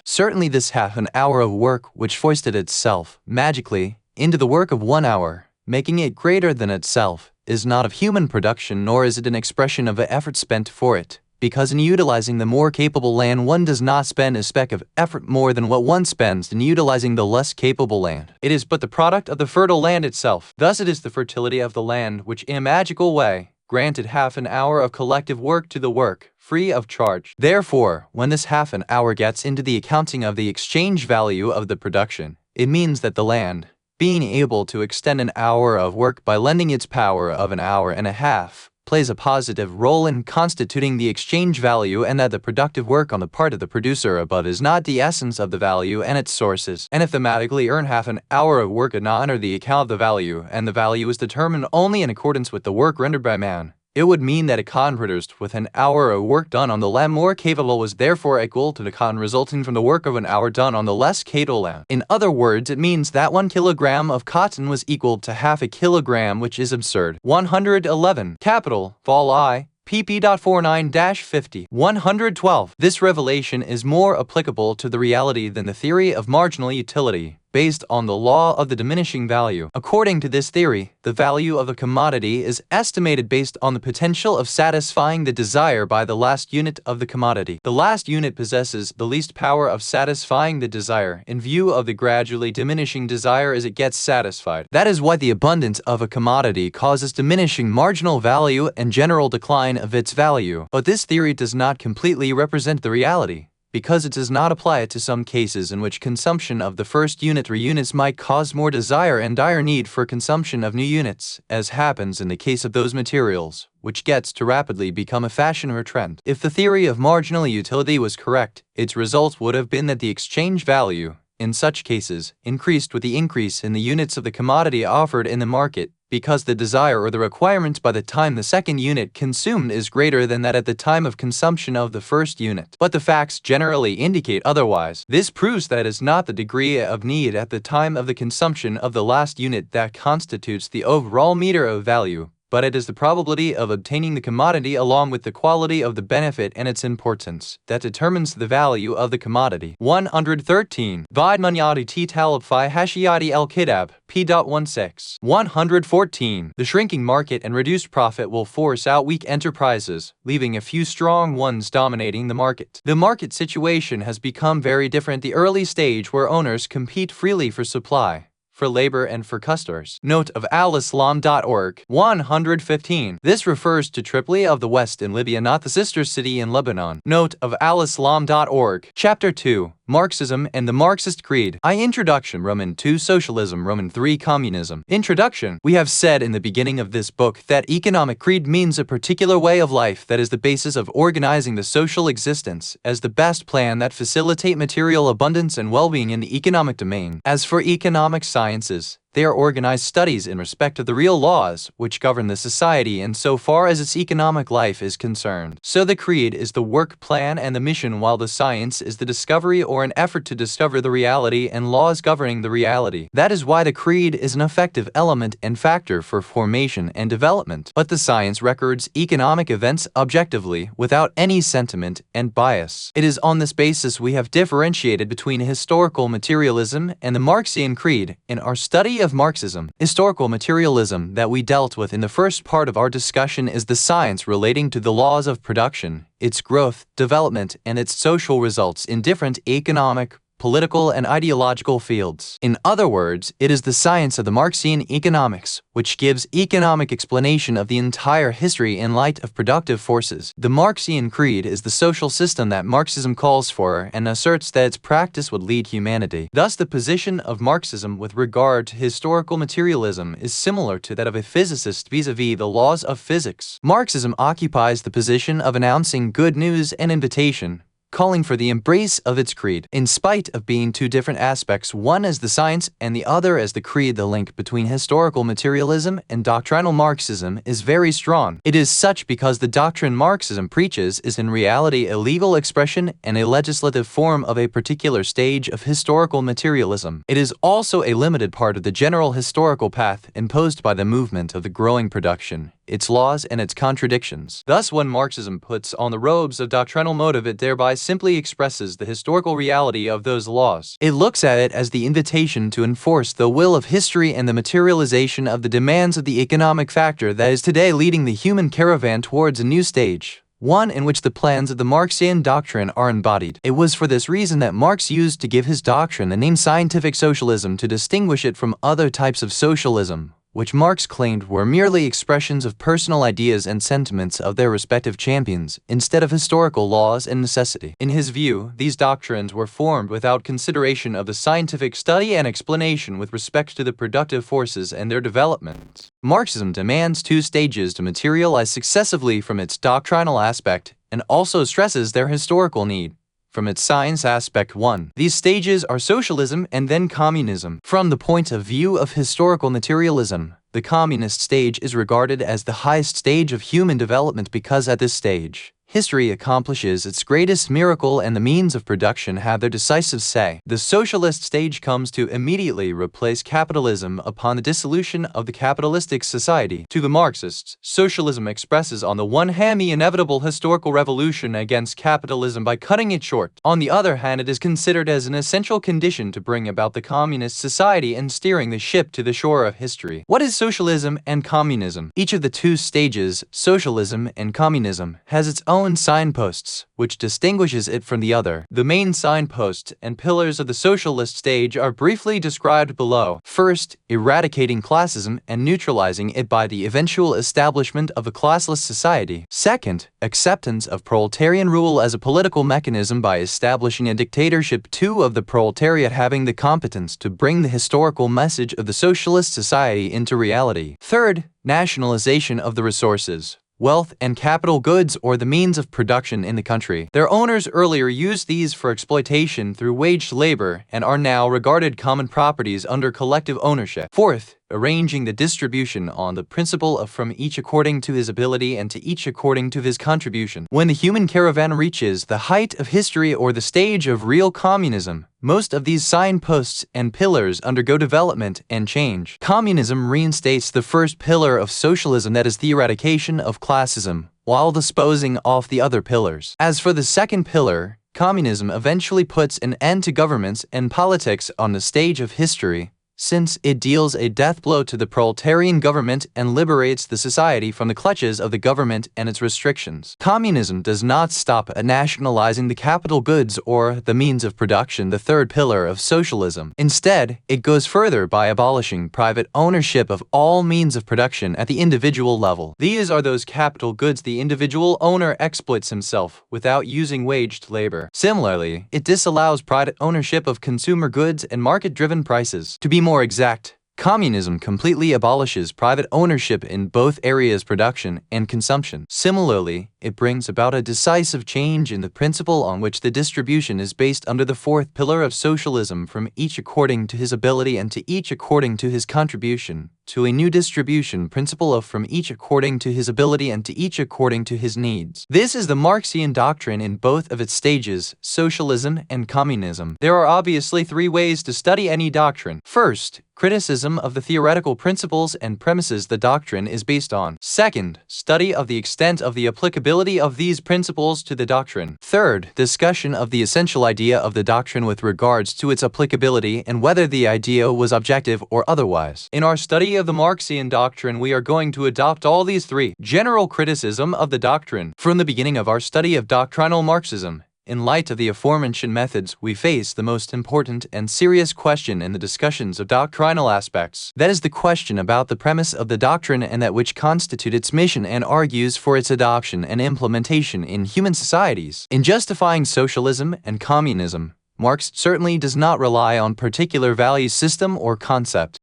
Certainly this half an hour of work which foisted itself, magically, into the work of 1 hour, making it greater than itself, is not of human production, nor is it an expression of the effort spent for it, because in utilizing the more capable land one does not spend a speck of effort more than what one spends in utilizing the less capable land. It is but the product of the fertile land itself. Thus it is the fertility of the land which in a magical way granted half an hour of collective work to the work, free of charge. Therefore, when this half an hour gets into the accounting of the exchange value of the production, it means that the land, being able to extend an hour of work by lending its power of an hour and a half, plays a positive role in constituting the exchange value, and that the productive work on the part of the producer above is not the essence of the value and its sources. And if thematically earn half an hour of work and not under the account of the value, and the value is determined only in accordance with the work rendered by man, it would mean that a cotton produced with an hour of work done on the land more capable was therefore equal to the cotton resulting from the work of an hour done on the less capable land. In other words, it means that 1 kilogram of cotton was equal to half a kilogram, which is absurd. 111. Capital, Vol I, pp.49-50. 112. This revelation is more applicable to the reality than the theory of marginal utility, based on the law of the diminishing value. According to this theory, the value of a commodity is estimated based on the potential of satisfying the desire by the last unit of the commodity. The last unit possesses the least power of satisfying the desire in view of the gradually diminishing desire as it gets satisfied. That is why the abundance of a commodity causes diminishing marginal value and general decline of its value. But this theory does not completely represent the reality, because it does not apply it to some cases in which consumption of the first unit or units might cause more desire and dire need for consumption of new units, as happens in the case of those materials, which gets to rapidly become a fashion or trend. If the theory of marginal utility was correct, its result would have been that the exchange value, in such cases, increased with the increase in the units of the commodity offered in the market, because the desire or the requirement by the time the second unit consumed is greater than that at the time of consumption of the first unit. But the facts generally indicate otherwise. This proves that it is not the degree of need at the time of the consumption of the last unit that constitutes the overall meter of value, but it is the probability of obtaining the commodity along with the quality of the benefit and its importance that determines the value of the commodity. 113. Vid Munyadi T Talabfi Hashiyadi El Kidab, p.16. 114. The shrinking market and reduced profit will force out weak enterprises, leaving a few strong ones dominating the market. The market situation has become very different at the early stage, where owners compete freely for supply, for labor, and for customers. Note of al-Islam.org. 115. This refers to Tripoli of the West in Libya, not the sister city in Lebanon. Note of al-Islam.org. Chapter 2. Marxism and the Marxist Creed. Introduction. Roman 2. Socialism. Roman 3. Communism. Introduction. We have said in the beginning of this book that economic creed means a particular way of life that is the basis of organizing the social existence as the best plan that facilitate material abundance and well-being in the economic domain. As for economic sciences, they are organized studies in respect of the real laws which govern the society in so far as its economic life is concerned. So the creed is the work plan and the mission, while the science is the discovery or an effort to discover the reality and laws governing the reality. That is why the creed is an effective element and factor for formation and development. But the science records economic events objectively, without any sentiment and bias. It is on this basis we have differentiated between historical materialism and the Marxian creed in our study of Marxism. Historical materialism that we dealt with in the first part of our discussion is the science relating to the laws of production, its growth, development, and its social results in different economic, political, and ideological fields. In other words, it is the science of the Marxian economics, which gives economic explanation of the entire history in light of productive forces. The Marxian creed is the social system that Marxism calls for and asserts that its practice would lead humanity. Thus, the position of Marxism with regard to historical materialism is similar to that of a physicist vis-a-vis the laws of physics. Marxism occupies the position of announcing good news and invitation, calling for the embrace of its creed. In spite of being two different aspects, one as the science and the other as the creed, the link between historical materialism and doctrinal Marxism is very strong. It is such because the doctrine Marxism preaches is in reality a legal expression and a legislative form of a particular stage of historical materialism. It is also a limited part of the general historical path imposed by the movement of the growing production, its laws and its contradictions. Thus, when Marxism puts on the robes of doctrinal motive, it thereby simply expresses the historical reality of those laws. It looks at it as the invitation to enforce the will of history and the materialization of the demands of the economic factor that is today leading the human caravan towards a new stage, one in which the plans of the Marxian doctrine are embodied. It was for this reason that Marx used to give his doctrine the name scientific socialism to distinguish it from other types of socialism, which Marx claimed were merely expressions of personal ideas and sentiments of their respective champions, instead of historical laws and necessity. In his view, these doctrines were formed without consideration of the scientific study and explanation with respect to the productive forces and their development. Marxism demands two stages to materialize successively from its doctrinal aspect, and also stresses their historical need. From its science aspect 1. These stages are socialism and then communism. From the point of view of historical materialism, the communist stage is regarded as the highest stage of human development because at this stage, history accomplishes its greatest miracle and the means of production have their decisive say. The socialist stage comes to immediately replace capitalism upon the dissolution of the capitalistic society. To the Marxists, socialism expresses on the one hand the inevitable historical revolution against capitalism by cutting it short. On the other hand, it is considered as an essential condition to bring about the communist society and steering the ship to the shore of history. What is socialism and communism? Each of the two stages, socialism and communism, has its own signposts, which distinguishes it from the other. The main signposts and pillars of the socialist stage are briefly described below. First, eradicating classism and neutralizing it by the eventual establishment of a classless society. Second, acceptance of proletarian rule as a political mechanism by establishing a dictatorship, two of the proletariat having the competence to bring the historical message of the socialist society into reality. Third, nationalization of the resources, wealth and capital goods or the means of production in the country. Their owners earlier used these for exploitation through waged labor and are now regarded common properties under collective ownership. Fourth, arranging the distribution on the principle of from each according to his ability and to each according to his contribution. When the human caravan reaches the height of history or the stage of real communism, most of these signposts and pillars undergo development and change. Communism reinstates the first pillar of socialism, that is the eradication of classism, while disposing off the other pillars. As for the second pillar, communism eventually puts an end to governments and politics on the stage of history, since it deals a death blow to the proletarian government and liberates the society from the clutches of the government and its restrictions. Communism does not stop at nationalizing the capital goods or the means of production, the third pillar of socialism. Instead, it goes further by abolishing private ownership of all means of production at the individual level. These are those capital goods the individual owner exploits himself without using waged labor. Similarly, it disallows private ownership of consumer goods and market-driven prices. To be more exact, communism completely abolishes private ownership in both areas, production and consumption. Similarly, it brings about a decisive change in the principle on which the distribution is based under the fourth pillar of socialism, from each according to his ability and to each according to his contribution, to a new distribution principle of from each according to his ability and to each according to his needs. This is the Marxian doctrine in both of its stages, socialism and communism. There are obviously three ways to study any doctrine. First, criticism of the theoretical principles and premises the doctrine is based on. Second, study of the extent of the applicability of these principles to the doctrine. Third, discussion of the essential idea of the doctrine with regards to its applicability and whether the idea was objective or otherwise. In our study of the Marxian doctrine, we are going to adopt all these three. General criticism of the doctrine. From the beginning of our study of doctrinal Marxism, in light of the aforementioned methods, we face the most important and serious question in the discussions of doctrinal aspects. That is the question about the premise of the doctrine and that which constitute its mission and argues for its adoption and implementation in human societies. In justifying socialism and communism, Marx certainly does not rely on particular value system or concept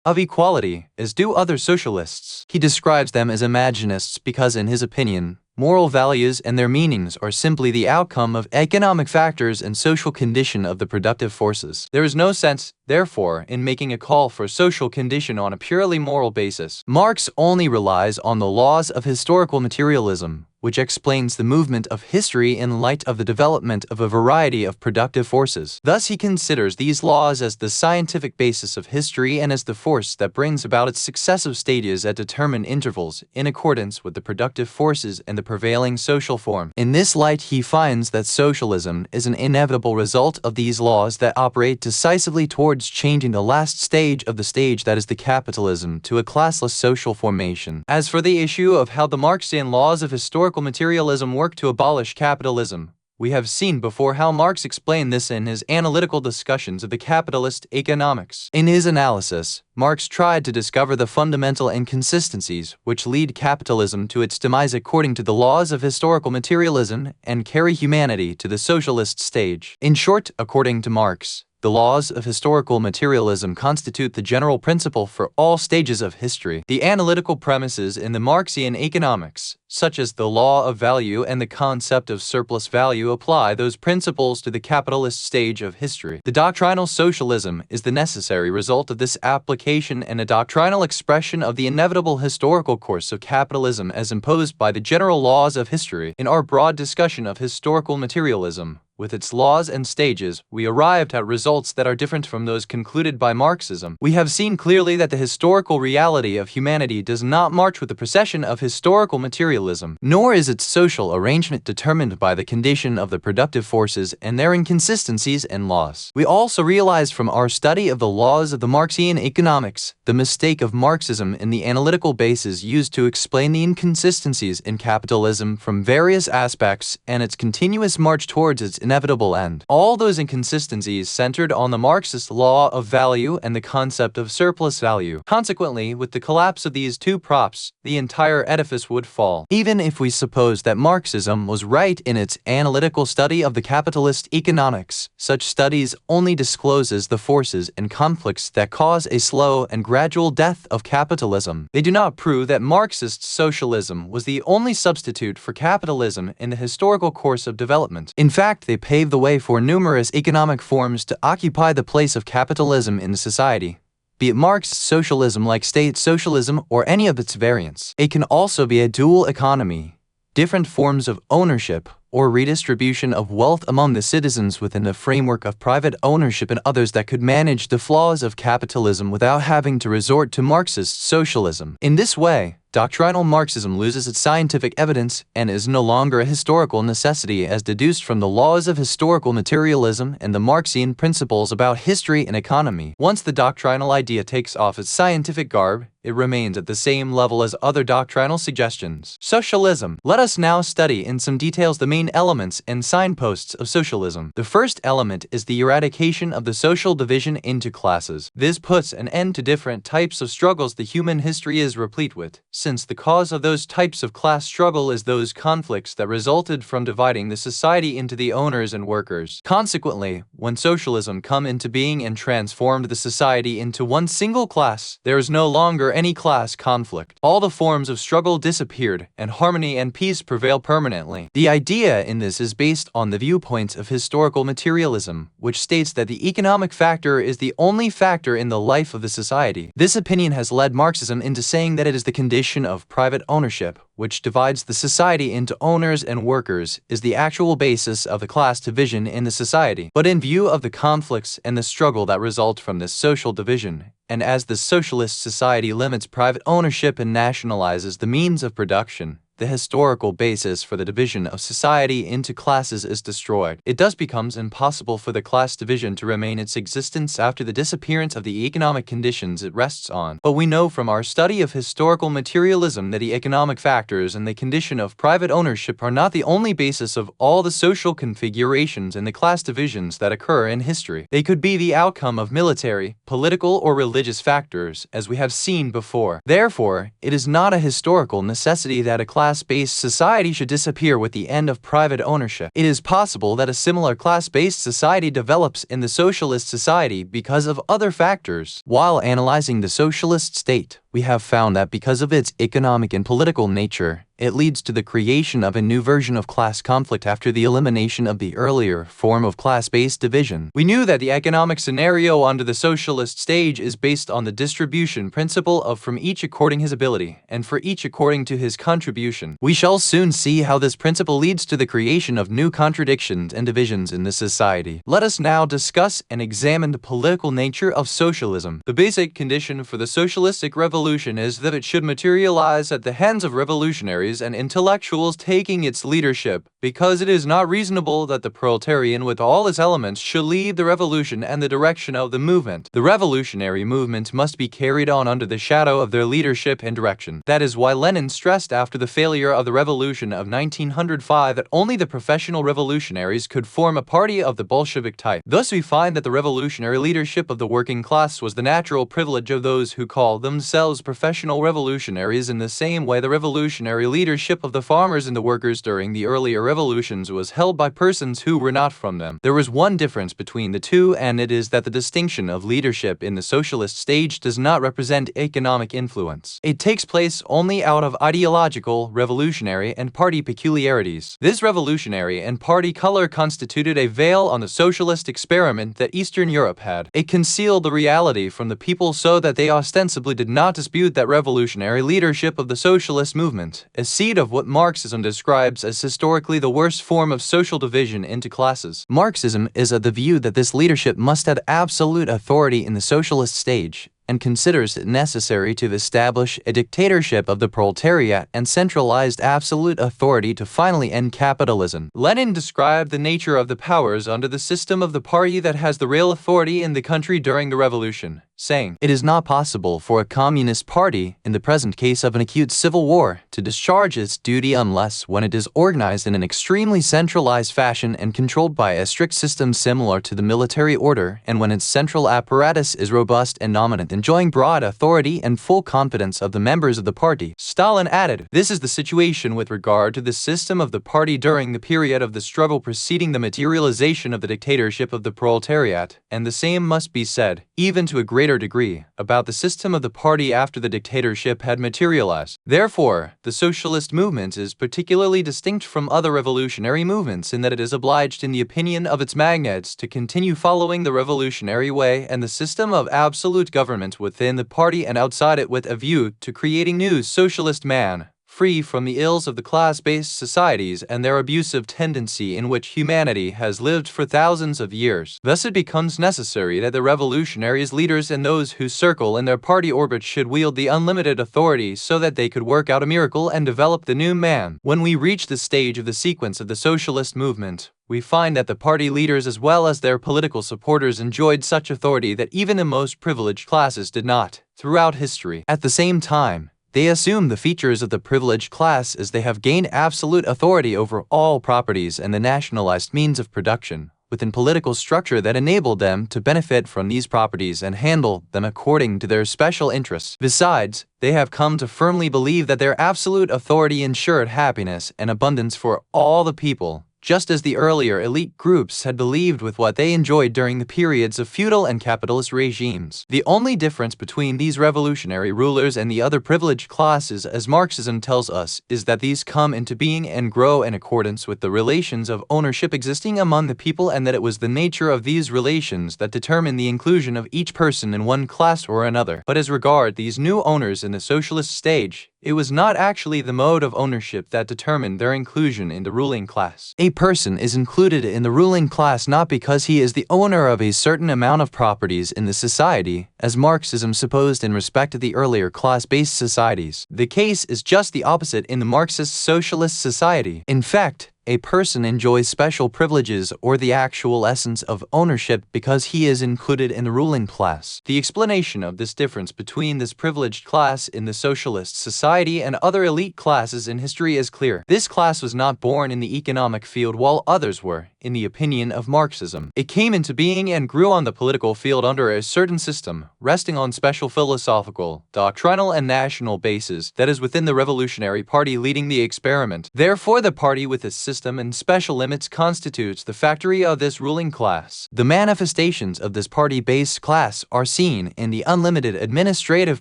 of equality, as do other socialists. He describes them as imaginists because, in his opinion, moral values and their meanings are simply the outcome of economic factors and social condition of the productive forces. There is no sense, therefore, in making a call for social condition on a purely moral basis. Marx only relies on the laws of historical materialism, which explains the movement of history in light of the development of a variety of productive forces. Thus, he considers these laws as the scientific basis of history and as the force that brings about its successive stages at determined intervals in accordance with the productive forces and the prevailing social form. In this light, he finds that socialism is an inevitable result of these laws that operate decisively towards changing the last stage of the stage, that is the capitalism, to a classless social formation. As for the issue of how the Marxian laws of historical historical materialism worked to abolish capitalism. We have seen before how Marx explained this in his analytical discussions of the capitalist economics. In his analysis, Marx tried to discover the fundamental inconsistencies which lead capitalism to its demise according to the laws of historical materialism and carry humanity to the socialist stage. In short, according to Marx, the laws of historical materialism constitute the general principle for all stages of history. The analytical premises in the Marxian economics, such as the law of value and the concept of surplus value, apply those principles to the capitalist stage of history. The doctrinal socialism is the necessary result of this application and a doctrinal expression of the inevitable historical course of capitalism as imposed by the general laws of history. In our broad discussion of historical materialism, with its laws and stages, we arrived at results that are different from those concluded by Marxism. We have seen clearly that the historical reality of humanity does not march with the procession of historical materialism, nor is its social arrangement determined by the condition of the productive forces and their inconsistencies and laws. We also realized from our study of the laws of the Marxian economics the mistake of Marxism in the analytical basis used to explain the inconsistencies in capitalism from various aspects and its continuous march towards its inevitable end. All those inconsistencies centered on the Marxist law of value and the concept of surplus value. Consequently, with the collapse of these two props, the entire edifice would fall. Even if we suppose that Marxism was right in its analytical study of the capitalist economics, such studies only discloses the forces and conflicts that cause a slow and gradual death of capitalism. They do not prove that Marxist socialism was the only substitute for capitalism in the historical course of development. In fact, they paved the way for numerous economic forms to occupy the place of capitalism in society, be it Marxist socialism like state socialism or any of its variants. It can also be a dual economy, different forms of ownership, or redistribution of wealth among the citizens within the framework of private ownership, and others that could manage the flaws of capitalism without having to resort to Marxist socialism. In this way, doctrinal Marxism loses its scientific evidence and is no longer a historical necessity as deduced from the laws of historical materialism and the Marxian principles about history and economy. Once the doctrinal idea takes off its scientific garb, it remains at the same level as other doctrinal suggestions. Socialism. Let us now study in some details the main elements and signposts of socialism. The first element is the eradication of the social division into classes. This puts an end to different types of struggles the human history is replete with, since the cause of those types of class struggle is those conflicts that resulted from dividing the society into the owners and workers. Consequently, when socialism come into being and transformed the society into one single class, there is no longer any class conflict. All the forms of struggle disappeared, and harmony and peace prevail permanently. The idea in this is based on the viewpoints of historical materialism, which states that the economic factor is the only factor in the life of the society. This opinion has led Marxism into saying that it is the condition of private ownership, which divides the society into owners and workers, is the actual basis of the class division in the society. But in view of the conflicts and the struggle that result from this social division, and as the socialist society limits private ownership and nationalizes the means of production, the historical basis for the division of society into classes is destroyed. It thus becomes impossible for the class division to remain its existence after the disappearance of the economic conditions it rests on. But we know from our study of historical materialism that the economic factors and the condition of private ownership are not the only basis of all the social configurations and the class divisions that occur in history. They could be the outcome of military, political, or religious factors, as we have seen before. Therefore, it is not a historical necessity that a class-based society should disappear with the end of private ownership. It is possible that a similar class-based society develops in the socialist society because of other factors. While analyzing the socialist state, we have found that because of its economic and political nature, it leads to the creation of a new version of class conflict after the elimination of the earlier form of class-based division. We knew that the economic scenario under the socialist stage is based on the distribution principle of from each according his ability, and for each according to his contribution. We shall soon see how this principle leads to the creation of new contradictions and divisions in the society. Let us now discuss and examine the political nature of socialism. The basic condition for the socialistic revolution revolution is that it should materialize at the hands of revolutionaries and intellectuals taking its leadership, because it is not reasonable that the proletarian with all its elements should lead the revolution and the direction of the movement. The revolutionary movement must be carried on under the shadow of their leadership and direction. That is why Lenin stressed after the failure of the revolution of 1905 that only the professional revolutionaries could form a party of the Bolshevik type. Thus we find that the revolutionary leadership of the working class was the natural privilege of those who call themselves professional revolutionaries, in the same way the revolutionary leadership of the farmers and the workers during the earlier revolutions was held by persons who were not from them. There is one difference between the two, and it is that the distinction of leadership in the socialist stage does not represent economic influence. It takes place only out of ideological, revolutionary, and party peculiarities. This revolutionary and party color constituted a veil on the socialist experiment that Eastern Europe had. It concealed the reality from the people so that they ostensibly did not dispute that revolutionary leadership of the socialist movement, a seed of what Marxism describes as historically the worst form of social division into classes. Marxism is of the view that this leadership must have absolute authority in the socialist stage, and considers it necessary to establish a dictatorship of the proletariat and centralized absolute authority to finally end capitalism. Lenin described the nature of the powers under the system of the party that has the real authority in the country during the revolution, saying, "It is not possible for a communist party, in the present case of an acute civil war, to discharge its duty unless when it is organized in an extremely centralized fashion and controlled by a strict system similar to the military order, and when its central apparatus is robust and dominant, enjoying broad authority and full confidence of the members of the party." Stalin added, "This is the situation with regard to the system of the party during the period of the struggle preceding the materialization of the dictatorship of the proletariat, and the same must be said, even to a greater degree, about the system of the party after the dictatorship had materialized. Therefore, the socialist movement is particularly distinct from other revolutionary movements in that it is obliged, in the opinion of its magnates, to continue following the revolutionary way and the system of absolute government within the party and outside it, with a view to creating new socialist man, free from the ills of the class-based societies and their abusive tendency in which humanity has lived for thousands of years. Thus it becomes necessary that the revolutionaries, leaders, and those who circle in their party orbit should wield the unlimited authority so that they could work out a miracle and develop the new man. When we reach the stage of the sequence of the socialist movement, we find that the party leaders as well as their political supporters enjoyed such authority that even the most privileged classes did not, throughout history. At the same time, they assume the features of the privileged class as they have gained absolute authority over all properties and the nationalized means of production, within political structure that enabled them to benefit from these properties and handle them according to their special interests. Besides, they have come to firmly believe that their absolute authority ensured happiness and abundance for all the people, just as the earlier elite groups had believed with what they enjoyed during the periods of feudal and capitalist regimes. The only difference between these revolutionary rulers and the other privileged classes, as Marxism tells us, is that these come into being and grow in accordance with the relations of ownership existing among the people, and that it was the nature of these relations that determined the inclusion of each person in one class or another. But as regard these new owners in the socialist stage, it was not actually the mode of ownership that determined their inclusion in the ruling class. A person is included in the ruling class not because he is the owner of a certain amount of properties in the society, as Marxism supposed in respect to the earlier class-based societies. The case is just the opposite in the Marxist socialist society. In fact, a person enjoys special privileges or the actual essence of ownership because he is included in the ruling class. The explanation of this difference between this privileged class in the socialist society and other elite classes in history is clear. This class was not born in the economic field while others were, in the opinion of Marxism. It came into being and grew on the political field under a certain system, resting on special philosophical, doctrinal, and national bases that is within the revolutionary party leading the experiment. Therefore, the party with its system and special limits constitutes the factory of this ruling class. The manifestations of this party-based class are seen in the unlimited administrative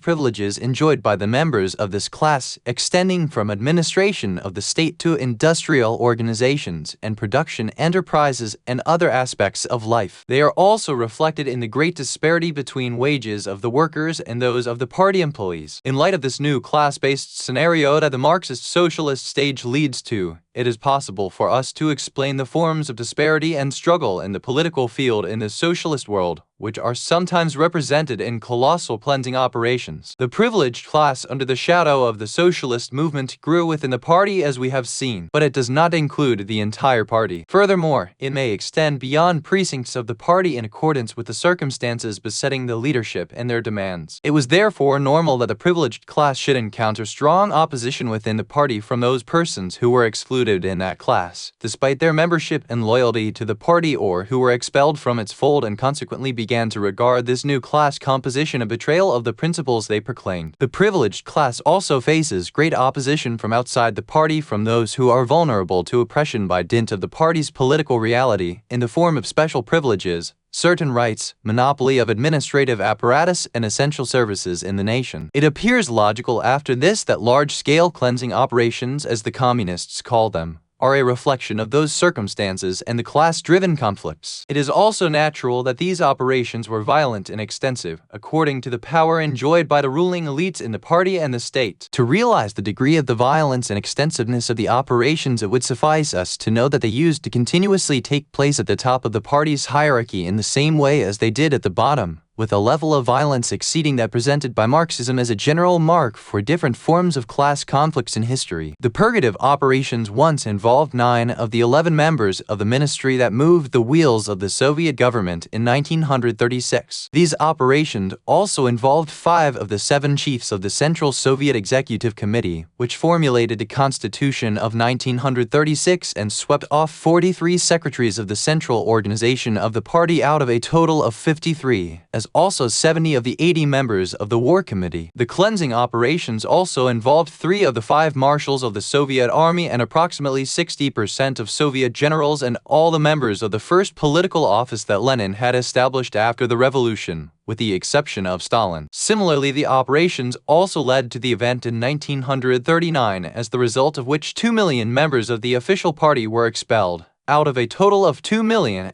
privileges enjoyed by the members of this class, extending from administration of the state to industrial organizations and production enterprises and other aspects of life. They are also reflected in the great disparity between wages of the workers and those of the party employees. In light of this new class-based scenario that the Marxist socialist stage leads to, it is possible for us to explain the forms of disparity and struggle in the political field in the socialist world, which are sometimes represented in colossal cleansing operations. The privileged class under the shadow of the socialist movement grew within the party as we have seen, but it does not include the entire party. Furthermore, it may extend beyond precincts of the party in accordance with the circumstances besetting the leadership and their demands. It was therefore normal that the privileged class should encounter strong opposition within the party from those persons who were excluded in that class, despite their membership and loyalty to the party, or who were expelled from its fold and consequently began to regard this new class composition a betrayal of the principles they proclaimed. The privileged class also faces great opposition from outside the party, from those who are vulnerable to oppression by dint of the party's political reality, in the form of special privileges, certain rights, monopoly of administrative apparatus, and essential services in the nation. It appears logical after this that large-scale cleansing operations, as the communists call them, are a reflection of those circumstances and the class-driven conflicts. It is also natural that these operations were violent and extensive, according to the power enjoyed by the ruling elites in the party and the state. To realize the degree of the violence and extensiveness of the operations, it would suffice us to know that they used to continuously take place at the top of the party's hierarchy in the same way as they did at the bottom, with a level of violence exceeding that presented by Marxism as a general mark for different forms of class conflicts in history. The purgative operations once involved 9 of the 11 members of the ministry that moved the wheels of the Soviet government in 1936. These operations also involved 5 of the 7 chiefs of the Central Soviet Executive Committee, which formulated the Constitution of 1936 and swept off 43 secretaries of the central organization of the party out of a total of 53, as also 70 of the 80 members of the War Committee. The cleansing operations also involved 3 of the 5 marshals of the Soviet Army and approximately 60% of Soviet generals and all the members of the first political office that Lenin had established after the revolution, with the exception of Stalin. Similarly, the operations also led to the event in 1939, as the result of which 2 million members of the official party were expelled, out of a total of 2.5 million.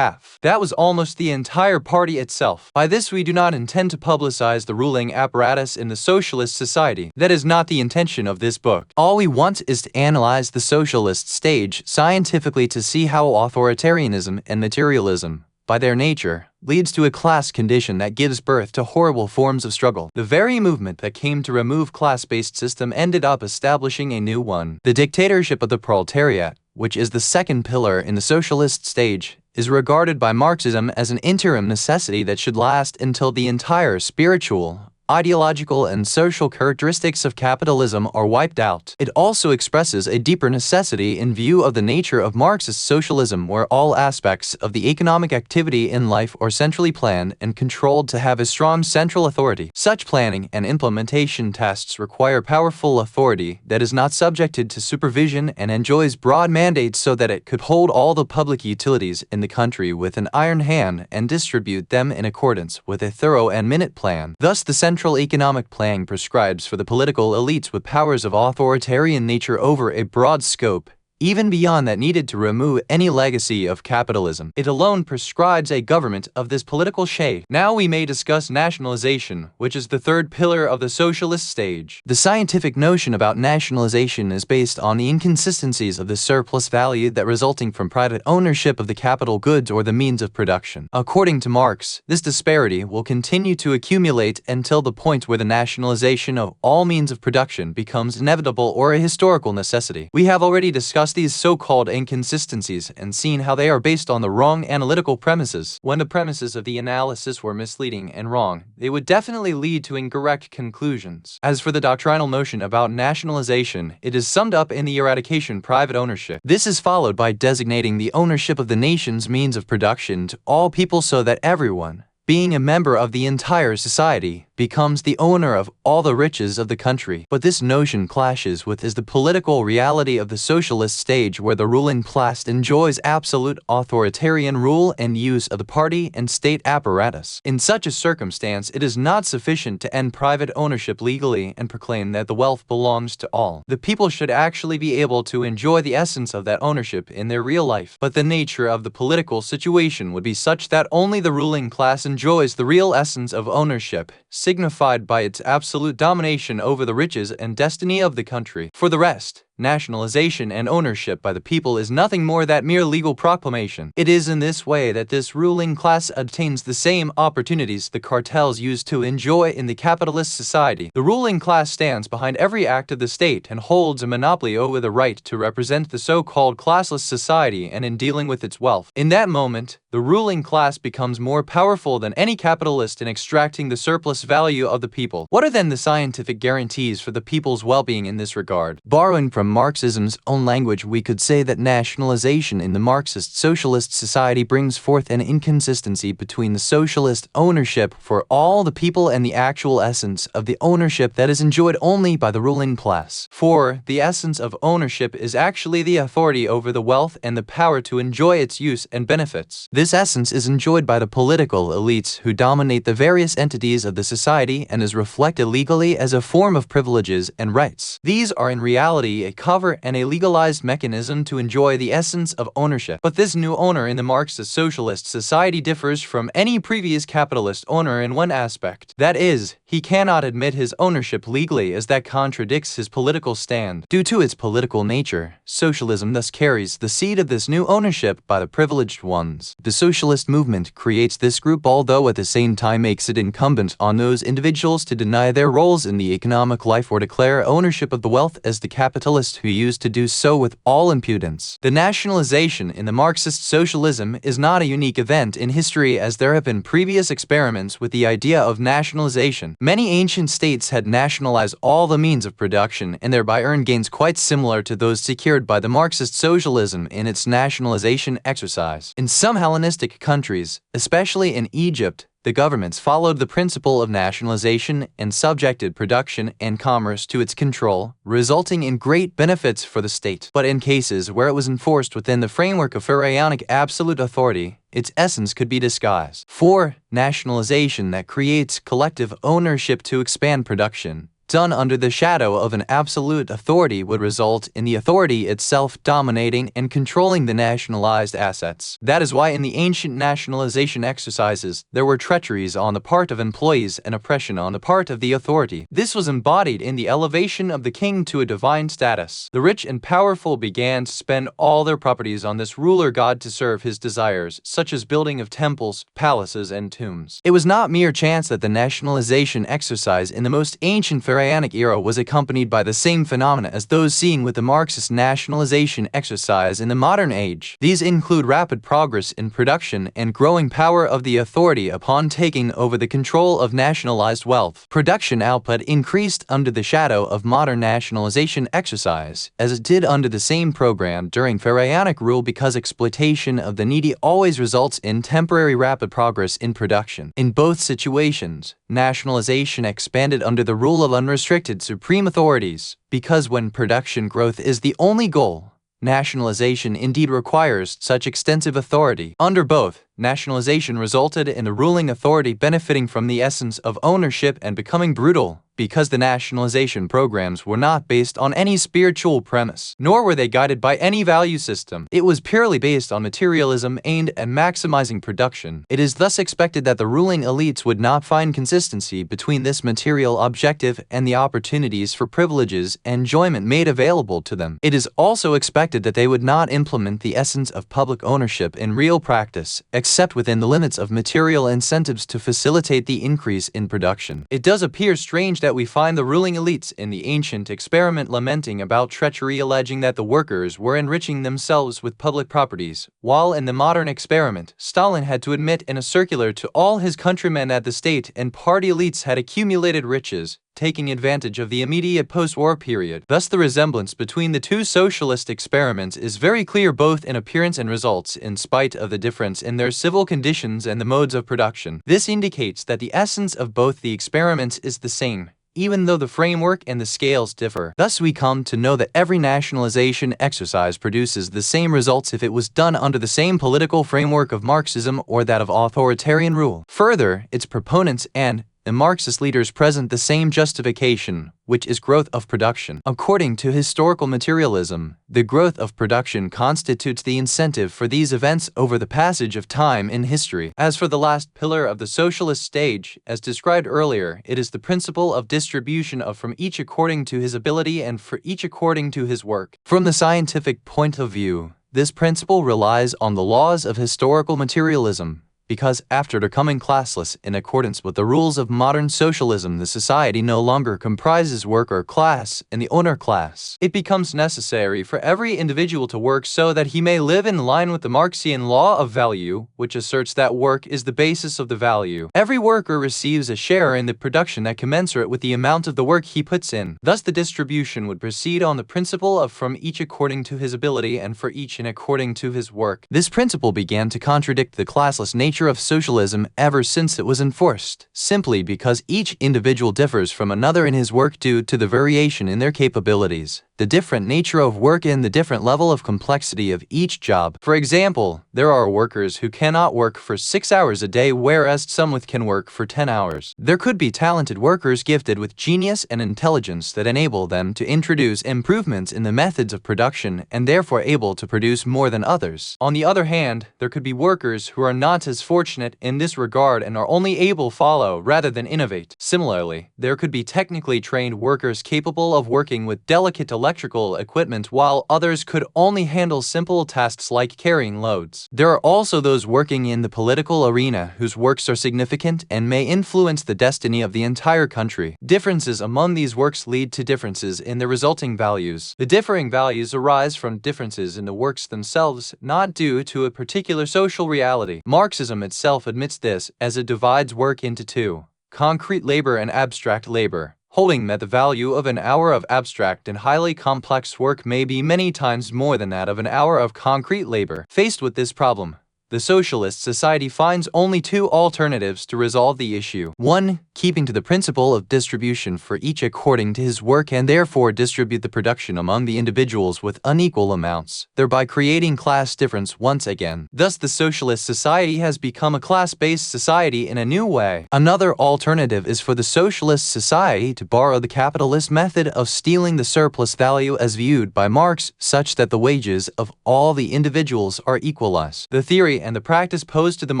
That was almost the entire party itself. By this we do not intend to publicize the ruling apparatus in the socialist society. That is not the intention of this book. All we want is to analyze the socialist stage scientifically to see how authoritarianism and materialism, by their nature, leads to a class condition that gives birth to horrible forms of struggle. The very movement that came to remove class-based system ended up establishing a new one. The dictatorship of the proletariat, which is the second pillar in the socialist stage, is regarded by Marxism as an interim necessity that should last until the entire spiritual, ideological, and social characteristics of capitalism are wiped out. It also expresses a deeper necessity in view of the nature of Marxist socialism, where all aspects of the economic activity in life are centrally planned and controlled to have a strong central authority. Such planning and implementation tasks require powerful authority that is not subjected to supervision and enjoys broad mandates, so that it could hold all the public utilities in the country with an iron hand and distribute them in accordance with a thorough and minute plan. Thus, the central economic plan prescribes for the political elites with powers of authoritarian nature over a broad scope, even beyond that needed to remove any legacy of capitalism. It alone prescribes a government of this political shade. Now we may discuss nationalization, which is the third pillar of the socialist stage. The scientific notion about nationalization is based on the inconsistencies of the surplus value that resulting from private ownership of the capital goods or the means of production. According to Marx, this disparity will continue to accumulate until the point where the nationalization of all means of production becomes inevitable or a historical necessity. We have already discussed these so-called inconsistencies and seen how they are based on the wrong analytical premises. When the premises of the analysis were misleading and wrong, they would definitely lead to incorrect conclusions. As for the doctrinal notion about nationalization, it is summed up in the eradication private ownership. This is followed by designating the ownership of the nation's means of production to all people, so that everyone, being a member of the entire society, becomes the owner of all the riches of the country. But this notion clashes with the political reality of the socialist stage, where the ruling class enjoys absolute authoritarian rule and use of the party and state apparatus. In such a circumstance, it is not sufficient to end private ownership legally and proclaim that the wealth belongs to all. The people should actually be able to enjoy the essence of that ownership in their real life. But the nature of the political situation would be such that only the ruling class enjoys the real essence of ownership, signified by its absolute domination over the riches and destiny of the country. For the rest, nationalization and ownership by the people is nothing more than mere legal proclamation. It is in this way that this ruling class obtains the same opportunities the cartels used to enjoy in the capitalist society. The ruling class stands behind every act of the state and holds a monopoly over the right to represent the so-called classless society and in dealing with its wealth. In that moment, the ruling class becomes more powerful than any capitalist in extracting the surplus value of the people. What are then the scientific guarantees for the people's well-being in this regard? Borrowing from Marxism's own language, we could say that nationalization in the Marxist socialist society brings forth an inconsistency between the socialist ownership for all the people and the actual essence of the ownership that is enjoyed only by the ruling class. For the essence of ownership is actually the authority over the wealth and the power to enjoy its use and benefits. This essence is enjoyed by the political elites who dominate the various entities of the society and is reflected legally as a form of privileges and rights. These are in reality a cover and a legalized mechanism to enjoy the essence of ownership. But this new owner in the Marxist socialist society differs from any previous capitalist owner in one aspect. That is, he cannot admit his ownership legally, as that contradicts his political stand. Due to its political nature, socialism thus carries the seed of this new ownership by the privileged ones. The socialist movement creates this group, although at the same time makes it incumbent on those individuals to deny their roles in the economic life or declare ownership of the wealth as the capitalists who used to do so with all impudence. The nationalization in the Marxist socialism is not a unique event in history, as there have been previous experiments with the idea of nationalization. Many ancient states had nationalized all the means of production and thereby earned gains quite similar to those secured by the Marxist socialism in its nationalization exercise. In some Hellenistic countries, especially in Egypt, the governments followed the principle of nationalization and subjected production and commerce to its control, resulting in great benefits for the state. But in cases where it was enforced within the framework of pharaonic absolute authority, its essence could be disguised. For nationalization that creates collective ownership to expand production, done under the shadow of an absolute authority, would result in the authority itself dominating and controlling the nationalized assets. That is why in the ancient nationalization exercises, there were treacheries on the part of employees and oppression on the part of the authority. This was embodied in the elevation of the king to a divine status. The rich and powerful began to spend all their properties on this ruler god to serve his desires, such as building of temples, palaces, and tombs. It was not mere chance that the nationalization exercise in the most ancient Pharaonic era was accompanied by the same phenomena as those seen with the Marxist nationalization exercise in the modern age. These include rapid progress in production and growing power of the authority upon taking over the control of nationalized wealth. Production output increased under the shadow of modern nationalization exercise, as it did under the same program during Pharaonic rule, because exploitation of the needy always results in temporary rapid progress in production. In both situations, nationalization expanded under the rule of unrestricted supreme authorities, because when production growth is the only goal, nationalization indeed requires such extensive authority. Under both, nationalization resulted in the ruling authority benefiting from the essence of ownership and becoming brutal, because the nationalization programs were not based on any spiritual premise, nor were they guided by any value system. It was purely based on materialism aimed at maximizing production. It is thus expected that the ruling elites would not find consistency between this material objective and the opportunities for privileges and enjoyment made available to them. It is also expected that they would not implement the essence of public ownership in real practice, except within the limits of material incentives to facilitate the increase in production. It does appear strange that we find the ruling elites in the ancient experiment lamenting about treachery, alleging that the workers were enriching themselves with public properties, while in the modern experiment, Stalin had to admit in a circular to all his countrymen that the state and party elites had accumulated riches, taking advantage of the immediate post-war period. Thus, the resemblance between the two socialist experiments is very clear both in appearance and results, in spite of the difference in their civil conditions and the modes of production. This indicates that the essence of both the experiments is the same, even though the framework and the scales differ. Thus, we come to know that every nationalization exercise produces the same results if it was done under the same political framework of Marxism or that of authoritarian rule. Further, its proponents and and Marxist leaders present the same justification, which is growth of production. According to historical materialism, the growth of production constitutes the incentive for these events over the passage of time in history. As for the last pillar of the socialist stage, as described earlier, it is the principle of distribution of from each according to his ability and for each according to his work. From the scientific point of view, this principle relies on the laws of historical materialism, because after becoming classless in accordance with the rules of modern socialism, the society no longer comprises worker class and the owner class. It becomes necessary for every individual to work so that he may live in line with the Marxian law of value, which asserts that work is the basis of the value. Every worker receives a share in the production that commensurate with the amount of the work he puts in. Thus, the distribution would proceed on the principle of from each according to his ability and for each in according to his work. This principle began to contradict the classless nature of socialism ever since it was enforced, simply because each individual differs from another in his work due to the variation in their capabilities, the different nature of work and the different level of complexity of each job. For example, there are workers who cannot work for 6 hours a day, whereas some can work for 10 hours. There could be talented workers gifted with genius and intelligence that enable them to introduce improvements in the methods of production and therefore able to produce more than others. On the other hand, there could be workers who are not as fortunate in this regard and are only able to follow rather than innovate. Similarly, there could be technically trained workers capable of working with delicate electrical equipment while others could only handle simple tasks like carrying loads. There are also those working in the political arena whose works are significant and may influence the destiny of the entire country. Differences among these works lead to differences in the resulting values. The differing values arise from differences in the works themselves, not due to a particular social reality. Marxism itself admits this, as it divides work into two: concrete labor and abstract labor, holding that the value of an hour of abstract and highly complex work may be many times more than that of an hour of concrete labor. Faced with this problem, the socialist society finds only two alternatives to resolve the issue. 1. Keeping to the principle of distribution for each according to his work and therefore distribute the production among the individuals with unequal amounts, thereby creating class difference once again. Thus, the socialist society has become a class-based society in a new way. Another alternative is for the socialist society to borrow the capitalist method of stealing the surplus value as viewed by Marx, such that the wages of all the individuals are equalized. The theory and the practice pose to the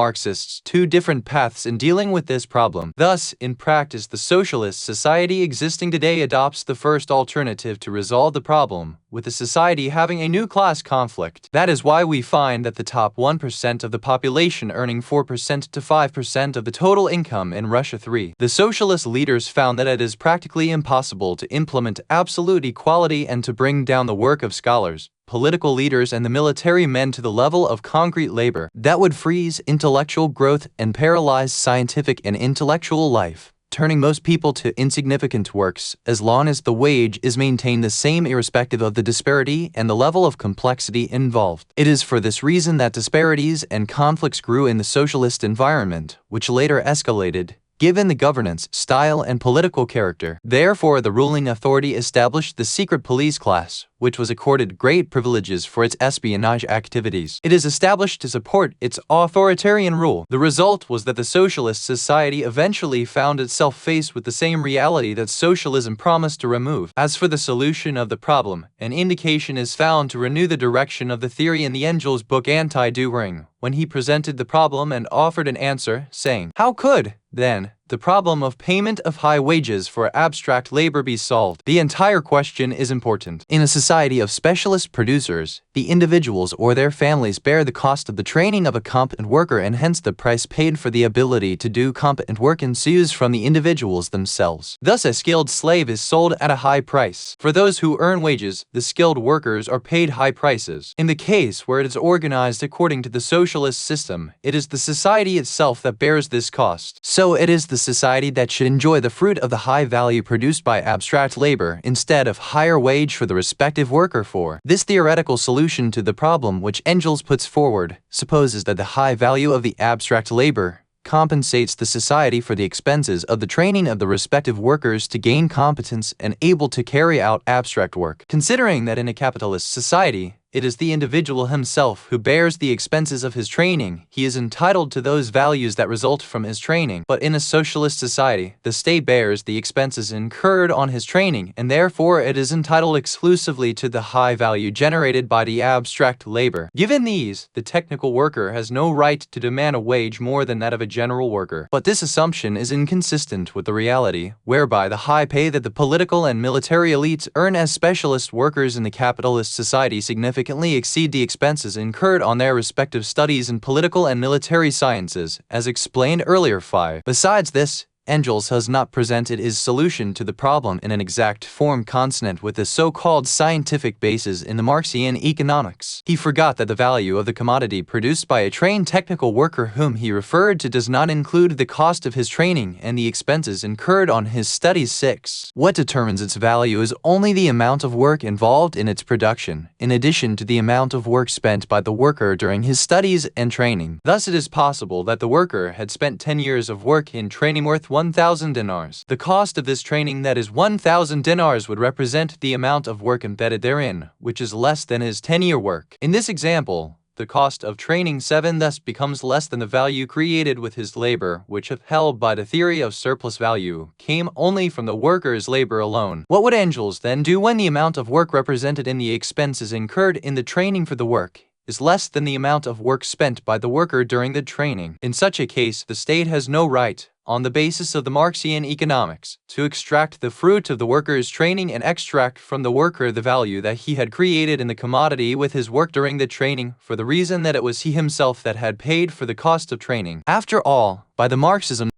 Marxists two different paths in dealing with this problem. Thus, in practice, the socialist society existing today adopts the first alternative to resolve the problem, with the society having a new class conflict. That is why we find that the top 1% of the population earning 4% to 5% of the total income in Russia. 3. The socialist leaders found that it is practically impossible to implement absolute equality and to bring down the work of scholars, political leaders and the military men to the level of concrete labor that would freeze intellectual growth and paralyze scientific and intellectual life, turning most people to insignificant works as long as the wage is maintained the same irrespective of the disparity and the level of complexity involved. It is for this reason that disparities and conflicts grew in the socialist environment, which later escalated, given the governance, style, and political character. Therefore, the ruling authority established the secret police class, which was accorded great privileges for its espionage activities. It is established to support its authoritarian rule. The result was that the socialist society eventually found itself faced with the same reality that socialism promised to remove. As for the solution of the problem, an indication is found to renew the direction of the theory in the Engel's book Anti-Dühring, when he presented the problem and offered an answer, saying, "How could, then, the problem of payment of high wages for abstract labor be solved? The entire question is important. In a society of specialist producers, the individuals or their families bear the cost of the training of a competent worker, and hence the price paid for the ability to do competent work ensues from the individuals themselves. Thus, a skilled slave is sold at a high price. For those who earn wages, the skilled workers are paid high prices. In the case where it is organized according to the socialist system, it is the society itself that bears this cost. So it is the society that should enjoy the fruit of the high value produced by abstract labor instead of higher wage for the respective worker. For this theoretical solution to the problem which Engels puts forward supposes that the high value of the abstract labor compensates the society for the expenses of the training of the respective workers to gain competence and able to carry out abstract work. Considering that in a capitalist society, it is the individual himself who bears the expenses of his training. He is entitled to those values that result from his training. But in a socialist society, the state bears the expenses incurred on his training, and therefore it is entitled exclusively to the high value generated by the abstract labor. Given these, the technical worker has no right to demand a wage more than that of a general worker. But this assumption is inconsistent with the reality, whereby the high pay that the political and military elites earn as specialist workers in the capitalist society significantly exceed the expenses incurred on their respective studies in political and military sciences, as explained earlier. 5. Besides this, Engels has not presented his solution to the problem in an exact form consonant with the so-called scientific basis in the Marxian economics. He forgot that the value of the commodity produced by a trained technical worker whom he referred to does not include the cost of his training and the expenses incurred on his studies. 6. What determines its value is only the amount of work involved in its production, in addition to the amount of work spent by the worker during his studies and training. Thus, it is possible that the worker had spent 10 years of work in training worth 1,000 dinars. The cost of this training, that is 1,000 dinars, would represent the amount of work embedded therein, which is less than his 10-year work. In this example, the cost of training 7 thus becomes less than the value created with his labor, which, upheld by the theory of surplus value, came only from the worker's labor alone. What would Engels then do when the amount of work represented in the expenses incurred in the training for the work is less than the amount of work spent by the worker during the training? In such a case, the state has no right, on the basis of the Marxian economics, to extract the fruit of the worker's training and extract from the worker the value that he had created in the commodity with his work during the training, for the reason that it was he himself that had paid for the cost of training. After all, by the Marxism's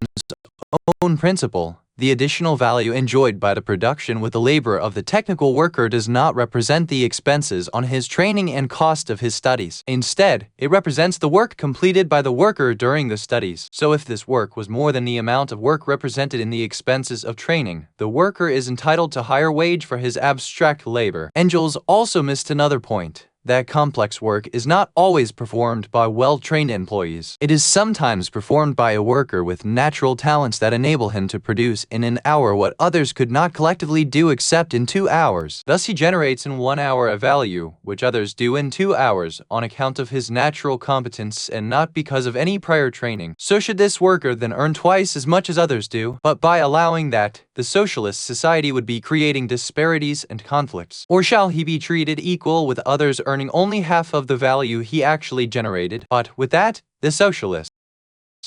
own principle, the additional value enjoyed by the production with the labor of the technical worker does not represent the expenses on his training and cost of his studies. Instead, it represents the work completed by the worker during the studies. So if this work was more than the amount of work represented in the expenses of training, the worker is entitled to higher wage for his abstract labor. Engels also missed another point, that complex work is not always performed by well-trained employees. It is sometimes performed by a worker with natural talents that enable him to produce in an hour what others could not collectively do except in 2 hours. Thus he generates in 1 hour a value which others do in 2 hours on account of his natural competence and not because of any prior training. So should this worker then earn twice as much as others do? But by allowing that, the socialist society would be creating disparities and conflicts. Or shall he be treated equal with others earning only half of the value he actually generated? But with that, the socialist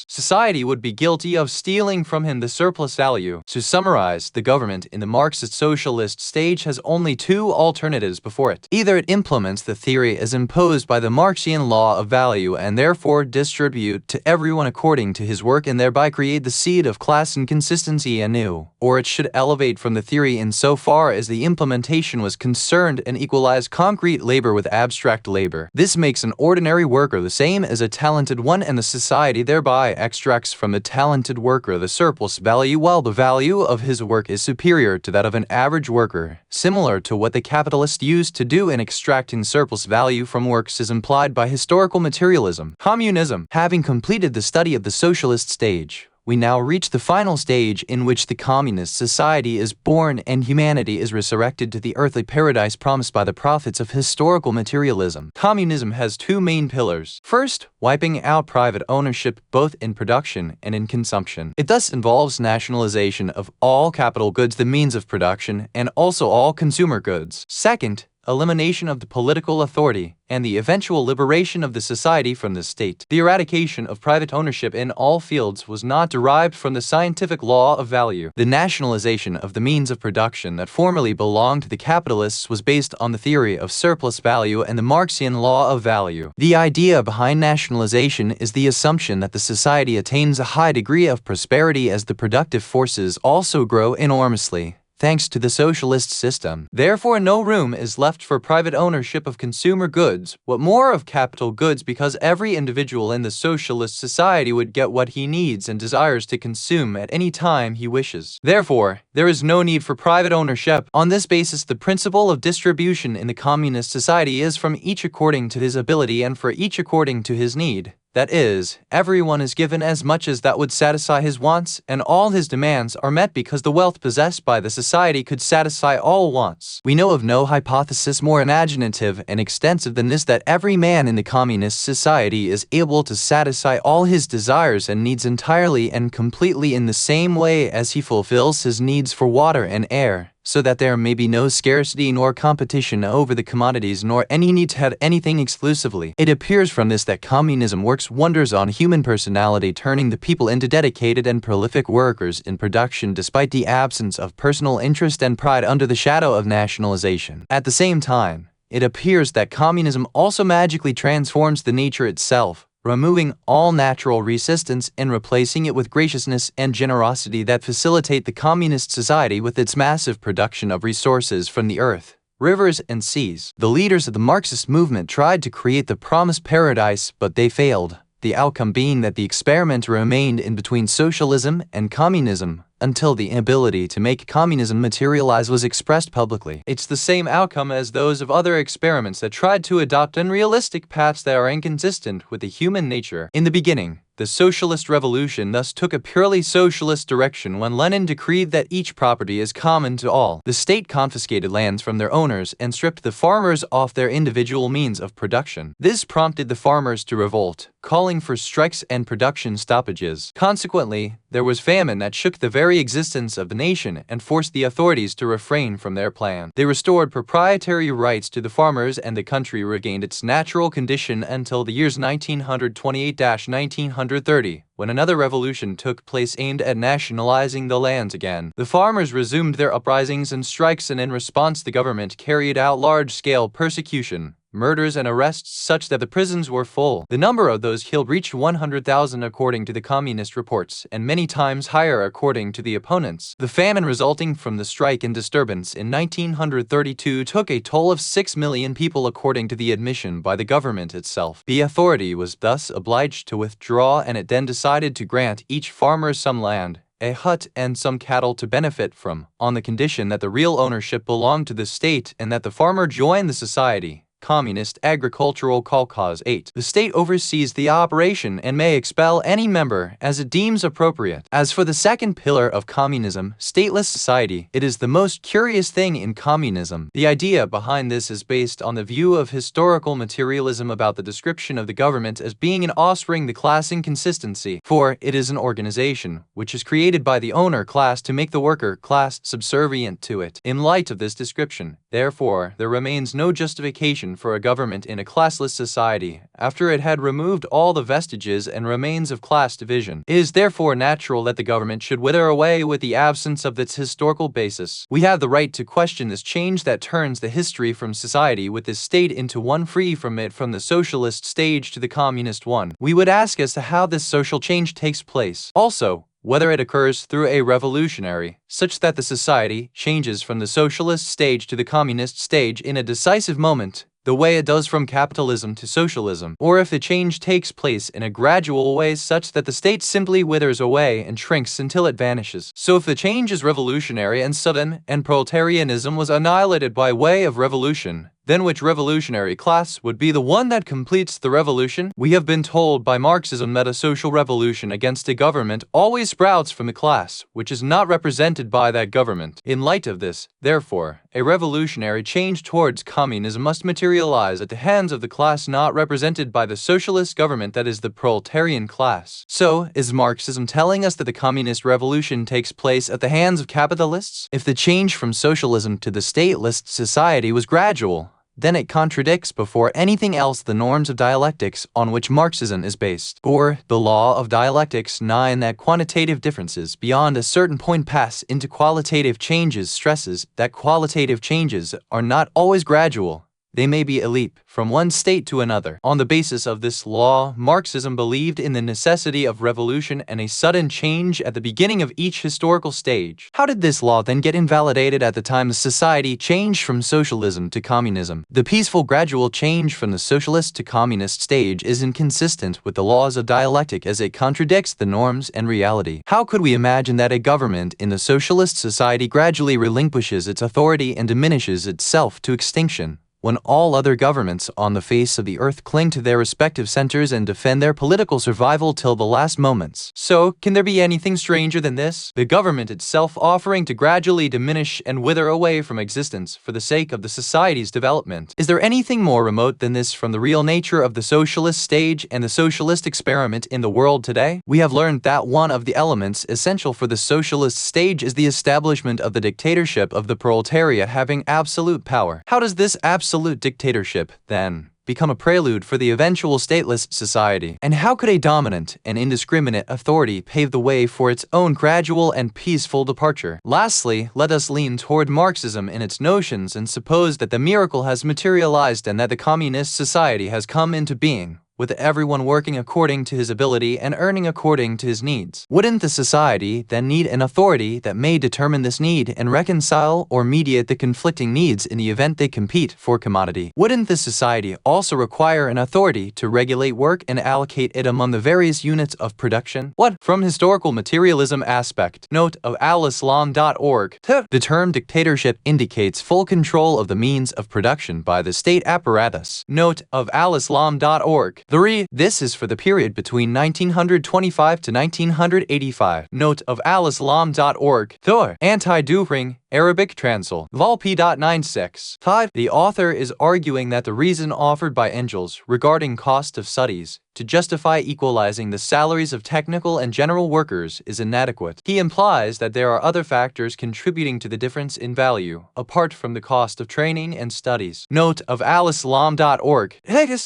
society would be guilty of stealing from him the surplus value. To summarize, the government in the Marxist socialist stage has only 2 alternatives before it. Either it implements the theory as imposed by the Marxian law of value and therefore distribute to everyone according to his work and thereby create the seed of class inconsistency anew, or it should elevate from the theory insofar as the implementation was concerned and equalize concrete labor with abstract labor. This makes an ordinary worker the same as a talented one, and the society thereby extracts from the talented worker the surplus value, while the value of his work is superior to that of an average worker. Similar to what the capitalists used to do in extracting surplus value from works is implied by historical materialism. Communism. Having completed the study of the socialist stage, we now reach the final stage in which the communist society is born and humanity is resurrected to the earthly paradise promised by the prophets of historical materialism. Communism has 2 main pillars. First, wiping out private ownership both in production and in consumption. It thus involves nationalization of all capital goods, the means of production, and also all consumer goods. Second, elimination of the political authority, and the eventual liberation of the society from the state. The eradication of private ownership in all fields was not derived from the scientific law of value. The nationalization of the means of production that formerly belonged to the capitalists was based on the theory of surplus value and the Marxian law of value. The idea behind nationalization is the assumption that the society attains a high degree of prosperity as the productive forces also grow enormously, thanks to the socialist system. Therefore, no room is left for private ownership of consumer goods, what more of capital goods, because every individual in the socialist society would get what he needs and desires to consume at any time he wishes. Therefore, there is no need for private ownership. On this basis, the principle of distribution in the communist society is from each according to his ability and for each according to his need. That is, everyone is given as much as that would satisfy his wants, and all his demands are met because the wealth possessed by the society could satisfy all wants. We know of no hypothesis more imaginative and extensive than this, that every man in the communist society is able to satisfy all his desires and needs entirely and completely in the same way as he fulfills his needs for water and air, so that there may be no scarcity nor competition over the commodities nor any need to have anything exclusively. It appears from this that communism works wonders on human personality, turning the people into dedicated and prolific workers in production despite the absence of personal interest and pride under the shadow of nationalization. At the same time, it appears that communism also magically transforms the nature itself, removing all natural resistance and replacing it with graciousness and generosity that facilitate the communist society with its massive production of resources from the earth, rivers, and seas. The leaders of the Marxist movement tried to create the promised paradise, but they failed, the outcome being that the experiment remained in between socialism and communism until the inability to make communism materialize was expressed publicly. It's the same outcome as those of other experiments that tried to adopt unrealistic paths that are inconsistent with the human nature. In the beginning, the socialist revolution thus took a purely socialist direction when Lenin decreed that each property is common to all. The state confiscated lands from their owners and stripped the farmers off their individual means of production. This prompted the farmers to revolt, calling for strikes and production stoppages. Consequently, there was famine that shook the very existence of the nation and forced the authorities to refrain from their plan. They restored proprietary rights to the farmers and the country regained its natural condition until the years 1928–1930, when another revolution took place aimed at nationalizing the lands again. The farmers resumed their uprisings and strikes, and in response the government carried out large-scale persecution, murders, and arrests such that the prisons were full. The number of those killed reached 100,000 according to the communist reports, and many times higher according to the opponents. The famine resulting from the strike and disturbance in 1932 took a toll of 6 million people according to the admission by the government itself. The authority was thus obliged to withdraw, and it then decided to grant each farmer some land, a hut, and some cattle to benefit from, on the condition that the real ownership belonged to the state and that the farmer join the society. Communist Agricultural Kolkhoz 8. The state oversees the operation and may expel any member as it deems appropriate. As for the second pillar of communism, stateless society, it is the most curious thing in communism. The idea behind this is based on the view of historical materialism about the description of the government as being an offspring the class inconsistency, for it is an organization which is created by the owner class to make the worker class subservient to it. In light of this description, therefore, there remains no justification for a government in a classless society after it had removed all the vestiges and remains of class division. It is therefore natural that the government should wither away with the absence of its historical basis. We have the right to question this change that turns the history from society with this state into one free from it, from the socialist stage to the communist one. We would ask as to how this social change takes place. Also, whether it occurs through a revolutionary, such that the society changes from the socialist stage to the communist stage in a decisive moment, the way it does from capitalism to socialism, or if the change takes place in a gradual way such that the state simply withers away and shrinks until it vanishes. So if the change is revolutionary and sudden, and proletarianism was annihilated by way of revolution, then which revolutionary class would be the one that completes the revolution? We have been told by Marxism that a social revolution against a government always sprouts from a class which is not represented by that government. In light of this, therefore, a revolutionary change towards communism must materialize at the hands of the class not represented by the socialist government, that is the proletarian class. So, is Marxism telling us that the communist revolution takes place at the hands of capitalists? If the change from socialism to the stateless society was gradual, then it contradicts before anything else the norms of dialectics on which Marxism is based. For the law of dialectics 9 that quantitative differences beyond a certain point pass into qualitative changes stresses that qualitative changes are not always gradual. They may be a leap from one state to another. On the basis of this law, Marxism believed in the necessity of revolution and a sudden change at the beginning of each historical stage. How did this law then get invalidated at the time the society changed from socialism to communism? The peaceful gradual change from the socialist to communist stage is inconsistent with the laws of dialectic, as it contradicts the norms and reality. How could we imagine that a government in the socialist society gradually relinquishes its authority and diminishes itself to extinction? when all other governments on the face of the earth cling to their respective centers and defend their political survival till the last moments. So, can there be anything stranger than this? The government itself offering to gradually diminish and wither away from existence for the sake of the society's development. Is there anything more remote than this from the real nature of the socialist stage and the socialist experiment in the world today? We have learned that one of the elements essential for the socialist stage is the establishment of the dictatorship of the proletariat having absolute power. How does this absolute dictatorship, then, become a prelude for the eventual stateless society? And how could a dominant and indiscriminate authority pave the way for its own gradual and peaceful departure? Lastly, let us lean toward Marxism in its notions and suppose that the miracle has materialized and that the communist society has come into being, with everyone working according to his ability and earning according to his needs. Wouldn't the society then need an authority that may determine this need and reconcile or mediate the conflicting needs in the event they compete for commodity? Wouldn't the society also require an authority to regulate work and allocate it among the various units of production? What? From historical materialism aspect, note of al-Islam.org. The term dictatorship indicates full control of the means of production by the state apparatus. Note of al-Islam.org. 3. This is for the period between 1925 to 1985. Note of al-Islam.org. 4. Anti-doping, Arabic Transil. Vol p.96. 5. The author is arguing that the reason offered by Engels regarding cost of studies to justify equalizing the salaries of technical and general workers is inadequate. He implies that there are other factors contributing to the difference in value, apart from the cost of training and studies. Note of al-Islam.org.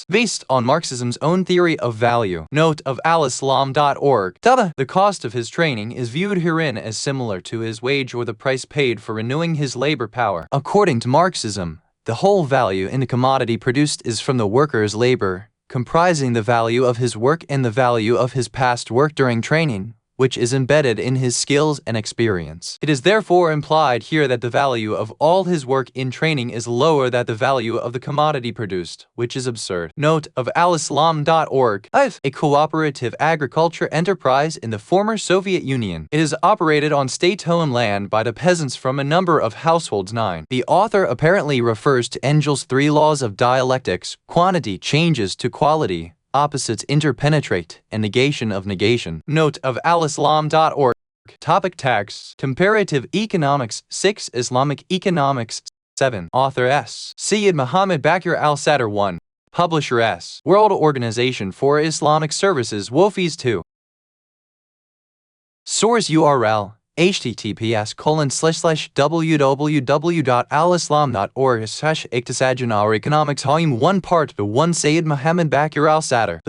Based on Marxism's own theory of value. Note of al-Islam.org. The cost of his training is viewed herein as similar to his wage or the price paid for renewing his labor power. According to Marxism, the whole value in the commodity produced is from the worker's labor, comprising the value of his work and the value of his past work during training, which is embedded in his skills and experience. It is therefore implied here that the value of all his work in training is lower than the value of the commodity produced, which is absurd. Note of al-Islam.org. A cooperative agriculture enterprise in the former Soviet Union. It is operated on state-owned land by the peasants from a number of households. 9. The author apparently refers to Engels' 3 laws of dialectics: quantity changes to quality, opposites interpenetrate, and negation of negation. Note of al-Islam.org. Topic: Texts. Comparative Economics. 6. Islamic Economics. 7. Author as-Sayyid Muhammad Baqir al-Sadr. 1. Publisher as World Organization for Islamic Services WOFIS 2. Source URL https://www.alislam.org/Iqtisaduna Economics Volume 1 Part 1 Sayyid Muhammad Baqir al-Sadr.